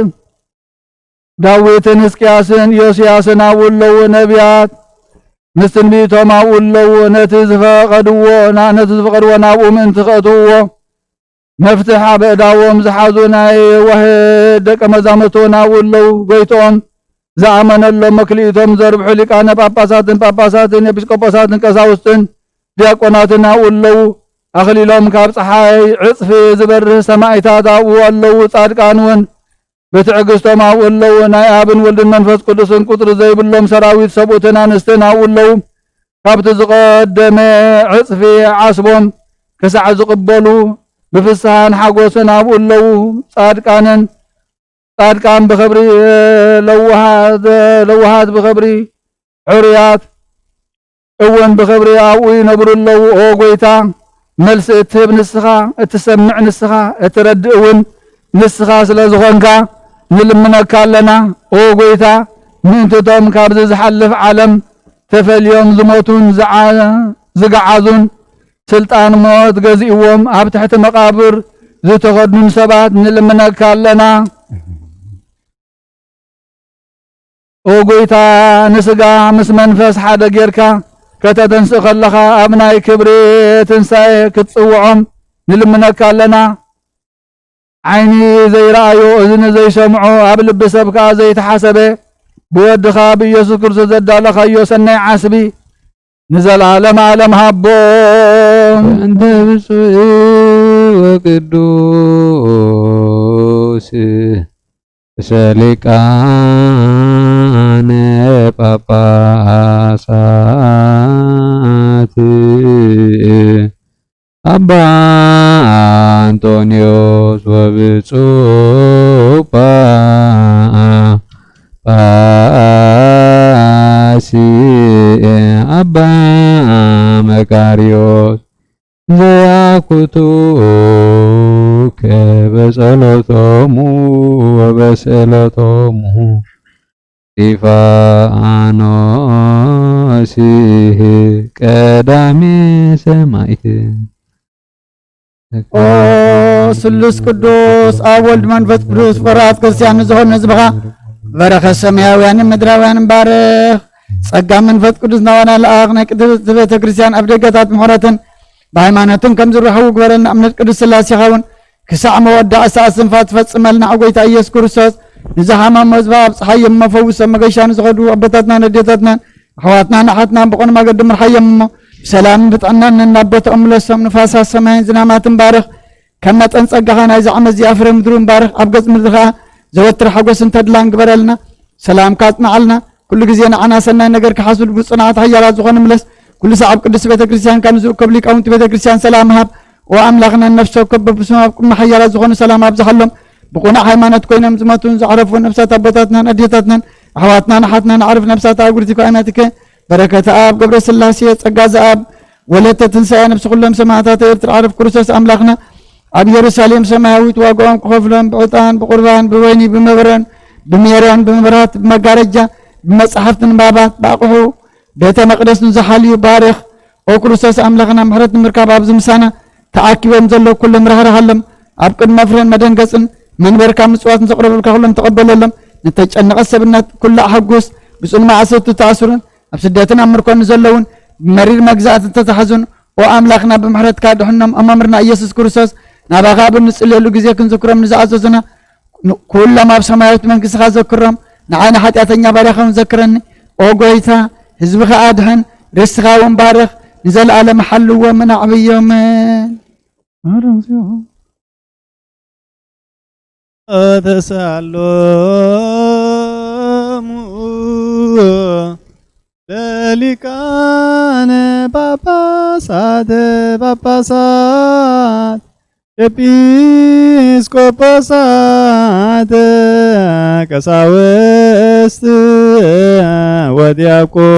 داويتن اسكياسن يوسياسن أولو نبيات مستن بيتهم أولو نتزفقدو نابو من تخطو مفتح بأداوهم زحازونا وهدك مزامتونا أولو قيتهم زعمن اللو مكليتهم زربحو لكان باباساتن يبسكوباساتن كساوستن دياقوناتنا أولو أخلي لهم كابس حاي عصفي زبر سمايتات أولو صادقانون بتعقستهم أولو نايابن ولد المنفس قدسن قطر زي بلهم سراويت سبوتنا نستنا أولو كابت زقدم عصفي عصبهم كسع زقبلو بفسحان حقوسنا أولو صادقان بخبري لوهات بخبري عريات اون بخبري أوي نبر اللو أوغويتا ملس اتهب نسخة اتسمع نسخة اترد اون نسخة سلازغنكا نلمنا كالنا او قويتا من تتوم كارز زحلف عالم تفل يوم زموتون زقعازون سلطان موت قزيوهم اب تحت مقابر زي تغدن سبات نلمنا كالنا او قويتا نسقا مس منفس حدا غيركا كتا تنسخ لخا ابناي كبري تنساي كتصوعهم نلمنا كالنا عيني زي رأيو اذن زي سمعو قبل بسبكا زي تحسبه بودخا بيسوع كرسي زدال خيو سنة عسبي نزل عالم هبو أنت بسوء وقدوس سلكان باباسات أبا አንጦንዮስ ወብፁዕ አባ መቃርዮስ ዘያኩቱከ በጸሎቶሙ ወበስእለቶሙ እስጢፋኖስ ቀዳሜ ሰማዕት። ኦ ስሉስ ቅዱስ አብ ወልድ መንፈስ ቅዱስ ፍቁራት ክርስቲያን ዝኾኑ ህዝብኻ በረኸት ሰማያውያንን ምድራውያንን ባርኽ። ጸጋ መንፈስ ቅዱስ ናዋና ለአኽ ናይ ቅድስት ቤተ ክርስቲያን ኣብ ደገታት ምሕረትን ብሃይማኖትን ከም ዝረኸቡ ግበረልና። እምነት ቅዱስ ሥላሴ ይኸውን ክሳዕ መወዳእ እሳት ስንፋት ትፈጽመልና ኣብ ጐይታ ኢየሱስ ክርስቶስ ንዝሓመሙ ህዝባ ኣብ ፀሓዮም መፈውሶም መገሻ ንዝኸዱ ኣቦታትናን ኣዴታትናን ኣሕዋትናን ኣሓትናን ብቑኑ መገዲ ምርሓዮም እሞ ብሰላምን ብጥዕናን እናቦቶኦም ምለሶም ንፋሳት ሰማይን ዝናማትን ባርኽ። ከም መጠን ጸጋኻ ናይዚ ዓመት እዚኣ ፍረ ምድሩን ባርኽ። ኣብ ገጽ ምድሪ ከዓ ዘወትር ሓጐስን ተድላን ግበረልና። ሰላምካ ጽንዓልና ኩሉ ግዜ ንዓና ሰናይ ነገር ክሓስቡ ብጽንዓት ሓያላት ዝኾኑ ምለስ። ኩሉ ሰዓብ ቅዱስ ቤተ ክርስቲያን ከም ዝእከብ ሊቃውንቲ ቤተ ክርስቲያን ሰላም ሃብ። ወኣምላኽና ነፍሶ ከበብስም ኣብ ቅድሚ ሓያላት ዝኾኑ ሰላም ኣብዝሓሎም። ብቁናዕ ሃይማኖት ኮይኖም ዝመቱን ዝዓረፉ ነፍሳት ኣቦታትናን ኣዴታትናን ኣሕዋትናን ኣሓትናን ዓርፍ ነፍሳት ኣጉርቲከ ኣይናትከ በረከተ ኣብ ገብረ ስላሴ ጸጋ ዘኣብ ወለተ ትንሣኤ ነፍሲ ኩሎም ሰማዕታት ኤርትራ ዓረፍ ክርስቶስ ኣምላኽና ኣብ ኢየሩሳሌም ሰማያዊት ዋጋኦም ክኸፍሎም ብዕጣን ብቁርባን ብወይኒ ብመብረን ብሜሮን ብመብራት ብመጋረጃ ብመጽሓፍትን ባባት ብኣቕሑ ቤተ መቅደስ ንዝሓልዩ ባርኽ። ኦ ክርስቶስ ኣምላኽና ምሕረት ንምርካብ ኣብዚ ምሳና ተኣኪቦም ዘለዉ ኩሎም ረህረሃሎም። ኣብ ቅድመ ፍሬን መደንገጽን መንበርካ ምጽዋትን ዘቕረበልካ ኩሎም ተቐበለሎም። ንተጨነቐት ሰብነት ኩላ ሓጉስ ብጽኑዕ ማዕሰቱ ተኣስሩን ኣብ ስደትን ኣብ ምርኮን ዘለውን ብመሪር መግዛእትን ተተሓዙን። ኦ ኣምላኽና ብምሕረትካ ድሕኖም ኣመምርና ኢየሱስ ክርስቶስ ናባኻ ብንጽልየሉ ግዜ ክንዝክሮም ንዝኣዘዙና ኩሎም ኣብ ሰማያዊት መንግሥትኻ ዘክሮም። ንዓይነ ኃጢአተኛ ባሪያኸውን ዘክረኒ። ኦ ጐይታ ህዝብኻ ኣድሕን ርስኻ እውን ባርኽ። ንዘለኣለም ሓልዎምን ኣዕብዮምን ተሳሎሙ ለሊቃነ ጳጳሳት ኤጲስቆጶሳት ቀሳውስት ወዲያቆናት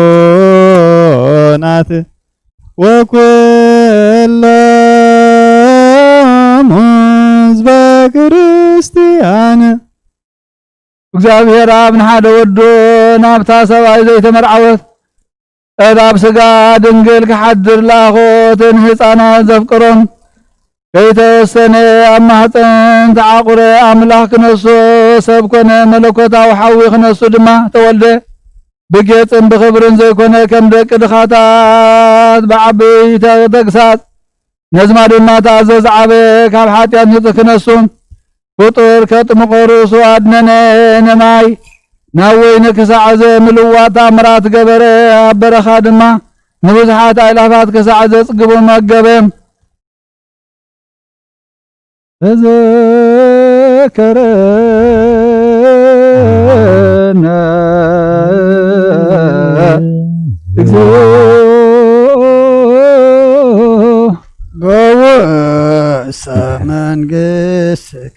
ወኩሎሙ ህዝበ ክርስቲያን። እግዚአብሔር ኣብ ንሓደ ወዶ ናብታ ሰብኣይ ዘይተመርዓወት ኣብ ስጋ ድንግል ክሓድር ለኣኾትን ህፃናት ዘፍቅሮም ከይተወሰነ ኣብ ማህፀን ተዓቁረ ኣምላኽ ክነሶ ሰብ ኮነ መለኮታዊ ሓዊ ክነሱ ድማ ተወልደ ብጌፅን ብኽብርን ዘይኮነ ከም ደቂ ድኻታት ብዓበይቲ ተግሳጽ ነዝማ ድማ ተኣዘዝ ዓበየ ካብ ሓጢአት ንጽህ ክነሱ ፍጡር ከጥምቆ ርእሱ ኣድነነ ነማይ ናብ ወይኒ ክሳዕ ዘምልዋጥ ተኣምራት ገበረ ኣብ በረኻ ድማ ንብዙሓት ኣእላፋት ክሳዕ ዘጽግቡ መገበ ተዘከረነ እግዚኦ በውእሰ መንግሥትከ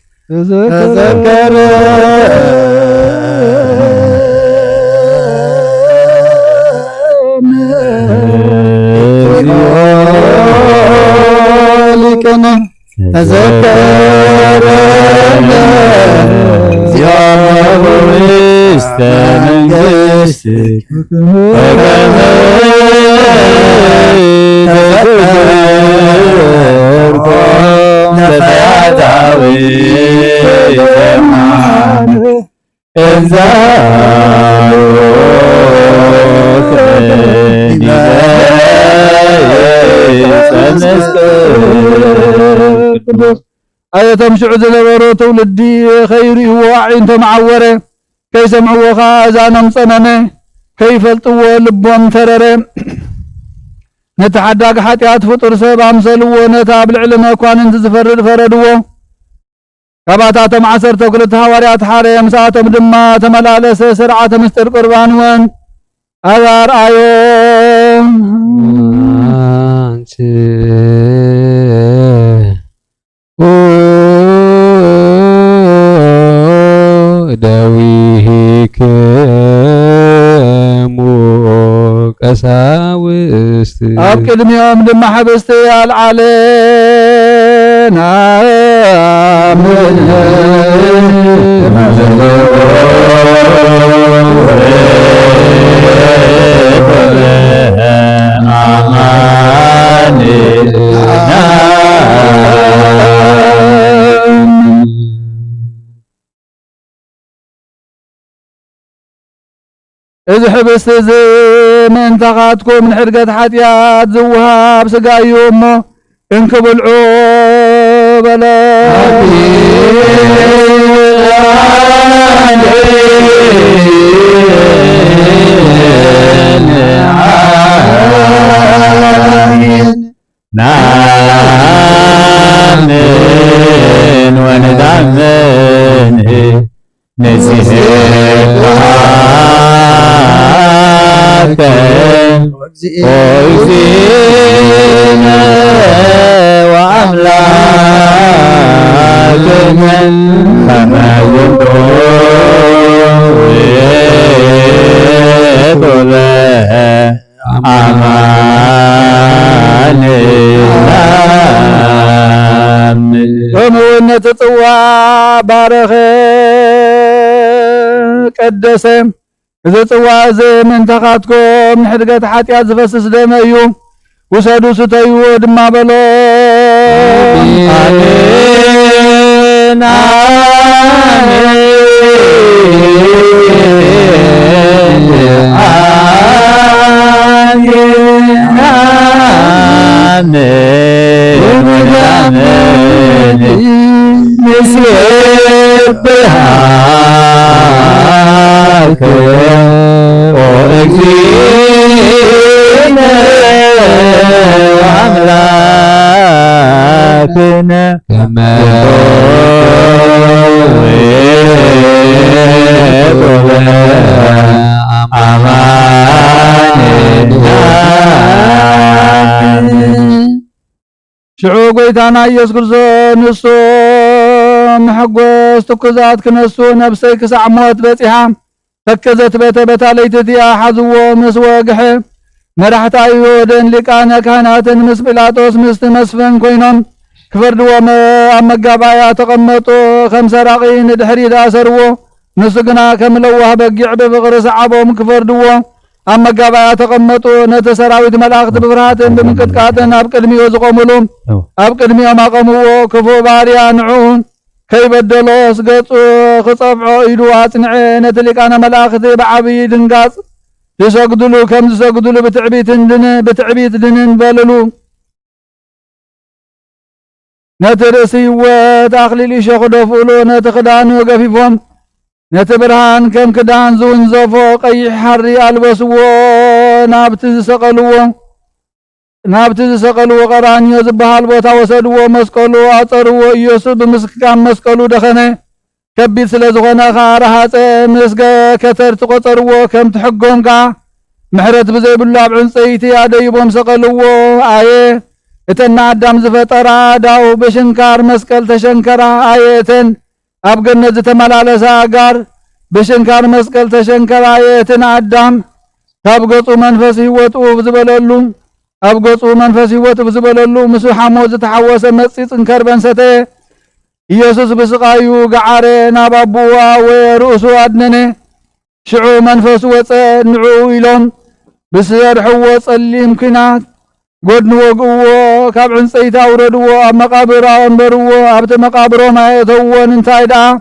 ሊቅነ ተዘከረነ እግዚኦ ውስተ መንግሥትከ ለፈያታዊ ዘማን ኣየተምሽዑ ዝነበሩ ትውልዲ ኸይርእይዎ ኣዒንቶም ዓወረ ከይሰምዕዎ ኸ እዛኖም ጸመመ ከይፈልጥዎ ልቦም ተረረ ነቲ ሓዳግ ሓጢአት ፍጡር ሰብ ኣምሰልዎ ነታ ኣብ ልዕሊ መኳንንቲ ዝፈርድ ፈረድዎ ካብኣታቶም 12 ሃዋርያት ሓደ ምስኣቶም ድማ ተመላለሰ ስርዓተ ምስጢር ቁርባን እውን ኣርኣዮም አንቺ ኣብ ቅድሚኦም ድማ ሕብስቲ ኣልዓልና እዚ ሕብስቲ እዚ ምእንታኻትኩም ንሕድገት ሓጢአት ዝውሃብ ስጋ እዩ እሞ እንክብልዑ በለ نامن وندامن نسيه وإزينا وأملاك من كما يدعو በምውነት ጽዋ ባረኸ ቀደሰ እዚ ጽዋ እዚ ምንተኻትኩም ንሕድገት ሓጢአት ዝፈስስ ደመ እዩ ውሰዱ ስተዩ ድማ በሎ አሜን نسبحك وأكفينا وأملاكنا كما ሽዑ ጎይታና ኢየሱስ ክርስቶስ ንሱ محقوس تكزات كنسو نفسي كسع موت بسيحا تكزت بيتا ليتتيا حزو مسوقح مرحت ايودن لكان كانت مس بلاطوس مست مسفن كوينون كفردو أما قابايا تقمطو 5 راقين دحري داسرو نسقنا كملوه بقع بفغرس عبوم كفردو أما قابايا تقمطو نتسراويت ملاقت بفرهاتن بمنكتكاتن أبقدمي وزقوملوم أبقدمي وما قمو كفو باريا نعون كيبدلوس قطو خصفعو إدو أصنعي نتلقانا ملاقت بعبي دنقاس يسقدلو كم يسقدلو بتعبيت دنن بللو نترسي وتأخليلي شخدو فولو نتخدانو قفيفهم نتبرهان كم كدان زون زفو قي حري ألبسو نابتز سقلو قرانيو زبحال بوتا وسدو مسقلو أطرو يوسف بمسكام مسقلو دخنه كبيت سلزغنا خارحات مسقا كتر تقطرو كم تحقهم قا محرت بزي باللعب عنصيتي عديبهم سقلو آيه اتنا عدام زفترا داو بشنكار مسقل تشنكرا آيتن أبقن زتملالسا قار بشنكار مسقل تشنكرا آيتن عدام تابقطو منفسي وطوف زبللو أبقصو منفسي وتبزبللو مسو حموز تحوس مصيص انكربن سته يسوس بسقايو قعاري نابابوا ويرؤسو أدنني شعو منفس وصنعو إلون بسرحو وصلي مكنات قدن وقوو كابعن سيتا وردو مقابر انبرو أبت مقابرو ما يتوون انتايدا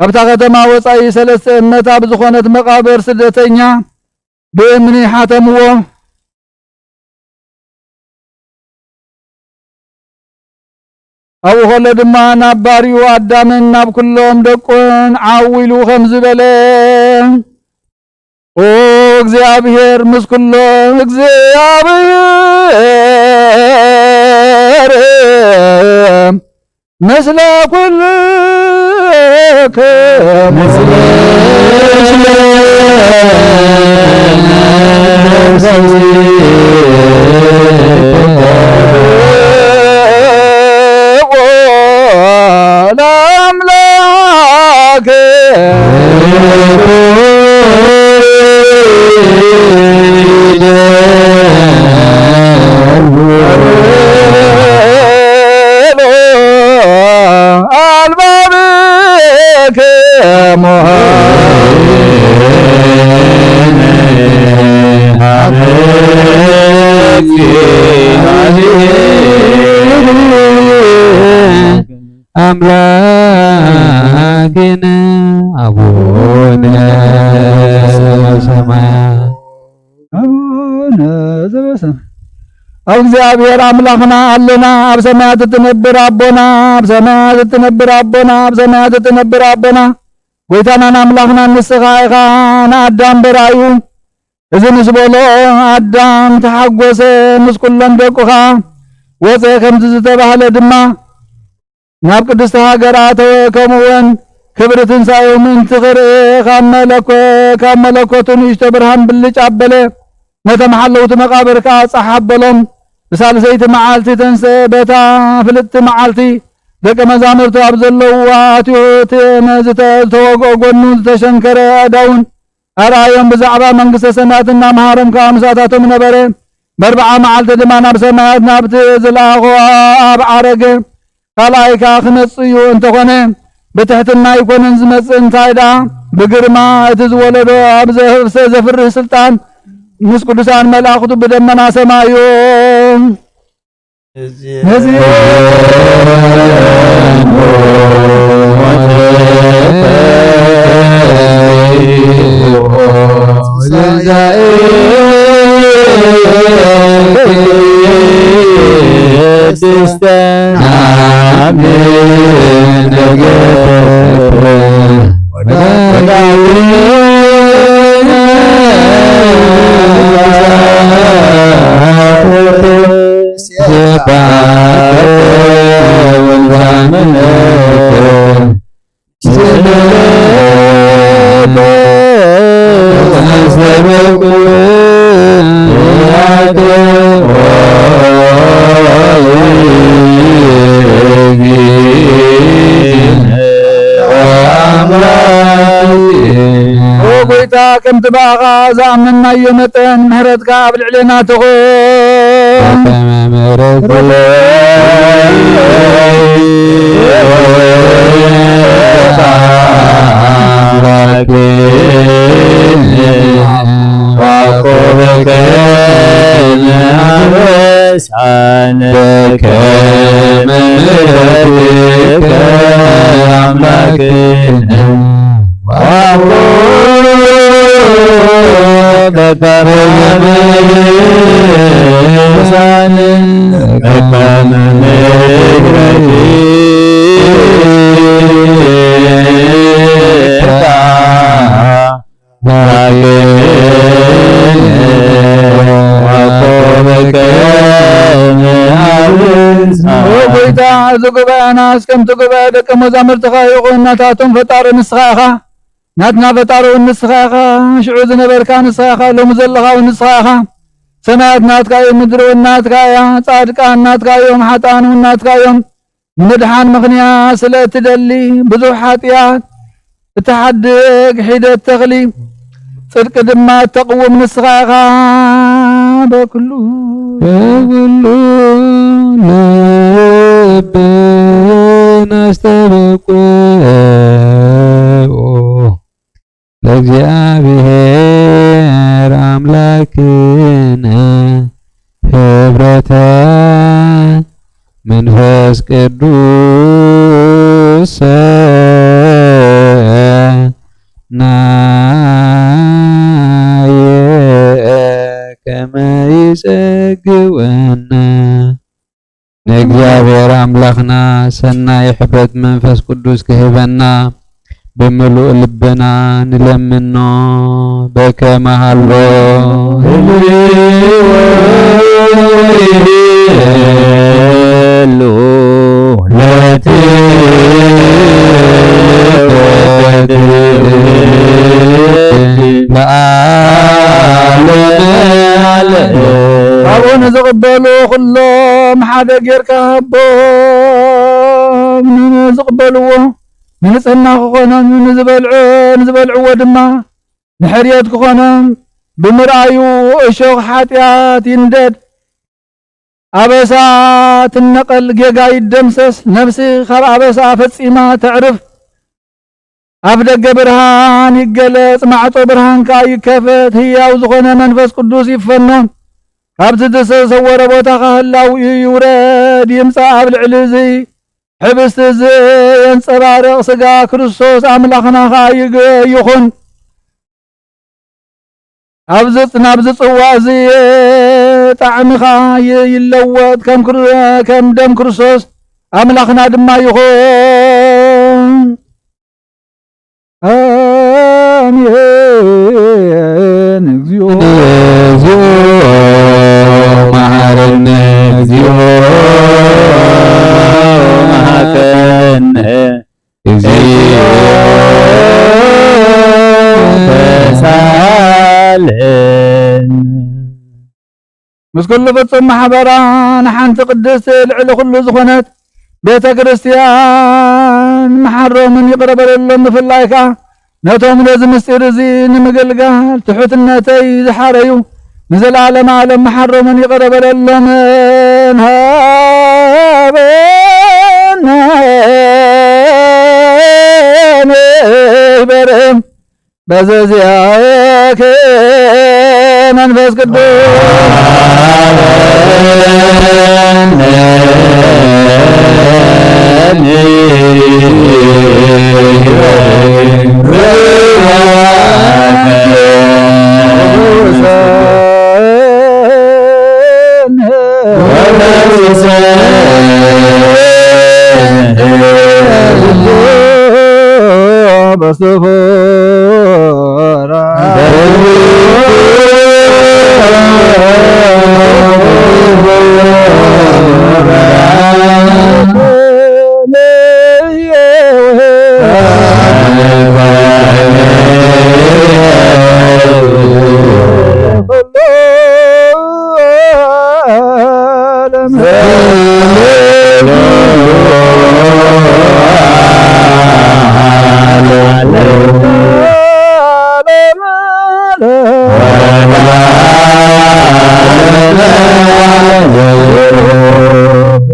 أبتا ختما وصاي سلس امتا بزخونة مقابر سدتينيا بإمني حاتمو أو خلد ما نباريو أدامن ناب كلهم دقون عاولو خمز بلين أو እግዚአብሔር مسكلهم እግዚአብሔር مثل كلكم مثل አምላክነ አቡነ ዘበሰማያት አቡነ ዘበሰማያት እግዚአብሔር አምላክና አለና አብ ሰማያት ትነብር አቦና አብ ሰማያት ትነብር አቦና አብ ሰማያት ትነብር አቦና ጎይታናን አምላክና ንስኻ ኢኻ ንአዳም በራዩ እዚ ምስ በሎ አዳም ተሓጎሰ ምስ ኩሎም ደቁኻ ወፀ ከምዚ ዝተባህለ ድማ ናብ ቅድስቲ ሃገር ኣተወ ከምኡውን ክብሪ ትንሣኤው ምንቲ ክርኢ ካብ መለኮቱ ንእሽቶ ብርሃን ብልጭ ኣበለ ነተመሓለውቲ መቃብር ከዓ ፃሕ ኣበሎም ብሳልሰይቲ መዓልቲ ተንስአ በታ ፍልጥቲ መዓልቲ ደቀ መዛሙርቱ ኣብ ዘለውዋ ኣትዩ ዝተወግኦ ጎኑ ዝተሸንከረ ኣእዳውን ኣርኣዮም ብዛዕባ መንግስተ ሰማያት እናምሃሮም ከዓ ምሳታቶም ነበረ በርብዓ መዓልቲ ድማ ናብ ሰማያት ናብቲ ዝለኣኾ ኣብ ዓረገ ካልኣይ ከዓ ክመጽእ እዩ እንተኾነ ብትሕትና ይኮነን ዝመጽእ እንታይ ዳ ብግርማ እቲ ዝወለዶ ኣብ ዘፍርህ ስልጣን ምስ ቅዱሳን መላእኽቱ ብደመና ሰማዩ كم تباغا زعمنا يمتن مهرتك بالعلينا تغون سبحانك مهرتك أملاكنا ناس كم تقبع لك مزامرتك يقولناتهم فطار نسخاخا ناتنا فطار ونسخاخا شعوذ نبركا نسخاخا لو مزلخا ونسخاخا سماعت ناتكا يوم مدرو ناتكا يا صادقا ناتكا يوم حطان ناتكا يوم مدحان مغنيا سلا تدلي بزوحات يا تحدق حيدة تغلي صدق دما تقوم نسخاخا بكلو لبنا استبقوا ለእግዚአብሔር አምላክነ ህብረተ መንፈስ ቅዱስ ናየ ከመ ይጸግወነ ለእግዚአብሔር አምላክና ሰናይ ህብረት መንፈስ ቅዱስ ክህበና بملؤ لبنا نلمنا بكم حلو أبون زقبلوا كلهم حدا يركبوا من زقبلوا من صنع خونم نزبلعو ودما نحريات خونم بمرأيو اشوق حاتيات يندد أبسات النقل جيجا يدمسس نفسي خب أبسا فتصيما تعرف أبدق برهان يقلس معطو برهان كاي كفت هي وزغنا منفس قدوس يفنن ካብቲ ዝተሰወረ ቦታ ካህላው ይውረድ ይምጻእ ኣብ ልዕሊ እዚ ሕብስቲ እዚ የንጸባርቕ ስጋ ክርስቶስ ኣምላኽና ይኹን ናብዚ ጽዋ እዚ ጣዕሚኻ ይለወጥ ከም ደም ክርስቶስ ኣምላኽና ድማ ይኹን አሜን። እግዚኦ መሐረነ እግዚኦ መሐረነ እግዚኦ ተሳለን ምስ ኩሉ ፍጹም ማሕበራ ንሓንቲ ቅድስቲ ልዕሊ ኩሉ ዝኾነት ቤተ ክርስቲያን መሓሮምን ይቕረበለሎም ብፍላይ ከዓ ነቶም ነዚ ምስጢር እዚ ንምግልጋል ትሑትነተይ ዝሓረዩ ንዘለዓለም ዓለም መሓሮምን ይቕረበለሎምን ሃበና ይበርም በዘዚአከ መንፈስ ቅዱስ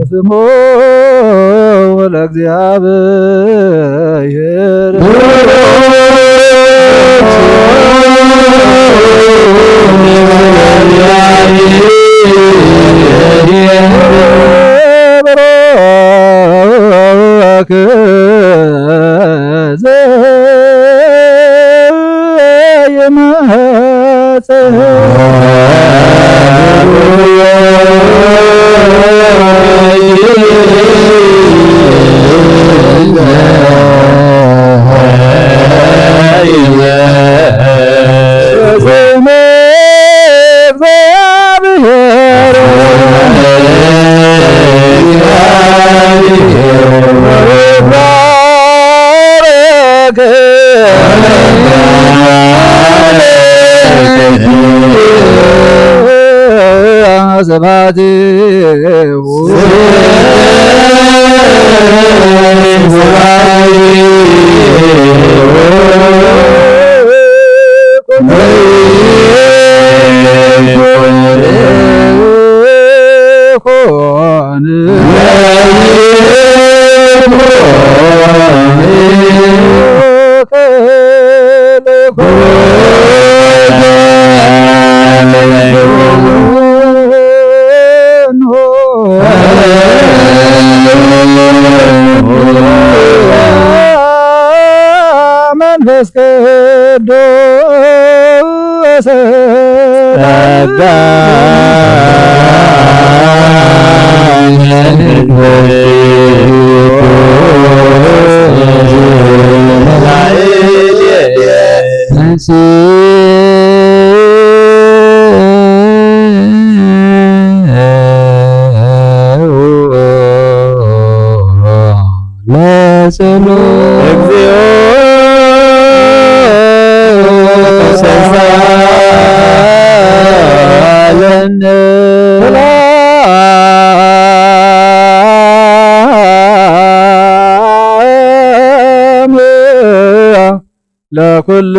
ስሙ ለእግዚአብሔር መንፈስ ቅዱስ ለኩል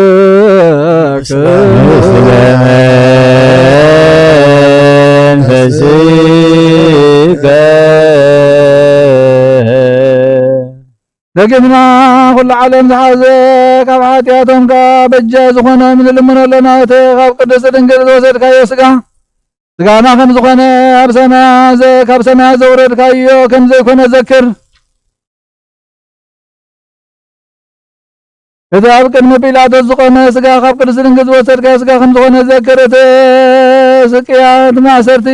ደጊምና ኩሉ ዓለም ዝሓዘ ካብ ሓጢኣቶም በጃ ዝኾነ ምንልምኖ ኣለና እቲ ካብ ቅድስቲ ድንግል ዝወሰድካዮ ስጋ ስጋና ከም ዝኾነ ካብ ሰማያ ዘውረድካዮ ከም ዘይኮነ ዘክር እቲ ኣብ ቅድሚ ጲላጦስ ዝቆመ ስጋ ካብ ቅድስት ድንግል ዝወሰድካዮ ስጋ ከም ዝኾነ ዘክር እቲ ስቅያት ማእሰርቲ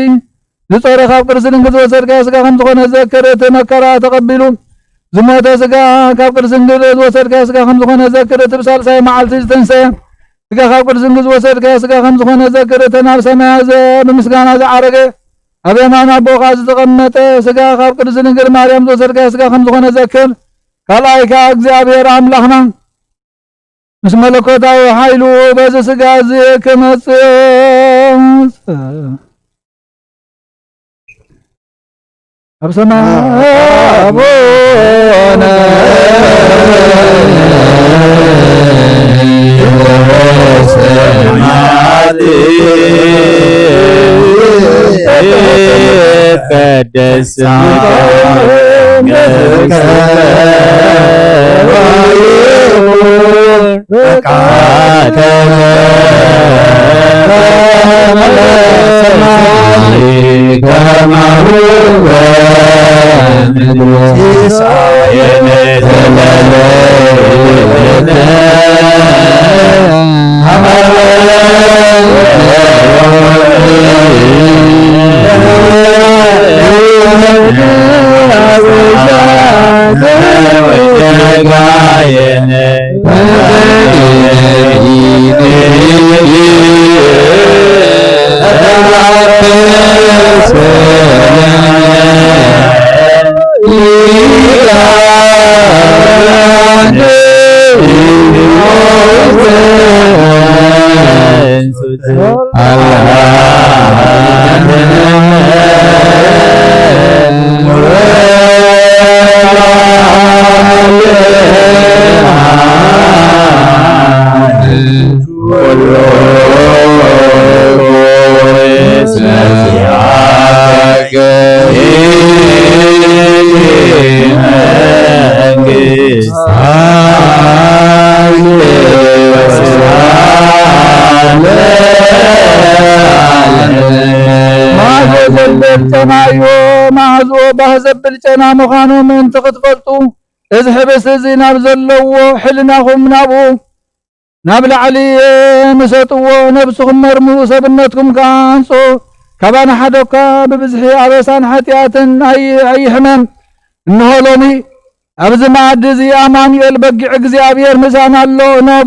ዝፀረ ካብ ቅድስት ድንግል ዝወሰድካዮ ስጋ ከም ዝኾነ ዘክር እቲ መከራ ተቐቢሉ ዝሞተ ስጋ ካብ ቅድስት ድንግል ዝወሰድካዮ ስጋ ከም ዝኾነ ዘክር እቲ ብሳልሳይ መዓልቲ ዝተንሰየ ስጋ ካብ ቅድስት ድንግል ዝወሰድካዮ ስጋ ከም ዝኾነ ዘክር እቲ ናብ ሰማያ ብምስጋና ዝዓረገ ኣብ የማን ኣቦኻ ዝተቐመጠ ስጋ ካብ ቅድስት ድንግል ማርያም ዝወሰድካዮ ስጋ ከም ዝኾነ ዘክር ካልኣይካ እግዚኣብሔር ኣምላኽና ምስ መለኮታዊ ሓይሉ በዚ ስጋ እዚ ክመጽእ ኣብ ሰማይ አቡነ ይትቀደስ ስምከ ፈቃድከ ከማሁ በምድር ሲሳየነ ዘለለነ ጨናዮ ማዕዞ ባህዘብል ጨና ምዃኑ ምእንቲ ክትፈልጡ እዚ ሕብስ እዚ ናብ ዘለዎ ሕልናኹም ናብኡ ናብ ላዕሊ ምሰጥዎ ነብስኹም መርምሩ ሰብነትኩም ካንጾ ካባና ሓደኳ ብብዝሒ ኣበሳን ሓጢኣትን ኣይሕመም እንሆ ሎሚ ኣብዚ መዓዲ እዚ ኣማኑኤል በጊዕ እግዚኣብሔር ምሳና ኣሎ እንሆ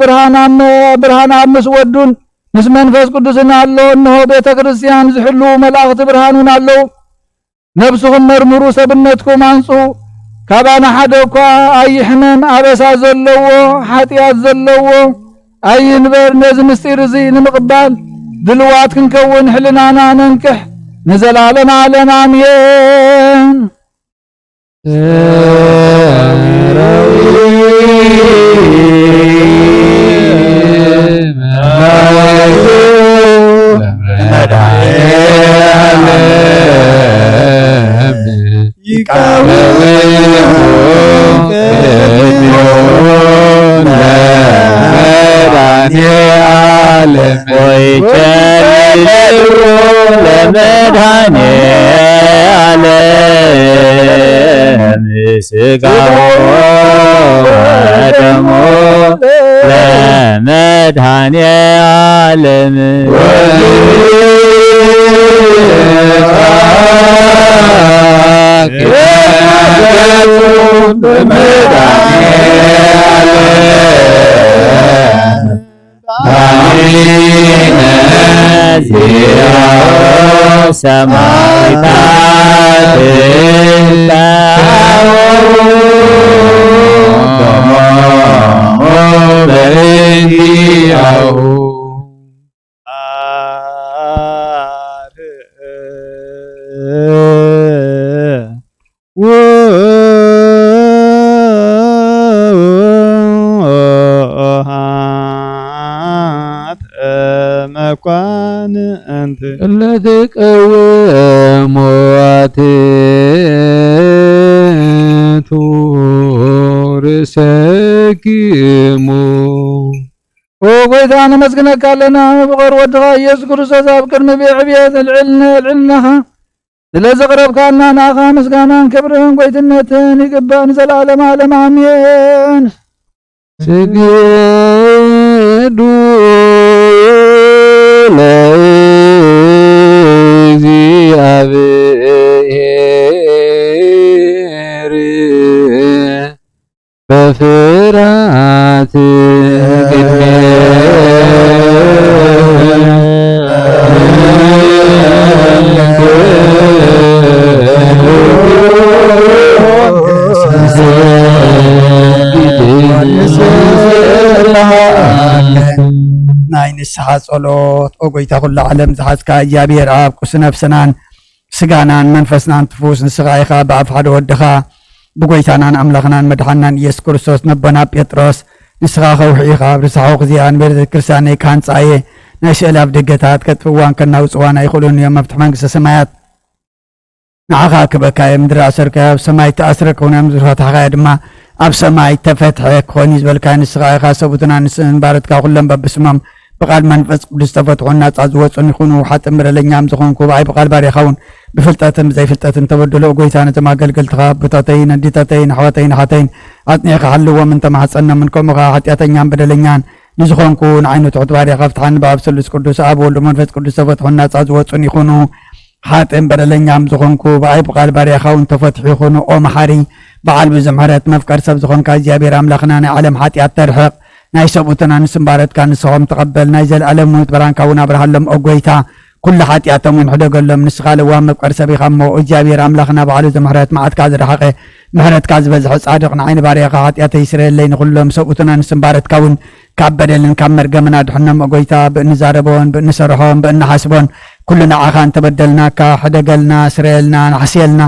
ብርሃን ኣብ ምስ ወዱን ምስ መንፈስ ቅዱስን ኣሎ እንሆ ቤተ ክርስቲያን ዝሕሉ መላእኽቲ ብርሃኑን ኣለው ነብስኹም መርምሩ ሰብነትኩም አንጹ ካባና ሓደ እኳ ኣይሕመም ኣበሳ ዘለዎ ሓጢኣት ዘለዎ ኣይንበር ነዚ ምስጢር እዚ ንምቕባል ድልዋት ክንከውን ሕልናና ነንክሕ ንዘላለም ዓለም ኣሜን። ስጋው ወደሙ ለመድኃኔ ዓለም ሰማዕታት መኳን አንተ ለተቀወሟት ርሰኪሙ ኦ وقويتان مسكنك لنا بغر ودغا يذكر سابقر مبيعبيات العلنها لذا قرب كاننا ناخا مسكانا كبرهم قويتنتين يقبان زلالم عالم عميين سجدوا لእግዚአብሔር በፍርሃት ናይ ንስሓ ጸሎት ኦ ጎይታ ኩሉ ዓለም ዝሓዝካ እግዚኣብሔር ኣብ ቁስ ነፍስናን ስጋናን መንፈስናን ትፉስ ንስኻ ኢኻ ብኣብ ሓደ ወድኻ ብጎይታናን ኣምላኽናን መድሓናን ኢየሱስ ክርስቶስ ነቦና ጴጥሮስ ንስኻ ከውሒ ኢኻ ኣብ ርሳሖ ግዚኣን ቤተ ክርስቲያን ናይ ካንፃየ ናይ ስእሊ ኣብ ደገታት ከጥፍዋን ከናውፅዋን ኣይኽእሉን እዮም መፍትሒ መንግስቲ ሰማያት ንዓኻ ክበካየ ምድሪ ኣሰርካዮ ኣብ ሰማይ ተኣስረ ክኾነ ዝፈታሕካዮ ድማ ኣብ ሰማይ ተፈትሐ ክኾን እዩ ዝበልካ ንስኻ ኢኻ ሰቡትና ንስእን ባረትካ ኩሎም በብስሞም ብቓል መንፈስ ቅዱስ ተፈትሑን ናፃ ዝወፁን ይኹኑ ሓጥን በደለኛም ዝኾንኩ ብኣይ ብቓል ባሪኻ እውን ብፍልጠትን ብዘይፍልጠትን ተበድሎ ጎይታ ነቶም ኣገልገልትኻ ኣቦታተይን ኣዴታተይን ኣሕዋተይን ኣሓተይን ኣጥኒዕካ ሃልዎም እንተማሓፀኖምን ከምኡኻ ሓጢኣተኛን በደለኛን ንዝኾንኩ ንዓይነቱ ትሑት ባሪኻ ፍትሓኒ ብኣብ ስሉስ ቅዱስ ኣብ ወልዱ መንፈስ ቅዱስ ተፈትሑን ናፃ ዝወፁን ይኹኑ ሓጥን በደለኛም ዝኾንኩ ብኣይ ብቓል ባሪኻ እውን ተፈትሑ ይኹኑ ኦ መሓሪ በዓል ብዝምሕረት መፍቀር ሰብ ዝኾንካ እግዚኣብሔር ኣምላኽና ናይ ዓለም ሓጢኣት ተርሕቕ ናይ ሰብኡትና ንስምባረትካ ንስኾም ተቐበል ናይ ዘለኣለም ሞት በራንካ እውን ኣብርሃሎም ኦ ጎይታ ኩሉ ሓጢኣቶም እውን ሕደገሎም ንስኻ ለዋም መፍቀር ሰብ ኢኻ እሞ እግዚኣብሔር ኣምላኽና በዓሉ ዝምሕረት መዓትካ ዝረሓቐ ምሕረትካ ዝበዝሐ ጻድቕ ንዓይኒ ባርያኻ ሓጢኣተይ ይስረየለይ ንኹሎም ሰብኡትና ንስምባረትካ እውን ካብ በደልን ካብ መርገምን ኣድሕኖም ኦ ጎይታ ብእንዛረቦን ብእንሰርሖን ብእንሓስቦን ኩሉ ንዓኻ እንተበደልናካ ሕደገልና ስረየልና ንሓስየልና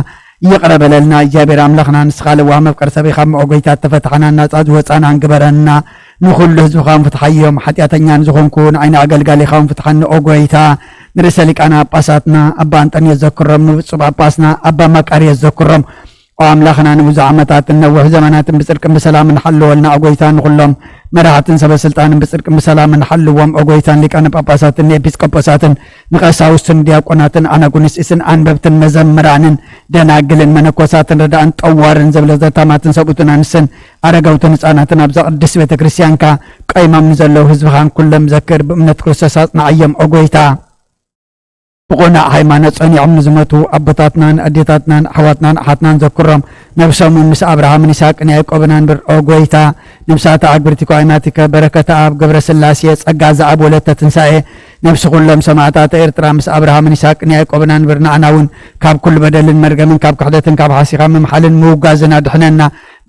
ይቕረበለልና እግዚኣብሔር ኣምላኽና ንስኻ ለዋም መፍቀር ሰብ ኢኻ እሞ ኦ ጎይታ ተፈትሐና ናፃ ዝወፃና እንግበረና ንኩሉ ህዝብኻ ፍትሓዮም ሓጢኣተኛን ዝኾንኩ ንዓይኒ ኣገልጋሊኻ ፍትሓኒ ኦ ጎይታ ንርእሰ ሊቃና ጳጳሳትና ኣባ አንጠንዮስ ዘክሮም ንብፁዕ ጳጳስና ኣባ መቃርዮስ ዘክሮም ኦ ኣምላኽና ንብዙሕ ዓመታትን ነዊሕ ዘመናትን ብፅድቅን ብሰላምን ሓልወልና ኦ ጎይታ ንኩሎም መራሕትን ሰበስልጣንን ብፅድቅን ብሰላምን ሓልዎም ኦ ጎይታን ሊቃነ ጳጳሳትን ንኤጲስቆጶሳትን ንቐሳውስትን ዲያቆናትን ኣናጉንስጢስን ኣንበብትን መዘምራንን ደናግልን መነኮሳትን ረዳእን ጠዋርን ዘብለዘታማትን ሰብኡትን ኣንስን ኣረጋውትን ህፃናትን ኣብዛ ቅድስት ቤተ ክርስቲያንካ ቀይሞም ንዘለዉ ህዝብኻን ኩሎም ዘክር ብእምነት ክርስቶስ ኣጽናዕዮም ኦ ጎይታ ብቑናዕ ሃይማኖት ጸኒዖም ንዝመቱ ኣቦታትናን ኣዴታትናን ኣሕዋትናን ኣሓትናን ዘክሮም ነብሶምን ምስ ኣብርሃምን ይስሐቅን ያዕቆብን አንብር ኦ ጎይታ ነብሳተ ኣግብርቲ ኳይናቲከ በረከተ ኣብ ገብረ ስላሴ ጸጋ ዘኣብ ወለተ ትንሣኤ ነብሲ ኩሎም ሰማዕታተ ኤርትራ ምስ ኣብርሃምን ይስሐቅን ያዕቆብን አንብር ንዓና እውን ካብ ኩሉ በደልን መርገምን ካብ ክሕደትን ካብ ሓሲኻ ምምሓልን ምውጋዝን ኣድሕነና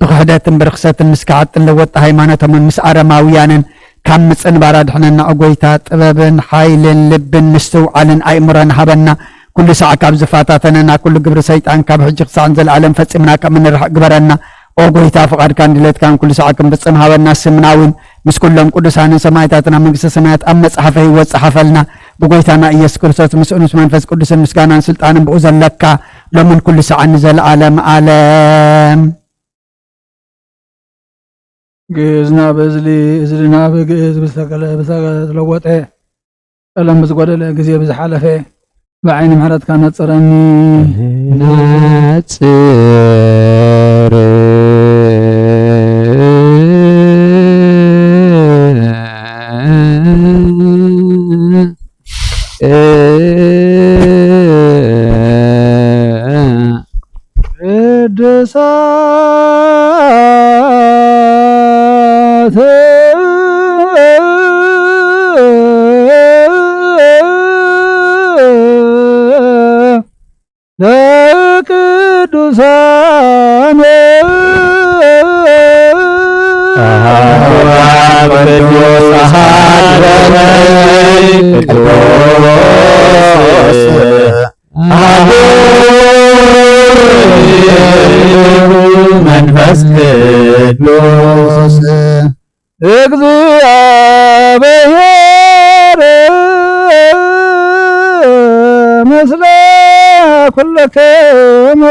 ብክሕደትን ብርክሰትን ምስ ክዓጥን ለወጣ ሃይማኖቶምን ምስ ኣረማውያንን ካብ ምፅንባር ኣድሕነና ኦ ጎይታ ጥበብን ሓይልን ልብን ምስትውዓልን ኣእምሮን ሃበና ኩሉ ሰዓት ካብ ዝፋታተነና ኩሉ ግብሪ ሰይጣን ካብ ሕጂ ክሳዕን ዘለዓለም ፈፂምና ከም እንርሕቕ ግበረና ኦ ጎይታ ፍቓድካን ድሌትካን ኩሉ ሰዓት ክንፍፅም ሃበና ስምና እውን ምስ ኩሎም ቅዱሳንን ሰማዕታትን ኣብ መንግስቲ ሰማያት ኣብ መፅሓፈ ሂወት ፀሓፈልና ብጎይታና ኢየሱስ ክርስቶስ ምስኡ ምስ መንፈስ ቅዱስን ምስጋናን ስልጣንን ብኡ ዘለካ ሎምን ኩሉ ሰዓት ንዘለዓለም ዓለም ግእዝና በዝሊ እዝልና ብግእዝ ብዝተለወጠ ቀለም ብዝጎደለ ግዜ ብዝሓለፈ ብዓይኒ ምሕረትካ ነፅረኒ ነፅር ቅዱሳት ለቅዱሳን መንፈስ ቅዱስ እግዚአብሔር ምስለ ኩልክሙ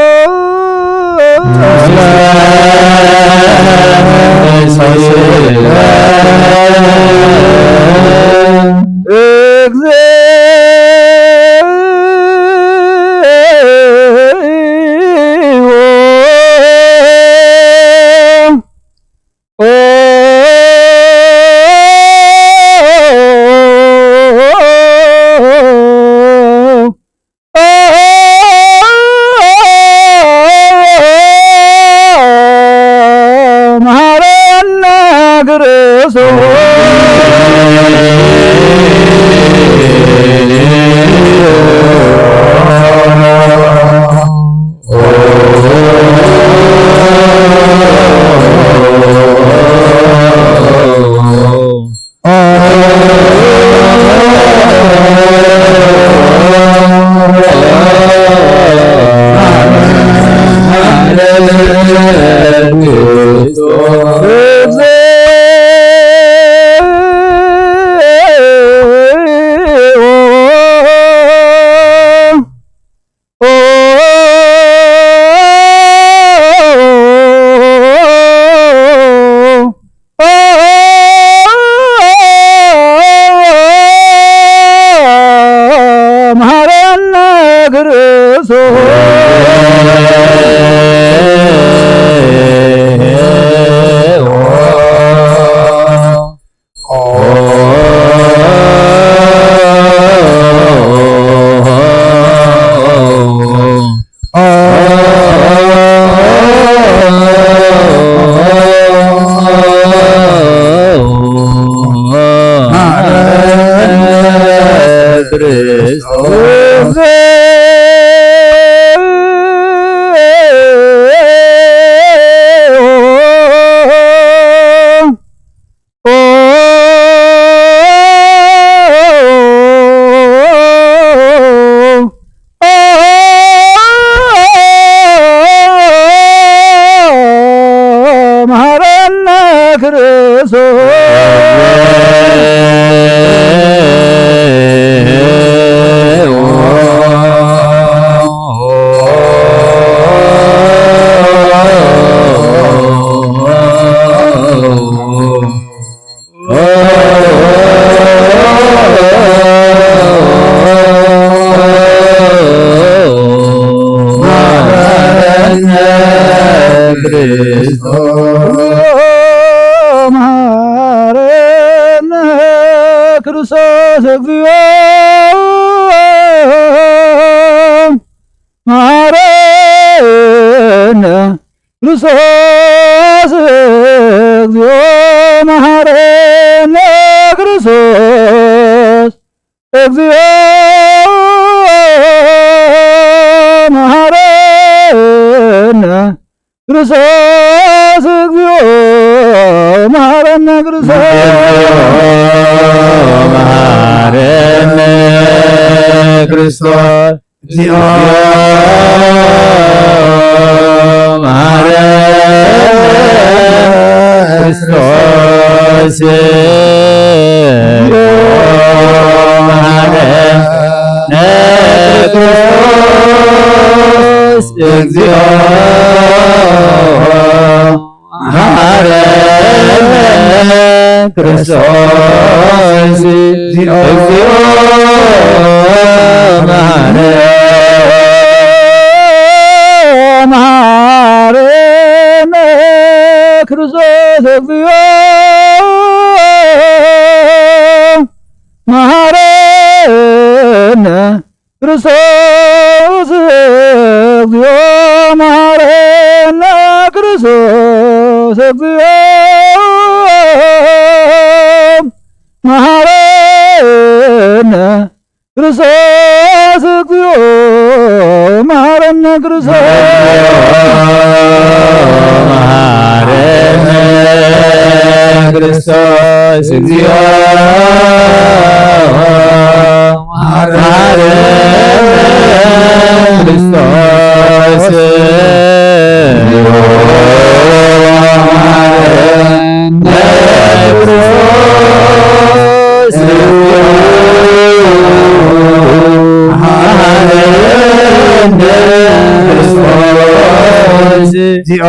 እግዚኦ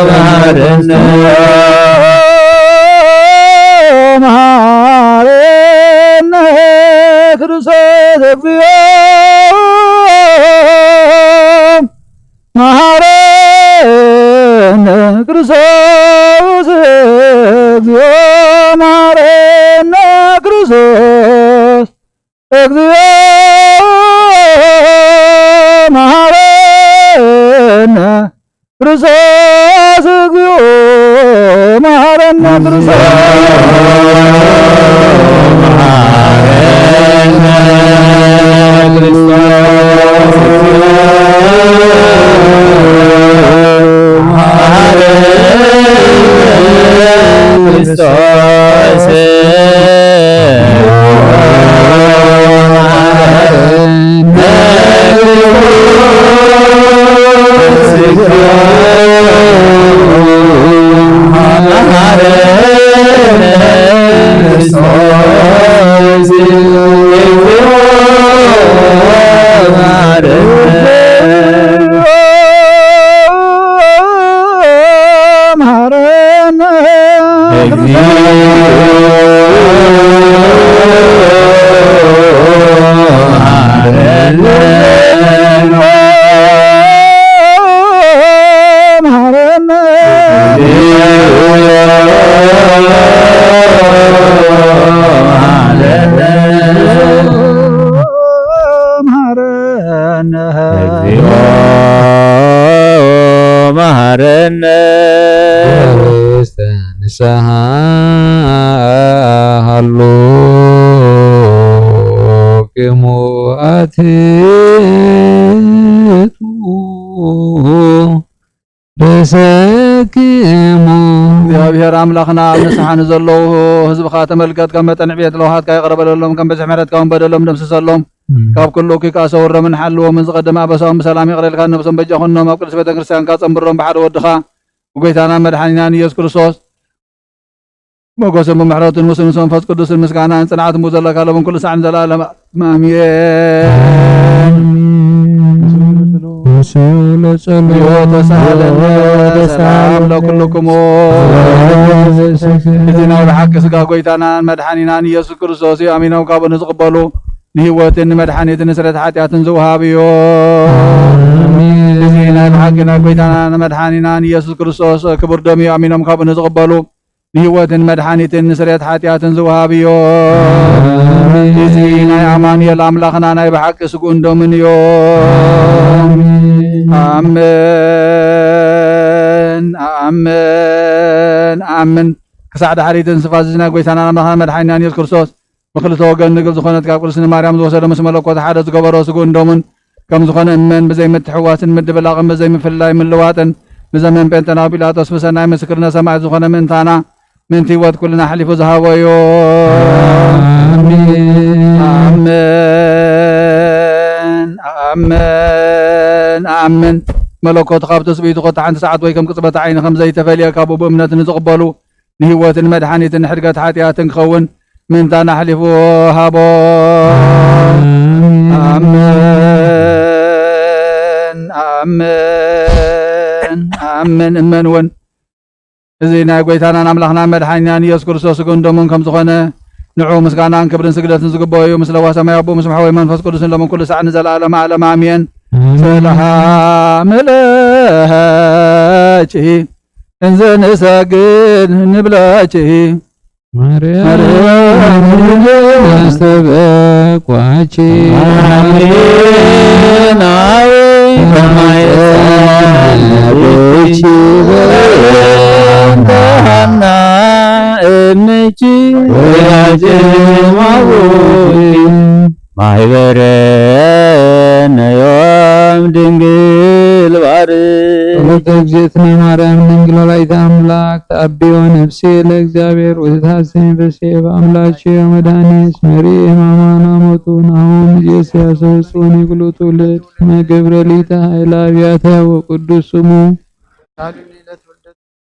መሐረነ መሐረነ ክርስቶስ እግዚኦ መሐረነ ክርስቶስ እግዚኦ መሐረነ ክርስቶስ እግዚኦ መሐረነ ክርስቶስ እግዚኦ መሐረነ መሐረነ ንስሐ ሃሎ ክሙ አትቱ ረሰክሙ እግዚአብሔር አምላኽና ኣብ ንስሓ ንዘለዉ ህዝብኻ ተመልከት ከም መጠን ዕብየት ለውሃትካ ይቕረበለሎም ከም በዝሒ ምሕረትካ እውን በደሎም ደምስሰሎም ካብ ኩሉ ኪካ ሰውረምን ሓልዎምን ዝቐደመ ኣበሳዎም ብሰላም ይቕረልካ ነብሶም በጃ ኹኖም ኣብ ቅዱስ ቤተ ክርስቲያንካ ፀንብሮም ብሓደ ወድኻ ጎይታና መድሓኒናን ኢየሱስ ክርስቶስ ሞገሶም ብምሕረቱን ምስኡ ምስ መንፈስ ቅዱስን ምስጋናን ጽንዓትን ዘለካ ለምን ኩሉ ሰዓን ዘላለም ኣሜን። ሰላም ለኩልክሙ እዚ ናይ ብሓቂ ስጋ ጎይታናን መድሓኒናን ኢየሱስ ክርስቶስ እዩ። ኣሚኖም ካብኡ ንዝቕበሉ ንህይወትን ንመድሓኒትን ንስረት ሓጢኣትን ዝውሃብ እዩ። እዚ ናይ ብሓቂ ናይ ጎይታናን መድሓኒናን ኢየሱስ ክርስቶስ ክቡር ደም እዩ። ኣሚኖም ካብኡ ንዝቕበሉ ንህይወትን መድሓኒትን ንስረት ሓጢኣትን ዝውሃብ እዩ። እዚ ናይ ኣማኑኤል ኣምላኽና ናይ ብሓቂ ስጉኡን ደሙን እዩ። ኣሜን ኣሜን ኣሜን። ክሳዕ ድሕሪትን ስፋት እዚ ናይ ጎይታናን ኣምላኽና መድሓኒናን ኢየሱስ ክርስቶስ ብክልተ ወገን ንግል ዝኾነት ካብ ቅድስቲ ማርያም ዝወሰደ ምስ መለኮት ሓደ ዝገበሮ ስጉኡን ደሙን ከም ዝኾነ እመን ብዘይ ምትሕዋስን ምድብላቕን ብዘይ ምፍልላይ ምልዋጥን ብዘመን ጴንጤናዊ ጲላጦስ ብሰናይ ምስክርነት ሰማዕት ዝኾነ ምእንታና ምእንቲ ህይወት ኩልና ሓሊፉ ዝሃቦ እዩ። ኣሜን ኣሜን ኣሜን። መለኮት ካብ ትስብእቱ ኮታ ሓንቲ ሰዓት ወይ ከም ቅፅበት ዓይኒ ከም ዘይተፈልየ ካብ ብእምነት ንዝቕበሉ ንህይወትን መድሓኒትን ሕድገት ሓጢኣትን ክኸውን ምእንታና ሓሊፉ ሃቦ። ኣሜን ኣሜን ኣሜን እመን እውን እዚ ናይ ጎይታናን ኣምላኽና መድሓኒናን ኢየሱስ ክርስቶስ ስጉኡን ደሙን ከም ዝኾነ ንዑ ምስጋናን ክብርን ስግደትን ዝግበኦ እዩ። ምስ ለዋ ሰማይ ኣቦ ምስ ምሕወይ መንፈስ ቅዱስን ሎምን ኩሉ ሰዓት ንዘለኣለመ ዓለም ኣሜን። ሰላም ለኪ እንዘ ንሰግድ ንብለኪ ማርያም ያስተበቋቺ ናዊ ከማየሰብቺ በንተሃና እምቺ ወያጅ ማቡቲ ማይበረነ ዮም ድንግል ባርክ እግዝእትነ ማርያም ድንግል ወላዲተ አምላክ ተአብዮ ነፍሴ ለእግዚአብሔር ወትታሰኝ በሴ በአምላች መድኃኒት መሪ ሕማማን ሞቱ ናሆም ኢየሱስ ይኩሉ ትውልድ መገብረ ሊተ ኃይለ አብያተ ወቅዱስ ስሙ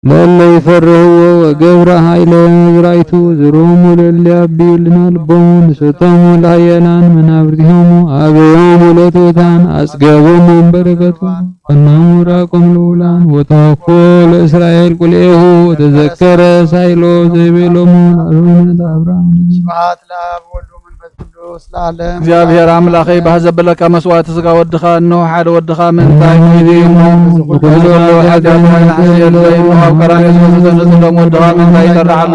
لله يفرهو وقبر حيل زرايتو زروم لليابي لنا البون ستم العيلان من أبرهم أبيهم لتوتان أسقبهم من بركته فنامراكم لولان وتوفوا لإسرائيل كله وتذكر سايلو زبيلهم أرون الأبرام سبحات لاب ولو من بسدوس العالم እግዚአብሔር አምላኸ ባዘበለካ መስዋዕት ስጋ ወድኻ ነው ሓደ ወድኻ ምንታይ ይዲሞ ወዘሎ ሐዳም ሐሲል ዘይሞ አብቀራን ዝመሰለ ደሞ ወድኻ ምንታይ ይቀርዓሎ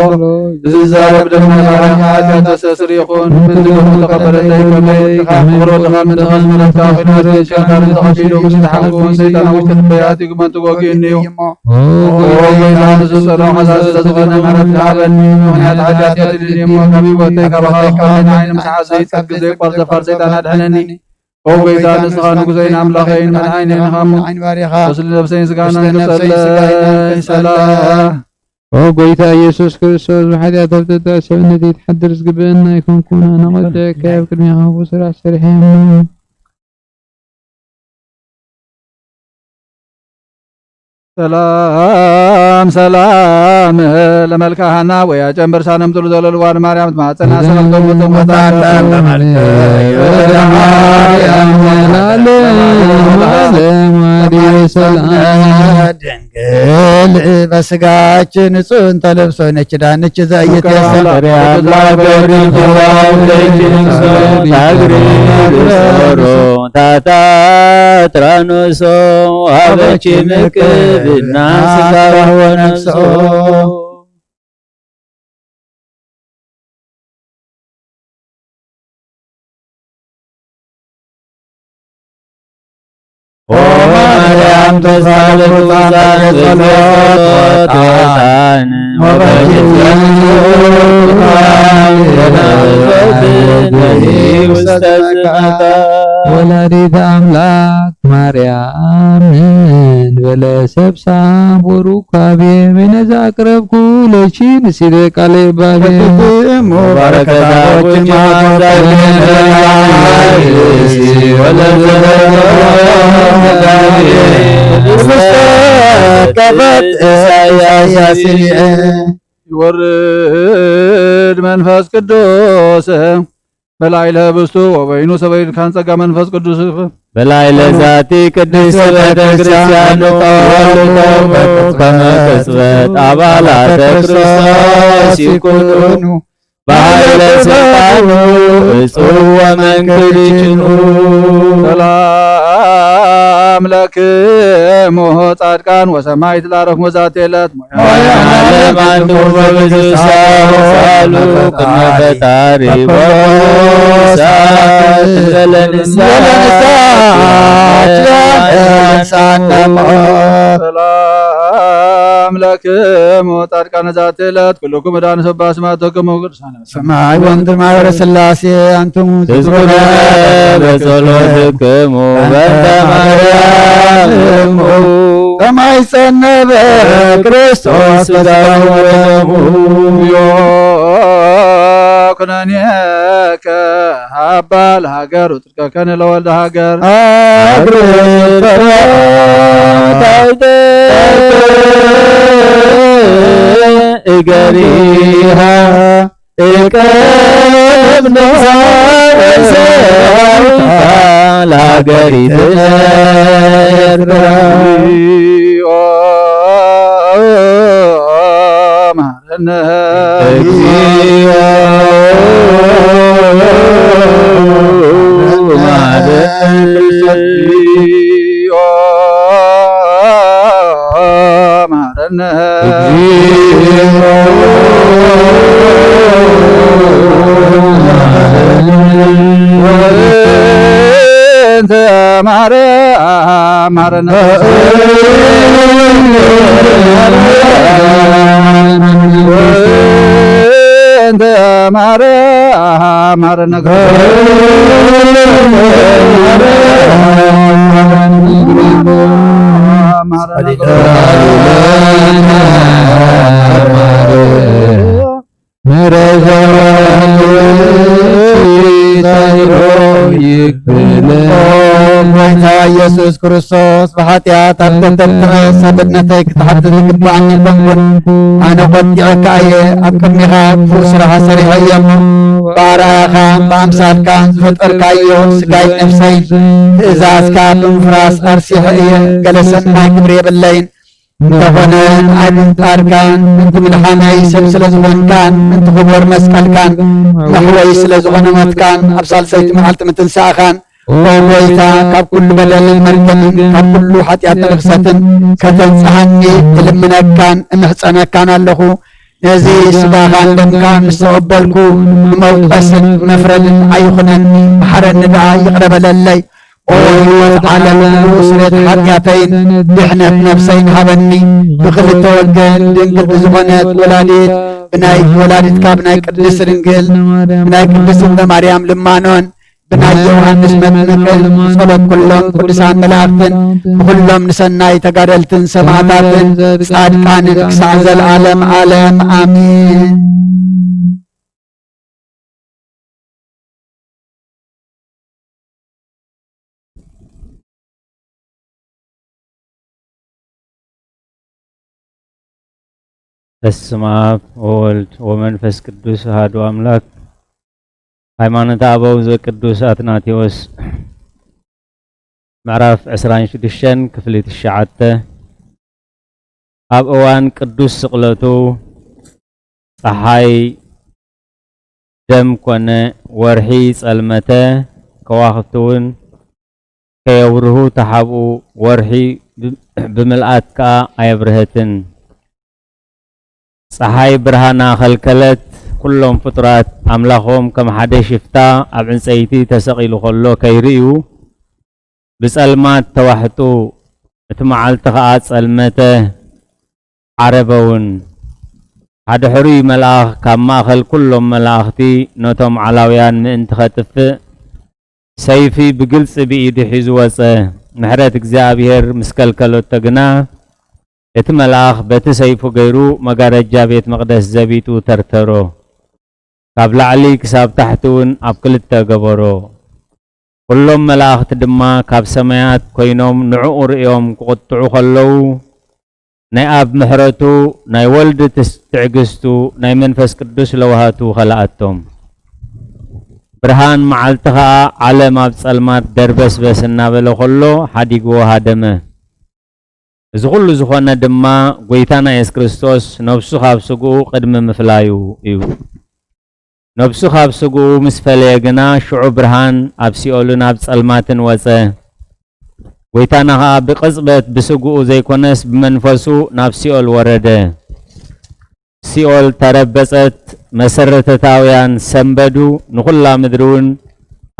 ዝዛረብ ደሞ ሐዳም ተሰስር ይኹን ምን ደሞ ተቀበለ ከመይ ተኻብሮ ወድኻ ምን ተኸዝመለካ ኺናት ሸናር ተኸፊሉ ምስተሐቁ ሰይጣን ውሽጥ በያት ይግመን ተጎጊኒዮ ወይዛን ዝሰራ ሐሳስ ተዝኸነ ማለት ለዓበኒ ምክንያት ሐዳት ይድኒሞ ከቢቦቴ ከባኻ አይን መስዓት ዘይጸግዘ ቆርዘ ፈርሰይጣን አድህነኒ ወይዛ ንስኻ ንጉሰይን አምላኸይን ምን አይነን ኻሙ አይን ባሪኻ ወስል ነፍሰይን ስጋና ንጸለይ ሰላም ጎይታ ኢየሱስ ክርስቶስ በኃጢአት ተብተታ ሰውነት የተሐድር ዝግብአና ይኮንኩና ነቐደከ ኣብ ቅድሚኻ ብስራሕ ሰሪሐና ሰላም ሰላም ለመልካሃና ወያ ጨምበር ሳነምጥሉ ዘለልዋን ማርያም ማጸና ሰላም ድንግል በስጋችን ንጹሕን ተለብሶ ነች ዳነች ዘእየት ታታትራኖሶ አበቺ ምቅብና ስጋ ወነፍሶ ኦ ማርያም ተሳለቁታን በጸሎታን ወላዲተ አምላክ ማርያም በለሰብሳ ቦሩካቤ በነዛ አቅረብኩ ለቺ ንሲደ ቃለ ባቤ ባረከታዎች ይወርድ መንፈስ ቅዱስ በላዕለ ህብስቱ ወበይኑ ሰበይን ካንጸጋ መንፈስ ቅዱስ በላዕለ ዛቲ ቅድስት ቤተ ክርስቲያን ተወልደው ከመ ቅጽበት አባላተ ክርስቶስ ይኩኑ በኃይለ ሥልጣኑ እጹብ ወመንክር ይጭኑ ሰላም ለክሙ ጻድቃን ወሰማዕት ላረክሙ ዛቲ ዕለት ለማንቱ በብዙ ሳሉ ቅድመ ፈጣሪ በሳት ሰላም ለክሙ ጻድቃን ዛቲ ዕለት ኩልኩም ዳንሰ በአስማትክሙ ቅዱሳን ሰማይ ወምድር ማኅበረ ሥላሴ አንትሙ ትዝኩረ በጸሎትክሙ በእንተ ማርያም ከማይጸነበ ክርስቶስ ሥጋው ወደሙ ኩነኔከ ሀባ ለሀገር ውጥርከከን ለወልደ ሀገር እገሪሃ እቀብነ ለሀገሪትነ ማረነ እግዚኦ ማረነ እንተ ማርያም ማረነ እንተ ማርያም ማረነ ይክለ ኢየሱስ ክርስቶስ በኃጢአት አልተጠርጥረ ሰብነተይ ክትሓትት ይግባአኒ በኩን ኣነ ቆጢዕካ እየ ኣብ ቅድሚኻ ክፉእ ስራሓ ሰሪሐ እየ እሞ ብኣርኣያኻ ብኣምሳልካ ዝፈጠርካዮ ስጋይ ነፍሰይ ትእዛዝካ ብምፍራስ ኣርሲሐ እየ ገለ ሰናይ ክብሪ የብለይን እንተኾነ ኣድንጣርካን እንቲ ምድሓነይ ሰብ ስለ ዝኾንካን እንቲ ክቡር መስቀልካን መሕወይ ስለ ዝኾነ ሞትካን ኣብ ሳልሰይቲ መዓልቲ ምትንሳእኻን ወይታ ካብ ኩሉ በደልን መርገምን ካብ ኩሉ ሓጢኣትን ርክሰትን ከተንጽሐኒ እልምነካን እምሕፀነካን ኣለኹ ነዚ ስጋኻን ደምካን ምስ ተቐበልኩ መውቀስን መፍረድን ኣይኹነኒ መሓረኒ ደኣ ይቕረበለለይ ኦ ህይወት ዓለም ስሬት ሓጢኣተይን ድሕነት ነፍሰይን ሃበኒ ብክልተ ወገን ድንግል ብዝኾነት ወላዲት ብናይ ወላዲትካ ብናይ ቅድስት ድንግል ብናይ ቅድስት እንተ ማርያም ልማኖን ብናይ ዮሃንስ መጥምቅን ጸሎት ኩሎም ቅዱሳን መላእክትን ብኩሎም ንሰናይ ተጋደልትን ሰማዕታትን ጻድቃንን ክሳዕ ዘለዓለም ዓለም አሜን። በስመ አብ ወወልድ ወመንፈስ ቅዱስ አሐዱ አምላክ። ሃይማኖተ አበው ዘቅዱስ አትናቴዎስ ምዕራፍ 26 ክፍሊ 9 ኣብ እዋን ቅዱስ ስቕለቱ ፀሓይ ደም ኮነ ወርሒ ጸልመተ ከዋኽብቲ እውን ከየብርሁ ተሓብኡ ወርሒ ብምልኣት ከዓ ኣየብርህትን ፀሓይ ብርሃና ኸልከለት ኩሎም ፍጡራት ኣምላኾም ከም ሓደ ሽፍታ ኣብ ዕንፀይቲ ተሰቒሉ ከሎ ከይርእዩ ብጸልማት ተዋሕጡ እቲ መዓልቲ ከዓ ጸልመተ ዓረበውን ሓደ ሕሩይ መልኣኽ ካብ ማእኸል ኩሎም መላእኽቲ ነቶም ዓላውያን ምእንቲ ኸጥፍእ ሰይፊ ብግልፂ ብኢዱ ሒዙ ወፀ። ምሕረት እግዚኣብሔር ምስ ከልከለቶ ግና እቲ መልኣኽ በቲ ሰይፉ ገይሩ መጋረጃ ቤት መቕደስ ዘቢጡ ተርተሮ ካብ ላዕሊ ክሳብ ታሕቲ እውን ኣብ ክልተ ገበሮ። ኩሎም መላእኽቲ ድማ ካብ ሰማያት ኮይኖም ንዕኡ ርእዮም ክቕጥዑ ከለዉ ናይ ኣብ ምሕረቱ ናይ ወልዲ ትዕግስቱ ናይ መንፈስ ቅዱስ ለውሃቱ ኸለኣቶም። ብርሃን መዓልቲ ከዓ ዓለም ኣብ ጸልማት ደርበስበስ እናበለ ከሎ ሓዲግዎ ሃደመ። እዚ ኩሉ ዝኾነ ድማ ጎይታና ኢየሱስ ክርስቶስ ነብሱ ካብ ስግኡ ቅድሚ ምፍላዩ እዩ። ነብሱ ካብ ስግኡ ምስ ፈለየ ግና ሽዑ ብርሃን ኣብ ሲኦልን ኣብ ጸልማትን ወፀ። ጎይታና ከዓ ብቅጽበት ብስግኡ ዘይኮነስ ብመንፈሱ ናብ ሲኦል ወረደ። ሲኦል ተረበፀት፣ መሰረታውያን ሰንበዱ፣ ንኹላ ምድሪ እውን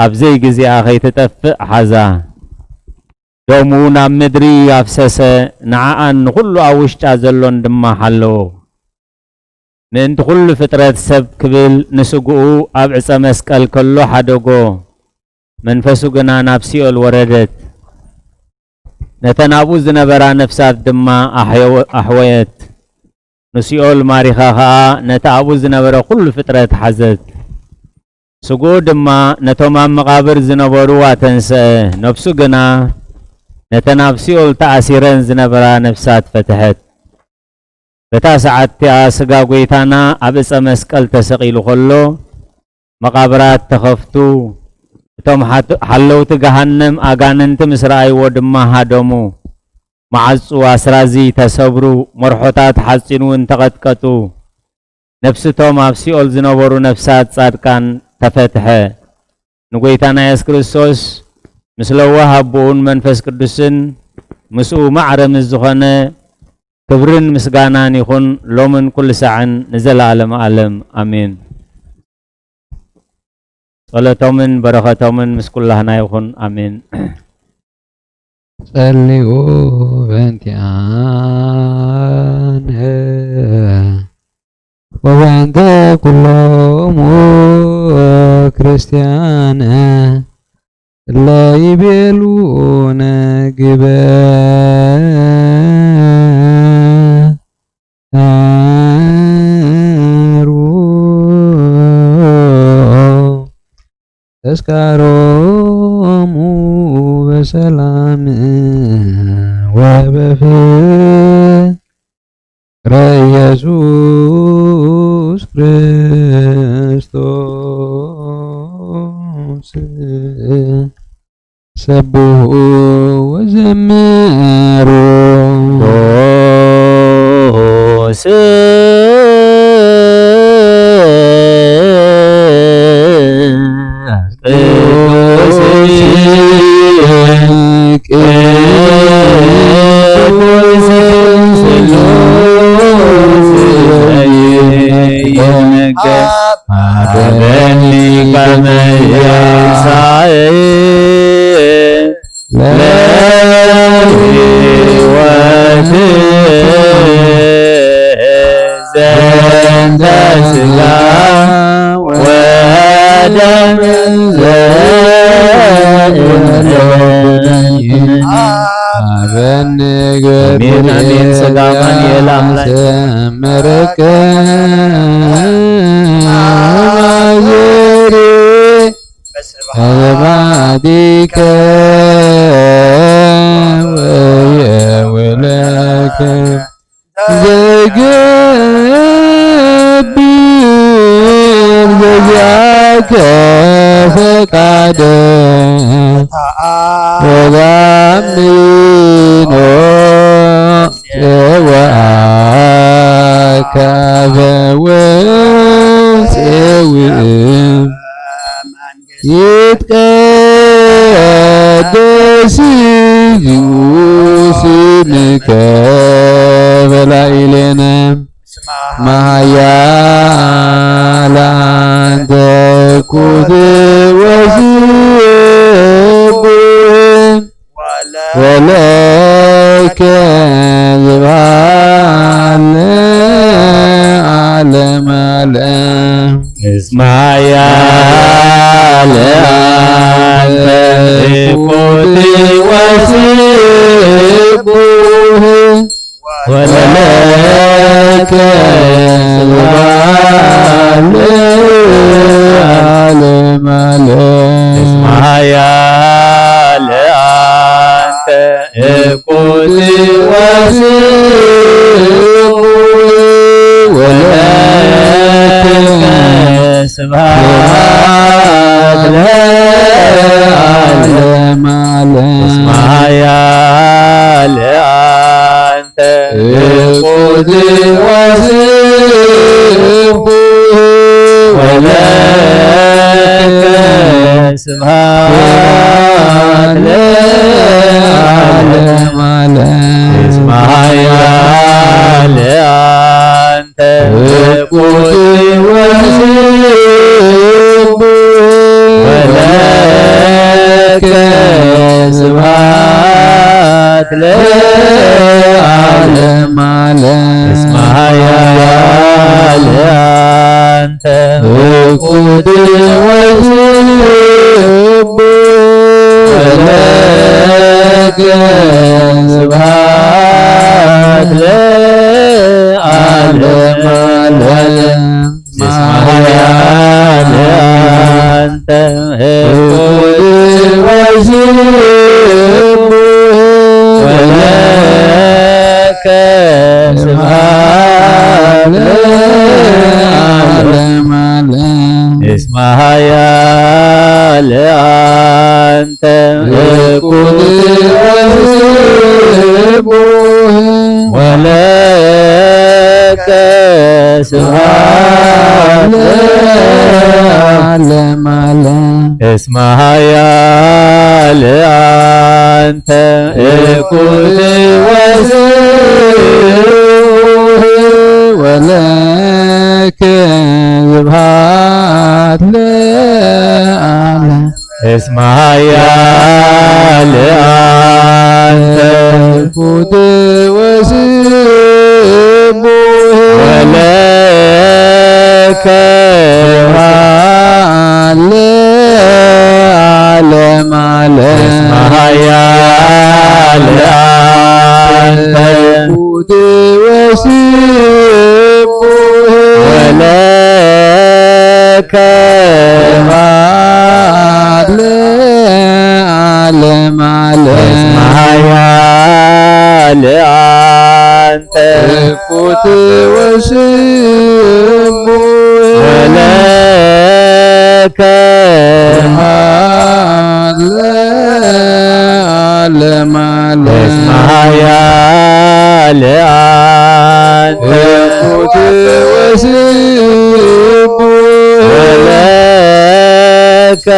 ኣብዘይ ግዚኣ ከይትጠፍእ ሓዛ። ደሙ ናብ ምድሪ ኣፍሰሰ፣ ንዓኣን ንኹሉ ኣብ ውሽጣ ዘሎን ድማ ሓለዎ። ምእንቲ ኩሉ ፍጥረት ሰብ ክብል ንስግኡ ኣብ ዕፀ መስቀል ከሎ ሓደጎ፣ መንፈሱ ግና ናብ ሲኦል ወረደት። ነተን ኣብኡ ዝነበራ ነፍሳት ድማ ኣሕወየት። ንሲኦል ማሪኻ ከዓ ነቲ ኣብኡ ዝነበረ ኩሉ ፍጥረት ሓዘት። ስግኡ ድማ ነቶም ኣብ መቓብር ዝነበሩ ኣተንስአ፣ ነፍሱ ግና ነተን ኣብ ሲኦል ተኣሲረን ዝነበራ ነፍሳት ፈትሐት። በታ ሰዓት እቲኣ ስጋ ጎይታና ኣብ ዕፀ መስቀል ተሰቒሉ ከሎ መቓብራት ተኸፍቱ፣ እቶም ሓለውቲ ገሃነም ኣጋንንቲ ምስ ረኣይዎ ድማ ሃደሙ። ማዓፁ ኣስራዚ ተሰብሩ፣ መርሖታት ሓፂን እውን ተቐጥቀጡ። ነፍስቶም ኣብ ሲኦል ዝነበሩ ነፍሳት ጻድቃን ተፈትሐ። ንጎይታና ኢየሱስ ክርስቶስ ምስ ለወሃብ ብኡን መንፈስ ቅዱስን ምስኡ ማዕረ ምስ ዝኾነ ክብርን ምስጋናን ይኹን ሎምን ኩሉ ሰዓን ንዘለዓለም ዓለም ኣሜን። ጸሎቶምን በረኸቶምን ምስ ኩላህና ይኹን ኣሜን። ጸልዩ በእንቲአነ ወበእንተ ኩሎሙ ክርስቲያነ እለ ይቤሉነ ግበሩ ተስካሮሙ በሰላም ወበፍቅረ ኢየሱስ ክርስቶስ ሰብሑ ወዘምሩ አባዲከ ወየወለከ ዘገብር በዚአከ ፈቃደ ወዛምኖ ፄዋከ በወፄውእ ይትቀደስ ስምከ በላዕሌነ ማሕያል አንተ ኩት ወስቡሕ ወለከ ስብሐት ለዓለመ ዓለም እስመ ኃያል አንተ ኩት ወስቡሕ ወለከ ስብሐት ለዓለመ ዓለም እስመ ኃያል አንተ ኩት ወስቡሕ ወለከ ስብሐት ለዓለመ ዓለም እስመ ኃያል አንተ ኩት ወስቡሕ ወለከ ስብሐት ለዓለመ ዓለም እስመ ኃያል አንተ ኩት ወስቡሕ ወለከ ስብሐት ለዓለመ ዓለም እስመ ኃያል አንተ ኩት ወስቡሕ ወለከ ስብሐት ለዓለመ ዓለም እስመ ኃያል አንተ ኩት ወስቡሕ ወለከ ስብሐት ለዓለመ ዓለም እስመ ኃያል አንተ ኩት ወስቡሕ ወለከ ስብሐት ለዓለመ ዓለም እስመ ኃያል አንተ ኩት ወስቡሕ ወለከ ስብሐት ለዓለም እስመ ኃያል አንተ ኩት ወስቡሕ ወለከ ስብሐት ለዓለመ ዓለም እስመ ኃያል አንተ ኩት ወስቡሕ ወለከ ስብሐት ኃያል አንተ እኩት ወስቡ ለከ ዓለም እስመ ኃያል አንተ እኩት ወስቡ ለከ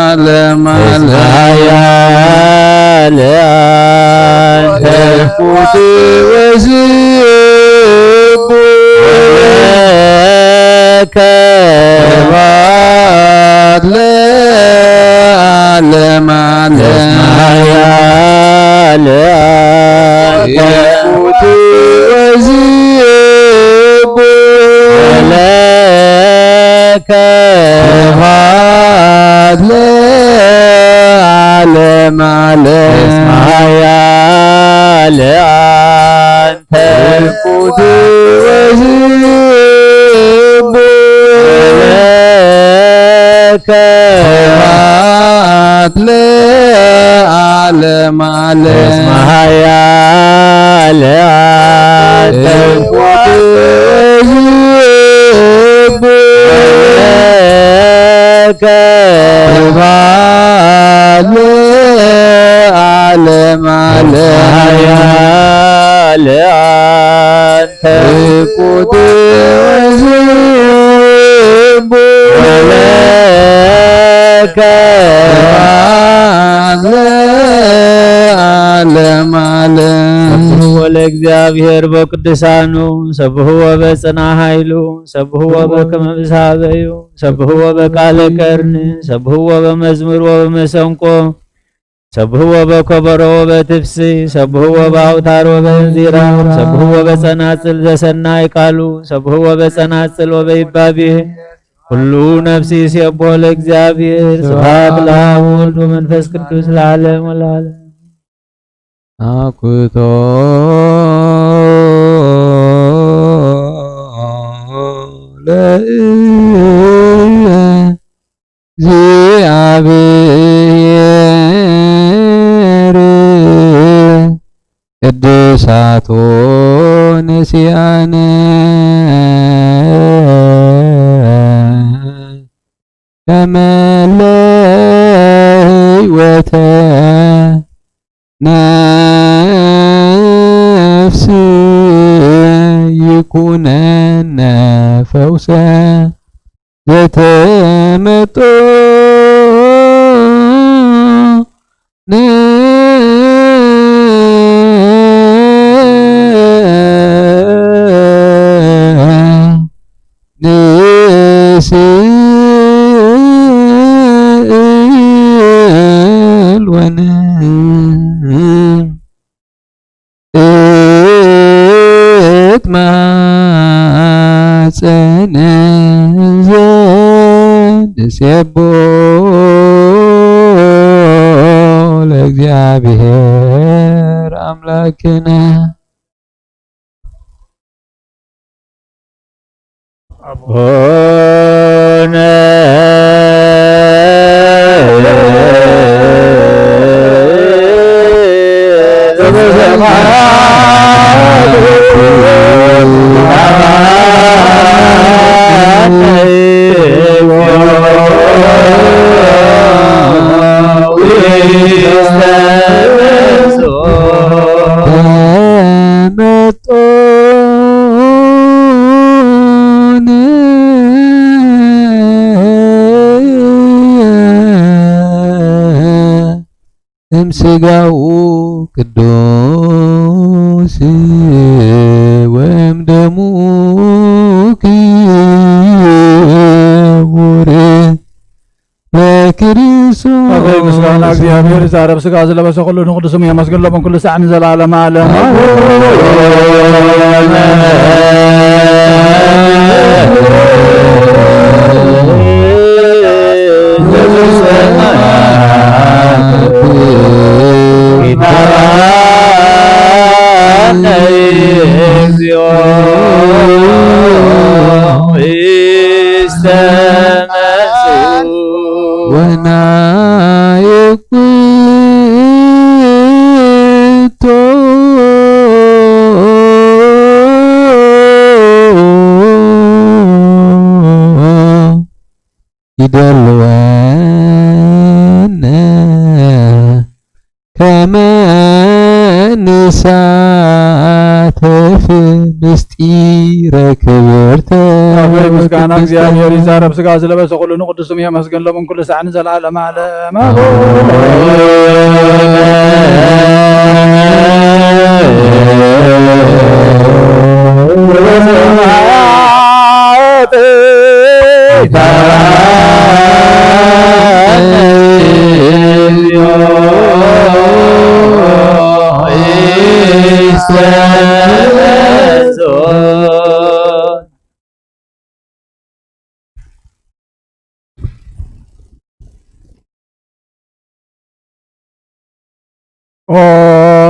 ዓለም እስመ ኃያል አንተ እኩት ወስቡ ለከ ዓለም እስመ ኃያል አንተ እኩት ወስቡ ለከ ዓለም እስመ ኃያል አንተ እኩት ወስቡ ለከ ዓለም እስመ ኃያል አንተ እኩት ወስቡ ለከ ዓለም ኃያል አንተ እኩት ወስቡ ለከ ዓለም ሰብሕዎ ለእግዚአብሔር በቅዱሳኑ ሰብሕዎ በጽና ኃይሉ ሰብሕዎ በከመ ብሳበዩ ሰብሕዎ በቃለ ቀርን ሰብሕዎ በመዝሙር ወበመሰንቆ ሰብሕዎ በከበሮ ወበትፍሲ ሰብሕዎ በአውታር ወበእንዚራ ሰብሕዎ በጸናጽል ዘሰናይ ቃሉ ሰብሕዎ በጸናጽል ወበይባቤህ ሁሉ ነፍሲ ሲሴብሖ ለእግዚአብሔር ስብሐት ለአብ ወወልድ ወመንፈስ ቅዱስ ለዓለሙ ወለዓለም። አኩቶ ለእግዚአብሔር ቅዱሳቶ ነሲያነ ከመለ ሕይወተ ነፍስ ይኩነነ ፈውሰ ዘተመጦ ንስእል ወነ እትማጸነ ዘንሴቦ ለእግዚአብሔር አምላክነ ሆነ እምስጋው ቅዱስ ወይም ደሙ ክቡር በክርስቶስ ምስጋና እግዚአብሔር ዛረብ ስጋ ዝለበሰ ኩሉ ንቅዱስም የመስገን ሎምን ኩሉ ሰዓን ዘላለም ዓለም ወና دلوان كمان نساتف مستير كبرت أبي مسكانا እግዚአብሔር ይዛረብ ስጋ ስለበሰ ሁሉ ንቅዱስ ስም ይመስገን ለምን ኩሉ ሰዓት ዘላለም ዓለም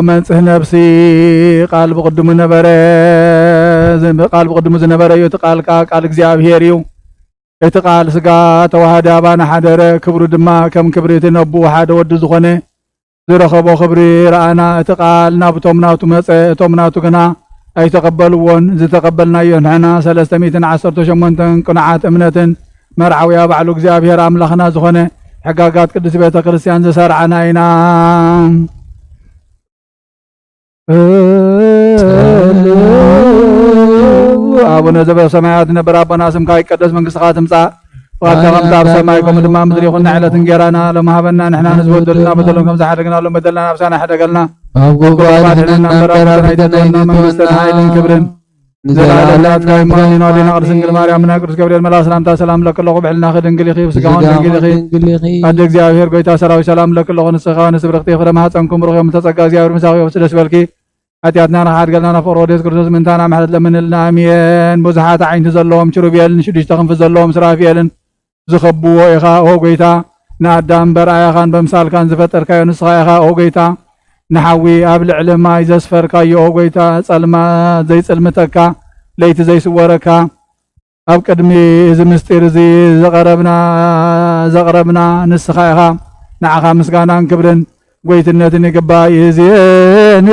መንጽህ ነፍሲ ቃል በቅድሙ ነበረ ቃል በቅድሙ ዝነበረ እዩ እቲ ቃልካ ቃል እግዚአብሔር እዩ እቲ ቃል ስጋ ተዋህደ አባና ሓደረ ክብሩ ድማ ከም ክብሪ እቲ ነቡ ሓደ ወዲ ዝኾነ ዝረኸቦ ክብሪ ረኣና እቲ ቃል ናብቶም ናቱ መፀ እቶም ናቱ ግና ኣይተቐበልዎን ዝተቐበልናዮ ንሕና 318 ቅኑዓት እምነትን መርዓውያ ባዕሉ እግዚአብሔር ኣምላኽና ዝኾነ ሕጋጋት ቅዱስ ቤተ ክርስቲያን ዝሰርዓና ኢና አቡነ ዘበሰማያት ነበር አባና ስምካ ይቀደስ መንግሥትካ ትምጻእ ፈቃድካ ከምቲ ኣብ ሰማይ ከምኡ ድማ ምድሪ ይኹን ዕለት እንጀራና ለማሃበና ንሕና ንዝበደሉና በደሎም ከም ዝሓደግና ሎም በደልና ናብሳና ሓደገልና ኣብ ጎጓድና ናበራናይተና መንግሥትን ሓይልን ክብርን ዘለዓለምናትካ ይማኒና ወዲና ቅዱስ ድንግል ማርያም ና ቅዱስ ገብርኤል መልአክ ሰላምታ ሰላም ለክለኹ ብሕልና ድንግል ኢኺ ብስጋሆን ድንግል ኢኺ ኣደ እግዚአብሔር ጎይታ ሰራዊት ሰላም ለክለኹ ንስኻ ንስብርኽቲ ፍረ ማህፀንኩም ብሩኽ እዮም ተጸጋ እግዚአብሔር ምሳኺ ወፍሲ ደስ በልኪ ኃጢአትና ናሓድገልና ናፍቅሮ ወዴስ ክርስቶስ ምንታና ማሕለት ለምንልና አሜን ብዙሓት ዓይንቲ ዘለዎም ኪሩቤልን ሽዱሽተ ክንፊ ዘለዎም ስራፊኤልን ዝኸብዎ ኢኻ ኦ ጎይታ ንኣዳም በርኣያኻን በምሳልካን ዝፈጠርካዮ ንስኻ ኢኻ ኦ ጎይታ ንሓዊ ኣብ ልዕሊ ማይ ዘስፈርካዮ ኦ ጎይታ ጸልማ ዘይጽልምተካ ለይቲ ዘይስወረካ ኣብ ቅድሚ እዚ ምስጢር እዚ ዘቕረብና ንስኻ ኢኻ ንዓኻ ምስጋናን ክብርን ጎይትነትን ይግባእ ይእዜን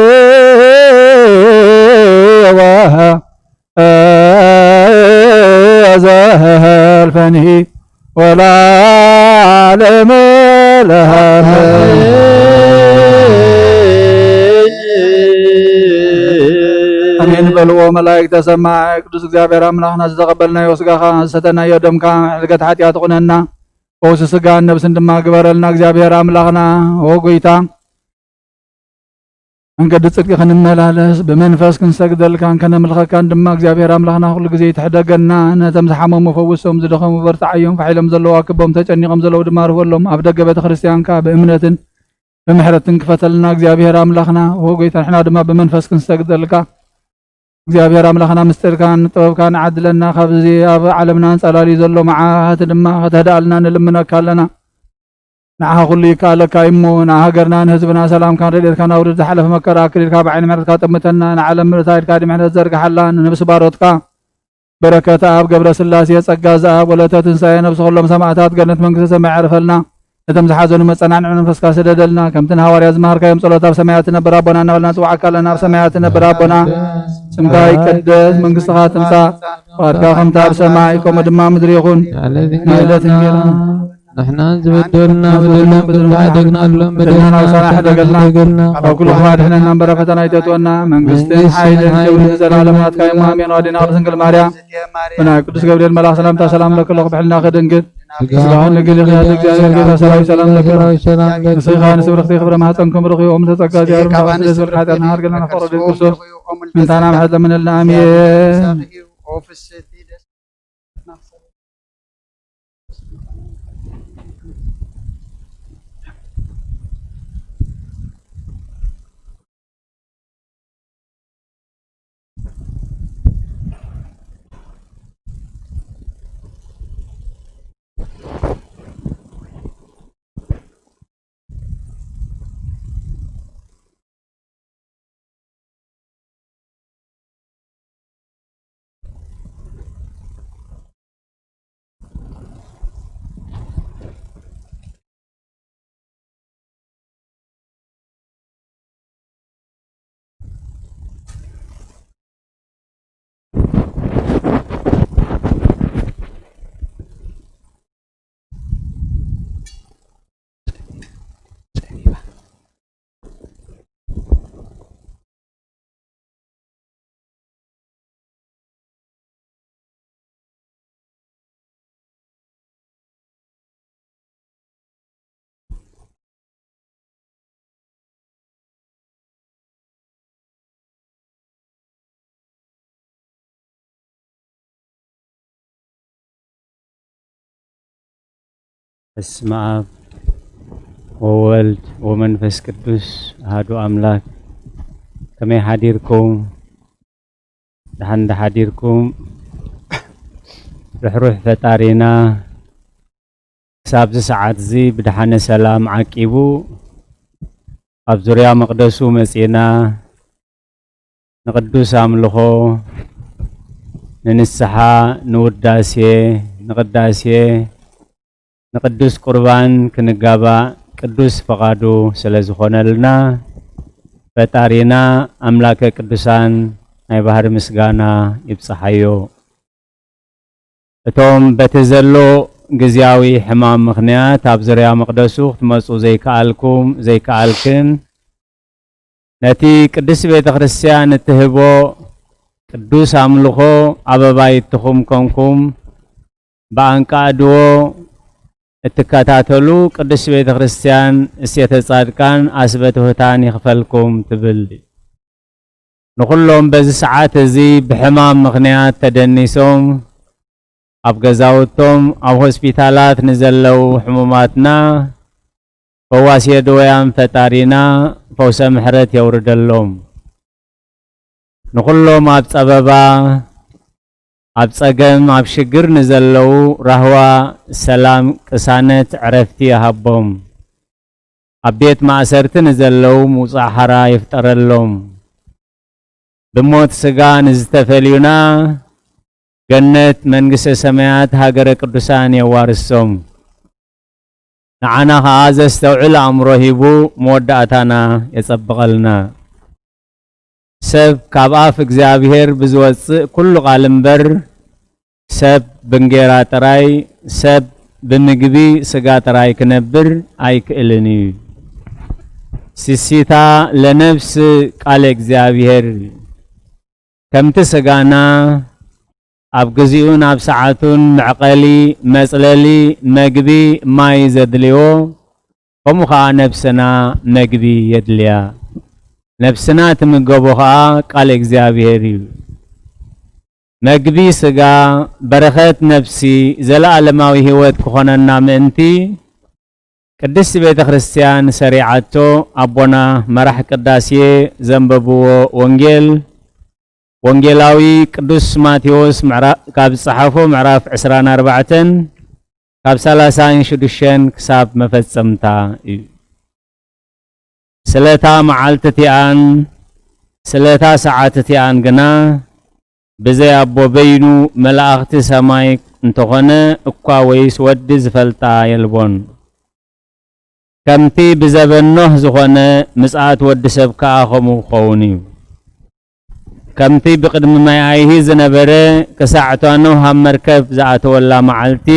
ዘልፈንሂ ወላለም ለሃመ አሜን በልዎ መላእክተ ሰማይ ቅዱስ እግዚአብሔር አምላኽና ዝተቐበልናዮ ስጋኻ ዝሰተናዮ ደምካ ሕልገት ሓጢአት ቁነና ፈውሲ ስጋን ነብስን ድማ ግበረልና እግዚአብሔር አምላኽና ኦ ጎይታ መንገዲ ጽድቂ ክንመላለስ ብመንፈስ ክንሰግደልካን ከነምልኸካን ድማ እግዚአብሔር አምላኽና ኩሉ ግዜ ትሕደገና ነቶም ዝሓመሙ ፈውሶም ዝደኸሙ በርትዓዮም ፋሒሎም ዘለዉ ኣክቦም ተጨኒቖም ዘለዉ ድማ ርህበሎም ኣብ ደገ ቤተ ክርስቲያንካ ብእምነትን ብምሕረትን ክፈተልና እግዚአብሔር አምላኽና ኦ ጎይታ ንሕና ድማ ብመንፈስ ክንሰግደልካ እግዚአብሔር አምላኽና ምስጢርካን ጥበብካን ዓድለና ካብዚ ኣብ ዓለምና እንጸላልዩ ዘሎ መዓት ድማ ከተህዳእልና ንልምነካ ኣለና ንዓኻ ኩሉ ይከኣለካ እሞ ንሃገርና ንህዝብና ሰላምካን ረድኤትካ ናውርድ ዝሓለፈ መከራ ክሪድካ ብዓይኒ ምሕረትካ ጠምተና ንዓለም ምርታይድካ ድምሕረት ዘርግሓላ ንነብሲ ባሮትካ በረከተ ኣብ ገብረ ስላሴ ጸጋ ዘኣብ ወለተ ትንሣኤ ነብሲ ኩሎም ሰማዕታት ገነት መንግሥቲ ሰማይ ያዕርፈልና እቶም ዝሓዘኑ መጸናዕኒ መንፈስካ ስደደልና ከምቲ ንሃዋርያ ዝመሃርካዮም ጸሎት ኣብ ሰማያት ነበር ኣቦና እናበልና ንጽዋዓካ ኣለና ኣብ ሰማያት ነበር ኣቦና ስምካ ይቀደስ መንግሥትኻ ትምጻእ ፈቃድካ ከምቲ ኣብ ሰማይ ከምኡ ድማ ምድሪ ይኹን ናይለት እንጀራ نحن زبدلنا بدلنا حدقنا لهم بدلنا وصالح حدقلنا أو كل واحد إحنا نمبر فتنا يتونا من قستين حيل كبر زلالة ما تكاي مؤمن ودينا أرسل كل ماريا بنا قدس قبل الملاك سلام تسلام لك الله بحلنا خدنجد سلام لك اللي خياتك جاهل كذا سلام لك نسيخان سبرختي خبر ما تنكم رخي أم تتقى جاهل ما سبر حتى نهار قلنا نفرد الكسر من تانا محد من الأمين በስመ አብ ወወልድ ወመንፈስ ቅዱስ አሐዱ አምላክ። ከመይ ሓዲርኩም ደሓን ሓዲርኩም ርሕሩሕ ፈጣሪና ክሳብዚ ሰዓት እዚ ብድሓነ ሰላም ዓቂቡ ኣብ ዙርያ መቅደሱ መፂና ንቅዱስ ኣምልኾ ንንስሓ ንውዳሴ ንቅዳሴ ንቅዱስ ቁርባን ክንጋባእ ቅዱስ ፈቃዱ ስለ ዝኾነልና ፈጣሪና ኣምላከ ቅዱሳን ናይ ባህሪ ምስጋና ይብፅሓዮ። እቶም በቲ ዘሎ ግዚያዊ ሕማም ምክንያት ኣብ ዙርያ መቅደሱ ክትመፁ ዘይከኣልኩም ዘይከኣልክን ነቲ ቅዱስ ቤተ ክርስቲያን እትህቦ ቅዱስ ኣምልኾ ኣበባይትኹም ኮንኩም ብኣንቃድዎ እትከታተሉ ቅዱስ ቤተ ክርስቲያን እሴተ ጻድቃን ኣስበተ ውህታን ይኽፈልኩም ትብል። ንኹሎም በዚ ሰዓት እዚ ብሕማም ምክንያት ተደኒሶም ኣብ ገዛውቶም ኣብ ሆስፒታላት ንዘለው ሕሙማትና ፈዋሲ ደውያን ፈጣሪና ፈውሰ ምሕረት የውርደሎም። ንኹሎም ኣብ ፀበባ ኣብ ፀገም ኣብ ሽግር ንዘለው ራህዋ ሰላም ቅሳነት ዕረፍቲ ይሃቦም። ኣብ ቤት ማእሰርቲ ንዘለው ምውፃእ ሓራ ይፍጠረሎም። ብሞት ስጋ ንዝተፈልዩና ገነት መንግስተ ሰማያት ሃገረ ቅዱሳን የዋርሶም። ንዓና ከዓ ዘስተውዕል ኣእምሮ ሂቡ መወዳእታና የፀብቐልና። ሰብ ካብ ኣፍ እግዚአብሔር ብዝወፅእ ኩሉ ቃል እምበር ሰብ ብንጌራ ጥራይ ሰብ ብምግቢ ስጋ ጥራይ ክነብር ኣይክእልን እዩ። ሲሲታ ለነፍስ ቃል እግዚአብሔር ከምቲ ስጋና ኣብ ግዚኡን ኣብ ሰዓቱን መዕቀሊ መፅለሊ መግቢ ማይ ዘድልዮ ከምኡ ከዓ ነፍስና መግቢ የድልያ። ነፍስና ትምገቦ ከዓ ቃል እግዚአብሔር እዩ። መግቢ ስጋ በረኸት ነፍሲ ዘለዓለማዊ ህይወት ክኾነና ምእንቲ ቅድስት ቤተ ክርስቲያን ሰሪዓቶ ኣቦና መራሕ ቅዳሴ ዘንበብዎ ወንጌል ወንጌላዊ ቅዱስ ማቴዎስ ካብ ዝፀሓፎ ምዕራፍ 24 ካብ 36 ክሳብ መፈጸምታ እዩ። ስለታ መዓልቲ እቲኣን ስለታ ሰዓት እቲኣን ግና ብዘይ ኣቦ በይኑ መላእኽቲ ሰማይ እንተኾነ እኳ ወይስ ወዲ ዝፈልጣ የልቦን። ከምቲ ብዘበኖህ ዝኾነ ምጽኣት ወዲ ሰብ ከዓ ከምኡ ክኸውን እዩ። ከምቲ ብቅድሚ ማይ ኣይሂ ዝነበረ ክሳዕቷኖ ኣብ መርከብ ዝኣተወላ መዓልቲ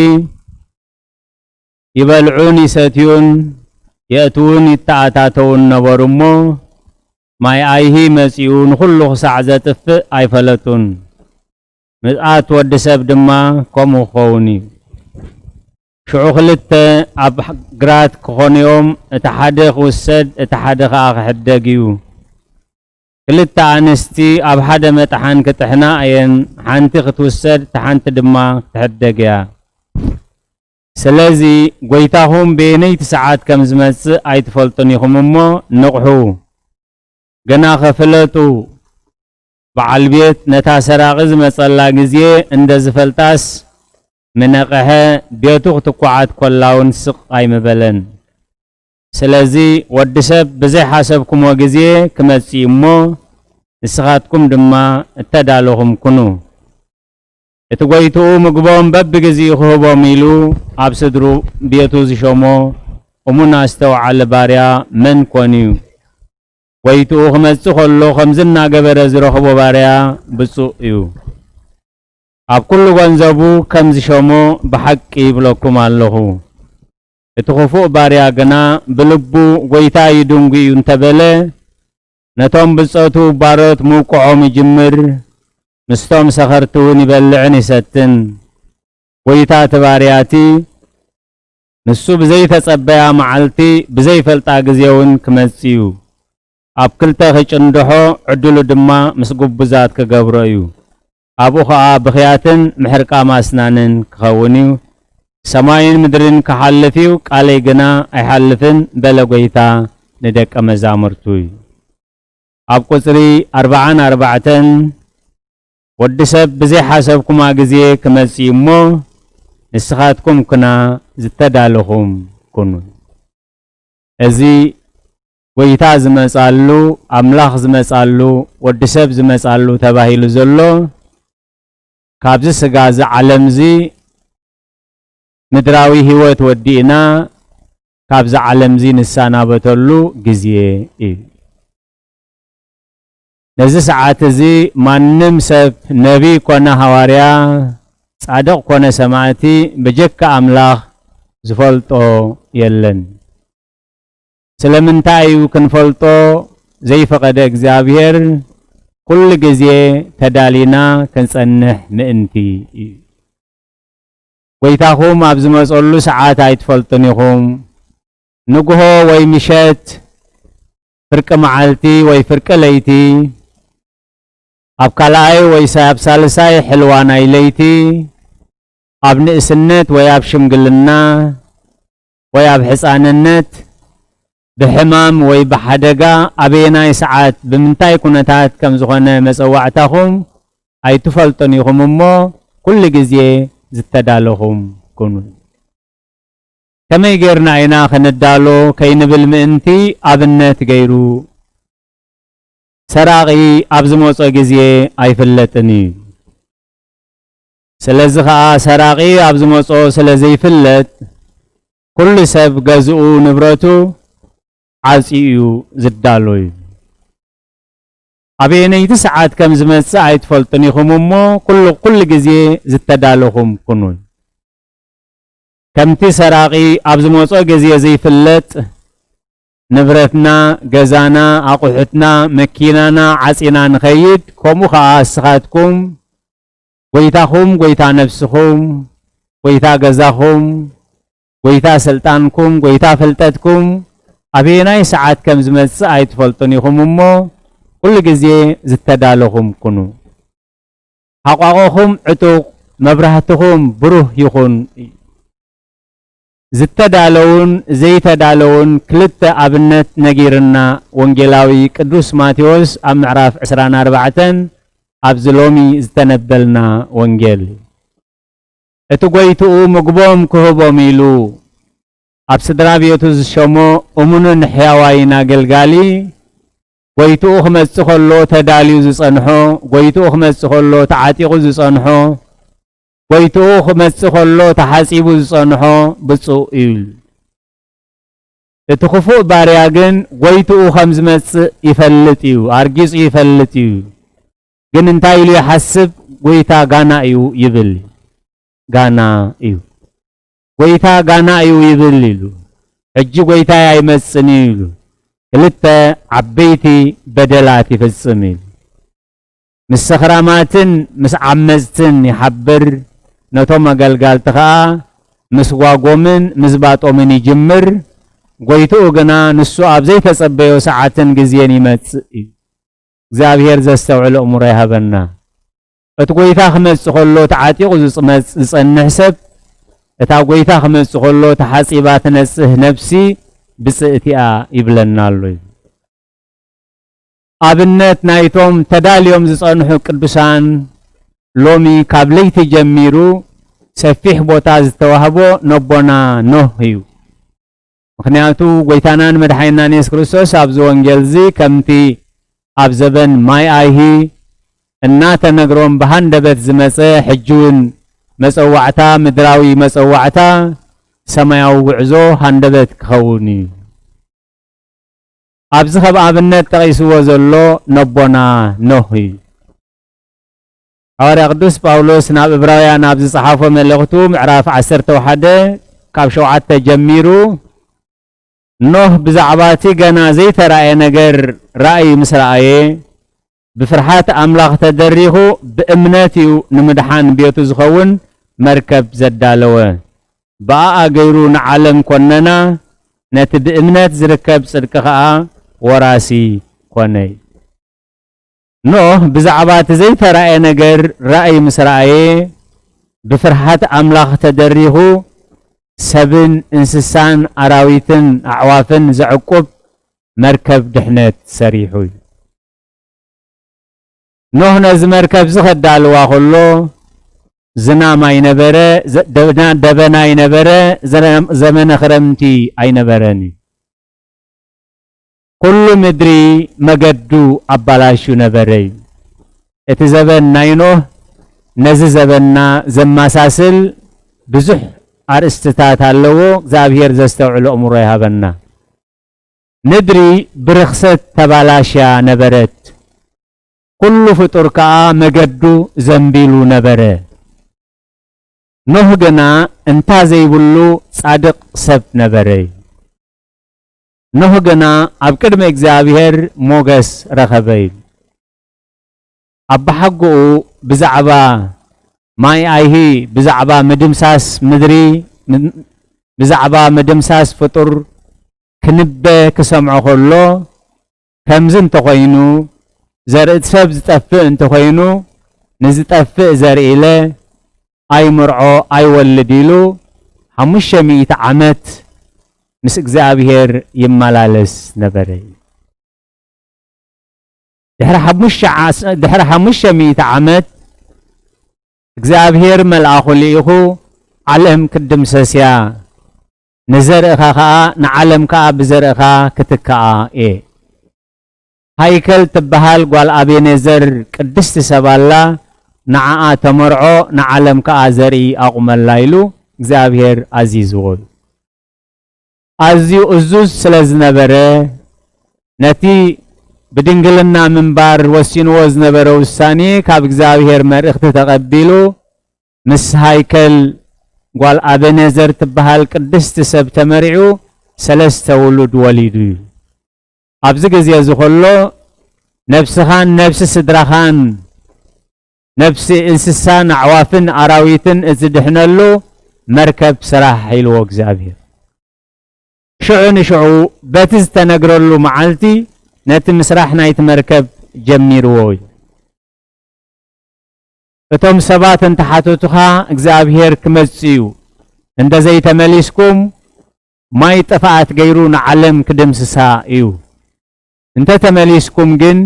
ይበልዑን ይሰትዩን የእትውን ይተኣታተውን ነበሩ እሞ ማይ ኣይሂ መጺኡ ንኹሉ ክሳዕ ዘጥፍእ ኣይፈለጡን። ምጽኣት ወዲ ሰብ ድማ ከምኡ ክኸውን እዩ። ሽዑ ክልተ ኣብ ግራት ክኾንዮም እቲ ሓደ ክውሰድ እቲ ሓደ ከዓ ክሕደግ እዩ። ክልተ ኣንስቲ ኣብ ሓደ መጥሓን ክጥሕና እየን፣ ሓንቲ ክትውሰድ እቲ ሓንቲ ድማ ክትሕደግ እያ። ስለዚ ጎይታኹም በየነይቲ ሰዓት ከም ዝመጽእ ኣይትፈልጡን ኢኹም እሞ ንቑሑ። ገና ከፍለጡ በዓል ቤት ነታ ሰራቂ ዝመጸላ ግዜ እንደ ዝፈልጣስ ምነቕሐ ቤቱ ክትኳዓት ኮላውን ስቕ ኣይምበለን። ስለዚ ወዲ ሰብ ብዘይሓሰብኩሞ ግዜ ክመጽእ እሞ ንስኻትኩም ድማ እተዳለኹም ኩኑ። እቲ ጎይትኡ ምግቦም በቢግዚኡ ክህቦም ኢሉ ኣብ ስድሩ ቤቱ ዝሾሞ እሙና ዝተውዓለ ባርያ መን ኮን እዩ? ጎይትኡ ክመጽእ ከሎ ከምዚ እናገበረ ዝረኽቦ ባርያ ብፁዕ እዩ። ኣብ ኩሉ ገንዘቡ ከም ዝሾሞ ብሓቂ ይብለኩም ኣለኹ። እቲ ክፉእ ባርያ ግና ብልቡ ጎይታ ይድንጉ እዩ እንተበለ ነቶም ብፀቱ ባሮት ምውቅዖም ይጅምር፣ ምስቶም ሰኸርቲ እውን ይበልዕን ይሰትን። ጎይታ ተባርያቲ ንሱ ብዘይተጸበያ መዓልቲ ብዘይፈልጣ ግዜ እውን ክመጽእ እዩ። ኣብ ክልተ ክጭንድሖ ዕድሉ ድማ ምስ ጉቡዛት ክገብሮ እዩ። ኣብኡ ከዓ ብኽያትን ምሕርቃ ማስናንን ክኸውን እዩ። ሰማይን ምድርን ከሐለፊው ቃለይ ግና አይሐልፍን በለጎይታ ንደቀ መዛሙርቱ ኣብ ቁጽሪ 44 ወዲ ሰብ ብዘይ ሓሰብኩማ ግዜ ክመጽእ እሞ ንስኻትኩም ኩና ዝተዳለኹም ኩኑ። እዚ ጎይታ ዝመጻሉ ኣምላኽ ዝመጻሉ ወዲ ሰብ ዝመጻሉ ተባሂሉ ዘሎ ካብዚ ስጋ ዚ ዓለም ዚ ምድራዊ ህይወት ወዲእና ካብዚ ዓለም ዚ ንሳናበተሉ ግዜ እዩ። ነዚ ሰዓት እዚ ማንም ሰብ ነቢ ኮነ ሃዋርያ ጻድቕ ኮነ ሰማዕቲ ብጀካ ኣምላኽ ዝፈልጦ የለን። ስለምንታይ እዩ ክንፈልጦ ዘይፈቀደ እግዚአብሔር ኩሉ ግዜ ተዳሊና ክንጸንሕ ምእንቲ እዩ። ጎይታኹም ኣብ ዝመጸሉ ሰዓት ኣይትፈልጡን ኢኹም። ንግሆ ወይ ምሸት ፍርቂ መዓልቲ ወይ ፍርቂ ለይቲ ኣብ ካልኣይ ወይ ኣብ ሳልሳይ ሕልዋ ናይ ለይቲ ኣብ ንእስነት ወይ ኣብ ሽምግልና ወይ ኣብ ሕፃንነት ብሕማም ወይ ብሓደጋ ኣበየናይ ሰዓት ብምንታይ ኩነታት ከም ዝኾነ መጸዋዕታኹም ኣይትፈልጡን ኢኹም እሞ ኩሉ ግዜ ዝተዳለኹም ኩኑ። ከመይ ጌርና ኢና ክንዳሎ ከይንብል ምእንቲ ኣብነት ገይሩ ሰራቂ ኣብ ዝመጾ ግዜ ኣይፍለጥን እዩ። ስለዚ ከዓ ሰራቂ ኣብ ዝመጾ ስለ ዘይፍለጥ ኩሉ ሰብ ገዝኡ ንብረቱ ዓጽዩ ዝዳሎ እዩ። ኣበየነይቲ ሰዓት ከም ዝመጽእ ኣይትፈልጡን ኢኹም እሞ ኩሉ ግዜ ዝተዳለኹም ኩኑ። ከምቲ ሰራቂ ኣብ ዝመጾ ግዜ ዘይፍለጥ ንብረትና ገዛና ኣቑሑትና መኪናና ዓጺና ንኸይድ ከምኡ ከዓ እስኻትኩም ጎይታኹም ጎይታ ነፍስኹም ጎይታ ገዛኹም ጎይታ ስልጣንኩም ጎይታ ፍልጠትኩም ኣበየናይ ሰዓት ከም ዝመጽእ ኣይትፈልጡን ኢኹም እሞ ኩሉ ግዜ ዝተዳለኹም ኩኑ። ሓቋቑኹም ዕጡቕ መብራህትኹም ብሩህ ይኹን። ዝተዳለውን ዘይተዳለውን ክልተ ኣብነት ነጊርና ወንጌላዊ ቅዱስ ማቴዎስ ኣብ ምዕራፍ 24 ኣብዚ ሎሚ ዝተነበልና ወንጌል እቲ ጎይትኡ ምግቦም ክህቦም ኢሉ ኣብ ስድራ ቤቱ ዝሸሞ እሙንን ሕያዋይን ኣገልጋሊ ጎይትኡ ክመጽእ ከሎ ተዳልዩ ዝጸንሖ ጎይትኡ ክመጽእ ከሎ ተዓጢቑ ዝጸንሖ ጎይትኡ ክመጽእ ከሎ ተሓጺቡ ዝጸንሖ ብፁዕ እዩ። እቲ ክፉእ ባርያ ግን ጎይትኡ ከም ዝመጽእ ይፈልጥ እዩ፣ ኣርጊጹ ይፈልጥ እዩ። ግን እንታይ ኢሉ ይሓስብ? ጎይታ ጋና እዩ ይብል። ጋና እዩ ጎይታ ጋና እዩ ይብል ኢሉ ሕጂ ጎይታ ኣይመጽእን ኢሉ ክልተ ዓበይቲ በደላት ይፍጽም ኢሉ ምስ ሰኽራማትን ምስ ዓመፅትን ይሓብር። ነቶም ኣገልጋልቲ ከዓ ምስ ዋጎምን ምስ ባጦምን ይጅምር። ጎይትኡ ግና ንሱ ኣብ ዘይተጸበዮ ሰዓትን ግዜን ይመጽእ እዩ። እግዚአብሔር ዘስተውዕል እሙሮ ይሃበና። እቲ ጎይታ ክመጽእ ከሎ ተዓጢቑ ዝጸንሕ ሰብ እታ ጎይታ ክመጽእ ከሎ ተሓጺባ ትነጽህ ነፍሲ ብጽእቲኣ ይብለና ኣሎ። ኣብነት ናይቶም ተዳልዮም ዝጸንሑ ቅዱሳን ሎሚ ካብ ለይቲ ጀሚሩ ሰፊሕ ቦታ ዝተዋህቦ ነቦና ኖህ እዩ። ምክንያቱ ጎይታናን መድሓኒትናን ኢየሱስ ክርስቶስ ኣብዚ ወንጌል እዚ ከምቲ ኣብ ዘበን ማይ ኣይሂ እናተነግሮም ብሃንደበት ዝመጸ ሕጂውን መጸዋዕታ ምድራዊ መጸዋዕታ ሰማያዊ ጉዕዞ ሃንደበት ክኸውን እዩ። ኣብዚ ከም ኣብነት ጠቂስዎ ዘሎ ነቦና ኖህ እዩ። ሐዋርያ ቅዱስ ጳውሎስ ናብ ዕብራውያን ኣብ ዝጸሓፎ መልእኽቱ ምዕራፍ 11 ካብ 7 ጀሚሩ ኖህ ብዛዕባ እቲ ገና ዘይተረኣየ ነገር ራእይ ምስ ረኣየ ብፍርሃት ኣምላኽ ተደሪኹ ብእምነት እዩ ንምድሓን ቤቱ ዝኸውን መርከብ ዘዳለወ ብኣኣ ገይሩ ንዓለም ኮነና ነቲ ብእምነት ዝርከብ ጽድቂ ከዓ ወራሲ ኮነ። ኖህ ብዛዕባ እቲ ዘይተረኣየ ነገር ራእይ ምስ ረኣየ ብፍርሃት ኣምላኽ ተደሪኹ ሰብን እንስሳን አራዊትን አዕዋፍን ዘዕቁብ መርከብ ድሕነት ሰሪሑ ኖህ ነዚ መርከብ ዝኸዳልዋ ከሎ ዝናም ኣይነበረ ደበና ኣይነበረ ዘመነ ክረምቲ ኣይነበረን ኩሉ ምድሪ መገዱ ኣባላሹ ነበረ እቲ ዘበን ናይ ኖህ ነዚ ዘበና ዘማሳስል ብዙሕ አርእስትታት ኣለዎ እግዚአብሔር ዘስተውዕሎ እምሮ ይሃበና ምድሪ ብርክሰት ተባላሽያ ነበረት ኩሉ ፍጡር ከዓ መገዱ ዘንቢሉ ነበረ ኖህ ገና እንታ ዘይብሉ ጻድቅ ሰብ ነበረ ኖህ ገና ኣብ ቅድሚ እግዚአብሔር ሞገስ ረኸበ ኣብ ሓጉኡ ብዛዕባ ማይ ኣይሂ ብዛዕባ ምድምሳስ ምድሪ ብዛዕባ ምድምሳስ ፍጡር ክንበ ክሰምዖ ከሎ ከምዝ እንተኮይኑ ዘርእት ሰብ ዝጠፍእ እንተኮይኑ ንዝጠፍእ ዘርእለ ኣይምርዖ ኣይወልድ ኢሉ 500 ዓመት ምስ እግዚአብሔር ይመላለስ ነበረ ድሕሪ 500 ዓመት እግዚአብሔር መልአኹ ልኢኹ ዓለም ክድምሰስያ ንዘርእኻ ከዓ ንዓለም ከዓ ብዘርእኻ ክትከዓ ሃይከል ትበሃል ጓል አቤኔዘር ቅድስቲ ሰባላ ንዓኣ ተመርዖ ንዓለም ከዓ ዘርኢ ኣቁመላ ኢሉ እግዚአብሔር አዚዝዎ ኣዝዩ እዙዝ ስለ ዝነበረ ነቲ ብድንግልና ምንባር ወሲንዎ ዝነበረ ውሳኔ ካብ እግዚአብሔር መልእኽቲ ተቀቢሉ ምስ ሃይከል ጓል አቤኔዘር ትበሃል ቅድስቲ ሰብ ተመሪዑ 3 ውሉድ ወሊዱ ኣብዚ ግዜ ዝኸሎ ነፍስኻን ነፍሲ ስድራኻን ነፍሲ እንስሳን አዕዋፍን አራዊትን እዝድሕነሉ መርከብ ስራሕ ኢልዎ እግዚአብሔር ሽዑ ንሽዑ በቲ ዝተነግረሉ መዓልቲ ነቲ ምስራሕ ናይቲ መርከብ ጀሚርዎ እቶም ሰባት እንተሓተቱኻ እግዚአብሔር ክመጽዩ እንደዘይ ተመሊስኩም ማይ ጥፋኣት ገይሩ ንዓለም ክድምስሳ እዩ እንተ ተመሊስኩም ግን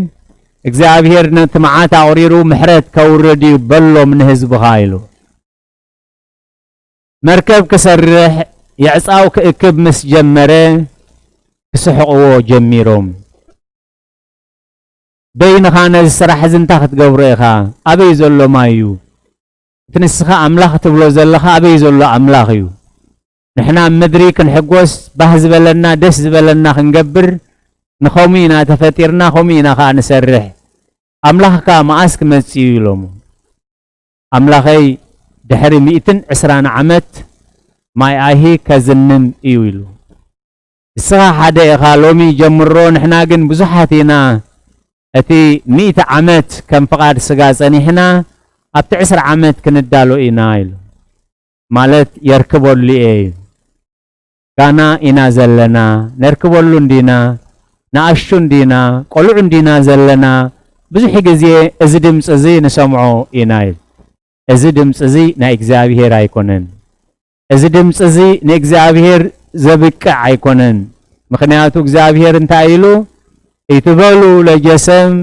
እግዚአብሔር ነቲ መዓት ኣቕሪሩ ምሕረት ከውርድ በሎም ንህዝብኻ ኢሉ መርከብ ክሰርሕ የዕፃው ክእክብ ምስ ጀመረ ክስሕቕዎ ጀሚሮም በይንኻ ነዚ ስራሕ ዝንታ ክትገብሮ ኢኻ ኣበይ ዘሎ ማይ እዩ ትንስኻ ኣምላኽ ትብሎ ዘለኻ ኣበይ ዘሎ ኣምላኽ እዩ ንሕና ምድሪ ክንሕጎስ ባህ ዝበለና ደስ ዝበለና ክንገብር ንኸምኡ ኢና ተፈጢርና ከምኡ ኢና ከዓ ንሰርሕ ኣምላኽካ መዓስ ክመጽእ ኢሎሙ ኣምላኸይ ድሕሪ 120 ዓመት ማይ ኣይሂ ከዝንም እዩ ኢሉ እስኻ ሓደ ኢኻ ሎሚ ጀምሮ ንሕና ግን ብዙሓት ኢና እቲ 100 ዓመት ከም ፍቃድ ስጋ ጸኒሕና ኣብቲ 10 ዓመት ክንዳሎ ኢና ኢሉ ማለት የርክበሉ ጋና ኢና ዘለና ነርክበሉ እንዲና ንኣሹ እንዲና ቆልዑ እንዲና ዘለና ብዙሕ ግዜ እዚ ድምጽ እዚ ንሰምዖ ኢና ኢሉ እዚ ድምጽ እዚ ናይ እግዚአብሔር ኣይኮነን እዚ ድምጽ እዚ ንእግዚአብሔር ዘብቅዕ ኣይኮነን ምክንያቱ እግዚአብሔር እንታይ ኢሉ ይትበሉ ለጀሰም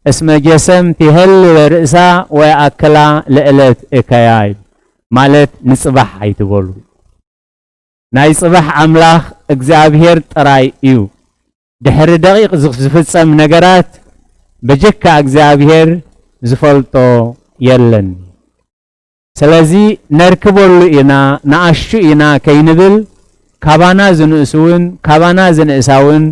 እስመ ጀሰም ትህል ርእሳ ወያእክላ ለዕለት እከያ ማለት ንጽባሕ ኣይትበሉ ናይ ጽባሕ ኣምላኽ እግዚአብሔር ጥራይ እዩ ድሕሪ ደቂቕ ዝፍጸም ነገራት በጀካ እግዚአብሔር ዝፈልጦ የለን ስለዚ ነርክበሉ ኢና ንኣሹ ኢና ከይንብል ካባና ዝንእስውን ካባና ዝንእሳውን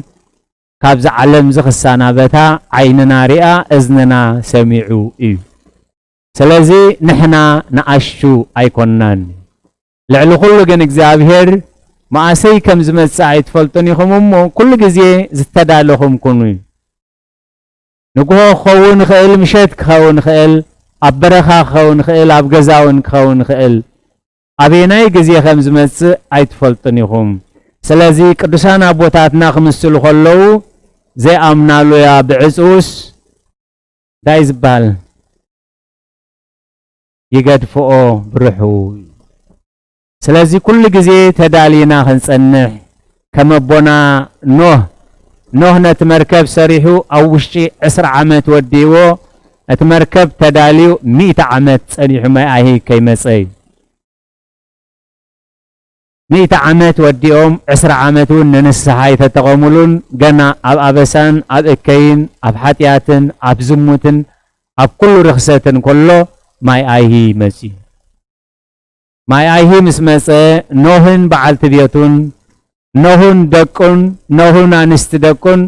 ካብዚ ዓለም ዝኽሳና በታ ዓይንና ሪኣ እዝንና ሰሚዑ እዩ ስለዚ ንሕና ንኣሹ ኣይኮንናን ልዕሊ ኩሉ ግን እግዚአብሔር ማእሰይ ከም ዝመጽእ ኣይትፈልጡን ኢኹም እሞ ኩሉ ግዜ ዝተዳለኹም ኩኑ ንግሆ ክኸውን ክእል ምሸት ክኸውን ክእል ኣብ በረኻ ክኸውን ክእል ኣብ ገዛውን ክኸውን ክእል ኣበየናይ ግዜ ከም ዝመጽእ ኣይትፈልጡን ኢኹም ስለዚ ቅዱሳን ኣቦታትና ክምስሉ ከለዉ ዘይኣምናሉያ ብዕጹስ እንታይ ዝበሃል ይገድፍኦ ብርሑ ስለዚህ ኩሉ ግዜ ተዳሊና ክንጸንሕ ከመቦና ኖህ ነቲ መርከብ ሰሪሑ ኣብ ውሽጢ 10 ዓመት ወዲዎ እቲ መርከብ ተዳልዩ 100 ዓመት ጸኒሑ ማይ ኣይሂ ከይመጸይ 100 ዓመት ወዲኦም 10 ዓመት እውን ንንስሓ ይተጠቐሙሉን ገና ኣብ ኣበሳን ኣብ እከይን ኣብ ሓጢያትን ኣብ ዝሙትን ኣብ ኩሉ ርክሰትን ከሎ ማይ ኣይሂ መጺ ማይ ኣይሂ ምስ መጸ ኖህን በዓልቲ ቤቱን ኖህን ደቁን ኖህን አንስቲ ደቁን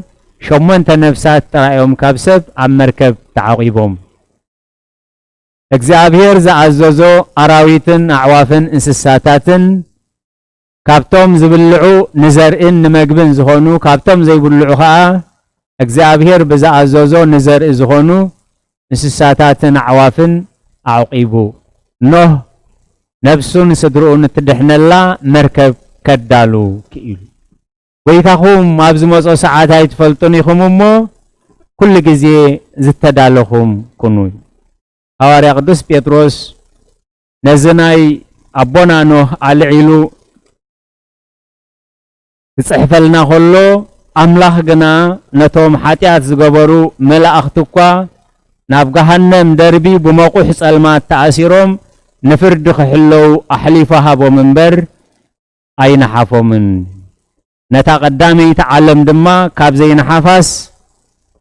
8 ነፍሳት ጥራዮም ካብ ሰብ ኣብ መርከብ ተዓቂቦም እግዚአብሔር ዝኣዘዞ ኣራዊትን ኣዕዋፍን እንስሳታትን ካብቶም ዝብልዑ ንዘርእን ንመግብን ዝኾኑ ካብቶም ዘይብልዑ ከዓ እግዚአብሔር ብዝኣዘዞ ንዘርኢ ዝኾኑ እንስሳታትን ኣዕዋፍን ኣዕቂቡ ኖህ ነፍሱን ስድርኡን ትድሕነላ መርከብ ከዳሉ ክኢሉ ወይታኹም ኣብ ዝመጾ ሰዓት ኣይትፈልጡን ኢኹም እሞ ኩሉ ግዜ ዝተዳለኹም ኩኑ ሐዋርያ ቅዱስ ጴጥሮስ ነዚ ናይ ኣቦና ኖህ ኣልዒሉ ዝጽሕፈልና ከሎ ኣምላኽ ግና ነቶም ሓጢያት ዝገበሩ መላእኽቲ እኳ ናብ ገሃነም ደርቢ ብመቁሕ ጸልማት ተኣሲሮም ንፍርዲ ክሕለው ኣሕሊፉ ሃቦም እምበር ኣይነሓፎምን ነታ ቀዳመይቲ ዓለም ድማ ካብ ዘይነሓፋስ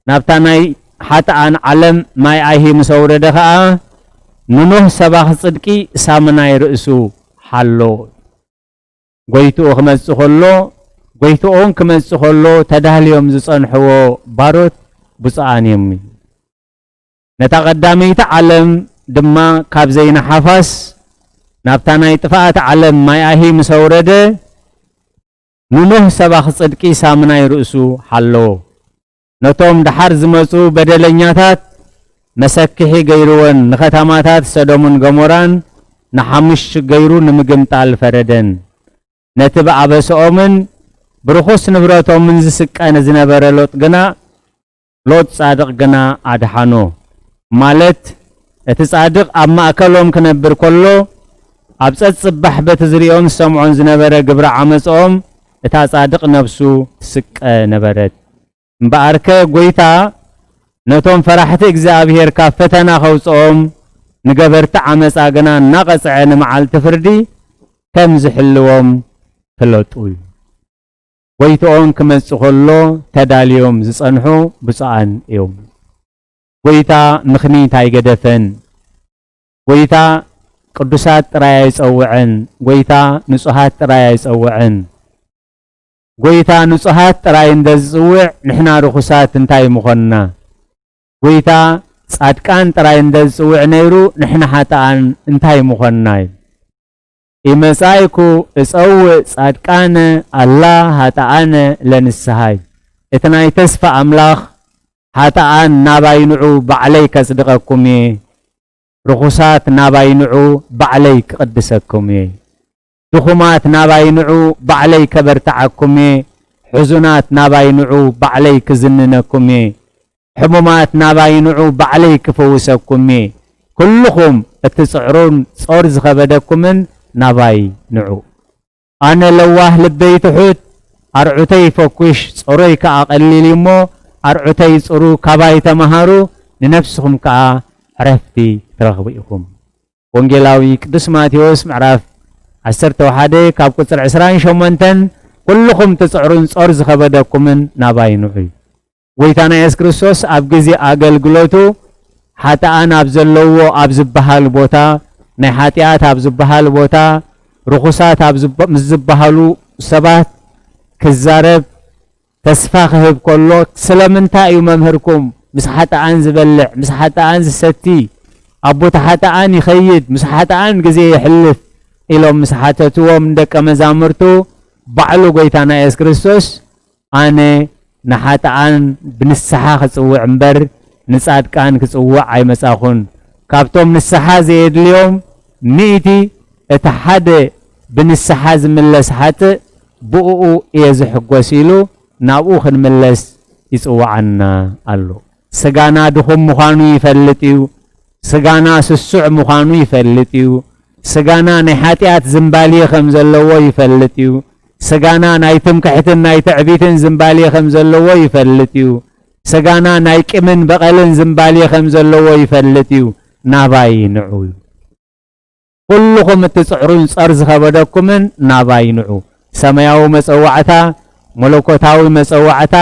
ናብታ ናይ ሓጥኣን ዓለም ማይ ኣይሂ ምስ ወረደ ከዓ ንኖህ ሰባኽ ጽድቂ ሳምናይ ርእሱ ሓሎ ጎይትኡ ክመጽእ ከሎ ጎይትኦም ክመጽእ ከሎ ተዳልዮም ዝጸንሕዎ ባሮት ብፅኣን እዮም ነታ ቀዳመይቲ ዓለም ድማ ካብ ዘይነሓፋስ ናብታ ናይ ጥፋኣት ዓለም ማይ ኣይሂ ምስ ወረደ ንኖህ ሰባኽ ጽድቂ ሳምናይ ርእሱ ሓሎ ነቶም ድሓር ዝመጹ በደለኛታት መሰክሒ ገይሩወን ንኸተማታት ሰዶምን ገሞራን ንሓሙሽ ገይሩ ንምግምጣል ፈረደን ነቲ ብኣበሰኦምን ብርኹስ ንብረቶምን ዝስቀን ዝነበረ ሎጥ ጻድቕ ግና ኣድሓኖ ማለት እቲ ጻድቕ ኣብ ማእከሎም ክነብር ከሎ ኣብ ጸጽባሕ በቲ ዝሪኦም ሰምዖን ዝነበረ ግብረ ዓመጾም እታ ጻድቕ ነፍሱ ትስቀ ነበረት እምበኣርከ ጎይታ ነቶም ፈራሕቲ እግዚአብሔር ካብ ፈተና ከውፅኦም ንገበርቲ ዓመፃ ግና እናቐፅዐ ንመዓልቲ ፍርዲ ከም ዝሕልዎም ፍለጡ ጎይትኦም ክመጽእ ከሎ ተዳልዮም ዝጸንሑ ብፅኣን እዮም ጎይታ ምኽኒት ኣይገደፈን ጎይታ ቅዱሳት ጥራይ ኣይጸውዐን ጎይታ ንጹሃት ጥራይ ኣይጸውዐን ጎይታ ንጹሃት ጥራይ እንደዝጽውዕ ንሕና ርኹሳት እንታይ ምኾንና ጎይታ ጻድቃን ጥራይ እንደዝጽውዕ ነይሩ ንሕና ሓጥኣን እንታይ ምኾንና ኢመጻይኩ እጸውዕ ጻድቃነ ኣላ ሓጥኣነ ለንስሓይ እቲ ናይ ተስፋ ኣምላኽ ሓጥኣን ናባይንዑ ባዕለይ ከጽድቐኩም እየ ርኹሳት ናባይንዑ ባዕለይ ክቅድሰኩም እየ ድኹማት ናባይንዑ ባዕለይ ከበርታዓኩም እየ ሕዙናት ናባይንዑ ባዕለይ ክዝንነኩም እየ ሕሙማት ናባይንዑ ባዕለይ ክፈውሰኩም እየ ኩልኹም እትጽዕሩን ጾር ዝኸበደኩምን ናባይ ንዑ ኣነ ለዋህ ልበይ ትሑት ኣርዑተይ ፈኩሽ ጾሮይ ከዓ ቀሊል እሞ ኣርዑተይ ጽሩ ካባይ ተመሃሩ ንነፍስኹም ከዓ ዕረፍቲ ትረኽቡ ኢኹም ወንጌላዊ ቅዱስ ማቴዎስ ምዕራፍ 11 ካብ ቁጽር 28 ኩልኹም ትጽዕሩን ጾር ዝኸበደኩምን ናባይ ንዑ ጎይታና ኢየሱስ ክርስቶስ ኣብ ግዜ ኣገልግሎቱ ሓጥኣን ኣብ ዘለዎ ኣብ ዝበሃል ቦታ ናይ ሓጢያት ኣብ ዝበሃል ቦታ ርኹሳት ኣብ ዝብሃሉ ሰባት ክዛረብ ተስፋ ክህብ ከሎ ስለምንታይ እዩ መምህርኩም ምስ ሓጥኣን ዝበልዕ ምስ ሓጥኣን ዝሰቲ ኣቦታ ሓጥኣን ይኸይድ ምስ ሓጥኣን ግዜ ይሕልፍ ኢሎም ምስ ሓተትዎም ደቀ መዛሙርቱ ባዕሉ ጎይታና ኢየሱስ ክርስቶስ ኣነ ንሓጥኣን ብንስሓ ክጽውዕ እምበር ንጻድቃን ክጽውዕ ኣይመጻኹን ካብቶም ንስሓ ዘየድልዮም ሚእቲ እቲ ሓደ ብንስሓ ዝምለስ ሓጥእ ብኡኡ እየ ዝሕጐስ ኢሉ ናብኡ ክንምለስ ይጽዋዓና ኣሎ ስጋና ድኹም ምዃኑ ይፈልጥ እዩ ስጋና ስሱዕ ምዃኑ ይፈልጥ እዩ ስጋና ናይ ሓጢያት ዝምባልየ ከም ዘለዎ ይፈልጥ እዩ ስጋና ናይ ትምክሕትን ናይ ትዕቢትን ዝምባልየ ከም ዘለዎ ይፈልጥ እዩ ስጋና ናይ ቅምን በቀልን ዝምባልየ ከም ዘለዎ ይፈልጥ እዩ ናባይ ንዑ ኩልኩም እትፅዕሩን ጸር ዝኸበደኩምን ናባይ ንዑ ሰማያዊ መፀዋዕታ መለኮታዊ መፀዋዕታ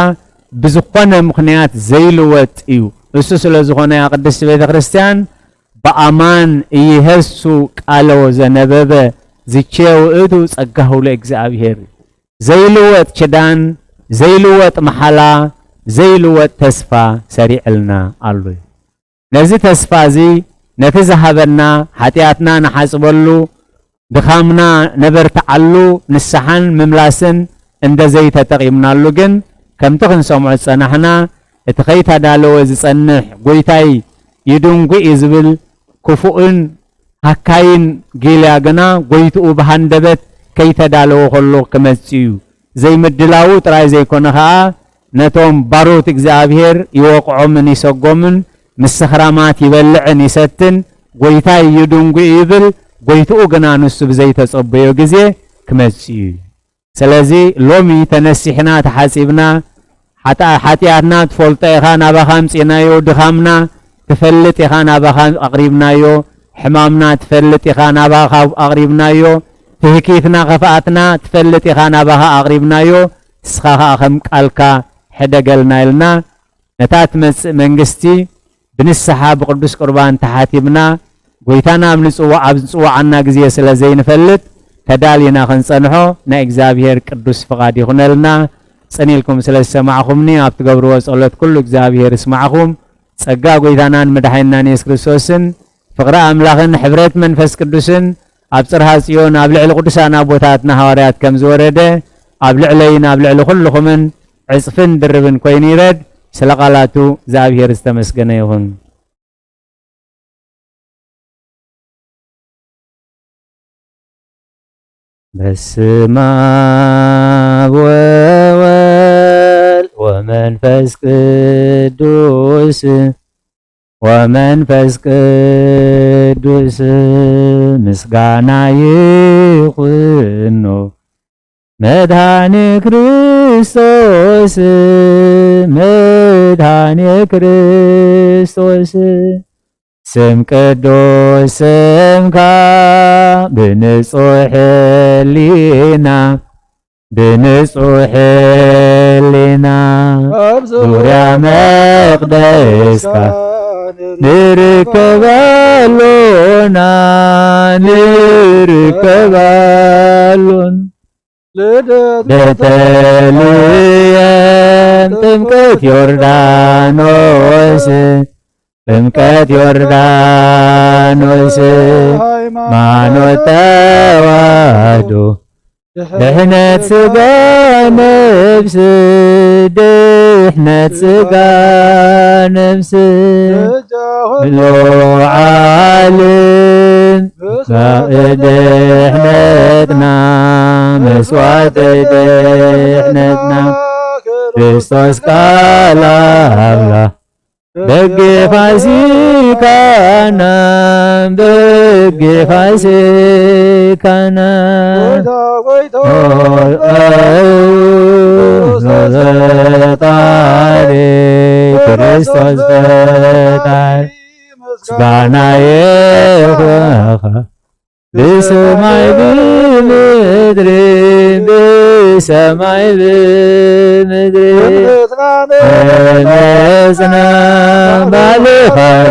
ብዝኾነ ምክንያት ዘይልወጥ እዩ እሱ ስለ ዝኾነ ያ ቅድስት ቤተ ክርስቲያን በአማን እየህሱ ቃለው ዘነበበ ዝቼው እቱ ጸጋሁ ለእግዚአብሔር ዘይልወጥ ኪዳን ዘይልወጥ መሐላ ዘይልወጥ ተስፋ ሰሪዕልና አሉ ነዚ ተስፋ እዚ ነቲ ዝሃበና ሓጢያትና ንሓጽበሉ ድኻምና ነበርተዓሉ ንስሓን ምምላስን እንደዘይ ተጠቂምናሉ ግን ከምቲ ክንሰምዖ ጸናሕና እቲ ከይተዳለወ ዝጸንሕ ጎይታይ ይድንጉዕ ዝብል ክፉእን ሃካይን ጌልያ ገና ጎይትኡ በሃንደበት ከይተዳለወ ከሎ ክመጽ እዩ ዘይምድላው ጥራይ ዘይኮነ ከዓ ነቶም ባሮት እግዚአብሔር ይወቅዖምን ይሰጎምን ምስኽራማት ይበልዕን ይሰትን ጎይታይ ይድንጉዕ ይብል ጎይትኡ ገና ንሱ ብዘይተጸበዮ ጊዜ ክመጽ እዩ ስለዚ ሎሚ ተነሲሕና ተሓጺብና ሓጢያትና ትፈልጦ ኢኻ ናባኻ ምጽናዮ ድኻምና ትፈልጥ ኢኻ ናባኻ አቅሪብናዮ ሕማምና ትፈልጥ ኢኻ ናባኻ አቅሪብናዮ ትህኪትና ኸፋአትና ትፈልጥ ኢኻ ናባኻ አቅሪብናዮ ስኻኻ ከም ቃልካ ሕደገልና ኢልና ነታት መጽእ መንግስቲ ብንስሓ ብቅዱስ ቁርባን ተሓቲምና ጎይታና ኣብ ንጽዋዓና ጊዜ ስለ ዘይንፈልጥ ተዳሊና ክንጸንሖ ናይ እግዚአብሔር ቅዱስ ፍቃድ ይኹነልና ጸኒልኩም ስለ ሰማዕኹምኒ ኣብ ትገብርዎ ጸሎት ኩሉ እግዚአብሔር ይስማዕኹም ጸጋ ጎይታናን መድኃኒትናን ኢየሱስ ክርስቶስን ፍቅረ አምላኽን ሕብረት መንፈስ ቅዱስን ኣብ ጽርሐ ጽዮን ኣብ ልዕሊ ቅዱሳን አቦታትና ሐዋርያት ከም ዝወረደ ኣብ ልዕለይን ኣብ ልዕሊ ኩልኹምን ዕጽፍን ድርብን ኮይኑ ይረድ ስለ ቃላቱ እግዚአብሔር ዝተመስገነ ይሁን በስመ አብ ወወልድ ወመንፈስ ቅዱስ ምስጋና ይኹኖ መድኃኔ ክርስቶስ ስም ቅዱስ ስምካ ብንጹሕ ሕሊና ዙርያ መቅደስካ ንርከባሎና ለተልየም ጥምቀት ዮርዳኖስ ማኖት ተዋህዶ ድሕነት ስጋ ነብስ ብሎዓልን ድሕነትና መስዋዕት ድሕነትና ክርስቶስ ቃል አምላክ በጌ ፋሲካና ፈጣሪ ክርስቶስ ፈጣሪ ምስጋና ይሁንህ በሰማይ በምድር ነጽና ባለኻረዳና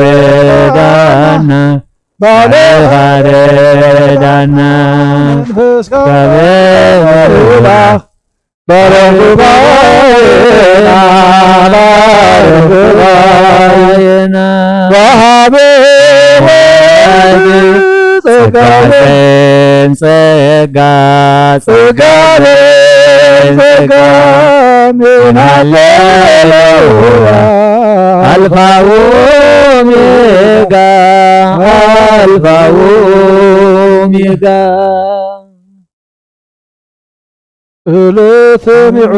አልፋ ወኦሜጋ እለተሚዑ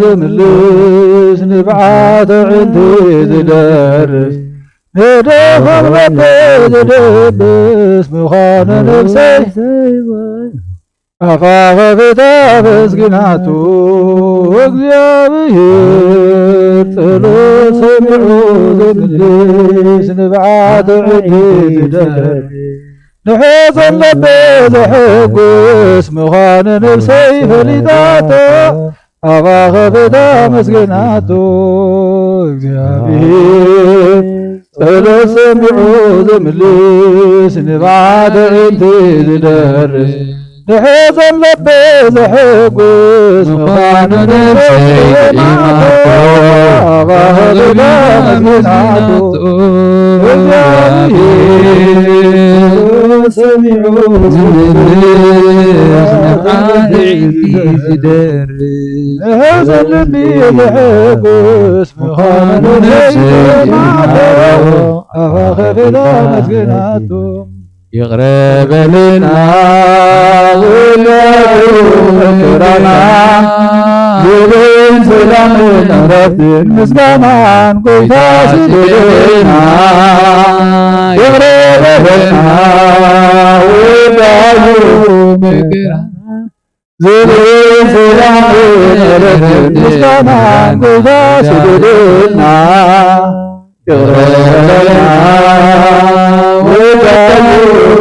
ዘምልስ ንብዓተ ዕንቲ ዝደርስ هداهم بدد باسم خان نفسي أخاف بتابس جناتو እግዚአብሔር ጸሎት ሰሚዑ ዘምልስ ንብዓት ዕድት ደር ንሕዘን ለበ ዘሕጉስ ምዃነ ነብሰይ ፈሊጣቶ ኣኻኸበታ መስገናቶ እግዚአብሔር ጸሎት ሰሚዑ ዘምልስ ንብዓት ዕድት ደር ንሕዘን ለበ ዘሕጉስ ምዃነ ነብሰይ ፈሊጣቶ ኣኻኸበታ መስገናቶ እግዚአብሔር ሰሚዑ ዘምልስ ንብዓት ዕድት ደር ንሕዘን ልቢ ዘሕጉስ ምዃነ ነብሰይ ፈሊጣቶ ኣኻኸበታ መስገናቶ ይቅረበልና መከራና ይብን ሰላምን ረፍትን ምስጋናን ጎይታ ስደና ይቅረበልና ውዳዩ መከራ ይብን ሰላምን ረፍትን ምስጋናን ጎይታ ስደና ይቅረበልና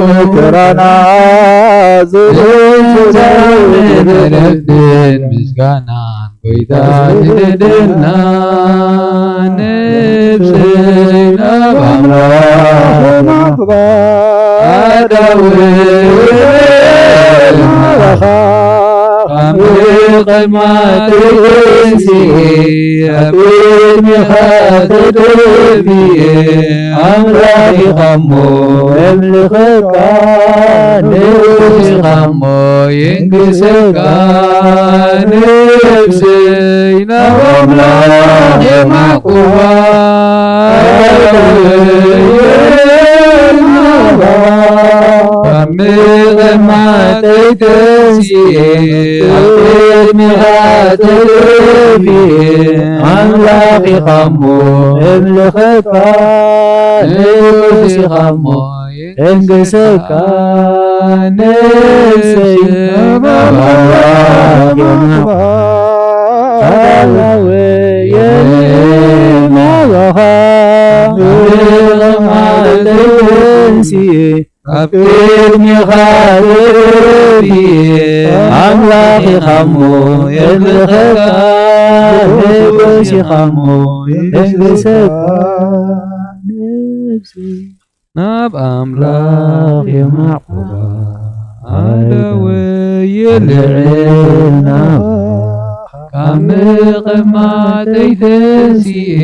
መከራና ዝብን ረፍትን ምስጋናን ጎይታ ስደና ነፍስና በአምላክ አዳውረኻ ቀማጥንሲ አብድሚኻ ተደብየ አምላኺኻሞ የምልኽካ ንጉሥኻሞ የንግሥካ ነፍሰይ ናብ አምላኽ የማዕቁባ ከምቕማጠይ ተንሲኤ ቅድሚኻ ተደፊኤ ኣምላኺኻሞ የምልኽካ ንጉሥኻሞ የንግሥካ ነፍሰይ ናብ አምላኽ የማዕቁባ የማዕረኻ ከምቕማጠይ ተንሲኤ ኣብ ቅድሚኻ ተደፊኤ ኣምላኺኻሞ የምልኽካ ንጉሥኻሞ የንግሥካ ነፍሰይ ናብ ኣምላኽ የማዕቁባ ኣደወየ ልዕልና ካብ ምቕማጠይ ተንሲኤ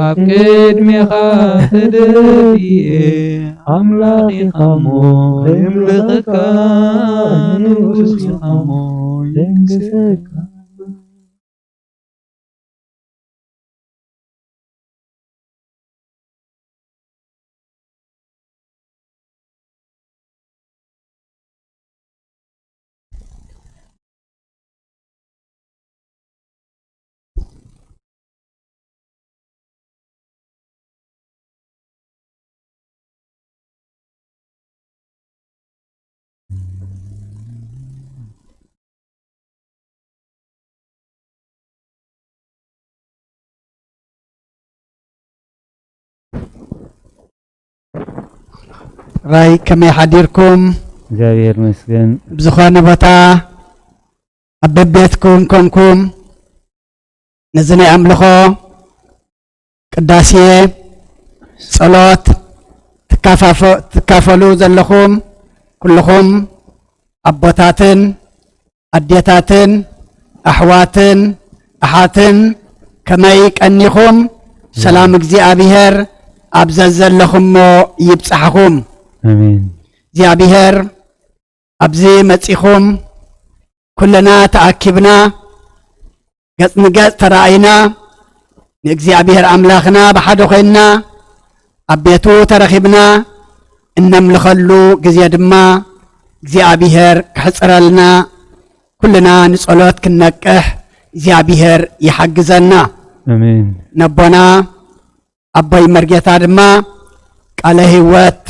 ኣብ ቅድሚኻ ተደፊኤ ኣምላኺኻሞ የምልኽካ ንጉሥኻሞ የንግሥካ ራይ ከመይ ሓዲርኩም እግዚአብሔር ይመስገን ብዝኾነ ቦታ ኣብ በቤትኩም ኮንኩም ነዚ ናይ ኣምልኾ ቅዳሴ ጸሎት ትካፈሉ ዘለኹም ኩልኹም ኣቦታትን ኣዴታትን ኣሕዋትን ኣሓትን ከመይ ቀኒኹም ሰላም እግዚአብሔር ኣብዘዘለኹሞ ይብፅሐኹም አሜን እግዚአብሔር ኣብዚ መጺኹም ኩለና ተኣኪብና ገጽ ንገጽ ተራእይና ንእግዚአብሔር ኣምላኽና ብሓደ ኮይንና ኣብ ቤቱ ተረኺብና እነምልኸሉ ግዜ ድማ እግዚአብሔር ክሕፅረልና ኩልና ንጸሎት ክንነቅሕ እግዚአብሔር ይሓግዘና አሜን ነቦና أبي مرجتا دما قال هيوت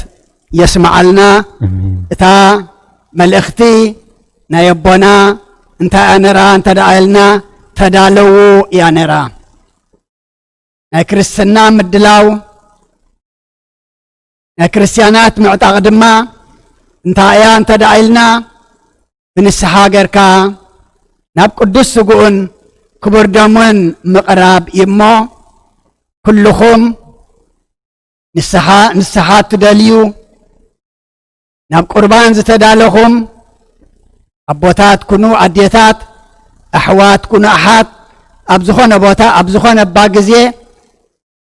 يسمعلنا تا ملأختي نايبونا انت أنرا انت دعيلنا تدالو يا نرا كريستنا مدلاو كريستيانات معتقد ما انت يا انت دعيلنا بنسحا غيركا ناب قدس سقون كبر دمون مقراب يمو كلكم نسحا تدليو ناب قربان زتدالهم أبوتات كنو عديتات أحوات كنو أحات أبزخون بوتا أبزخون باقزي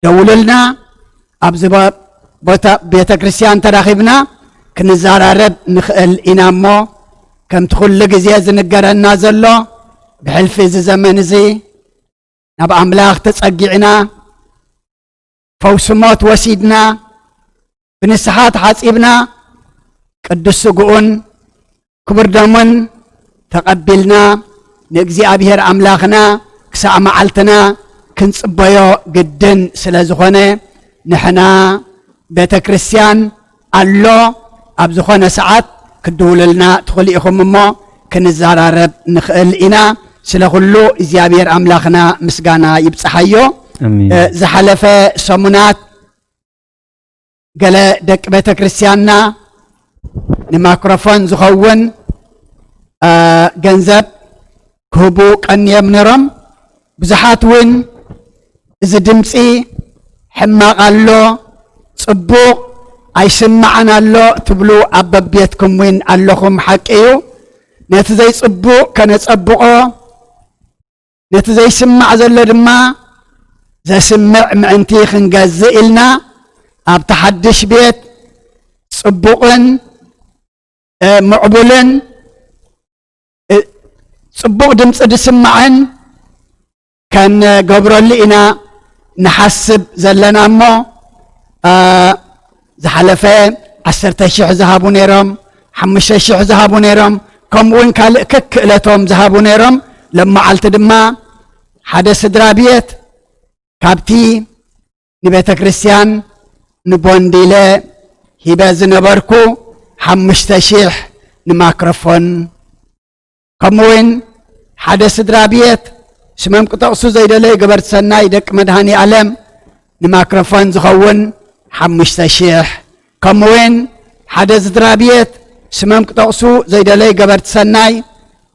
دوللنا أبزبا بوتا بيتا كريستيان تراخبنا كنزار عرب نخل إنامو كم تخل لقزي زنقرنا زلو بحلف زمن زي ناب أملاخ تسقعنا فوسموت وسيدنا بنسحات حاسبنا قدس سقون كبر دمن تقبلنا نجزي أبيهر أملاخنا كسع معلتنا كنصبيو جدًا سلازخونة نحنا بيت كريستيان الله أبزخونة ساعات كدول لنا تخلي إخوم مو كنزار عرب نخل إنا سلخلو إزي أبيهر أملاخنا مسجانا يبصحيو زحلفة سمونات قال دك بيت كريستياننا نماكروفون زخون جنزب كهبوك أن يمنرم بزحات وين إذا دمسي حماق اللو صبوق أي سمعنا اللو تبلو أبب بيتكم وين اللهم حقيو نتزي صبوق كان صبوقو نتزي سمع زل دما زي سمع معنتي خنجزئ لنا أبتحدش بيت صبوقن معبولن صبوق دمص دسمعن كان قبر لنا نحسب زلنا مو زحلفه 10,000 ذهبوا نيرم 5,000 ذهبوا نيرم كم وين كك لتهم ذهبوا نيرم لما علت دما حدث درابيت كابتي نبيت كريستيان نبونديله هباز نبركو 5,000 نماكروفون كموين حدث درابيت سمم قطعسو زي دلي قبرت سناي دك مدهاني علم نماكروفون زخون 5,000 كموين حدث درابيت سمم قطعسو زي دلي قبرت سناي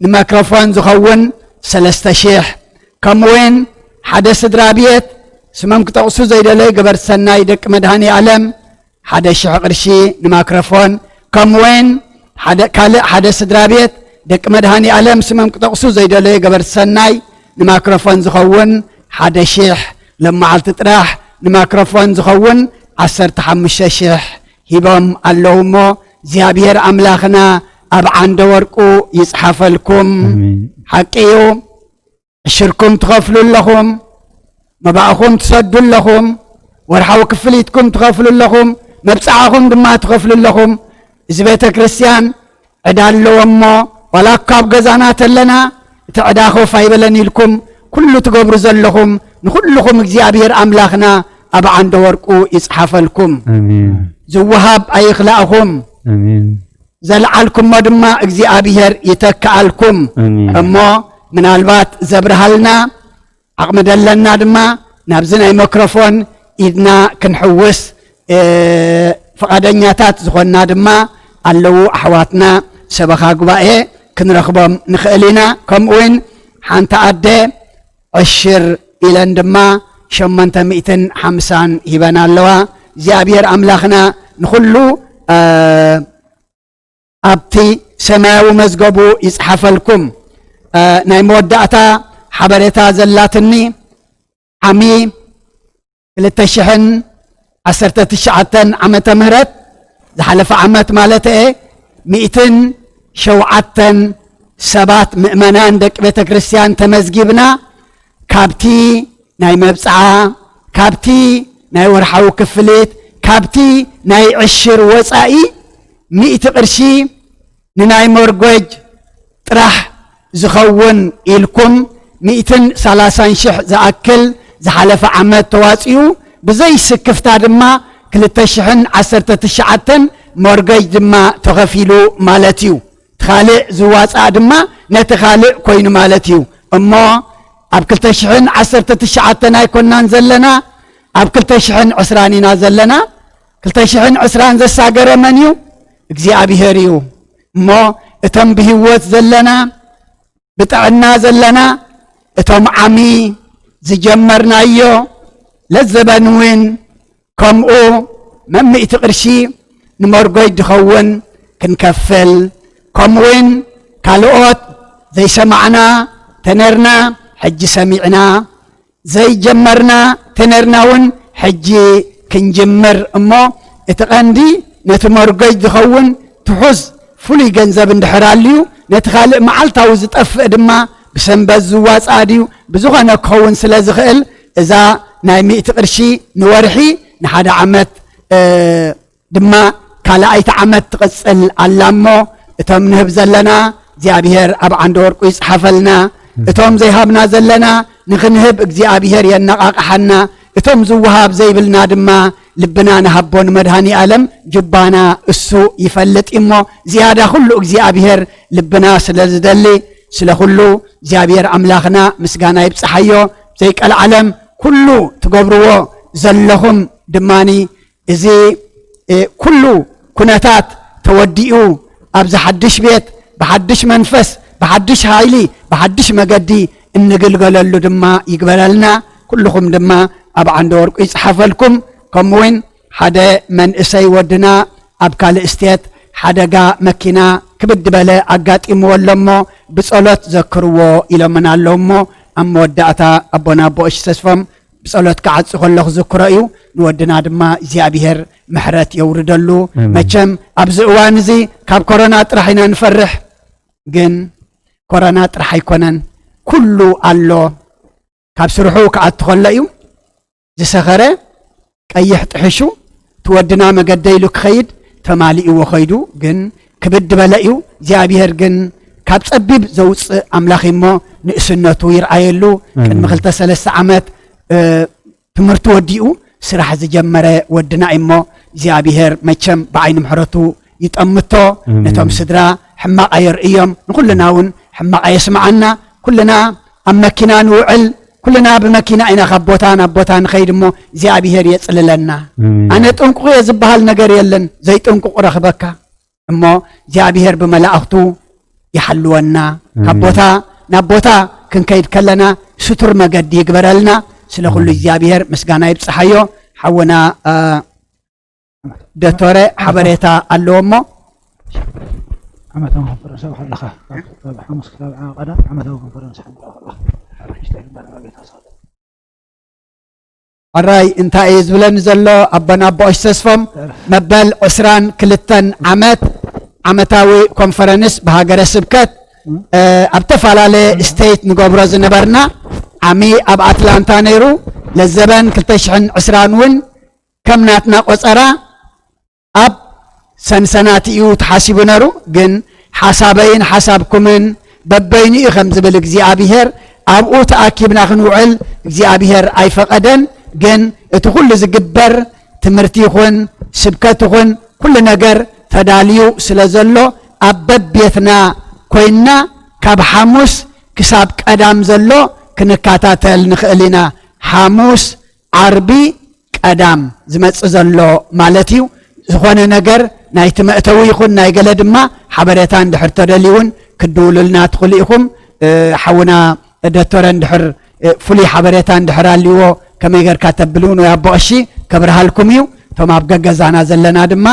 نماكروفون زخون 3,000 كموين حدث درابيت سمم قطعسو زي دلي قبرت سناي دك مدهاني علم 11 قرشي نماكروفون كموين حدث درابيت دك مدهاني علم سمم قطعسو زي دلي قبرت سناي نماكروفون زخون 11 لما علت تراح نماكروفون زخون 15,000 هبام اللهمو زيابير أملاخنا أبعان دوركو يصحف لكم حقيو الشركم تغفلوا لهم مباعكم تسدوا لهم ورحاو كفليتكم تغفلوا لهم مبصعكم دما تغفلوا لهم زبيت كريستيان عدالو أمو ولا كاب غزانات لنا تعداخو فايبلني لكم كل تقبر زلهم نخلكم اكزيابير أملاخنا أبعان دوركو يصحف لكم زوهاب أي خلاقهم زلعلكم مدما اكزيابير يتكالكم أمو من البات زبرهلنا أقمد لنا دما نابزنا ميكروفون إذنا كنحوس فقدنياتات زخونا دما اللو أحواتنا سبخا قبائي كنرخبهم نخلينا كم وين حانتا أدي 10 إلى دما 850 هبنا اللوا زيابير أملاخنا نخلو أبتي سماو مزقبو يصحف لكم ناي مودعتا حبرتا زلاتني عمي 2019 عمت مهرت زحلف عمت مالته 207 مؤمنان دك بيت كريستيان تمزجبنا كابتي ناي مبصعا كابتي ناي ورحاو كفليت كابتي ناي 10 وصائي 100 قرشي ناي مرغوج طرح زخون إلكم 130,000 زأكل زحلف عمت تواصيو بزي سكفتا دما 2019 مورجاج دما تغفيلو مالتيو تخالق زواصا دما نتخالق كوين مالتيو اما اب 2019 ايكونان زلنا اب 2020 زلنا 2020 زساغر منيو እግዚአብሔርዩ እሞ እቶም ብህይወት ዘለና ብጥዕና ዘለና እቶም ዓሚ ዝጀመርናዮ ለዘበን እውን ከምኡ መምእቲ ቅርሺ ንመርጎይ ድኸውን ክንከፍል ከምኡውን ካልኦት ዘይሰማዕና ተነርና ሕጂ ሰሚዕና ዘይጀመርና ተነርና እውን ሕጂ ክንጅምር እሞ እቲ ቀንዲ ነቲ መርጎይ ድኸውን ትሑዝ ፍሉይ ገንዘብ እንድሕራልዩ ነቲ ካልእ መዓልታዊ ዝጠፍእ ድማ ብሰንበት ዝዋፃ ድዩ ብዝኾነ ክኸውን ስለ ዝኽእል እዛ ናይ 100 ቅርሺ ንወርሒ ንሓደ ዓመት ድማ ካልኣይቲ ዓመት ትቕፅል ኣላ እሞ እቶም ንህብ ዘለና እግዚኣብሔር ኣብ ዓንዲ ወርቁ ይፅሓፈልና እቶም ዘይሃብና ዘለና ንኽንህብ እግዚኣብሔር የነቓቕሓና እቶም ዝወሃብ ዘይብልና ድማ ልብና ንሃቦን መድሃኒ ዓለም ጅባና እሱ ይፈልጥ እሞ ዝያዳ ኩሉ እግዚኣብሔር ልብና ስለ ዝደሊ ስለ ኩሉ እግዚኣብሔር ኣምላኽና ምስጋና ይብፅሓዮ ዘይቀል ዓለም ኩሉ ትገብርዎ ዘለኹም ድማኒ እዚ ኩሉ ኩነታት ተወዲኡ ኣብዚ ሓድሽ ቤት ብሓድሽ መንፈስ ብሓድሽ ሃይሊ ብሓድሽ መገዲ እንግልገለሉ ድማ ይግበረልና ኩልኩም ድማ ኣብ ዓንዲ ወርቁ ይፅሓፈልኩም ከምኡውን ሓደ መንእሰይ ወድና ኣብ ካልእ ስቴት ሓደጋ መኪና ክብድ በለ ኣጋጢምዎ ኣሎ እሞ ብጸሎት ዘክርዎ ኢሎምን ኣለዉ እሞ ኣብ መወዳእታ ኣቦና ኣቦእሽ ተስፎም ብጸሎት ክዓጽ ከለኹ ዝክሮ እዩ ንወድና ድማ እግዚኣብሔር ምሕረት የውርደሉ መቸም ኣብዚ እዋን እዚ ካብ ኮሮና ጥራሕ ኢና ንፈርሕ ግን ኮሮና ጥራሕ ኣይኮነን ኩሉ ኣሎ ካብ ስርሑ ክኣቱ ከሎ እዩ ዝሰኸረ ቀይሕ ጥሕሹ ትወድና መገደይሉ ክኸይድ ተማሊእዎ ኸይዱ ግን ክብድ በለ እዩ እግዚኣብሔር ግን ካብ ፀቢብ ዘውፅእ ኣምላኽ እሞ ንእስነቱ ይርአየሉ ቅድሚ 2-3 ዓመት ትምህርቲ ወዲኡ ስራሕ ዝጀመረ ወድና እሞ እግዚኣብሔር መቸም ብዓይኒ ምሕረቱ ይጠምቶ ነቶም ስድራ ሕማቕ የርእዮም ንኩልና እውን ሕማቕ የስማዓና ኩልና ኣብ መኪና ንውዕል ኩልና ብመኪና ኢና ካብ ቦታ ናብ ቦታ ንኸይድ እሞ እግዚኣብሔር የፅልለና ኣነ ጥንቁቕ እየ ዝበሃል ነገር የለን ዘይጥንቁቕ ረኽበካ እሞ እግዚኣብሔር ብመላእኽቱ ይሓልወና ካብ ቦታ ናብ ቦታ ክንከይድ ከለና ስቱር መገዲ ይግበረልና ስለ ኩሉ እግዚኣብሔር ምስጋና ይብፅሓዮ ሓወና ዶክተር ሓበሬታ ኣለዎ እሞ ዓመታዊ ኮንፈረንስ ከለኻ ካብ ሓሙስ ክሳብ ዓቐዳ ዓመታዊ ኮንፈረንስ ኣራይ እንታይ እዩ ዝብለኒ ዘሎ ኣቦና ኣቦእሽ ተስፎም መበል 22 ዓመት ዓመታዊ ኮንፈረንስ ብሃገረ ስብከት ኣብ ተፈላለየ ስቴት ንገብሮ ዝነበርና ዓሚ ኣብ ኣትላንታ ነይሩ ለዘበን 2020 እውን ከም ናትና ቆፀራ ኣብ ሰንሰናት እዩ ተሓሲቡ ነይሩ ግን ሓሳበይን ሓሳብኩምን በበይኑ እዩ ከም ዝብል እግዚኣብሔር ኣብኡ ተኣኪብና ክንውዕል እግዚኣብሔር ኣይፈቐደን ግን እቲ ኩሉ ዝግበር ትምህርቲ ይኹን ስብከት ይኹን ኩሉ ነገር ተዳልዩ ስለ ዘሎ ኣብ በቤትና ኮይና ካብ ሓሙስ ክሳብ ቀዳም ዘሎ ክንከታተል ንኽእል ኢና ሓሙስ ዓርቢ ቀዳም ዝመፅእ ዘሎ ማለት እዩ ዝኾነ ነገር ናይቲ መእተዊ ይኹን ናይ ገለ ድማ ሓበሬታ እንድሕር ተደልዩን ክድውሉልና ትኽእሉ ኢኹም ሓውና ዶክተር እንድሕር ፍሉይ ሓበሬታ እንድሕር ኣልይዎ ከመይ ጌርካ ተብልውን ወይ ኣቦቕሺ ከብርሃልኩም እዩ እቶም ኣብ ገዛና ዘለና ድማ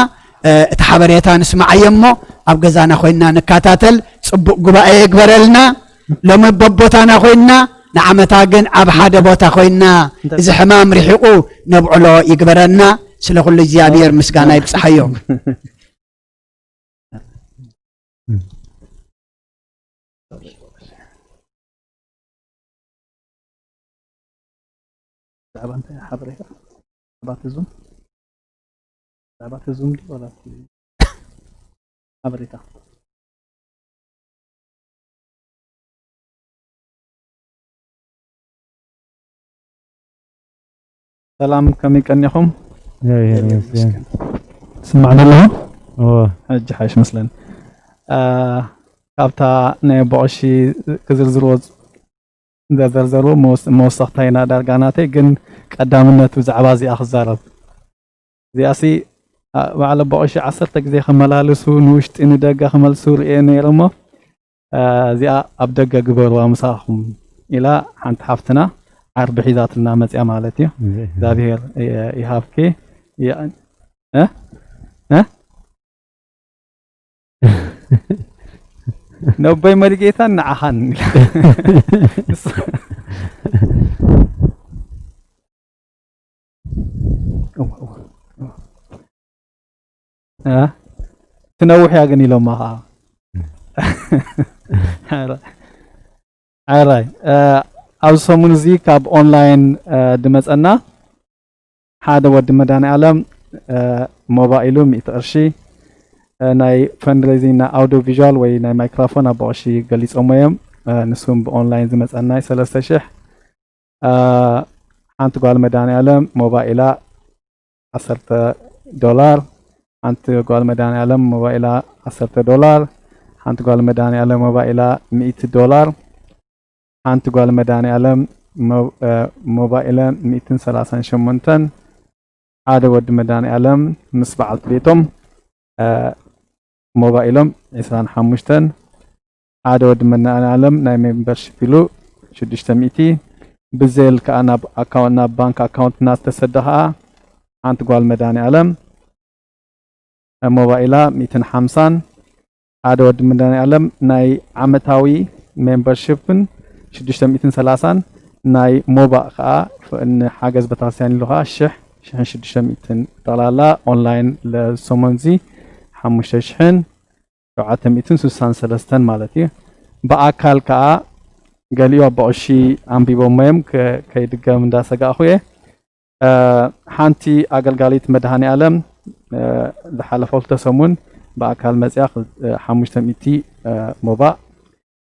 እቲ ሓበሬታ ንስማዓዮ እሞ ኣብ ገዛና ኮይንና ንከታተል ፅቡቕ ጉባኤ ይግበረልና ሎሚ በቦታና ኮይንና ንዓመታ ግን ኣብ ሓደ ቦታ ኮይንና እዚ ሕማም ርሒቑ ነብዕሎ ይግበረና ስለ ኩሉ እግዚኣብሔር ምስጋና ይብፅሓዮ ብዛዕባ እንታይ ሓበሬታ ብዛዕባ እቲ ዙም ድዩ ወላ ሓበሬታ ሰላም ከመይ ቀኒኹም ስማዕና ኣለዎ ሕጂ ሓይሽ መስለን ካብታ ናይ ቦቕሺ ክዝርዝርዎ ዘዘርዘሩ መወሰኽታ ኢና ዳርጋ ናተይ ግን ቀዳምነት ብዛዕባ እዚኣ ክዛረብ እዚኣሲ ባዕለ ቦቕሺ 10 ግዜ ክመላለሱ ንውሽጢ ንደገ ክመልሱ ርኤ ነይሩ እሞ እዚኣ ኣብ ደገ ግበርዋ ምሳኹም ኢላ ሓንቲ ሓፍትና ዓርቢ ሒዛትልና መፅያ ማለት እዩ እግዚአብሔር ይሃብኪ ነቦይ መሪጌታ ንዓኻን ትነውሕ እያ ግን ኢሎማ ከዓ ዓራይ ኣብዚ ሰሙን እዚ ካብ ኦንላይን ድመፀና ሓደ ወዲ መድኃኔዓለም ሞባይሉ 100 ቅርሺ ናይ ፈንድሬዚንግ ናይ ኣውዲዮ ቪዥዋል ወይ ናይ ማይክሮፎን ኣብ ቦቕሺ ገሊፆሞ እዮም ንሱም ብኦንላይን ዝመፀና 3000 ሓንቲ ጓል መድኃኔዓለም ሞባይላ $10 ሓንቲ ጓል መድኃኔዓለም ሞባይላ $10 ሓንቲ ጓል መድኃኔዓለም ሞባይላ $100 ሓንቲ ጓል መድኃኔዓለም ሞባይላ 138 ሓደ ወዲ መድኃኔዓለም ምስ በዓልቲ ቤቶም ሞባይሎም 25 ሓደ ወዲ መድኃኔዓለም ናይ ሜምበርሺፕ ኢሉ 600 ብዘል ከዓ ናብ ኣካውንት ናብ ባንክ ኣካውንት እናተሰደ ከዓ ሓንቲ ጓል መድኃኔዓለም ሞባይላ 150 ሓደ ወዲ መድኃኔዓለም ናይ ዓመታዊ ሜምበርሺፕን 630 ናይ ሞባእ ከዓ ንሓገዝ ቤተክርስትያን ኢሉ ከዓ 1600 ጠቅላላ ኦንላይን ለሰሞንዚ 5763 ማለት እዩ ብኣካል ከዓ ገሊኦ ቦቕሺ ኣንቢቦም እዮም ከይድገም እንዳሰጋእኹ እየ ሓንቲ ኣገልጋሊት መድኃኔዓለም ዝሓለፈ ሰሙን ብኣካል መፅያ 500 ሞባእ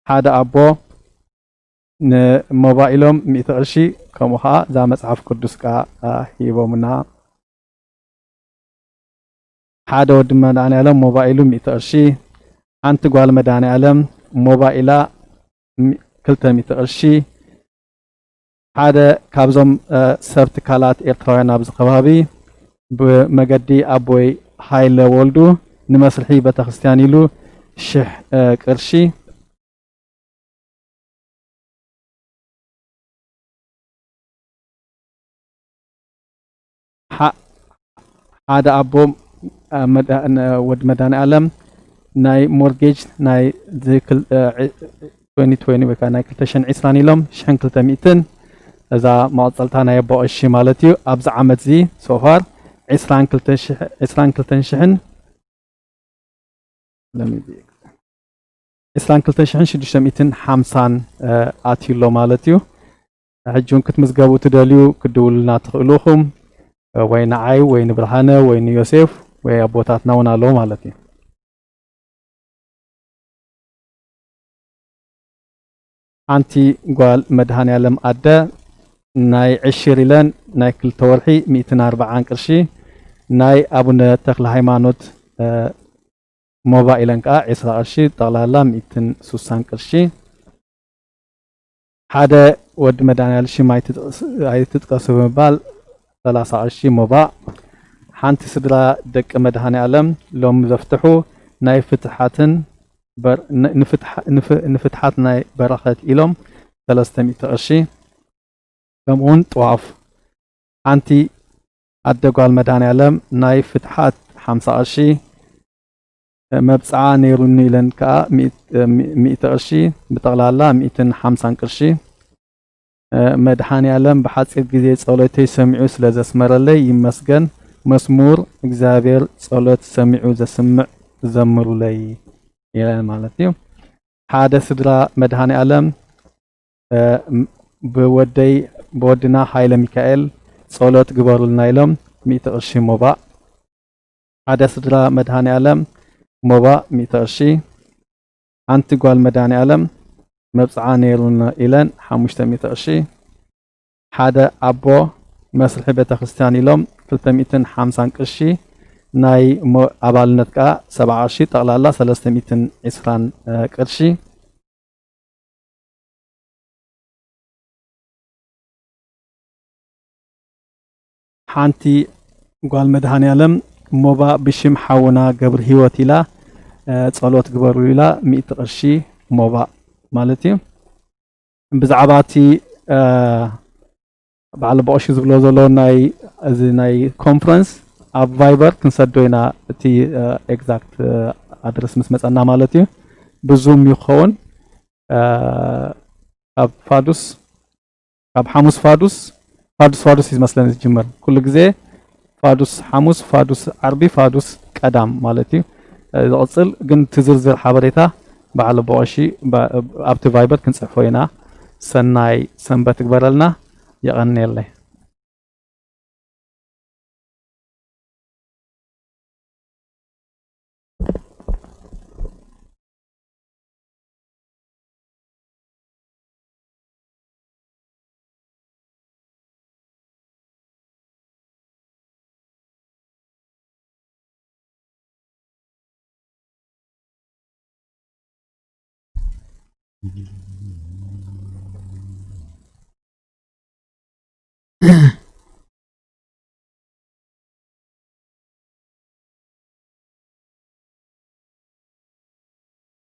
ሓደ ኣቦ ንሞባይሎም 100 ቅርሺ ከምኡ ከዓ እዛ መፅሓፍ ቅዱስ ከዓ ሂቦምና ሓደ ወዲ መድኃኔዓለም ሞባይሉ 100 ቅርሺ ሓንቲ ጓል መድኃኔዓለም ሞባይላ 200 ቅርሺ ሓደ ካብዞም ሰብ ትካላት ኤርትራውያን ኣብዚ ከባቢ ብመገዲ ኣቦይ ሃይለ ወልዱ ንመስርሒ ቤተክርስትያን ኢሉ 1000 ቅርሺ ሓደ ኣቦ ወዲ መድኃኔዓለም ናይ ሞርጌጅ ናይ 2020 ወይ ከዓ ናይ 2020 ኢሎም 1200 እዛ መቐፀልታ ናይ ቦቕሺ ማለት እዩ ኣብዚ ዓመት እዚ ሶፋር 22650 ኣትዩሎ ማለት እዩ ሕጂ ክትምዝገቡ ትደልዩ ክድውሉልና ትኽእሉኹም ወይ ንዓይ ወይ ንብርሃነ ወይ ንዮሴፍ ወይ ኣቦታትና እውን ኣለዉ ማለት እዩ ሓንቲ ጓል መድኃኔዓለም ኣደ ናይ 10 ኢለን ናይ 2 ወርሒ 140 ቅርሺ ናይ ኣቡነ ተክለ ሃይማኖት ሞባይለን ከዓ 20 ቅርሺ ጠቅላላ 160 ቅርሺ ሓደ ወዲ መድኃኔዓለም ሽም ኣይትጥቀሱ ብምባል 30 ቅርሺ ሞባእ ሓንቲ ስድራ ደቂ መድኃኔዓለም ሎም ዘፍትሑ ናይ ፍትሓትን ንፍትሓት ናይ በረኸት ኢሎም 300 ቅርሺ ከምኡውን ጥዋፍ ሓንቲ ኣደ ጓል መድኃኔዓለም ናይ ፍትሓት 50 ቅርሺ መብፅዓ ነይሩኒ ኢለን ከዓ 100 ቅርሺ ብጠቅላላ 150 ቅርሺ መድኃኔዓለም ብሓፂር ግዜ ጸሎተይ ሰሚዑ ስለ ዘስመረለይ ይመስገን መስሙር እግዚአብሔር ጸሎት ሰሚዑ ዘስምዕ ዘምሩለይ ይላል ማለት እዩ ሓደ ስድራ መድኃኔዓለም ብወድና ሃይለ ሚካኤል ጸሎት ግበሩልና ኢሎም 100 ቅርሺ ሞባእ ሓደ ስድራ መድኃኔዓለም ሞባእ 100 ቅርሺ ሓንቲ ጓል መድኃኔዓለም መብፅዓ ነይሩና ኢለን 500 ቅርሺ ሓደ ኣቦ መስርሒ ቤተክርስትያን ኢሎም 250 ቅርሺ ናይ ኣባልነት ከዓ 70 ቅርሺ ጠቕላላ 320 ቅርሺ ሓንቲ ጓል መድኃኔዓለም ሞባ ብሽም ሓውና ገብር ህይወት ኢላ ጸሎት ግበሩ ኢላ 100 ቅርሺ ሞባ ማለት እዩ ብዛዕባ እቲ በዓል ቦሽ ዝብሎ ዘሎ ናይ ኮንፈረንስ ኣብ ቫይበር ክንሰዶ ኢና እቲ ኤግዛክት ኣድረስ ምስ መጸና ማለት እዩ ብዙም ይኸውን ኣብ ፋዱስ ኣብ ሐሙስ ፋዱስ ይመስለን ዝጅመር ኩሉ ግዜ ፋዱስ ሐሙስ ፋዱስ ዓርቢ ፋዱስ ቀዳም ማለት እዩ ዝቕጽል ግን ትዝርዝር ሓበሬታ በዓል ቦሽ ኣብቲ ቫይበር ክንጽሕፎ ኢና ሰናይ ሰንበት ግበረልና يغنيلي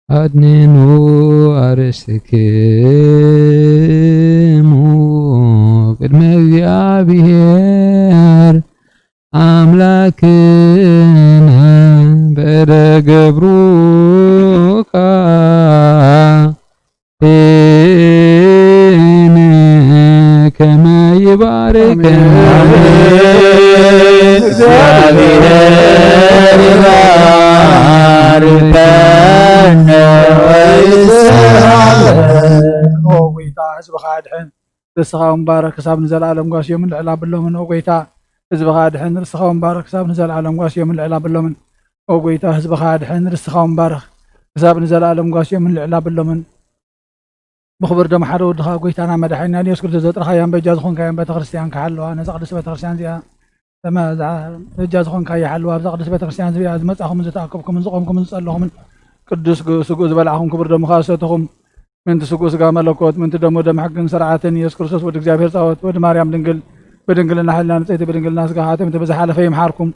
أدننو أرسكمو ቅድመ እግዚአብሔር አምላክነ በደገብሩካ ከመ ይባርከነ እግዚአብሔር ይባርከነ ወይታ ህዝብኻ ድሕን ርስኻ ምባረክ ክሳብ ንዘለዓለም ጓስዮም ልዕላ ብሎምን ወይታ ህዝብኻ ድሕን ርስኻ ምባረክ ክሳብ ንዘለዓለም ጓስዮም ልዕላ ብሎምን ወይታ ህዝብኻ ድሕን ርስኻ ምባረክ ክሳብ ንዘለዓለም ጓስዮም ልዕላ ብሎምን مخبر دم حدا ودخا قويتانا مدحينا اليوس كنت زطرخا يام بجاز خونكا يام بيتخرستيان كحلوا نزا قدس بيتخرستيان زيا تما بجاز خونكا يحلوا بزا قدس بيتخرستيان زيا مصاخم زتاكبكم نزقومكم نصلوهم قدس سقوز بلعهم كبر دم خاصتهم من تسقوز قام ملكوت من تدمو دم حق سرعاتن يسوع كريستوس ود እግዚአብሔር ጻወት ወደ ማርያም ድንግል በድንግልና ሐልና ንጽሕት በድንግልና ስጋ ሀተም ተበዛ ሐለፈ ይምሐርኩም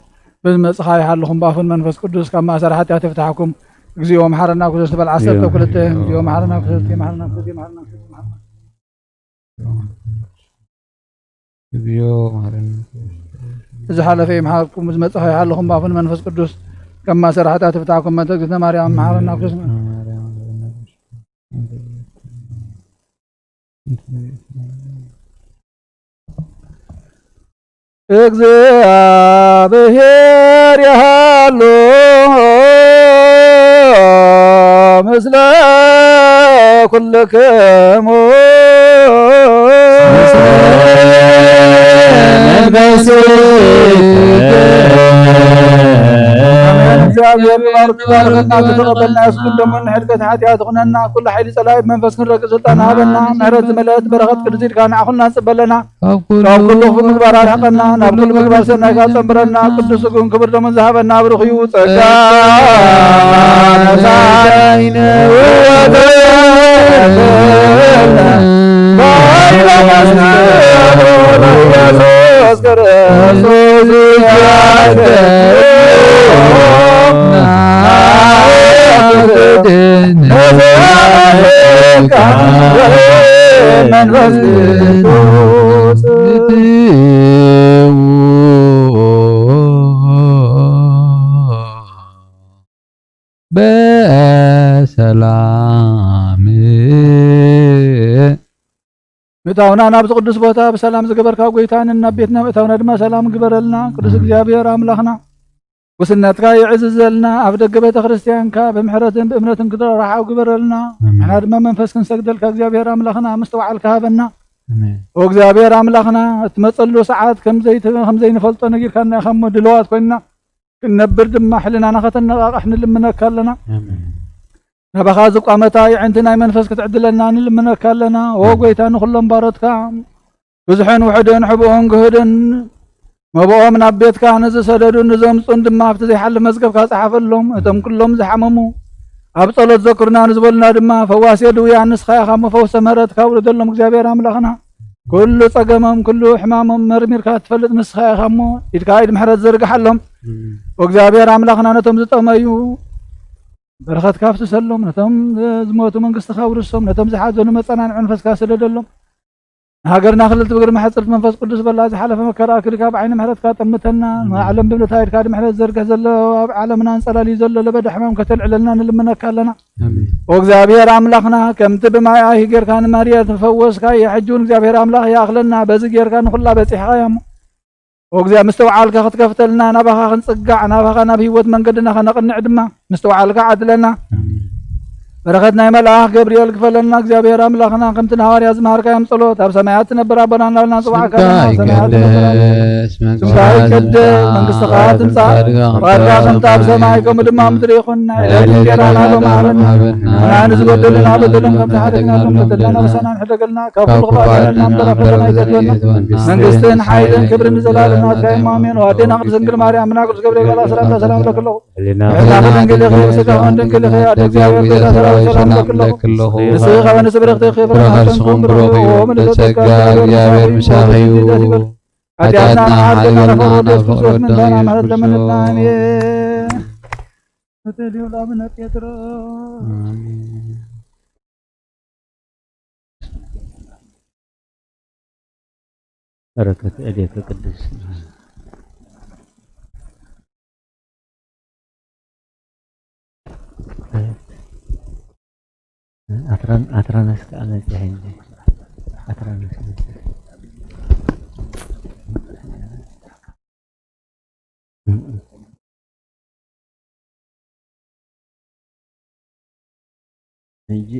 በመጽሐ ይሐልኩም ባፉን መንፈስ ቅዱስ ከማ ሰራሐት ያተፍታሐኩም እግዚኦ መሐረና ክርስቶስ በል 10 ተኩልተ እግዚኦ መሐረና ክርስቶስ መሐረና ክርስቶስ መሐረና እግዚኦ መሐረና እዚ ሐለፈ ይምሐርኩም ዝመጽሐ ይሐልኩም ባፉን መንፈስ ቅዱስ ከማ ሰራሐት ያተፍታሐኩም መንተግዝነ ማርያም መሐረና ክርስቶስ እግዚአብሔር ያሃሎ ምስለ ኩልክሙ እግዚአብሔር ባርክና ተቀበልና ያስኩን ደሞ ንሕድገት ኃጢአት ኹነና ኩሉ ኃይሊ ጸላኢ መንፈስ ክንረግ ስልጣን ሃበና ምሕረት ዝመልአት በረኸት ቅድሲት ካና አኹልና ጽበለና ካብ ኩሉ ምግባራት ሓቀና ናብ ኩሉ ምግባር ሰናይ ካጸምረና ቅዱስ ስጉን ክብር ደሞ ዝሃበና ብርኽዩ ጸጋ ነሳይነ ኢየሱስ ክርስቶስ በሰላም ምእታውና ናብዚ ቅዱስ ቦታ ብሰላም ዝገበርካ ጎይታን ናብ ቤትና ምእታውና ድማ ሰላም ግበረልና ቅዱስ እግዚአብሔር አምላኽና ወስነትካ ይዕዝዘልና ኣብ ደገ ቤተ ክርስቲያንካ ብምሕረትን ብእምነትን ክትረሓው ግበረልና ንሕና ድማ መንፈስ ክንሰግደልካ እግዚአብሔር አምላኽና ምስተዋዕልካ ሃበና ወእግዚአብሔር አምላኽና እትመፀሉ ሰዓት ከምዘይንፈልጦ ነጊርካ ናኢኸሞ ድልዋት ኮይንና ክንነብር ድማ ሕልናና ከተነቃቅሕ ንልምነካ ኣለና ናባኻ ዝቋመታ ይዕንቲ ናይ መንፈስ ክትዕድለና ንልምነካ ኣለና ወጎይታ ንኩሎም ባሮትካ ብዙሕን ውሕድን ሕቡኦን ግህድን መብኦም ናብ ቤትካ ንዝሰደዱን ንዘምፁን ድማ ኣብቲ ዘይሓልፍ መዝገብካ ፀሓፈሎም እቶም ኩሎም ዝሓመሙ ኣብ ጸሎት ዘክሩና ንዝበሉና ድማ ፈዋሲ ድውያን ንስኻ ኢኻ መፈውሰ ምህረት ካብርደሎም እግዚአብሔር ኣምላኽና ኩሉ ፀገሞም ኩሉ ሕማሞም መርሚርካ ትፈልጥ ንስኻ ኢኻ እሞ ኢድካ ኢድ ምሕረት ዘርግሓሎም እግዚአብሔር ኣምላኽና ነቶም ዝጠመዩ በረኸትካ ፍስሰሎም ነቶም ዝሞቱ መንግስትኻ ውርሶም ነቶም ዝሓዘኑ መፀናንዒ መንፈስካ ስደደሎም ሃገርና ክልል ትብግር ማሕፅርት መንፈስ ቅዱስ በላ ዝሓለፈ መከራ ክልካ ብዓይኒ ምሕረትካ ጠምተና ንዓለም ብምልታ ኢድካ ድ ምሕረት ዘርግሕ ዘሎ ኣብ ዓለምና እንጸላልዩ ዘሎ ለበዳ ሕማም ከተልዕለልና ንልምነካ ኣለና ወእግዚአብሔር ኣምላኽና ከምቲ ብማይ ኣሂ ጌርካ ንማርያ ተፈወስካ የሕጁን እግዚአብሔር ኣምላኽ ያእኽለና በዚ ጌርካ ንኹላ በፂሕኻ እያ እሞ ወእግዚአ ምስተውዓልካ ክትከፍተልና ናባኻ ክንፅጋዕ ናባኻ ናብ ህይወት መንገድና ከነቕንዕ ድማ ምስተውዓልካ ዓድለና በረከት ናይ መልአክ ገብርኤል ክፈለና እግዚአብሔር ኣምላኽና ከምቲ ንሃዋርያ ዝመሃርካዮም ጸሎት ኣብ ሰማያት ትነብር ኣቦና እናበልና ንፅዋዕካ ስምካ ይቀደስ መንግስትኻ ትምጻእ ፈቃድካ ከምቲ ኣብ ሰማይ ከምኡ ድማ ምድሪ ይኹን ዕለት እንጀራና ሎሚ ሃበና ንዓና ዝበደሉና በደሎም ከም ዝሓደግናሎም በደልና በሰና ንሕደገልና ካብ ኩሉ ክባልዓልና እምበረኸተና ይዘድወና መንግስትን ሓይልን ክብርን ንዘላለም ናትካ እዩ ኣሜን ወኣዴና ቅድስት ድንግል ማርያም ምና ቅዱስ ገብርኤል ባላ ሰላምታ ሰላም ለክለኹ ሕናኽ ድንግል ኢኺ ብስጋኹን ድንግል ኢኺ ኣደ እግዚአብሔር ቤዛ ሰላም ለክለኹ ንስኻ ወንስብረኽቲ ኢኺ ብርሃንስኹም ብሩኽ እዩ ብጸጋ እግዚአብሔር ምሳኺ እዩ ኃጢአትና ዓድና ለፈሮደስ ክርስቶስ ምንታና ማለት ለመንና አሜን ወተዲው ለአቡነ ጴጥሮስ በረከት እዴተ ቅዱስ አትራነስ ከአነጽ ያህንጂ አትራነስ እንጂ